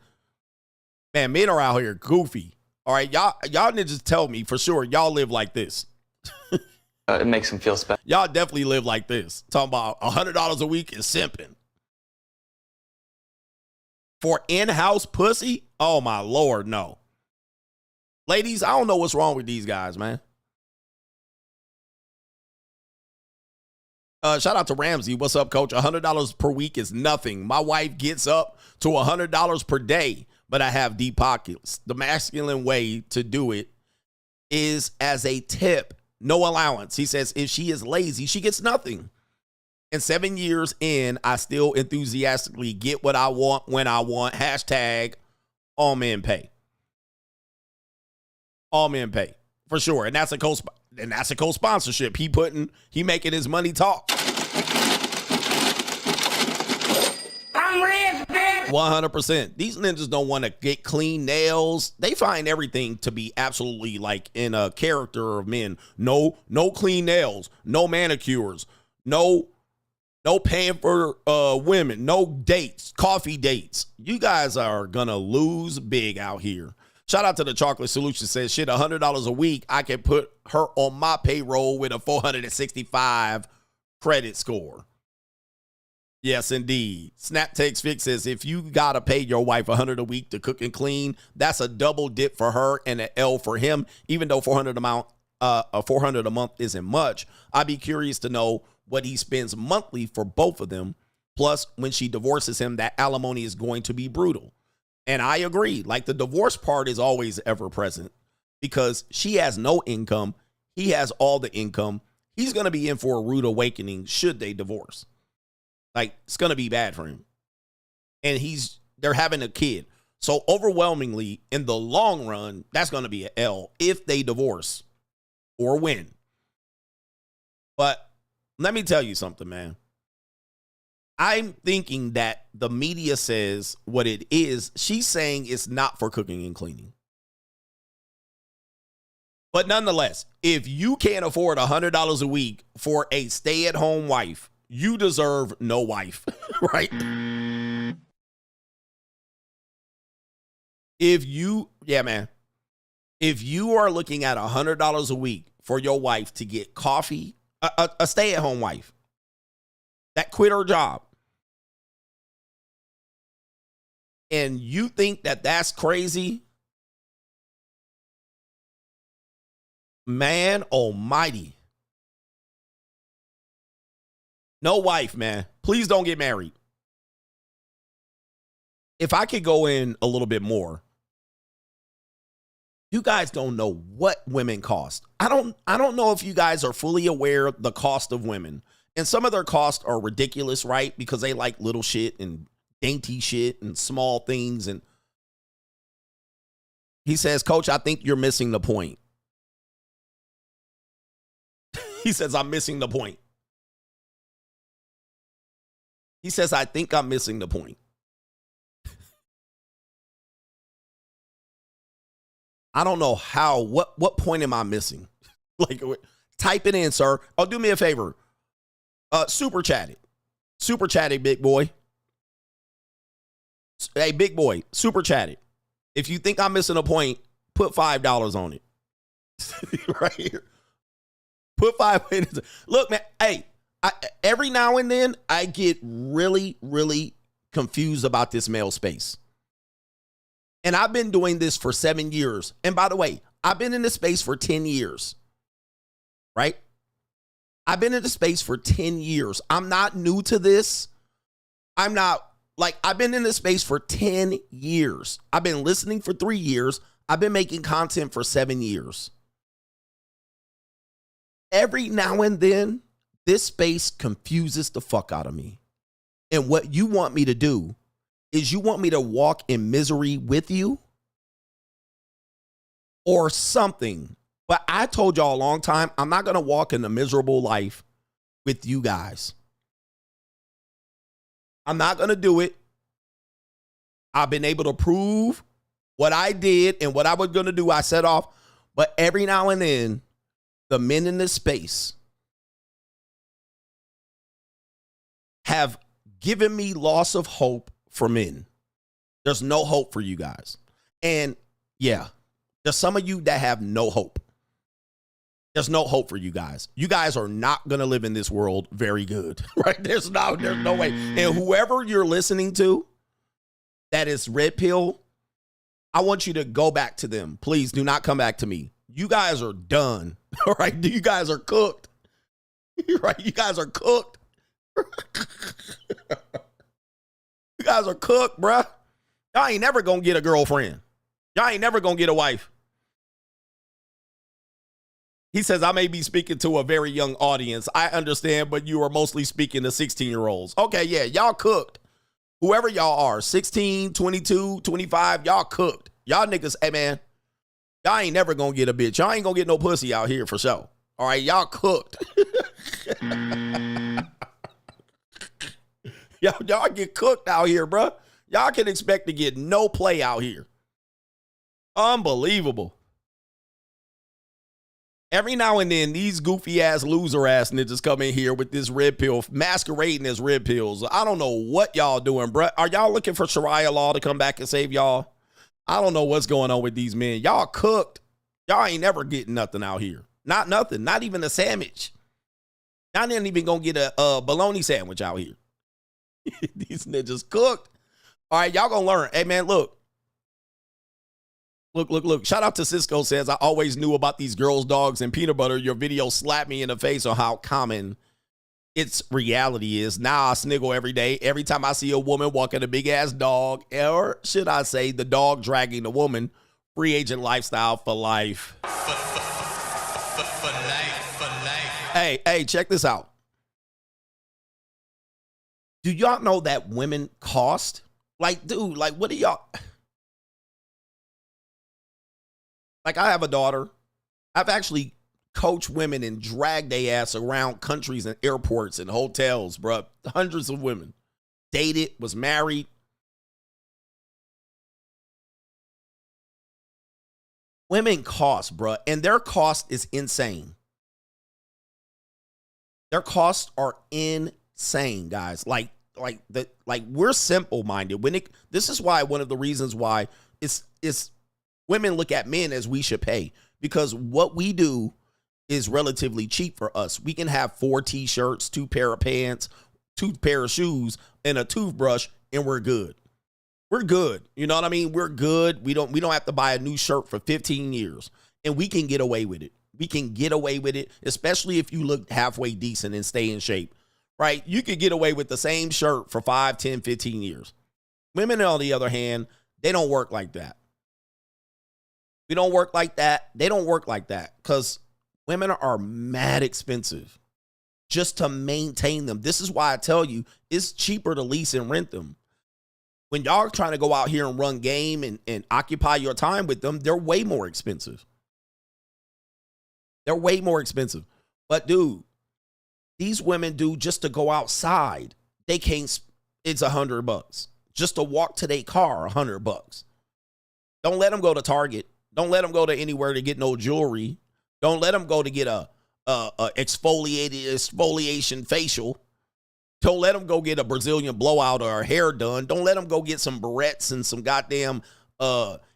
Man, men are out here goofy. All right, y'all need to tell me for sure y'all live like this. it makes them feel special. Y'all definitely live like this. Talking about $100 a week is simping. For in-house pussy? Oh, my Lord, no. Ladies, I don't know what's wrong with these guys, man. Shout out to Ramsey. What's up, coach? $100 per week is nothing. My wife gets up to $100 per day, but I have deep pockets. The masculine way to do it is as a tip, no allowance. He says if she is lazy, she gets nothing. And 7 years in, I still enthusiastically get what I want when I want. Hashtag all men pay. All men pay for sure. And that's a co-sponsorship. He making his money talk. I'm rich, bitch. 100%. These ninjas don't want to get clean nails. They find everything to be absolutely like in a character of men. No clean nails, no manicures, no paying for women, no dates, coffee dates. You guys are gonna lose big out here. Shout out to the Chocolate Solution. Says shit, $100 a week. I can put her on my payroll with a 465 credit score. Yes, indeed. Snap Takes Fix says if you gotta pay your wife $100 a week to cook and clean, that's a double dip for her and an L for him. Even though $400 a month isn't much, I'd be curious to know what he spends monthly for both of them. Plus, when she divorces him, that alimony is going to be brutal. And I agree. Like, the divorce part is always ever present because she has no income. He has all the income. He's going to be in for a rude awakening should they divorce. Like, it's going to be bad for him. And they're having a kid. So overwhelmingly, in the long run, that's going to be an L if they divorce or win. But let me tell you something, man. I'm thinking that the media says what it is. She's saying it's not for cooking and cleaning. But nonetheless, if you can't afford $100 a week for a stay-at-home wife, you deserve no wife, right? If you are looking at $100 a week for your wife to get coffee, a stay-at-home wife that quit her job, and you think that that's crazy, man almighty. No wife, man. Please don't get married. If I could go in a little bit more, you guys don't know what women cost. I don't know if you guys are fully aware of the cost of women. And some of their costs are ridiculous, right? Because they like little shit and dainty shit and small things. And he says, Coach, I think you're missing the point. He says, I'm missing the point. He says, I think I'm missing the point. I don't know how, what point am I missing? Like, type it in, sir. Oh, do me a favor. Super chat it. Super chat it, big boy. Hey, big boy, super chat it. If you think I'm missing a point, put $5 on it. Right here. Put 5 minutes. Look, man, hey, every now and then I get really, really confused about this male space. And I've been doing this for 7 years. And by the way, I've been in this space for 10 years. Right? I've been in the space for 10 years. I'm not new to this. I've been in this space for 10 years. I've been listening for 3 years. I've been making content for 7 years. Every now and then, this space confuses the fuck out of me. And what you want me to do is you want me to walk in misery with you or something. But I told y'all a long time, I'm not going to walk in a miserable life with you guys. I'm not going to do it. I've been able to prove what I did and what I was going to do. I set off. But every now and then, the men in this space have given me loss of hope for men. There's no hope for you guys. And yeah, there's some of you that have no hope. There's no hope for you guys. You guys are not going to live in this world very good, right? There's no way. And whoever you're listening to, that is red pill, I want you to go back to them. Please do not come back to me. You guys are done. All right. You guys are cooked. Right. You guys are cooked. You guys are cooked, bruh. Y'all ain't never gonna get a girlfriend. Y'all ain't never gonna get a wife. He says, I may be speaking to a very young audience. I understand, but you are mostly speaking to 16-year-olds. Okay, yeah, y'all cooked. Whoever y'all are, 16, 22, 25, y'all cooked. Y'all niggas, hey, man, y'all ain't never gonna get a bitch. Y'all ain't gonna get no pussy out here for sure. All right, y'all cooked. Y'all get cooked out here, bro. Y'all can expect to get no play out here. Unbelievable. Every now and then, these goofy-ass, loser-ass niggas come in here with this red pill, masquerading as red pills. I don't know what y'all doing, bruh. Are y'all looking for Sharia law to come back and save y'all? I don't know what's going on with these men. Y'all cooked. Y'all ain't never getting nothing out here. Not nothing. Not even a sandwich. Y'all ain't even gonna get a bologna sandwich out here. These niggas cooked. All right, y'all gonna learn. Hey, man, look. Look. Shout out to Cisco says, I always knew about these girls, dogs, and peanut butter. Your video slapped me in the face on how common its reality is. Now I sniggle every day. Every time I see a woman walking a big-ass dog, or should I say the dog dragging the woman, free agent lifestyle for life. For life. Hey, check this out. Do y'all know that women cost? Like, dude, like, what do y'all... Like, I have a daughter. I've actually coached women and dragged their ass around countries and airports and hotels, bro. Hundreds of women. Dated, was married. Women cost, bro. And their cost is insane. Their costs are insane, guys. Like we're simple-minded. This is why one of the reasons why it's women look at men as we should pay, because what we do is relatively cheap for us. We can have 4 t-shirts, 2 pair of pants, 2 pair of shoes, and a toothbrush, and we're good. We're good. You know what I mean? We're good. We don't have to buy a new shirt for 15 years, and we can get away with it. We can get away with it, especially if you look halfway decent and stay in shape, right? You could get away with the same shirt for 5, 10, 15 years. Women, on the other hand, they don't work like that. We don't work like that. They don't work like that because women are mad expensive just to maintain them. This is why I tell you it's cheaper to lease and rent them. When y'all are trying to go out here and run game and occupy your time with them, they're way more expensive. They're way more expensive. But dude, these women do just to go outside. They can't, it's $100. Just to walk to their car, $100. Don't let them go to Target. Don't let them go to anywhere to get no jewelry. Don't let them go to get a exfoliation facial. Don't let them go get a Brazilian blowout or a hair done. Don't let them go get some barrettes and some goddamn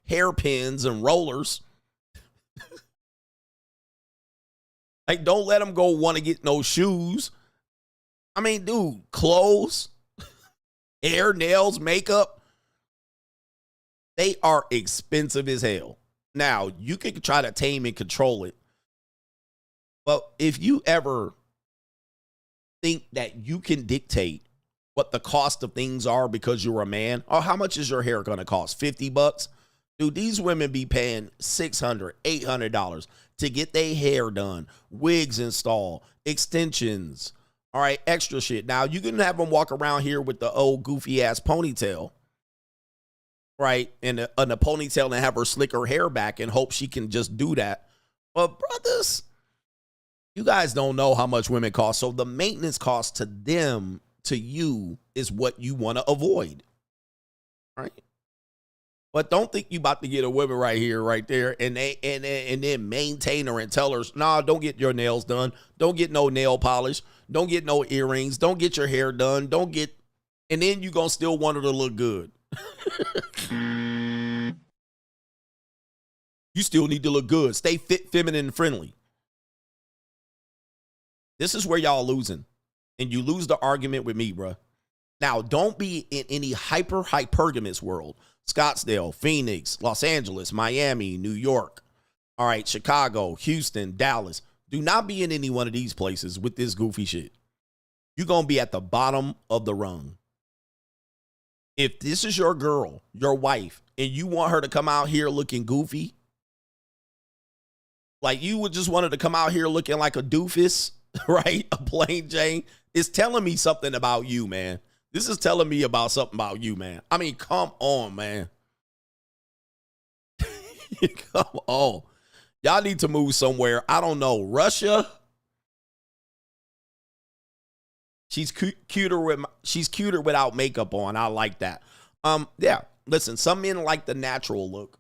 hairpins and rollers. Like, don't let them go want to get no shoes. I mean, dude, clothes, hair, nails, makeup, they are expensive as hell. Now, you can try to tame and control it. But if you ever think that you can dictate what the cost of things are because you're a man, or how much is your hair going to cost? $50? Dude, these women be paying $600, $800 to get their hair done, wigs installed, extensions, all right, extra shit. Now, you can have them walk around here with the old goofy-ass ponytail, right, and a ponytail and have her slick her hair back and hope she can just do that. But, brothers, you guys don't know how much women cost. So the maintenance cost to them, to you, is what you want to avoid, right? But don't think you about to get a woman right here, right there, and then maintain her and tell her, nah, don't get your nails done. Don't get no nail polish. Don't get no earrings. Don't get your hair done. Don't get, and then you going to still want her to look good. You still need to look good. Stay fit, feminine, and friendly. This is where y'all losing. And you lose the argument with me, bro. Now, don't be in any hypergamous world. Scottsdale, Phoenix, Los Angeles, Miami, New York. All right, Chicago, Houston, Dallas. Do not be in any one of these places with this goofy shit. You're going to be at the bottom of the rung. If this is your girl, your wife, and you want her to come out here looking goofy, like you would just want her to come out here looking like a doofus, right? A plain Jane, it's telling me something about you, man. This is telling me about something about you, man. I mean, come on, man. Come on. Y'all need to move somewhere. I don't know. Russia. She's cuter without makeup on. I like that. Yeah. Listen, some men like the natural look.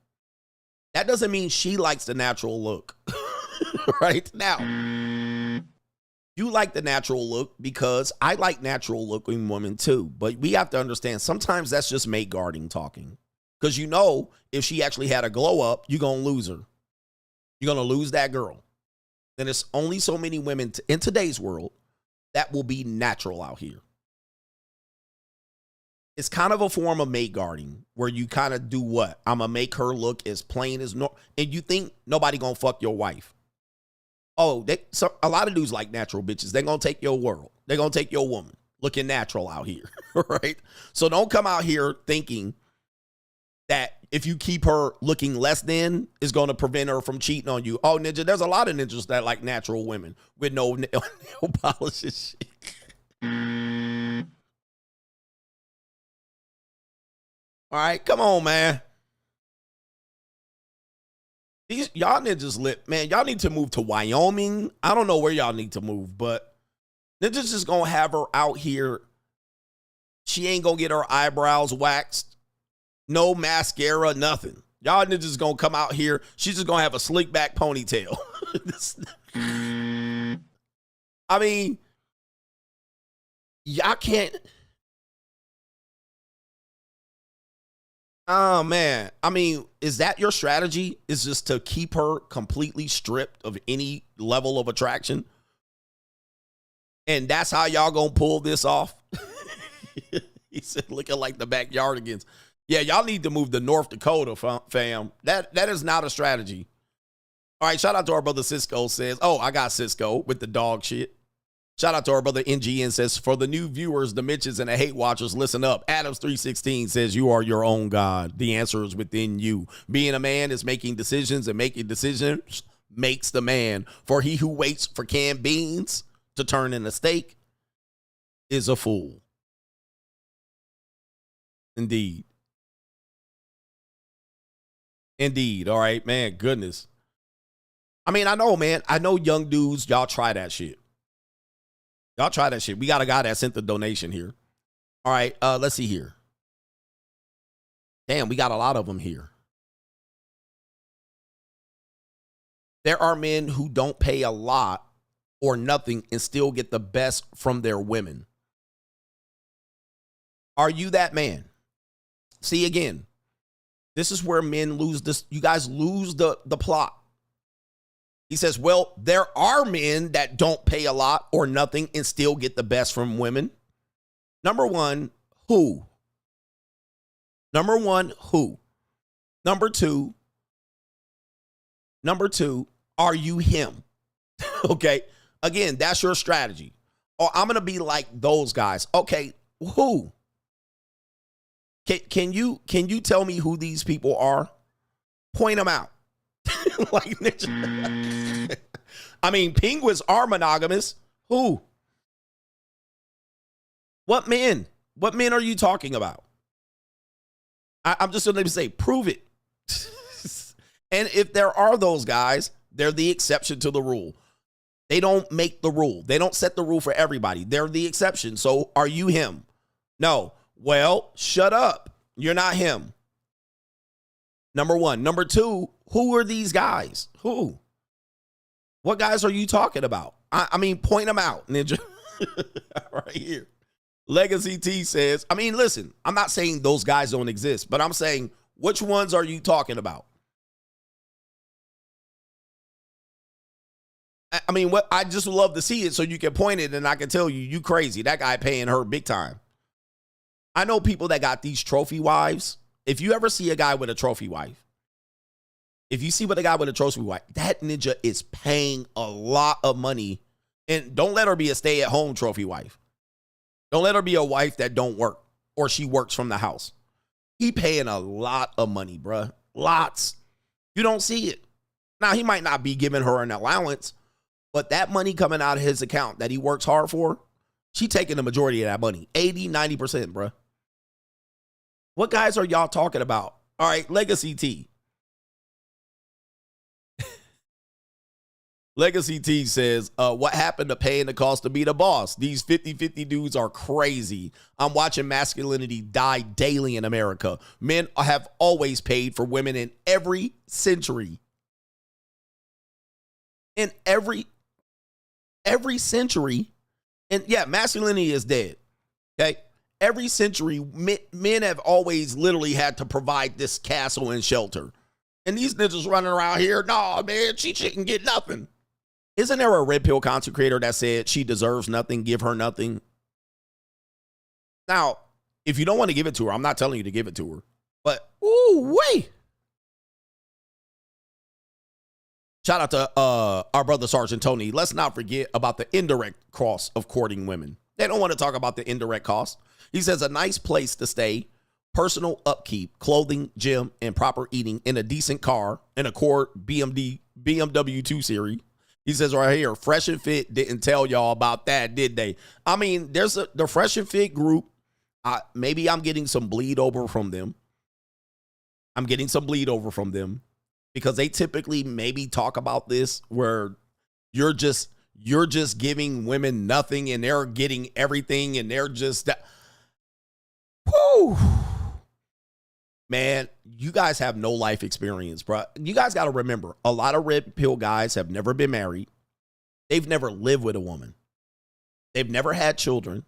That doesn't mean she likes the natural look. Right? Now, you like the natural look because I like natural looking women too. But we have to understand sometimes that's just mate guarding talking. Because you know, if she actually had a glow up, you're going to lose her. You're going to lose that girl. And there's only so many women in today's world that will be natural out here. It's kind of a form of mate guarding where you kind of do what? I'm going to make her look as plain as no. And you think nobody going to fuck your wife. Oh, a lot of dudes like natural bitches. They're going to take your world. They're going to take your woman looking natural out here, right? So don't come out here thinking that if you keep her looking less than, is going to prevent her from cheating on you. Oh, Ninja, there's a lot of ninjas that like natural women with no nail polish and shit. All right, come on, man. Y'all ninjas lit, man. Y'all need to move to Wyoming. I don't know where y'all need to move, but ninjas just gonna have her out here. She ain't gonna get her eyebrows waxed. No mascara, nothing. Y'all ninjas gonna come out here. She's just gonna have a slick back ponytail. I mean, y'all can't. Oh, man. I mean, is that your strategy? Is just to keep her completely stripped of any level of attraction? And that's how y'all gonna pull this off? He said, looking like the backyardigans. Yeah, y'all need to move to North Dakota, fam. That is not a strategy. All right, shout out to our brother Cisco says, oh, I got Cisco with the dog shit. Shout out to our brother NGN says, for the new viewers, the Mitches and the hate watchers, listen up. Adams316 says, you are your own God. The answer is within you. Being a man is making decisions, and making decisions makes the man. For he who waits for canned beans to turn into steak is a fool. Indeed. Indeed. All right, man. Goodness. I mean, I know, man. I know young dudes, y'all try that shit. Y'all try that shit. We got a guy that sent the donation here. All right, let's see here. Damn, we got a lot of them here. There are men who don't pay a lot or nothing and still get the best from their women. Are you that man? See, again, this is where men lose this. You guys lose the plot. He says, well, there are men that don't pay a lot or nothing and still get the best from women. Number one, who? Number one, who? Number two, are you him? Okay. Again, that's your strategy. Or I'm going to be like those guys. Okay. Who? Can you tell me who these people are? Point them out. Like, I mean, penguins are monogamous. Who? What men? What men are you talking about? I'm just going to say, prove it. And if there are those guys, they're the exception to the rule. They don't make the rule. They don't set the rule for everybody. They're the exception. So are you him? No. Well, shut up. You're not him. Number one. Number two, who are these guys? Who? What guys are you talking about? I mean, point them out, Ninja. Right here. Legacy T says, I mean, listen, I'm not saying those guys don't exist, but I'm saying, which ones are you talking about? I mean, what I just would love to see it so you can point it and I can tell you, you crazy. That guy paying her big time. I know people that got these trophy wives. If you ever see a guy with a trophy wife, if you see with a guy with a trophy wife, that ninja is paying a lot of money. And don't let her be a stay-at-home trophy wife. Don't let her be a wife that don't work or she works from the house. He paying a lot of money, bruh. Lots. You don't see it. Now, he might not be giving her an allowance, but that money coming out of his account that he works hard for, she taking the majority of that money. 80, 90%, bruh. What guys are y'all talking about? All right, Legacy T. Legacy T says, what happened to paying the cost to be the boss? These 50-50 dudes are crazy. I'm watching masculinity die daily in America. Men have always paid for women in every century. In every century. And yeah, masculinity is dead. Okay? Every century, men have always literally had to provide this castle and shelter. And these niggas running around here, nah, man, she shouldn't get nothing. Isn't there a red pill content creator that said she deserves nothing, give her nothing? Now, if you don't want to give it to her, I'm not telling you to give it to her. But, ooh, wait. Shout out to our brother Sergeant Tony. Let's not forget about the indirect cost of courting women. They don't want to talk about the indirect cost. He says a nice place to stay, personal upkeep, clothing, gym, and proper eating in a decent car, in a Accord BMW 2 Series. He says right here, Fresh and Fit didn't tell y'all about that, did they? I mean, there's the Fresh and Fit group. Maybe I'm getting some bleed over from them. I'm getting some bleed over from them because they typically maybe talk about this where you're just giving women nothing and they're getting everything and they're just, whoo. Man, you guys have no life experience, bro. You guys got to remember, a lot of red pill guys have never been married. They've never lived with a woman. They've never had children.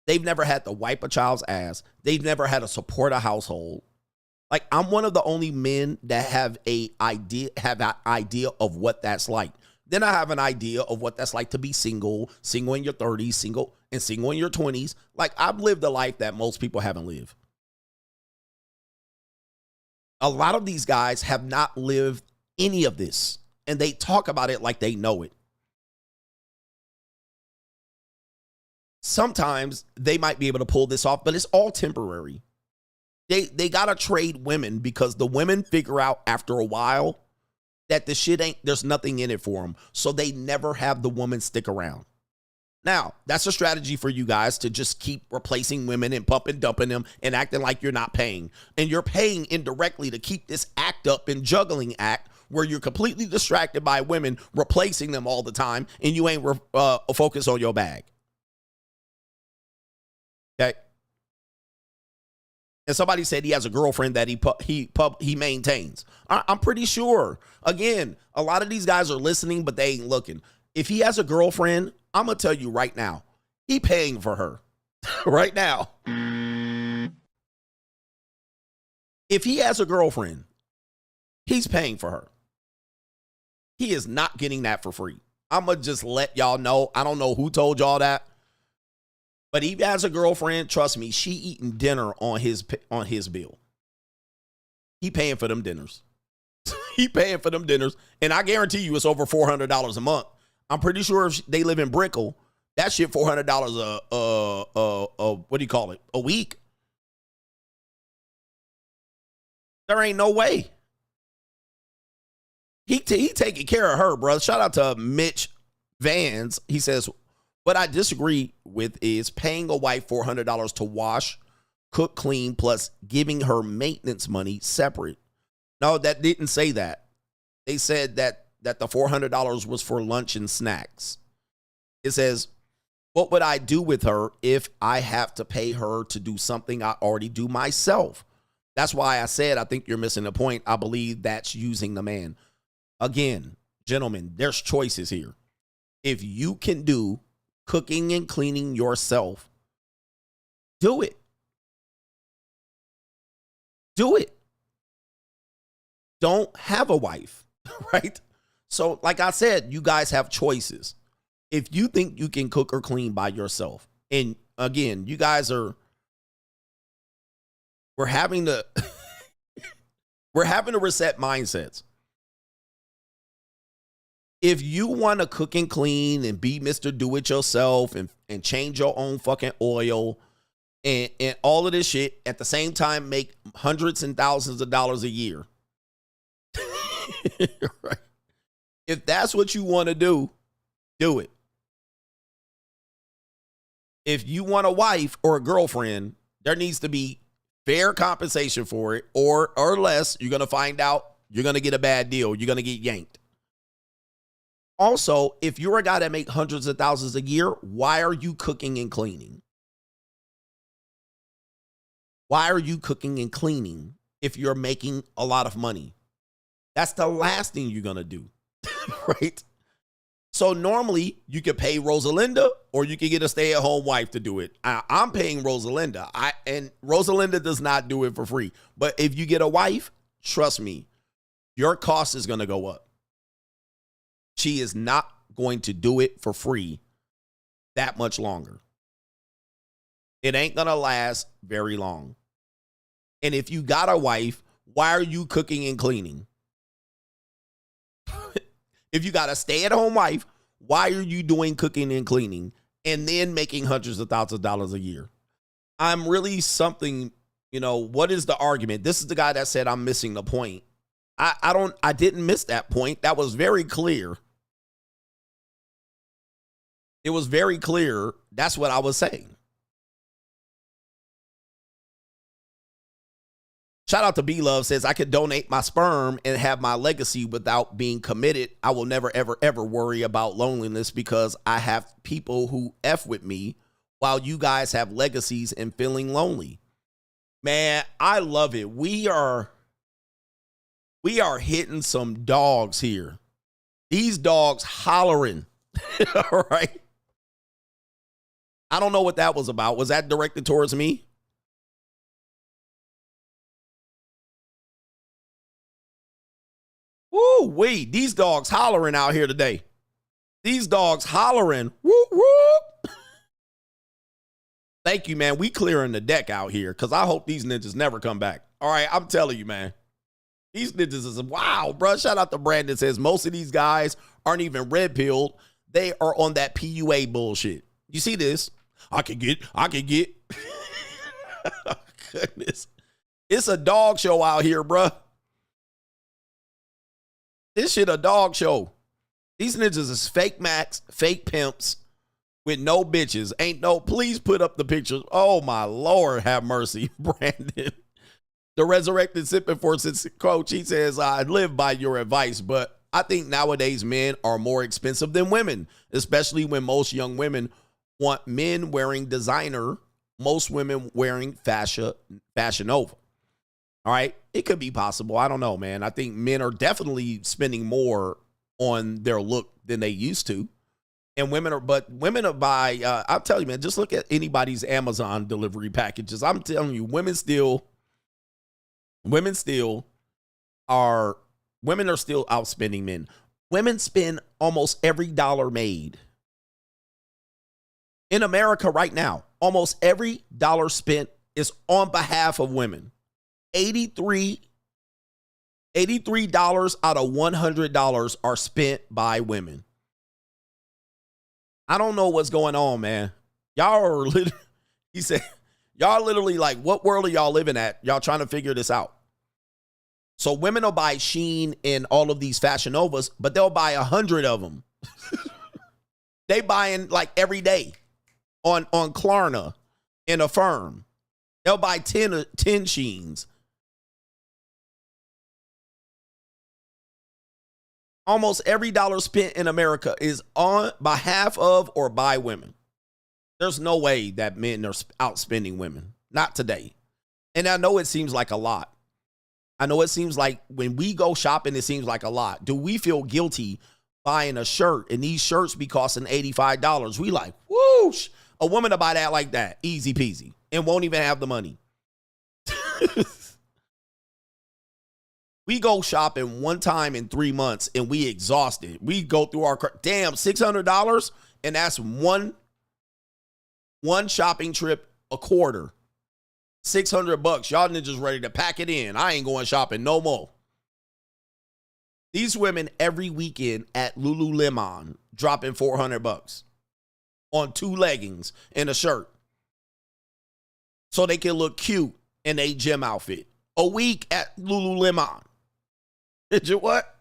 They've never had to wipe a child's ass. They've never had to support a household. Like, I'm one of the only men that have an idea of what that's like. Then I have an idea of what that's like to be single in your 30s, single in your 20s. Like, I've lived a life that most people haven't lived. A lot of these guys have not lived any of this, and they talk about it like they know it. Sometimes they might be able to pull this off, but it's all temporary. They got to trade women because the women figure out after a while that the shit there's nothing in it for them. So they never have the woman stick around. Now, that's a strategy for you guys to just keep replacing women and pumping, dumping them and acting like you're not paying. And you're paying indirectly to keep this act up and juggling act where you're completely distracted by women, replacing them all the time, and you ain't focused on your bag. Okay? And somebody said he has a girlfriend that he maintains. I'm pretty sure. Again, a lot of these guys are listening, but they ain't looking. If he has a girlfriend, I'm going to tell you right now, he paying for her right now. If he has a girlfriend, he's paying for her. He is not getting that for free. I'm going to just let y'all know. I don't know who told y'all that. But he has a girlfriend. Trust me, she eating dinner on his bill. He paying for them dinners. He paying for them dinners. And I guarantee you it's over $400 a month. I'm pretty sure if they live in Brickell, that shit $400 what do you call it? A week. There ain't no way. He taking care of her, bro. Shout out to Mitch Vans. He says, what I disagree with is paying a wife $400 to wash, cook, clean, plus giving her maintenance money separate. No, that didn't say that. They said that the $400 was for lunch and snacks. It says, what would I do with her if I have to pay her to do something I already do myself? That's why I said I think you're missing the point. I believe that's using the man. Again, gentlemen, there's choices here. If you can do cooking and cleaning yourself, do it. Do it. Don't have a wife, right? So like I said, you guys have choices. If you think you can cook or clean by yourself, and again, you guys are We're having to we're having to reset mindsets. If you want to cook and clean and be Mr. Do-It-Yourself and change your own fucking oil and all of this shit, at the same time make hundreds and thousands of dollars a year. Right? If that's what you want to do it. If you want a wife or a girlfriend, there needs to be fair compensation for it, or less, you're going to find out you're going to get a bad deal. You're going to get yanked. Also, if you're a guy that makes hundreds of thousands a year, why are you cooking and cleaning? Why are you cooking and cleaning if you're making a lot of money? That's the last thing you're going to do, right? So normally you could pay Rosalinda or you could get a stay-at-home wife to do it. I'm paying Rosalinda. And Rosalinda does not do it for free. But if you get a wife, trust me, your cost is going to go up. She is not going to do it for free that much longer. It ain't going to last very long. And if you got a wife, why are you cooking and cleaning? If you got a stay-at-home wife, why are you doing cooking and cleaning and then making hundreds of thousands of dollars a year? I'm really something, what is the argument? This is the guy that said I'm missing the point. I didn't miss that point. That was very clear. It was very clear. That's what I was saying. Shout out to B-Love, says, I could donate my sperm and have my legacy without being committed. I will never, ever, ever worry about loneliness because I have people who F with me while you guys have legacies and feeling lonely. Man, I love it. We are hitting some dogs here. These dogs hollering. All right. I don't know what that was about. Was that directed towards me? Woo wee, these dogs hollering out here today. These dogs hollering. Whoop, whoop. Thank you, man. We clearing the deck out here because I hope these ninjas never come back. All right, I'm telling you, man. These ninjas is wow, bro. Shout out to Brandon, says most of these guys aren't even red-pilled. They are on that PUA bullshit. You see this? I can get. Oh, goodness. It's a dog show out here, bruh. This shit a dog show. These ninjas is fake max, fake pimps with no bitches. Please put up the pictures. Oh, my Lord, have mercy, Brandon. The resurrected Sipping Forces coach, he says, I live by your advice, but I think nowadays men are more expensive than women, especially when most young women want men wearing designer, most women wearing Fashion Nova. All right. It could be possible. I don't know, man. I think men are definitely spending more on their look than they used to. And women are by, I'll tell you, man, just look at anybody's Amazon delivery packages. I'm telling you, women are still outspending men. Women spend almost every dollar made. In America right now, almost every dollar spent is on behalf of women. $83 out of $100 are spent by women. I don't know what's going on, man. Y'all are literally, he said, y'all literally like, what world are y'all living at? Y'all trying to figure this out. So women will buy Shein and all of these Fashion Novas, but they'll buy 100 of them. They buying like every day on Klarna in a firm. They'll buy 10 Sheins. Almost every dollar spent in America is on behalf of or by women. There's no way that men are outspending women. Not today. And I know it seems like a lot. I know it seems like when we go shopping, it seems like a lot. Do we feel guilty buying a shirt and these shirts be costing $85? We like, whoosh, a woman to buy that like that, easy peasy, and won't even have the money. We go shopping one time in 3 months and we exhausted. We go through our, damn, $600 and that's one shopping trip a quarter. $600. Y'all niggas ready to pack it in. I ain't going shopping no more. These women every weekend at Lululemon dropping $400 on 2 leggings and a shirt so they can look cute in a gym outfit. A week at Lululemon. Did you what?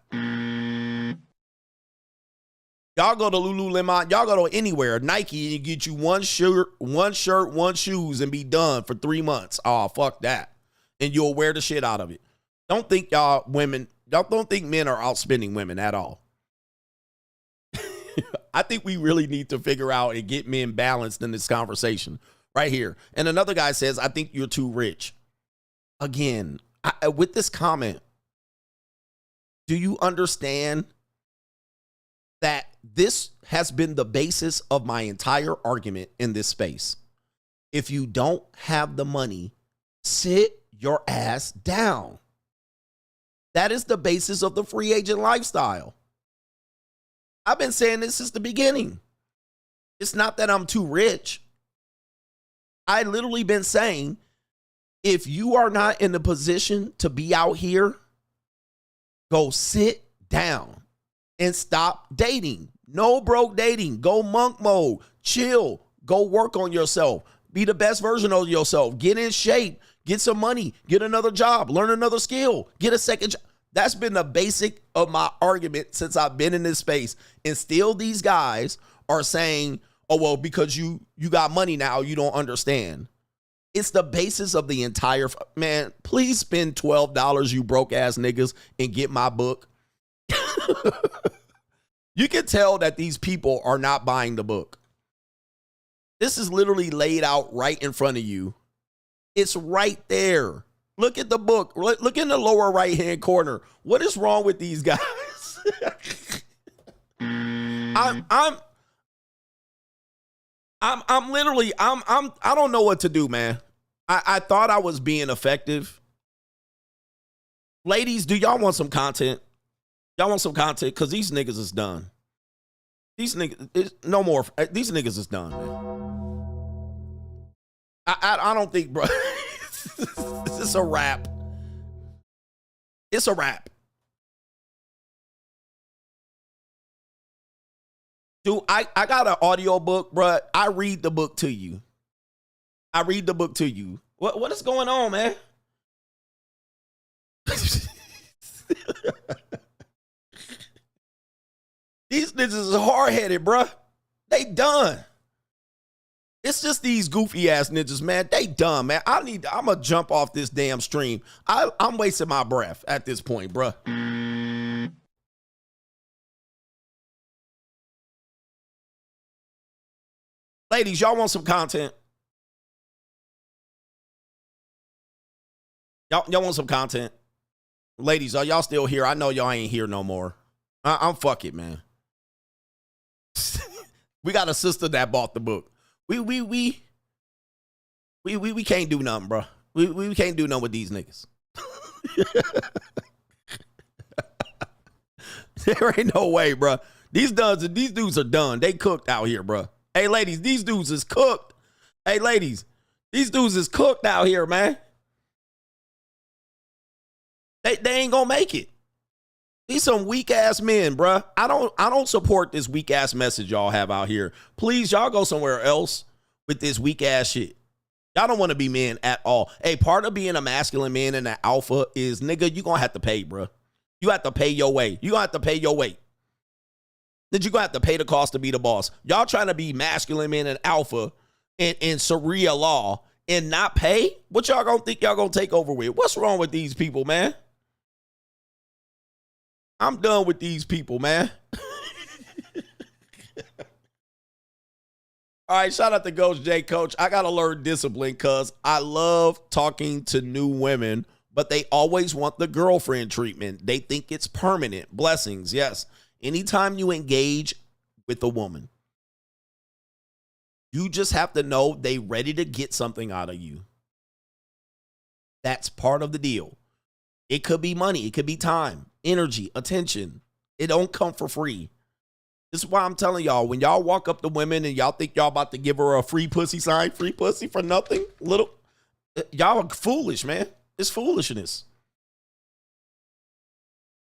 Y'all go to Lululemon. Y'all go to anywhere. Nike and get you one shirt, one shoes, and be done for 3 months. Oh, fuck that. And you'll wear the shit out of it. Don't think y'all women, y'all don't think men are outspending women at all. I think we really need to figure out and get men balanced in this conversation right here. And another guy says, I think you're too rich. Again, with this comment, do you understand that this has been the basis of my entire argument in this space? If you don't have the money, sit your ass down. That is the basis of the free agent lifestyle. I've been saying this since the beginning. It's not that I'm too rich. I literally been saying, if you are not in the position to be out here, go sit down and stop dating. No broke dating. Go monk mode. Chill. Go work on yourself. Be the best version of yourself. Get in shape. Get some money. Get another job. Learn another skill. Get a second job. That's been the basic of my argument since I've been in this space. And still these guys are saying, oh, well, because you got money now, you don't understand. It's the basis of the entire, man, please spend $12, you broke ass niggas, and get my book. You can tell that these people are not buying the book. This is literally laid out right in front of you. It's right there. Look at the book. Look in the lower right-hand corner. What is wrong with these guys? I'm literally, I don't know what to do, man. I thought I was being effective. Ladies, do y'all want some content? Y'all want some content? Because these niggas is done. These niggas, no more. These niggas is done, man. I don't think, bro. It's a wrap. It's a wrap. Dude, I got an audio book, bro. I read the book to you. I read the book to you. What is going on, man? These niggas is hard-headed, bro. They done. It's just these goofy ass ninjas, man. They dumb, man. I'm gonna jump off this damn stream. I'm wasting my breath at this point, bruh. Ladies, y'all want some content? Y'all want some content? Ladies, are y'all still here? I know y'all ain't here no more. I'm fuck it, man. We got a sister that bought the book. We can't do nothing, bro. We can't do nothing with these niggas. There ain't no way, bro. These dudes are done. They cooked out here, bro. Hey, ladies, these dudes is cooked. Hey, ladies, these dudes is cooked out here, man. They ain't gonna make it. These some weak ass men, bruh. I don't support this weak ass message y'all have out here. Please, y'all go somewhere else with this weak ass shit. Y'all don't want to be men at all. Hey, part of being a masculine man and an alpha is, nigga, you gonna have to pay, bruh. You have to pay your way. You gonna have to pay your weight. Then you gonna have to pay the cost to be the boss. Y'all trying to be masculine men and alpha in Sharia law and not pay? What y'all gonna think y'all gonna take over with? What's wrong with these people, man? I'm done with these people, man. All right, shout out to Coach J. Coach. I got to learn discipline because I love talking to new women, but they always want the girlfriend treatment. They think it's permanent. Blessings, yes. Anytime you engage with a woman, you just have to know they ready to get something out of you. That's part of the deal. It could be money. It could be time, energy, attention. It don't come for free. This is why I'm telling y'all, when y'all walk up to women and y'all think y'all about to give her a free pussy sign, free pussy for nothing, little, Y'all are foolish, man. It's foolishness.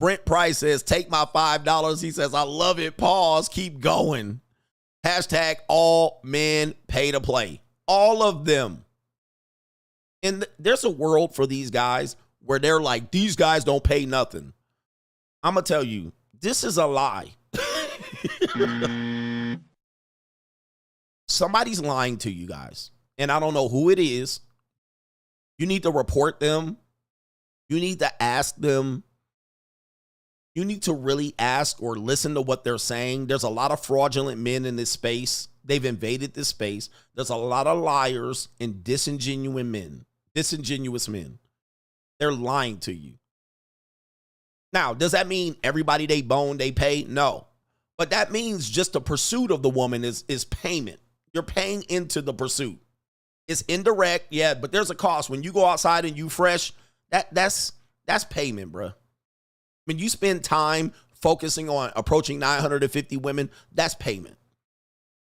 Brent Price says, take my $5. He says, I love it. Pause. Keep going. Hashtag all men pay to play. All of them. And there's a world for these guys where they're like, these guys don't pay nothing. I'm going to tell you, this is a lie. Somebody's lying to you guys. And I don't know who it is. You need to report them. You need to ask them. You need to really ask or listen to what they're saying. There's a lot of fraudulent men in this space. They've invaded this space. There's a lot of liars and disingenuous men. They're lying to you. Now, does that mean everybody they bone, they pay? No. But that means just the pursuit of the woman is payment. You're paying into the pursuit. It's indirect, yeah, but there's a cost. When you go outside and you fresh, that's payment, bro. When you spend time focusing on approaching 950 women, that's payment.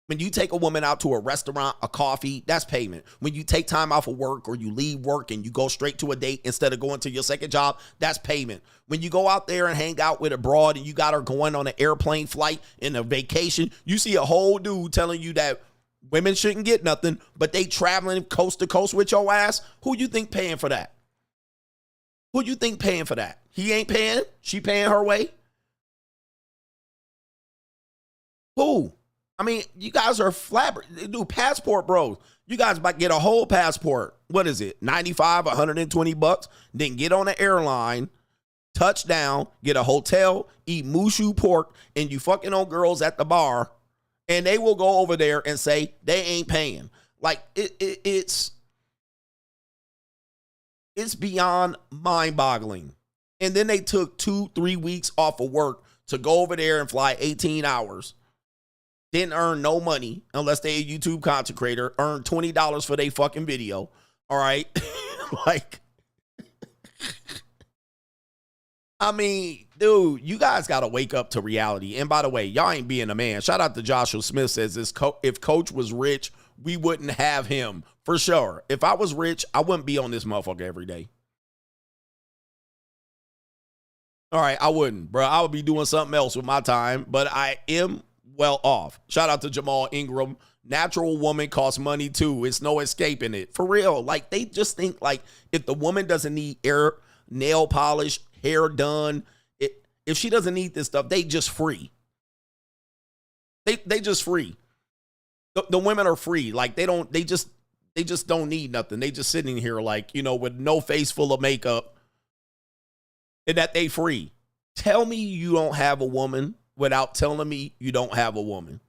When you take a woman out to a restaurant, a coffee, that's payment. When you take time off of work or you leave work and you go straight to a date instead of going to your second job, that's payment. When you go out there and hang out with a broad and you got her going on an airplane flight in a vacation, you see a whole dude telling you that women shouldn't get nothing, but they traveling coast to coast with your ass. Who you think paying for that? Who you think paying for that? He ain't paying. She paying her way. Who? I mean, you guys are flabbergasted. Dude, passport bros. You guys about to get a whole passport. What is it? 95, 120 bucks. Then get on an airline, touch down, get a hotel, eat mushu pork, and you fucking on girls at the bar, and they will go over there and say they ain't paying. Like, it's beyond mind-boggling. And then they took 2-3 weeks off of work to go over there and fly 18 hours. Didn't earn no money unless they a YouTube content creator. Earned $20 for their fucking video. All right? Like, I mean, dude, you guys got to wake up to reality. And by the way, y'all ain't being a man. Shout out to Joshua Smith says, if Coach was rich, we wouldn't have him. For sure. If I was rich, I wouldn't be on this motherfucker every day. All right, I wouldn't, bro. I would be doing something else with my time, but I am well off. Shout out to Jamal Ingram. Natural woman costs money too. It's no escaping it. For real. Like, they just think like if the woman doesn't need nail polish, hair done, if she doesn't need this stuff, they just free. They just free. The women are free. Like, they just don't need nothing. They just sitting here like, you know, with no face full of makeup and that they free. Tell me you don't have a woman without telling me you don't have a woman.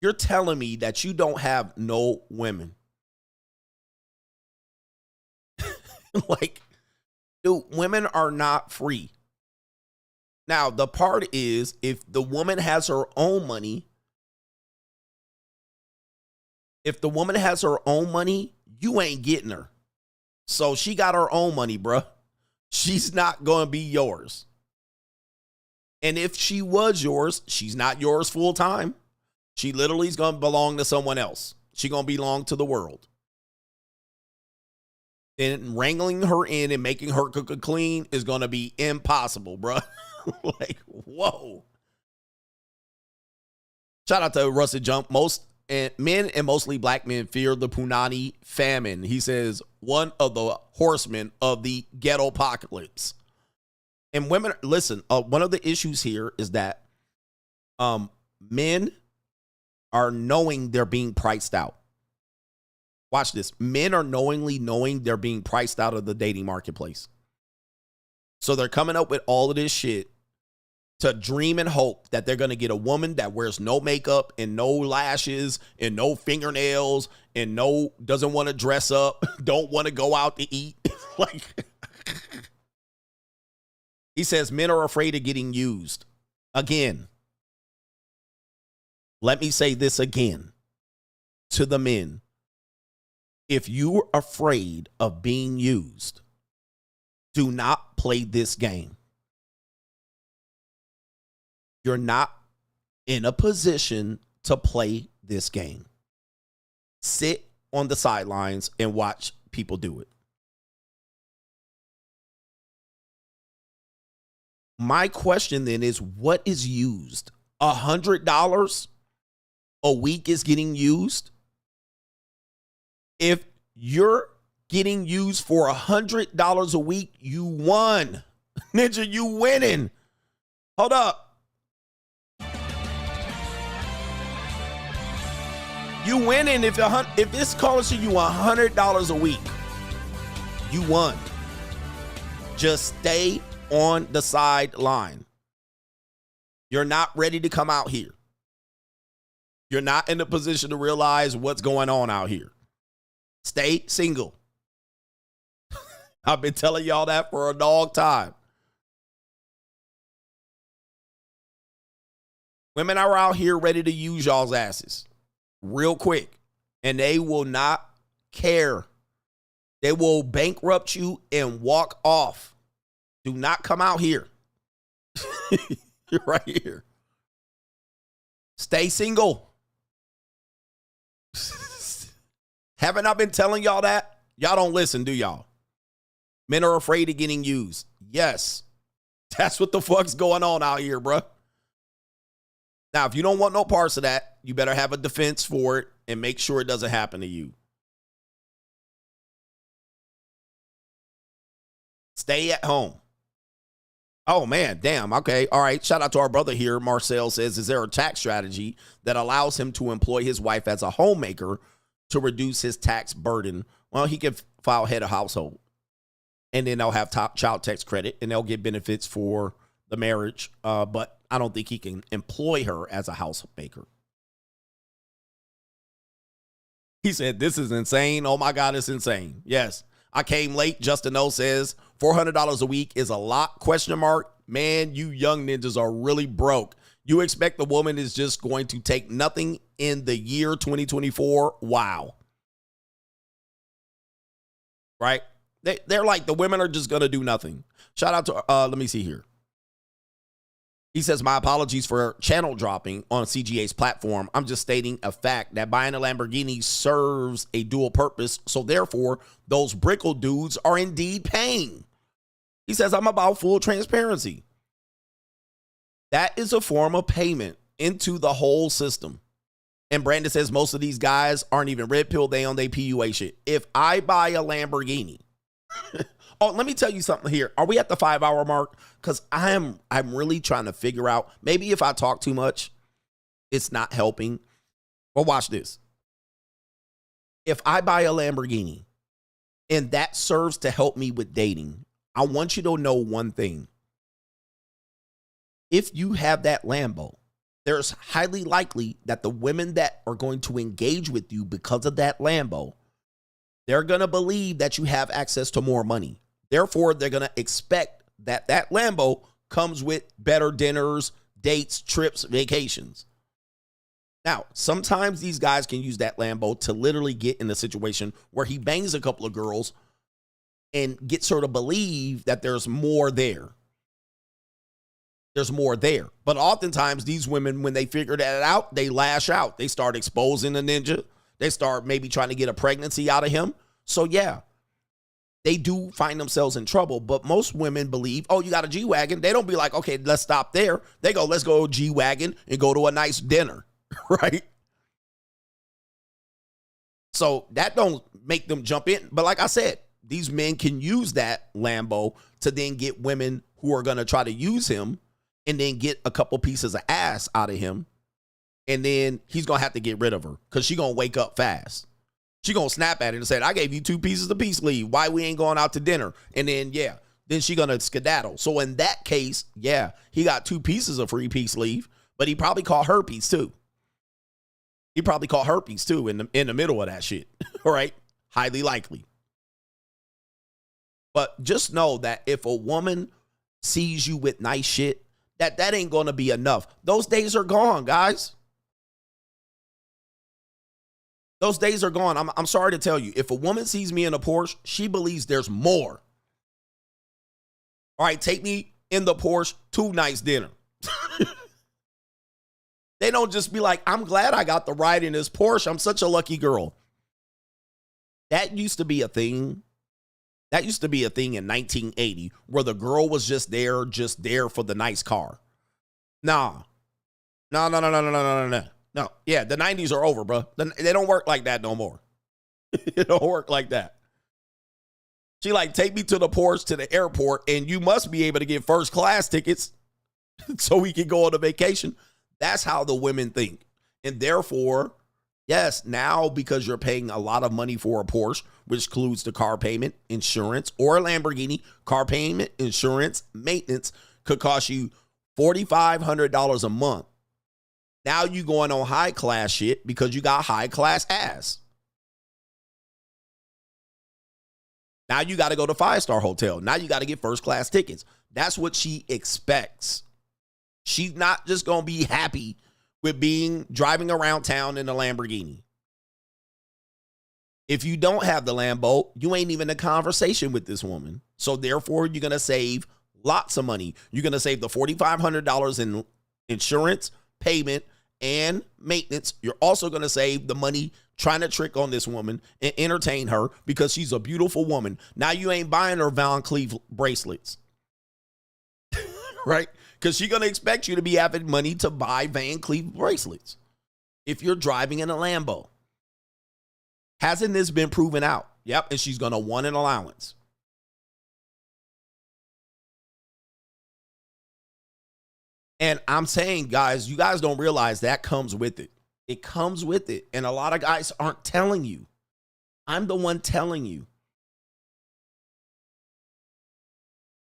You're telling me that you don't have no women. Like, dude, women are not free. Now, the part is, if the woman has her own money, you ain't getting her. So she got her own money, bruh. She's not going to be yours. And if she was yours, she's not yours full time. She literally is going to belong to someone else. She's going to belong to the world. And wrangling her in and making her cook clean is going to be impossible, bruh. Like, whoa. Shout out to Rusted Jump. Most men and mostly black men fear the Punani famine. He says, one of the horsemen of the ghetto apocalypse. And women, listen, one of the issues here is that men are knowing they're being priced out. Watch this. Men are knowing they're being priced out of the dating marketplace. So they're coming up with all of this shit to dream and hope that they're going to get a woman that wears no makeup and no lashes and no fingernails and doesn't want to dress up, don't want to go out to eat. Like, he says men are afraid of getting used. Again, let me say this again to the men. If you're afraid of being used, do not play this game. You're not in a position to play this game. sit on the sidelines and watch people do it. My question then is, what is used? $100 a week is getting used. If you're getting used for $100 a week, you won. Ninja, you winning. Hold up. You winning. If this costing you $100 a week, you won. Just stay on the sideline. You're not ready to come out here. You're not in a position to realize what's going on out here. Stay single. I've been telling y'all that for a long time. Women are out here ready to use y'all's asses real quick, and they will not care. They will bankrupt you and walk off. Do not come out here. You're right here. Stay single. Haven't I been telling y'all that? Y'all don't listen, do y'all? Men are afraid of getting used. Yes. That's what the fuck's going on out here, bruh. Now, if you don't want no parts of that, you better have a defense for it and make sure it doesn't happen to you. Stay at home. Oh, man, damn. Okay, all right. Shout out to our brother here. Marcel says, is there a tax strategy that allows him to employ his wife as a homemaker to reduce his tax burden? Well, he can file head of household, and then they'll have top child tax credit, and they'll get benefits for the marriage. But I don't think he can employ her as a housemaker. He said, this is insane. Oh, my God, it's insane. Yes. I came late. Justin O says, $400 a week is a lot, question mark. Man, you young ninjas are really broke. You expect the woman is just going to take nothing in the year 2024? Wow. Right? They're like, the women are just going to do nothing. Shout out to, let me see here. He says, my apologies for channel dropping on CGA's platform. I'm just stating a fact that buying a Lamborghini serves a dual purpose. So therefore, those Brickle dudes are indeed paying. He says, I'm about full transparency. That is a form of payment into the whole system. And Brandon says most of these guys aren't even red pill. They on their PUA shit. If I buy a Lamborghini, oh, let me tell you something here. Are we at the 5-hour mark? Because I'm really trying to figure out, maybe if I talk too much, it's not helping. Well, watch this. If I buy a Lamborghini and that serves to help me with dating, I want you to know one thing. If you have that Lambo, there's highly likely that the women that are going to engage with you because of that Lambo, they're going to believe that you have access to more money. Therefore, they're going to expect that that Lambo comes with better dinners, dates, trips, vacations. Now, sometimes these guys can use that Lambo to literally get in a situation where he bangs a couple of girls and gets her to believe that there's more there. There's more there. But oftentimes these women, when they figure that out, they lash out. They start exposing the ninja. They start maybe trying to get a pregnancy out of him. So yeah, they do find themselves in trouble. But most women believe, oh, you got a G-Wagon. They don't be like, okay, let's stop there. They go, let's go G-Wagon and go to a nice dinner, right? So that don't make them jump in. But like I said, these men can use that Lambo to then get women who are going to try to use him and then get a couple pieces of ass out of him. And then he's going to have to get rid of her because she's going to wake up fast. She's going to snap at it and say, I gave you 2 pieces of peace leave. Why we ain't going out to dinner? And then, yeah, then she's going to skedaddle. So in that case, yeah, he got 2 pieces of free peace leave, but he probably caught herpes too. He probably caught herpes too in the middle of that shit. All right. Highly likely. But just know that if a woman sees you with nice shit, that ain't going to be enough. Those days are gone, guys. Those days are gone. I'm sorry to tell you. If a woman sees me in a Porsche, she believes there's more. All right, take me in the Porsche to nice dinner. They don't just be like, I'm glad I got the ride in this Porsche. I'm such a lucky girl. That used to be a thing. That used to be a thing in 1980 where the girl was just there for the nice car. Nah. No. No. Yeah, the 90s are over, bro. They don't work like that no more. It don't work like that. She like, take me to the porch to the airport, and you must be able to get first class tickets so we can go on a vacation. That's how the women think. And therefore, yes, now because you're paying a lot of money for a Porsche, which includes the car payment, insurance, or a Lamborghini, car payment, insurance, maintenance could cost you $4,500 a month. Now you going on high class shit because you got high class ass. Now you got to go to 5-star hotel. Now you got to get first class tickets. That's what she expects. She's not just going to be happy with driving around town in a Lamborghini. If you don't have the Lambo, you ain't even in a conversation with this woman. So therefore, you're going to save lots of money. You're going to save the $4,500 in insurance, payment, and maintenance. You're also going to save the money trying to trick on this woman and entertain her because she's a beautiful woman. Now you ain't buying her Van Cleef bracelets. Right? Because she's going to expect you to be having money to buy Van Cleef bracelets if you're driving in a Lambo. Hasn't this been proven out? Yep, and she's going to want an allowance. And I'm saying, guys, you guys don't realize that comes with it. It comes with it. And a lot of guys aren't telling you. I'm the one telling you.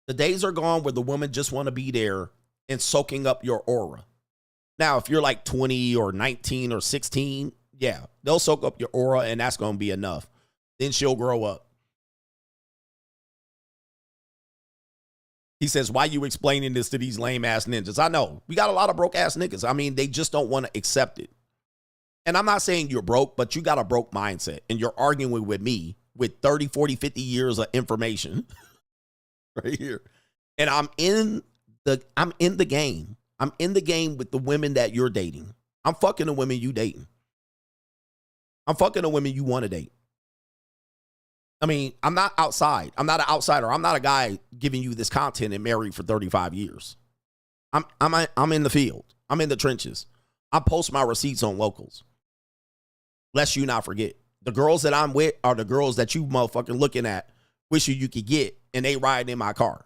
The days are gone where the women just want to be there and soaking up your aura. Now, if you're like 20 or 19 or 16, yeah, they'll soak up your aura and that's going to be enough. Then she'll grow up. He says, why you explaining this to these lame ass ninjas? I know we got a lot of broke ass niggas. I mean, they just don't want to accept it. And I'm not saying you're broke, but you got a broke mindset and you're arguing with me with 30, 40, 50 years of information right here. And I'm in the game. I'm in the game with the women that you're dating. I'm fucking the women you dating. I'm fucking the women you want to date. I mean, I'm not outside. I'm not an outsider. I'm not a guy giving you this content and married for 35 years. I'm in the field. I'm in the trenches. I post my receipts on locals. Lest you not forget. The girls that I'm with are the girls that you motherfucking looking at, wishing you could get, and they riding in my car.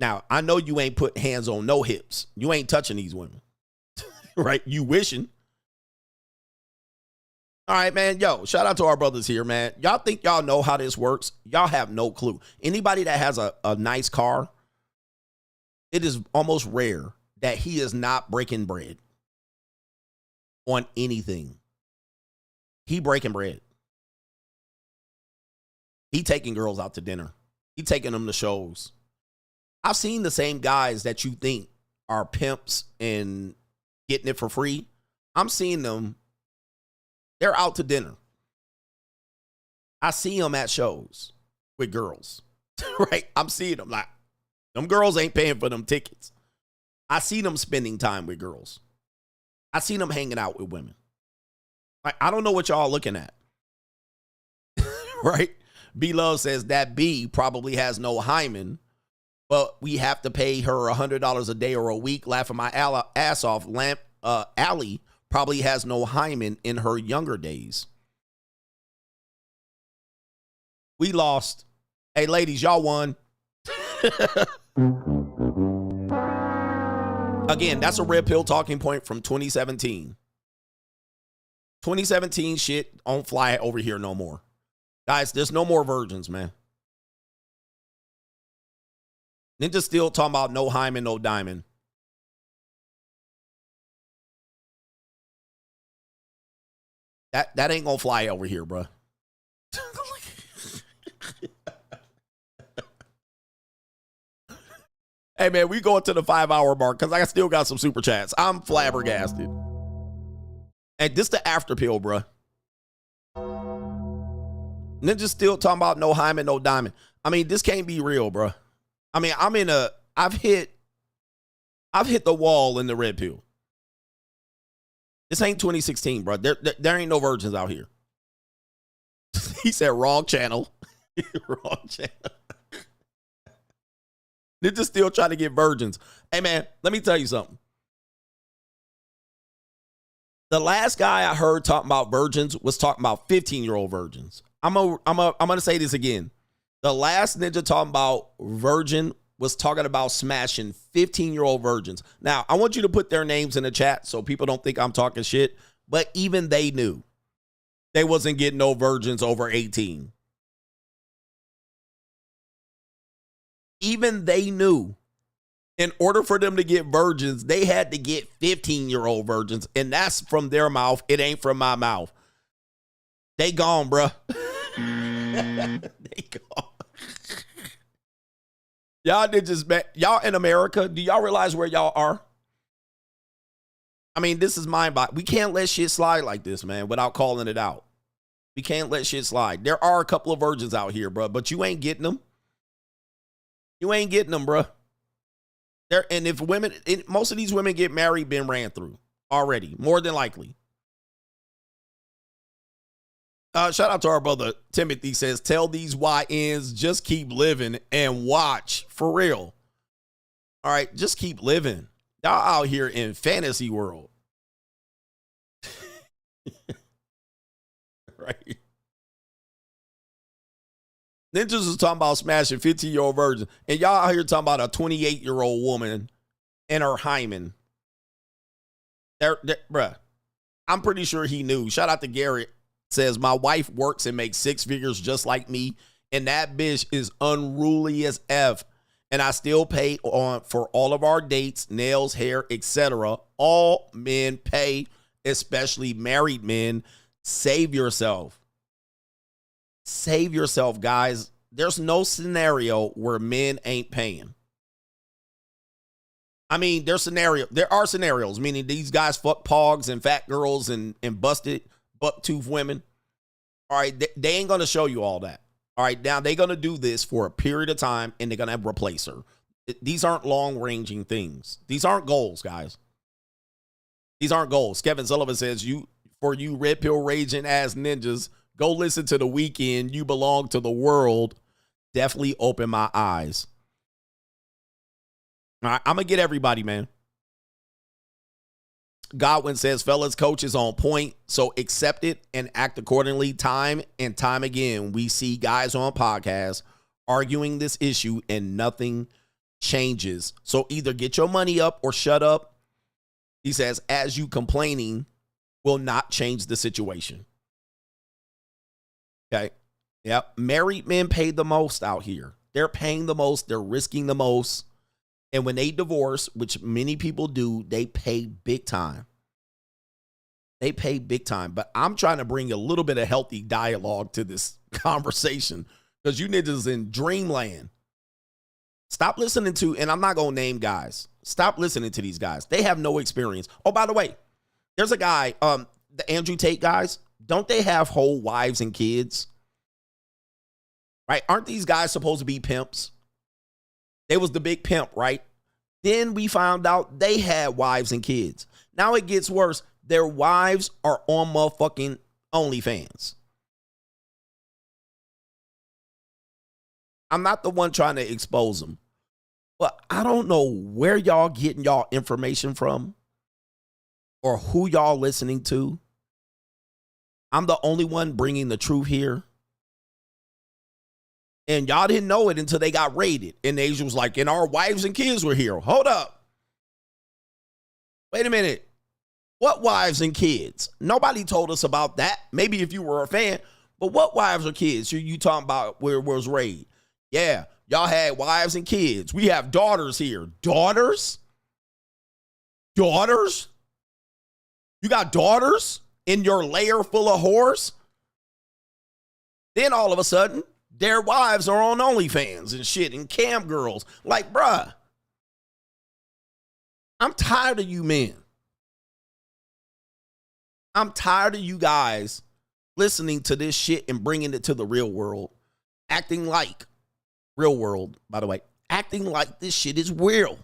Now, I know you ain't put hands on no hips. You ain't touching these women. Right? You wishing. All right, man. Yo, shout out to our brothers here, man. Y'all think y'all know how this works? Y'all have no clue. Anybody that has a nice car, it is almost rare that he is not breaking bread on anything. He breaking bread. He taking girls out to dinner. He taking them to shows. I've seen the same guys that you think are pimps and getting it for free. I'm seeing them. They're out to dinner. I see them at shows with girls, right? I'm seeing them like, them girls ain't paying for them tickets. I see them spending time with girls. I see them hanging out with women. Like, I don't know what y'all looking at, right? B-Love says that B probably has no hymen, but we have to pay her $100 a day or a week. Laughing my ass off. Aly probably has no hymen in her younger days. We lost. Hey, ladies, y'all won. Again, that's a red pill talking point from 2017. 2017 shit don't fly over here no more. Guys, there's no more virgins, man. Ninja still talking about no hymen, no diamond. That ain't gonna fly over here, bro. Hey, man, we going to the 5-hour mark because I still got some super chats. I'm flabbergasted. And this the after pill, bro. Ninja still talking about no hymen, no diamond. I mean, this can't be real, bro. I mean, I've hit the wall in the red pill. This ain't 2016, bro. There ain't no virgins out here. He said wrong channel. Wrong channel. They're just still trying to get virgins. Hey, man, let me tell you something. The last guy I heard talking about virgins was talking about 15-year-old virgins. I'm gonna say this again. The last ninja talking about virgin was talking about smashing 15-year-old virgins. Now, I want you to put their names in the chat so people don't think I'm talking shit, but even they knew they wasn't getting no virgins over 18. Even they knew in order for them to get virgins, they had to get 15-year-old virgins, and that's from their mouth. It ain't from my mouth. They gone, bruh. They gone. Y'all did just, y'all in America, do y'all realize where y'all are? I mean, this is mind-boggling. We can't let shit slide like this, man, without calling it out. We can't let shit slide. There are a couple of virgins out here, bro, but you ain't getting them. You ain't getting them, bro. And if women, most of these women get married, been ran through already, more than likely. Shout out to our brother Timothy, says, tell these YNs just keep living and watch for real. All right, just keep living. Y'all out here in fantasy world. Right. Ninjas is talking about smashing 15-year-old virgins, and y'all out here talking about a 28-year-old woman and her hymen. Bruh, I'm pretty sure he knew. Shout out to Garrett. Says, my wife works and makes 6 figures just like me, and that bitch is unruly as F, and I still pay for all of our dates, nails, hair, etc. All men pay, especially married men. Save yourself. Save yourself, guys. There's no scenario where men ain't paying. I mean, there are scenarios, meaning these guys fuck pogs and fat girls and busted buck-tooth women. All right, they ain't going to show you all that. All right, now they're going to do this for a period of time, and they're going to replace her. These aren't long-ranging things. These aren't goals, guys. These aren't goals. Kevin Sullivan says, for you red pill raging ass ninjas, go listen to The Weeknd. You belong to the world. Definitely open my eyes. All right, I'm going to get everybody, man. Godwin says, fellas, coach is on point, so accept it and act accordingly. Time and time again, we see guys on podcasts arguing this issue and nothing changes. So either get your money up or shut up. He says, as you complaining will not change the situation. Okay. Yep. Married men pay the most out here. They're paying the most. They're risking the most. And when they divorce, which many people do, they pay big time. They pay big time. But I'm trying to bring a little bit of healthy dialogue to this conversation because you niggas in dreamland. Stop listening to, and I'm not going to name guys. Stop listening to these guys. They have no experience. Oh, by the way, there's a guy, the Andrew Tate guys. Don't they have whole wives and kids? Right? Aren't these guys supposed to be pimps? They was the big pimp, right? Then we found out they had wives and kids. Now it gets worse. Their wives are on motherfucking OnlyFans. I'm not the one trying to expose them, but I don't know where y'all getting y'all information from or who y'all listening to. I'm the only one bringing the truth here. And y'all didn't know it until they got raided. And Asia was like, and our wives and kids were here. Hold up. Wait a minute. What wives and kids? Nobody told us about that. Maybe if you were a fan. But what wives or kids are you talking about where it was raid? Yeah, y'all had wives and kids. We have daughters here. Daughters? Daughters? You got daughters in your lair full of whores? Then all of a sudden, their wives are on OnlyFans and shit and cam girls. Like, bruh, I'm tired of you men. I'm tired of you guys listening to this shit and bringing it to the real world. Acting like, real world, by the way, acting like this shit is real.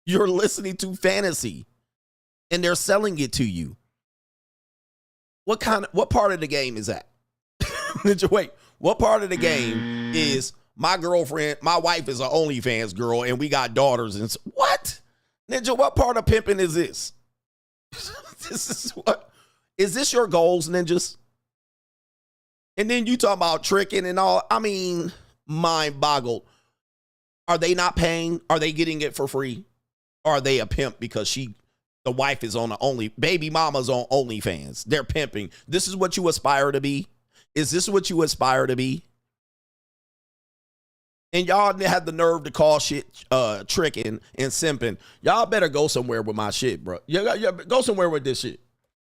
You're listening to fantasy and they're selling it to you. What part of the game is that? Ninja, wait. What part of the game is my girlfriend, my wife is an OnlyFans girl, and we got daughters? And what? Ninja, what part of pimping is this? This is what? Is this your goals, ninjas? And then you talk about tricking and all. I mean, mind boggled. Are they not paying? Are they getting it for free? Or are they a pimp because the wife is on the baby mama's on OnlyFans? They're pimping. This is what you aspire to be? Is this what you aspire to be? And y'all had the nerve to call shit tricking and simping. Y'all better go somewhere with my shit, bro. Go somewhere with this shit.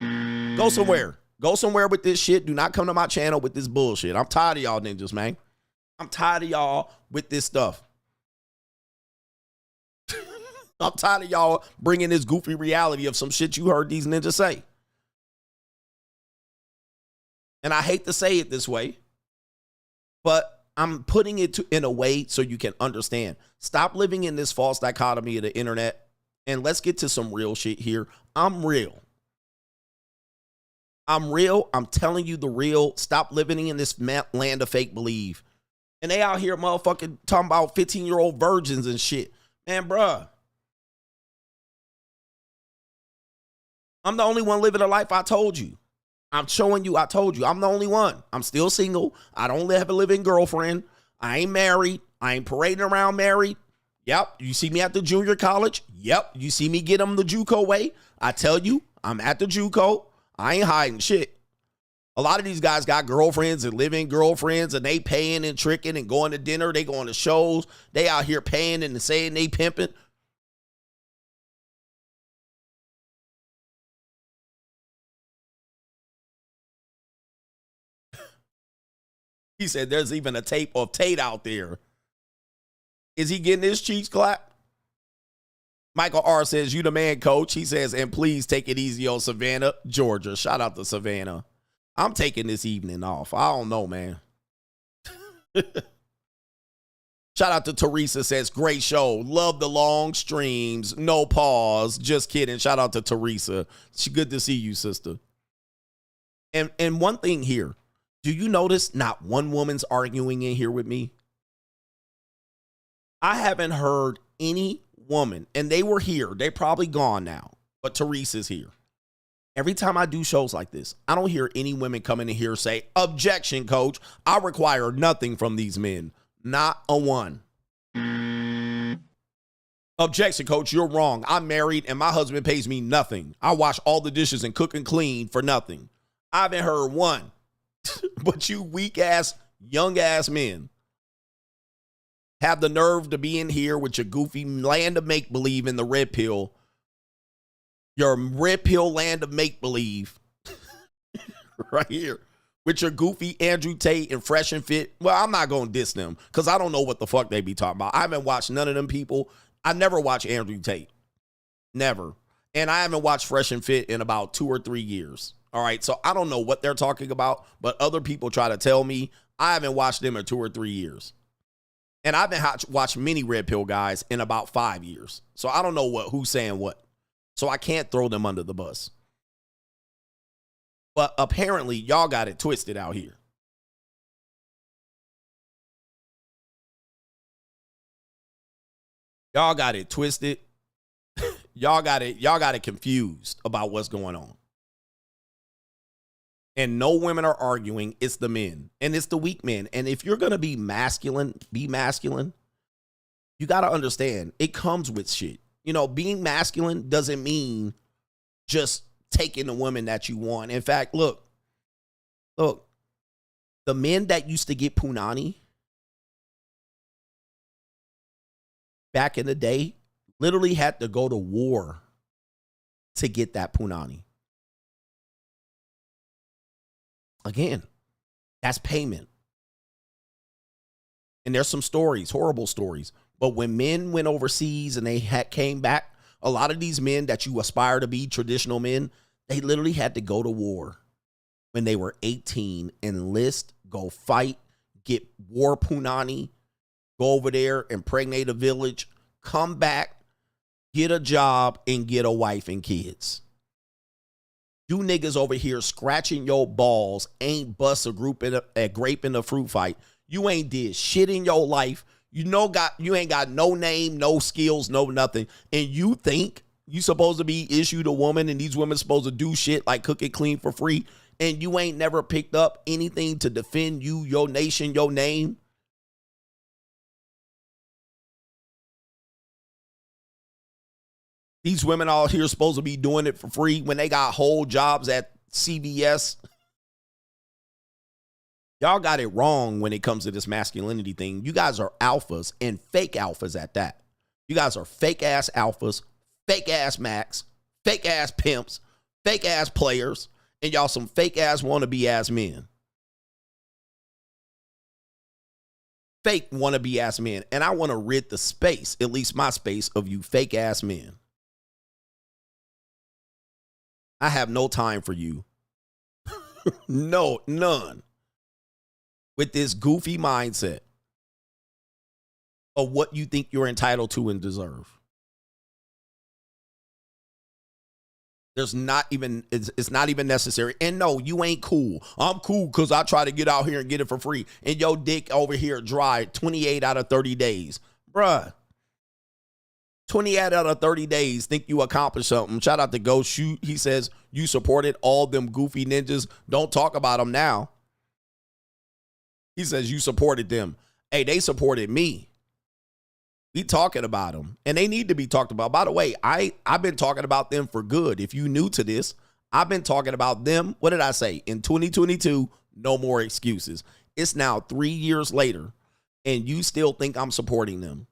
Go somewhere. Go somewhere with this shit. Do not come to my channel with this bullshit. I'm tired of y'all ninjas, man. I'm tired of y'all with this stuff. I'm tired of y'all bringing this goofy reality of some shit you heard these ninjas say. And I hate to say it this way, but I'm putting it in a way so you can understand. Stop living in this false dichotomy of the internet, and let's get to some real shit here. I'm real. I'm real. I'm telling you the real. Stop living in this land of fake believe. And they out here motherfucking talking about 15-year-old virgins and shit. Man, bruh. I'm the only one living the life I told you. I'm showing you I told you. I'm the only one. I'm still single. I don't have a living girlfriend. I ain't married. I ain't parading around married. Yep. You see me at the junior college. Yep. You see me get them the JUCO way. I tell you, I'm at the JUCO. I ain't hiding shit. A lot of these guys got girlfriends and living girlfriends, and they paying and tricking and going to dinner. They going to shows. They out here paying and saying they pimping. He said there's even a tape of Tate out there. Is he getting his cheeks clapped? Michael R. says, you the man, coach. He says, and please take it easy on Savannah, Georgia. Shout out to Savannah. I'm taking this evening off. I don't know, man. Shout out to Teresa, says, great show. Love the long streams. No pause. Just kidding. Shout out to Teresa. It's good to see you, sister. And one thing here. Do you notice not one woman's arguing in here with me? I haven't heard any woman, and they were here. They're probably gone now, but Teresa's here. Every time I do shows like this, I don't hear any women coming in here say, objection, coach. I require nothing from these men. Not a one. Objection, coach. You're wrong. I'm married and my husband pays me nothing. I wash all the dishes and cook and clean for nothing. I haven't heard one. But you weak ass, young ass men have the nerve to be in here with your goofy land of make believe in the red pill. Your red pill land of make believe. Right here. With your goofy Andrew Tate and Fresh and Fit. Well, I'm not going to diss them because I don't know what the fuck they be talking about. I haven't watched none of them people. I never watched Andrew Tate. Never. And I haven't watched Fresh and Fit in about 2 or 3 years. All right, so I don't know what they're talking about, but other people try to tell me. I haven't watched them in 2 or 3 years. And I've been watched many red pill guys in about 5 years. So I don't know who's saying what. So I can't throw them under the bus. But apparently y'all got it twisted out here. Y'all got it twisted. Y'all got it confused about what's going on. And no women are arguing. It's the men. And it's the weak men. And if you're going to be masculine, be masculine. You got to understand, it comes with shit. You know, being masculine doesn't mean just taking the woman that you want. In fact, look, the men that used to get punani back in the day literally had to go to war to get that punani. Again, that's payment. And there's some stories, horrible stories. But when men went overseas and they came back, a lot of these men that you aspire to be traditional men, they literally had to go to war when they were 18, enlist, go fight, get war punani, go over there, impregnate a village, come back, get a job, and get a wife and kids. You niggas over here scratching your balls ain't bust a grape in a fruit fight. You ain't did shit in your life. You ain't got no name, no skills, no nothing. And you think you supposed to be issued a woman and these women supposed to do shit like cook it clean for free, and you ain't never picked up anything to defend you, your nation, your name? These women out here supposed to be doing it for free when they got whole jobs at CVS. Y'all got it wrong when it comes to this masculinity thing. You guys are alphas and fake alphas at that. You guys are fake ass alphas, fake ass max, fake ass pimps, fake ass players, and y'all some fake ass wannabe ass men. Fake wannabe ass men. And I want to rid the space, at least my space, of you fake ass men. I have no time for you. No, none. With this goofy mindset of what you think you're entitled to and deserve. It's not even necessary. And no, you ain't cool. I'm cool because I try to get out here and get it for free. And your dick over here dry 28 out of 30 days. Bruh. 28 out of 30 days, think you accomplished something. Shout out to Go Shoot. He says, you supported all them goofy ninjas. Don't talk about them now. He says, you supported them. Hey, they supported me. We talking about them. And they need to be talked about. By the way, I've been talking about them for good. If you new to this, I've been talking about them. What did I say? In 2022, no more excuses. It's now 3 years later, and you still think I'm supporting them.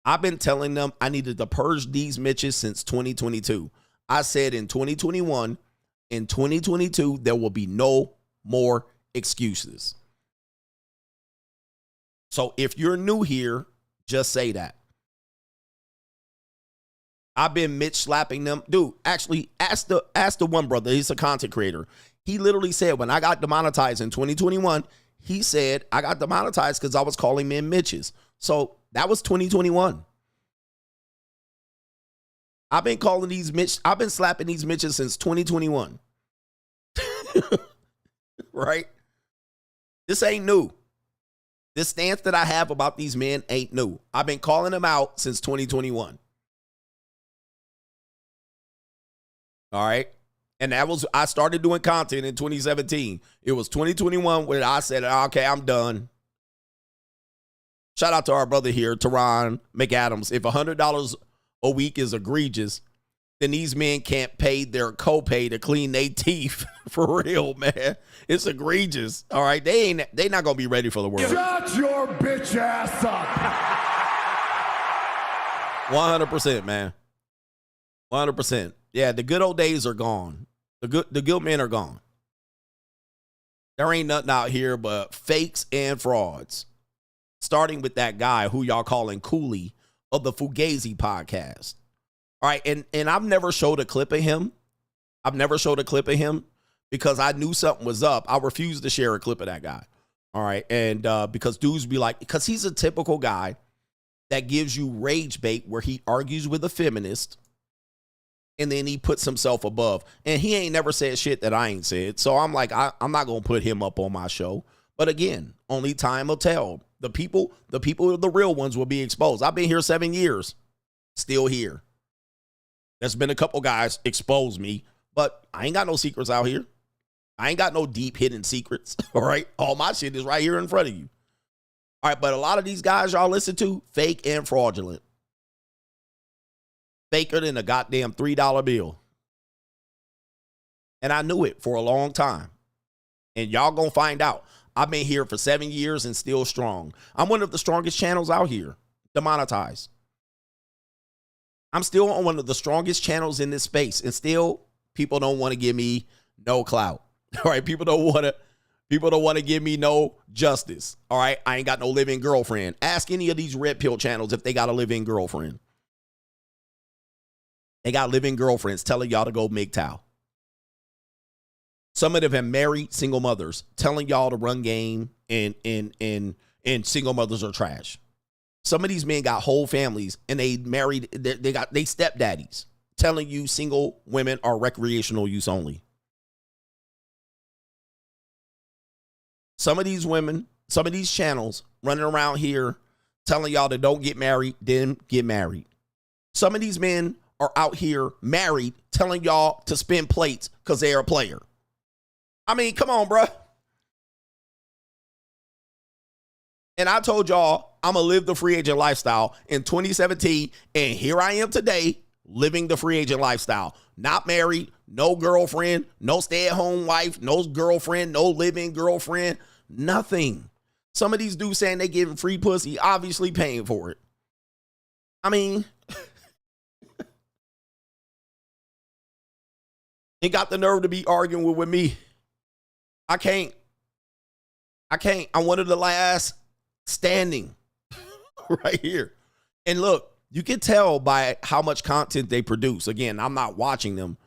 I've been telling them I needed to purge these Mitches since 2022. I said in 2021, in 2022, there will be no more excuses. So if you're new here, just say that. I've been Mitch slapping them. Dude, actually, ask the one brother. He's a content creator. He literally said when I got demonetized in 2021, he said I got demonetized because I was calling men Mitches. So that was 2021. I've been calling these Mitch. I've been slapping these Mitches since 2021. Right? This ain't new. This stance that I have about these men ain't new. I've been calling them out since 2021. All right? And I started doing content in 2017. It was 2021 when I said, okay, I'm done. Shout out to our brother here, Teron McAdams. If $100 a week is egregious, then these men can't pay their copay to clean their teeth. For real, man. It's egregious. All right. They not gonna be ready for the world. Shut your bitch ass up. 100%, man. 100%. Yeah, the good old days are gone. The good men are gone. There ain't nothing out here but fakes and frauds. Starting with that guy who y'all calling Cooley of the Fugazee podcast. All right, and I've never showed a clip of him. I've never showed a clip of him because I knew something was up. I refused to share a clip of that guy. All right, and because dudes be like, because he's a typical guy that gives you rage bait where he argues with a feminist and then he puts himself above. And he ain't never said shit that I ain't said. So I'm like, I'm not going to put him up on my show. But again, only time will tell. The people, the real ones will be exposed. I've been here 7 years, still here. There's been a couple guys expose me, but I ain't got no secrets out here. I ain't got no deep hidden secrets, all right? All my shit is right here in front of you. All right, but a lot of these guys y'all listen to, fake and fraudulent. Faker than a goddamn $3 bill. And I knew it for a long time. And y'all gonna find out. I've been here for 7 years and still strong. I'm one of the strongest channels out here, demonetized. I'm still on one of the strongest channels in this space, and still people don't want to give me no clout. All right, people don't want to give me no justice. All right, I ain't got no live-in girlfriend. Ask any of these red pill channels if they got a live-in girlfriend. They got live-in girlfriends telling y'all to go MGTOW. Some of them have married single mothers telling y'all to run game and single mothers are trash. Some of these men got whole families and they married, they stepdaddies telling you single women are recreational use only. Some of these women, some of these channels running around here telling y'all to don't get married, then get married. Some of these men are out here married telling y'all to spin plates because they're a player. I mean, come on, bruh. And I told y'all I'm going to live the free agent lifestyle in 2017. And here I am today living the free agent lifestyle. Not married, no girlfriend, no stay-at-home wife, no girlfriend, no live-in girlfriend, nothing. Some of these dudes saying they giving free pussy, obviously paying for it. I mean, they got the nerve to be arguing with me. I can't. I'm one of the last standing right here. And look, you can tell by how much content they produce. Again, I'm not watching them,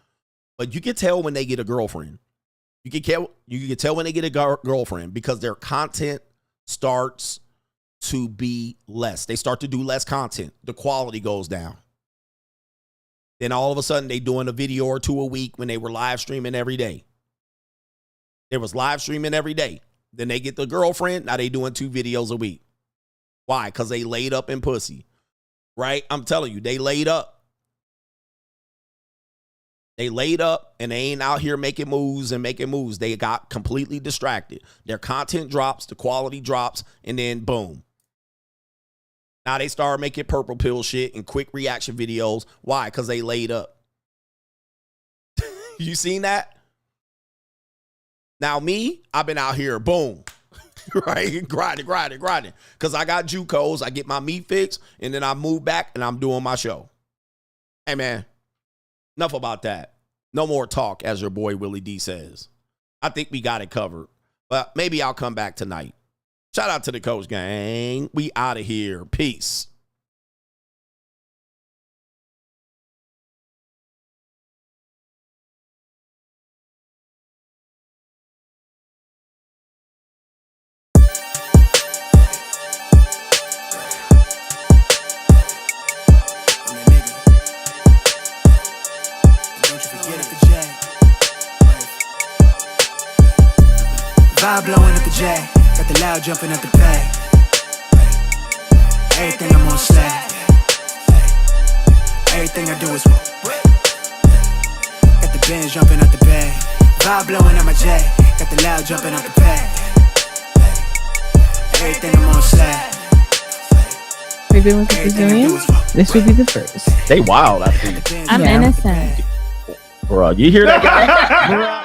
but you can tell when they get a girlfriend. You can tell when they get a girlfriend because their content starts to be less. They start to do less content. The quality goes down. Then all of a sudden they doing a video or two a week when they were live streaming every day. There was live streaming every day. Then they get the girlfriend. Now they doing 2 videos a week. Why? Because they laid up in pussy. Right? I'm telling you, they laid up. They laid up and they ain't out here making moves and making moves. They got completely distracted. Their content drops, the quality drops, and then boom. Now they start making purple pill shit and quick reaction videos. Why? Because they laid up. You seen that? Now me, I've been out here, boom, right? Grinding. Because I got JUCOs, I get my meat fixed, and then I move back and I'm doing my show. Hey, man, enough about that. No more talk, as your boy Willie D says. I think we got it covered. But maybe I'll come back tonight. Shout out to the Coach Gang. We out of here. Peace. Vibe blowing at the J, got the loud jumping at the bay. Everything I'm on slack. Everything I do is got the Benz jumping at the bay. Vibe blowing at my J, got the loud jumping at the bay. Everything I'm on slack. We've been with the Brazilians. This would be the first. They wild, I think. I'm innocent. Bro, you hear that guy?